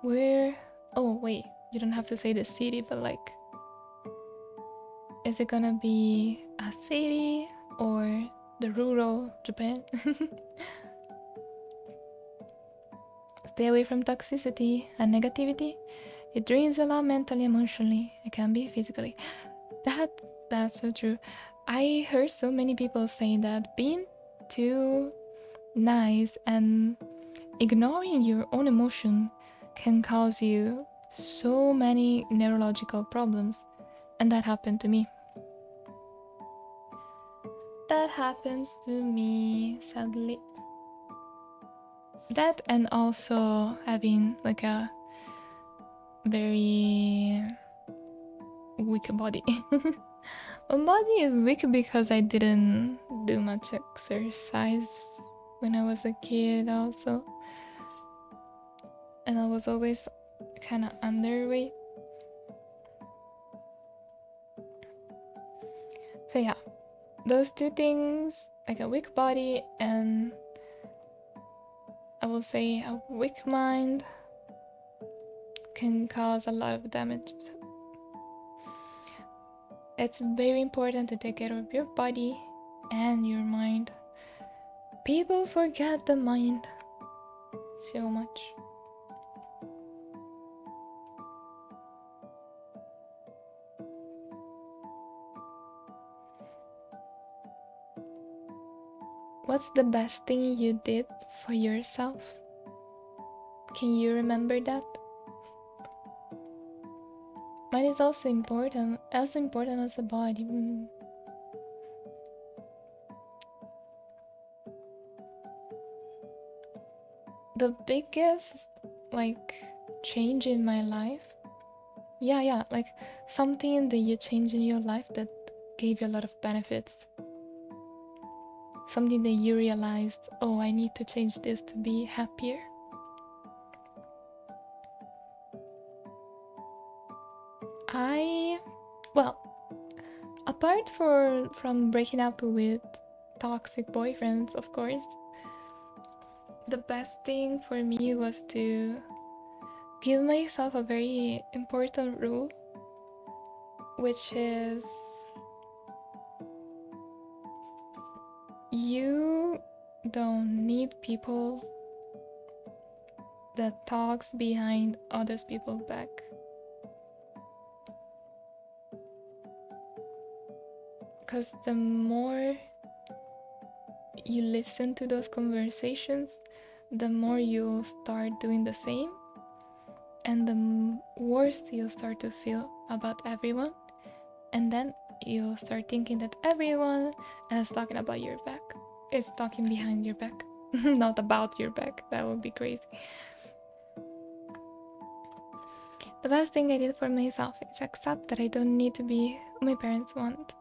Speaker 1: Where? Oh wait, you don't have to say the city, but like, is it gonna be a city or the rural Japan? Stay away from toxicity and negativity. It drains a lot mentally, emotionally. It can be physically. That's so true. I heard so many people say that being too nice and ignoring your own emotion can cause you so many neurological problems. And that happened to me. That happens to me, sadly. That, and also having like a very weak body. My body is weak because I didn't do much exercise when I was a kid also. And I was always kind of underweight. So yeah, those two things, like a weak body and I will say a weak mind, can cause a lot of damage. It's very important to take care of your body and your mind. People forget the mind so much. What's the best thing you did for yourself? Can you remember that? Mind is also important, as important as the body. The biggest like change in my life, yeah, like something that you changed in your life that gave you a lot of benefits. Something that you realized, oh, I need to change this to be happier. Well, apart from breaking up with toxic boyfriends, of course, the best thing for me was to give myself a very important rule, which is you don't need people that talks behind others people's back. Because the more you listen to those conversations, the more you'll start doing the same, and the worse you'll start to feel about everyone, and then you start thinking that everyone is talking about your back. It's talking behind your back, not about your back. That would be crazy. The best thing I did for myself is accept that I don't need to be who my parents want.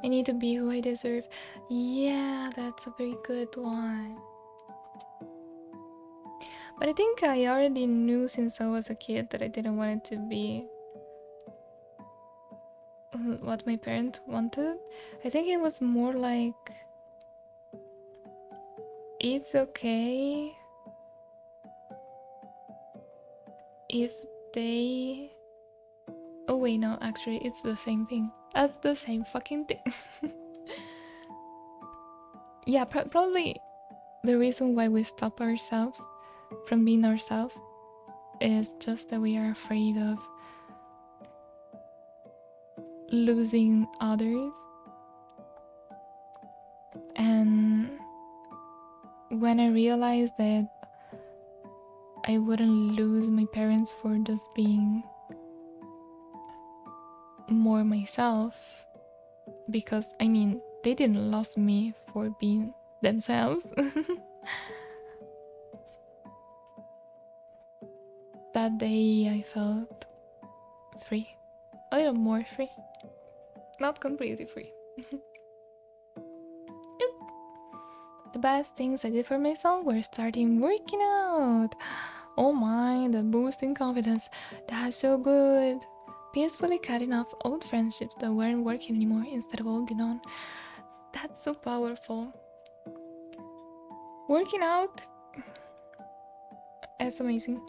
Speaker 1: I need to be who I deserve. Yeah, that's a very good one. But I think I already knew since I was a kid that I didn't want it to be what my parents wanted. I think it was more like, it's okay if they... Oh wait, no, actually it's the same thing. That's the same fucking thing. Yeah, probably the reason why we stop ourselves from being ourselves is just that we are afraid of losing others. And when I realized that I wouldn't lose my parents for just being more myself, because I mean, they didn't lose me for being themselves. That day I felt free, a little more free, not completely free. The best things I did for myself were starting working out. Oh my, the boost in confidence. That's so good. Peacefully cutting off old friendships that weren't working anymore instead of holding on. That's so powerful. Working out is amazing.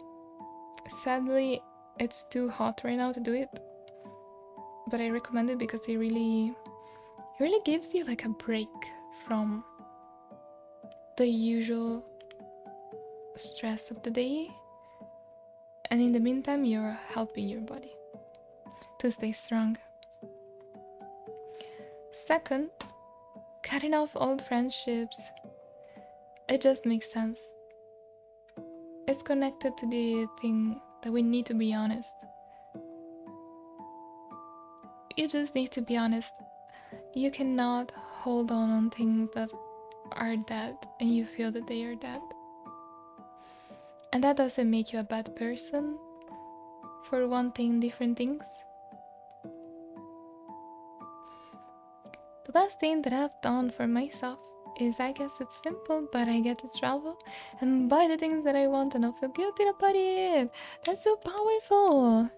Speaker 1: Sadly, it's too hot right now to do it, but I recommend it because it really gives you like a break from the usual stress of the day, and in the meantime you're helping your body to stay strong. Second, cutting off old friendships. It just makes sense. It's connected to the thing that we need to be honest. You just need to be honest. You cannot hold on things that are dead and you feel that they are dead. And that doesn't make you a bad person for wanting different things. The best thing that I've done for myself is, I guess it's simple, but I get to travel and buy the things that I want and not feel guilty about it. That's so powerful.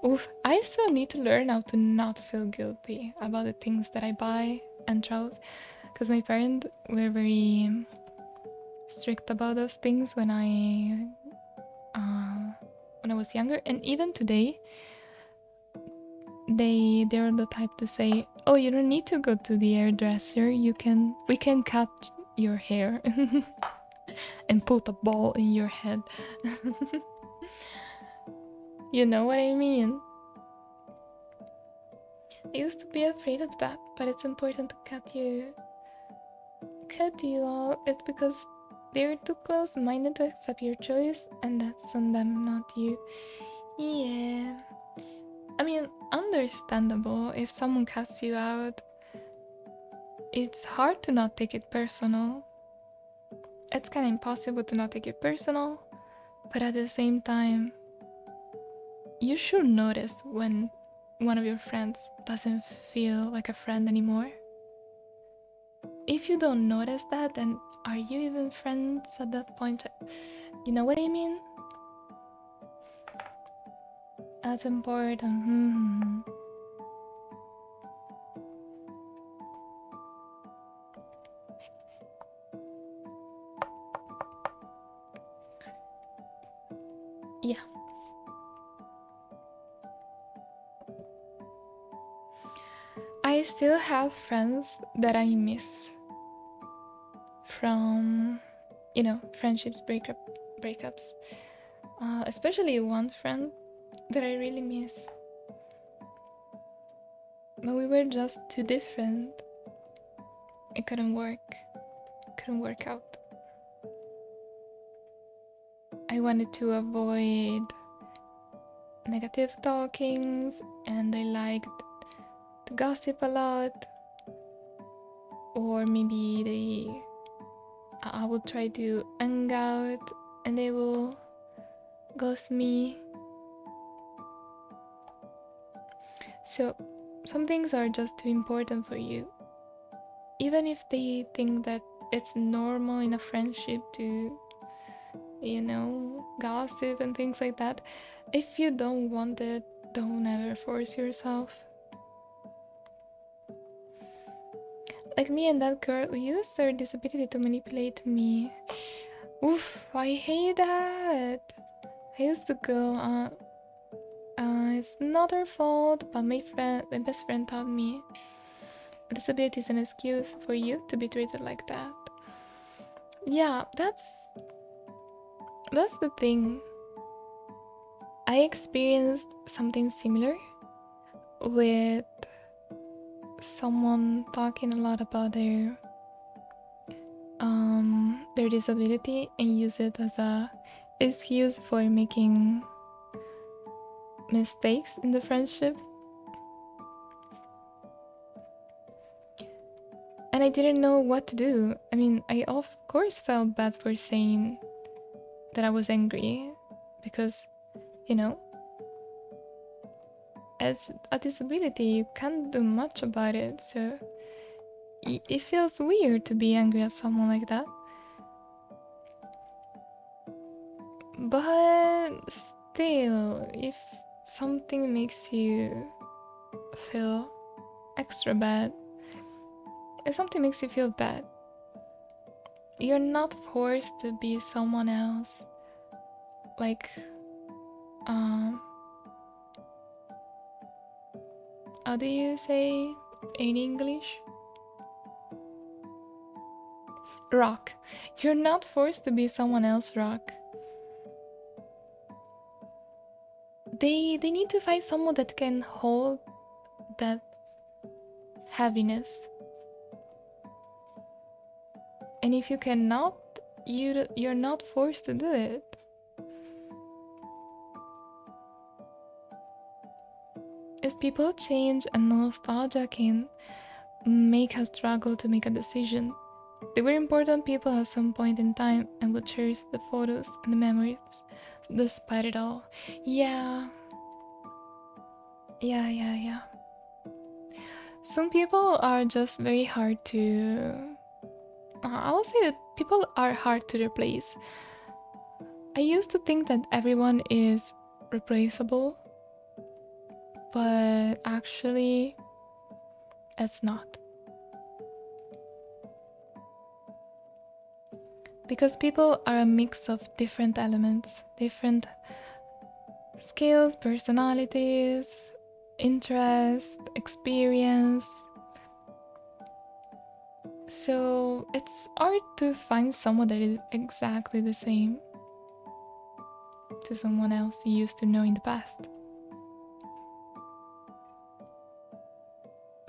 Speaker 1: Oof, I still need to learn how to not feel guilty about the things that I buy and travels, because my parents were very strict about those things when I was younger, and even today they're the type to say, oh, you don't need to go to the hairdresser, we can cut your hair and put a ball in your head. You know what I mean? I used to be afraid of that, but it's important to cut you out. It's because they're too close-minded to accept your choice, and that's on them, not you. Yeah. I mean, understandable if someone cuts you out. It's hard to not take it personal. It's kind of impossible to not take it personal, but at the same time, you should notice when one of your friends doesn't feel like a friend anymore. If you don't notice that, then are you even friends at that point? You know what I mean? That's important. Yeah. I still have friends that I miss from, friendships, breakups. Especially one friend that I really miss. But we were just too different. It couldn't work out. I wanted to avoid negative talkings, and I liked to gossip a lot, or maybe I will try to hang out and they will ghost me. So some things are just too important for you, even if they think that it's normal in a friendship to, you know, gossip and things like that. If you don't want it, don't ever force yourself. Like me and that girl who used her disability to manipulate me. Oof, I hate that. I used to go, it's not her fault, but my best friend taught me disability is an excuse for you to be treated like that. Yeah, that's the thing. I experienced something similar with someone talking a lot about their disability and use it as a excuse for making mistakes in the friendship. And I didn't know what to do. I mean, I of course felt bad for saying that I was angry because, you know, it's a disability, you can't do much about it, so it feels weird to be angry at someone like that. But still, if something makes you feel extra bad, if something makes you feel bad, you're not forced to be someone else. Like, how do you say in English? Rock. You're not forced to be someone else, Rock. They need to find someone that can hold that heaviness. And if you cannot, you're not forced to do it. As people change and nostalgia can make us struggle to make a decision. They were important people at some point in time and would cherish the photos and the memories despite it all. Yeah. Some people are just very hard to... I will say that people are hard to replace. I used to think that everyone is replaceable, but actually, it's not. Because people are a mix of different elements, different skills, personalities, interest, experience. So it's hard to find someone that is exactly the same to someone else you used to know in the past.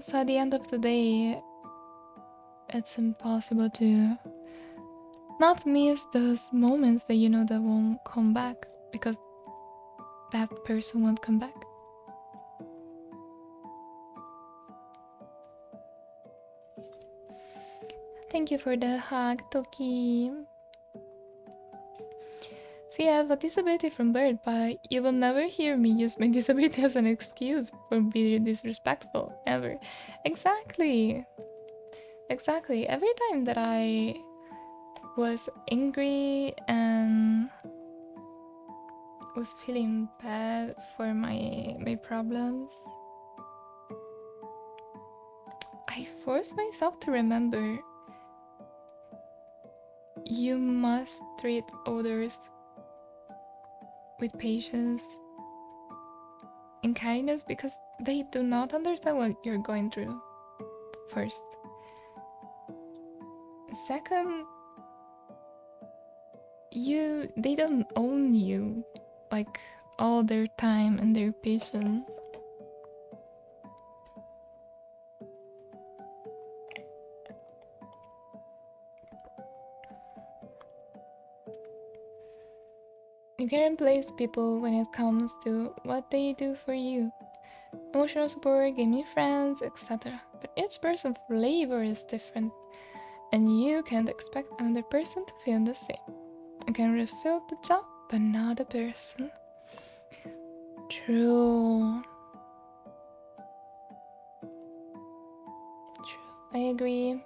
Speaker 1: So at the end of the day, it's impossible to not miss those moments that you know that won't come back because that person won't come back. Thank you for the hug, Toki. See, I have a disability from birth, but you will never hear me use my disability as an excuse for being disrespectful, ever. Exactly. Every time that I was angry and was feeling bad for my problems, I forced myself to remember you must treat others with patience and kindness because they do not understand what you're going through. First. Second, they don't own you like all their time and their patience. You can replace people when it comes to what they do for you, emotional support, gaming friends, etc. But each person's flavor is different, and you can't expect another person to feel the same. You can refill the job, but not the person. True. I agree.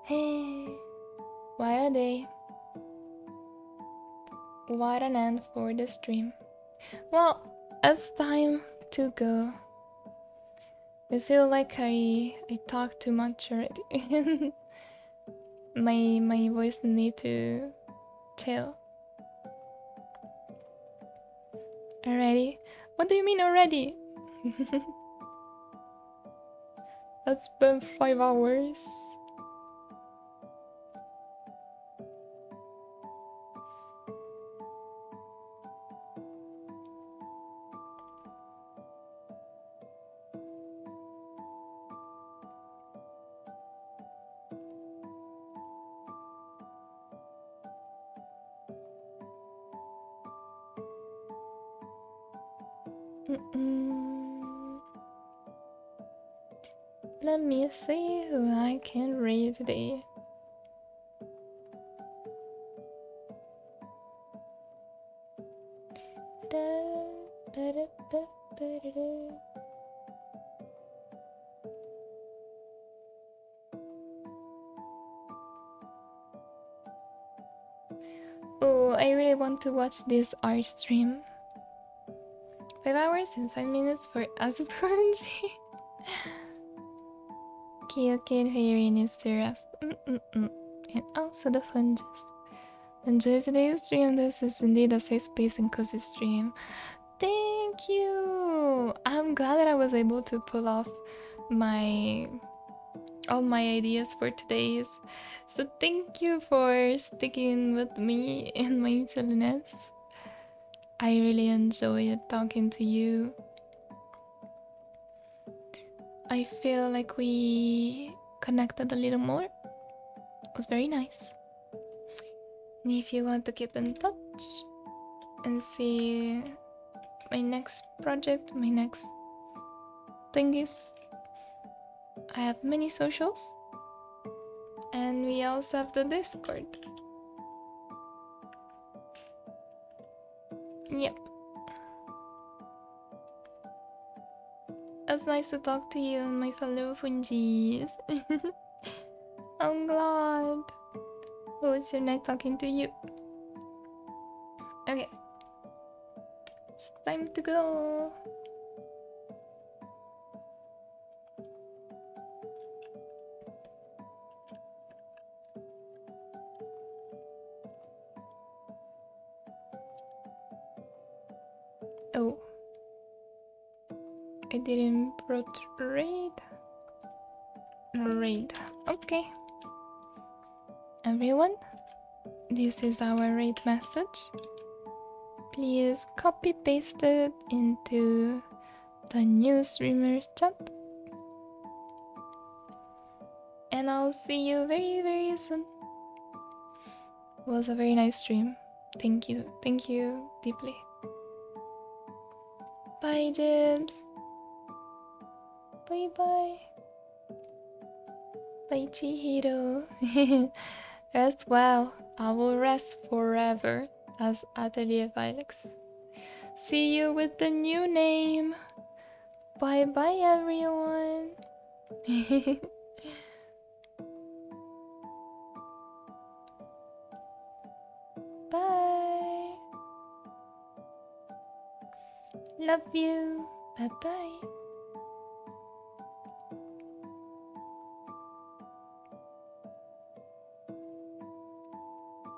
Speaker 1: Hey, what a day. What an end for the stream. Well, it's time to go. I feel like I talked too much already. my voice need to chill. Already? What do you mean already? It's been 5 hours. Let me see who I can read today. Oh, I really want to watch this art stream. 5 hours and 5 minutes for Azupunji. Cute fairy needs to rest. And also the fungus. Enjoy today's stream. This is indeed a safe space and cozy stream. Thank you. I'm glad that I was able to pull off all my ideas for today's. So thank you for sticking with me in my silliness. I really enjoyed talking to you. I feel like we connected a little more. It was very nice. And if you want to keep in touch and see my next project, my next thingies, I have many socials. And we also have the Discord. Yep. It's nice to talk to you, my fellow Fungis. I'm glad. It was so nice talking to you. Okay. It's time to go. Oh. I didn't raid. Okay. Everyone, this is our raid message. Please copy paste it into the new streamers chat. And I'll see you very, very soon. It was a very nice stream. Thank you deeply. Bye, Jibs. Bye bye. Bye, Chihiro. Rest well. I will rest forever as Atelier Violex. See you with the new name. Bye bye, everyone. Bye. Love you. Bye bye.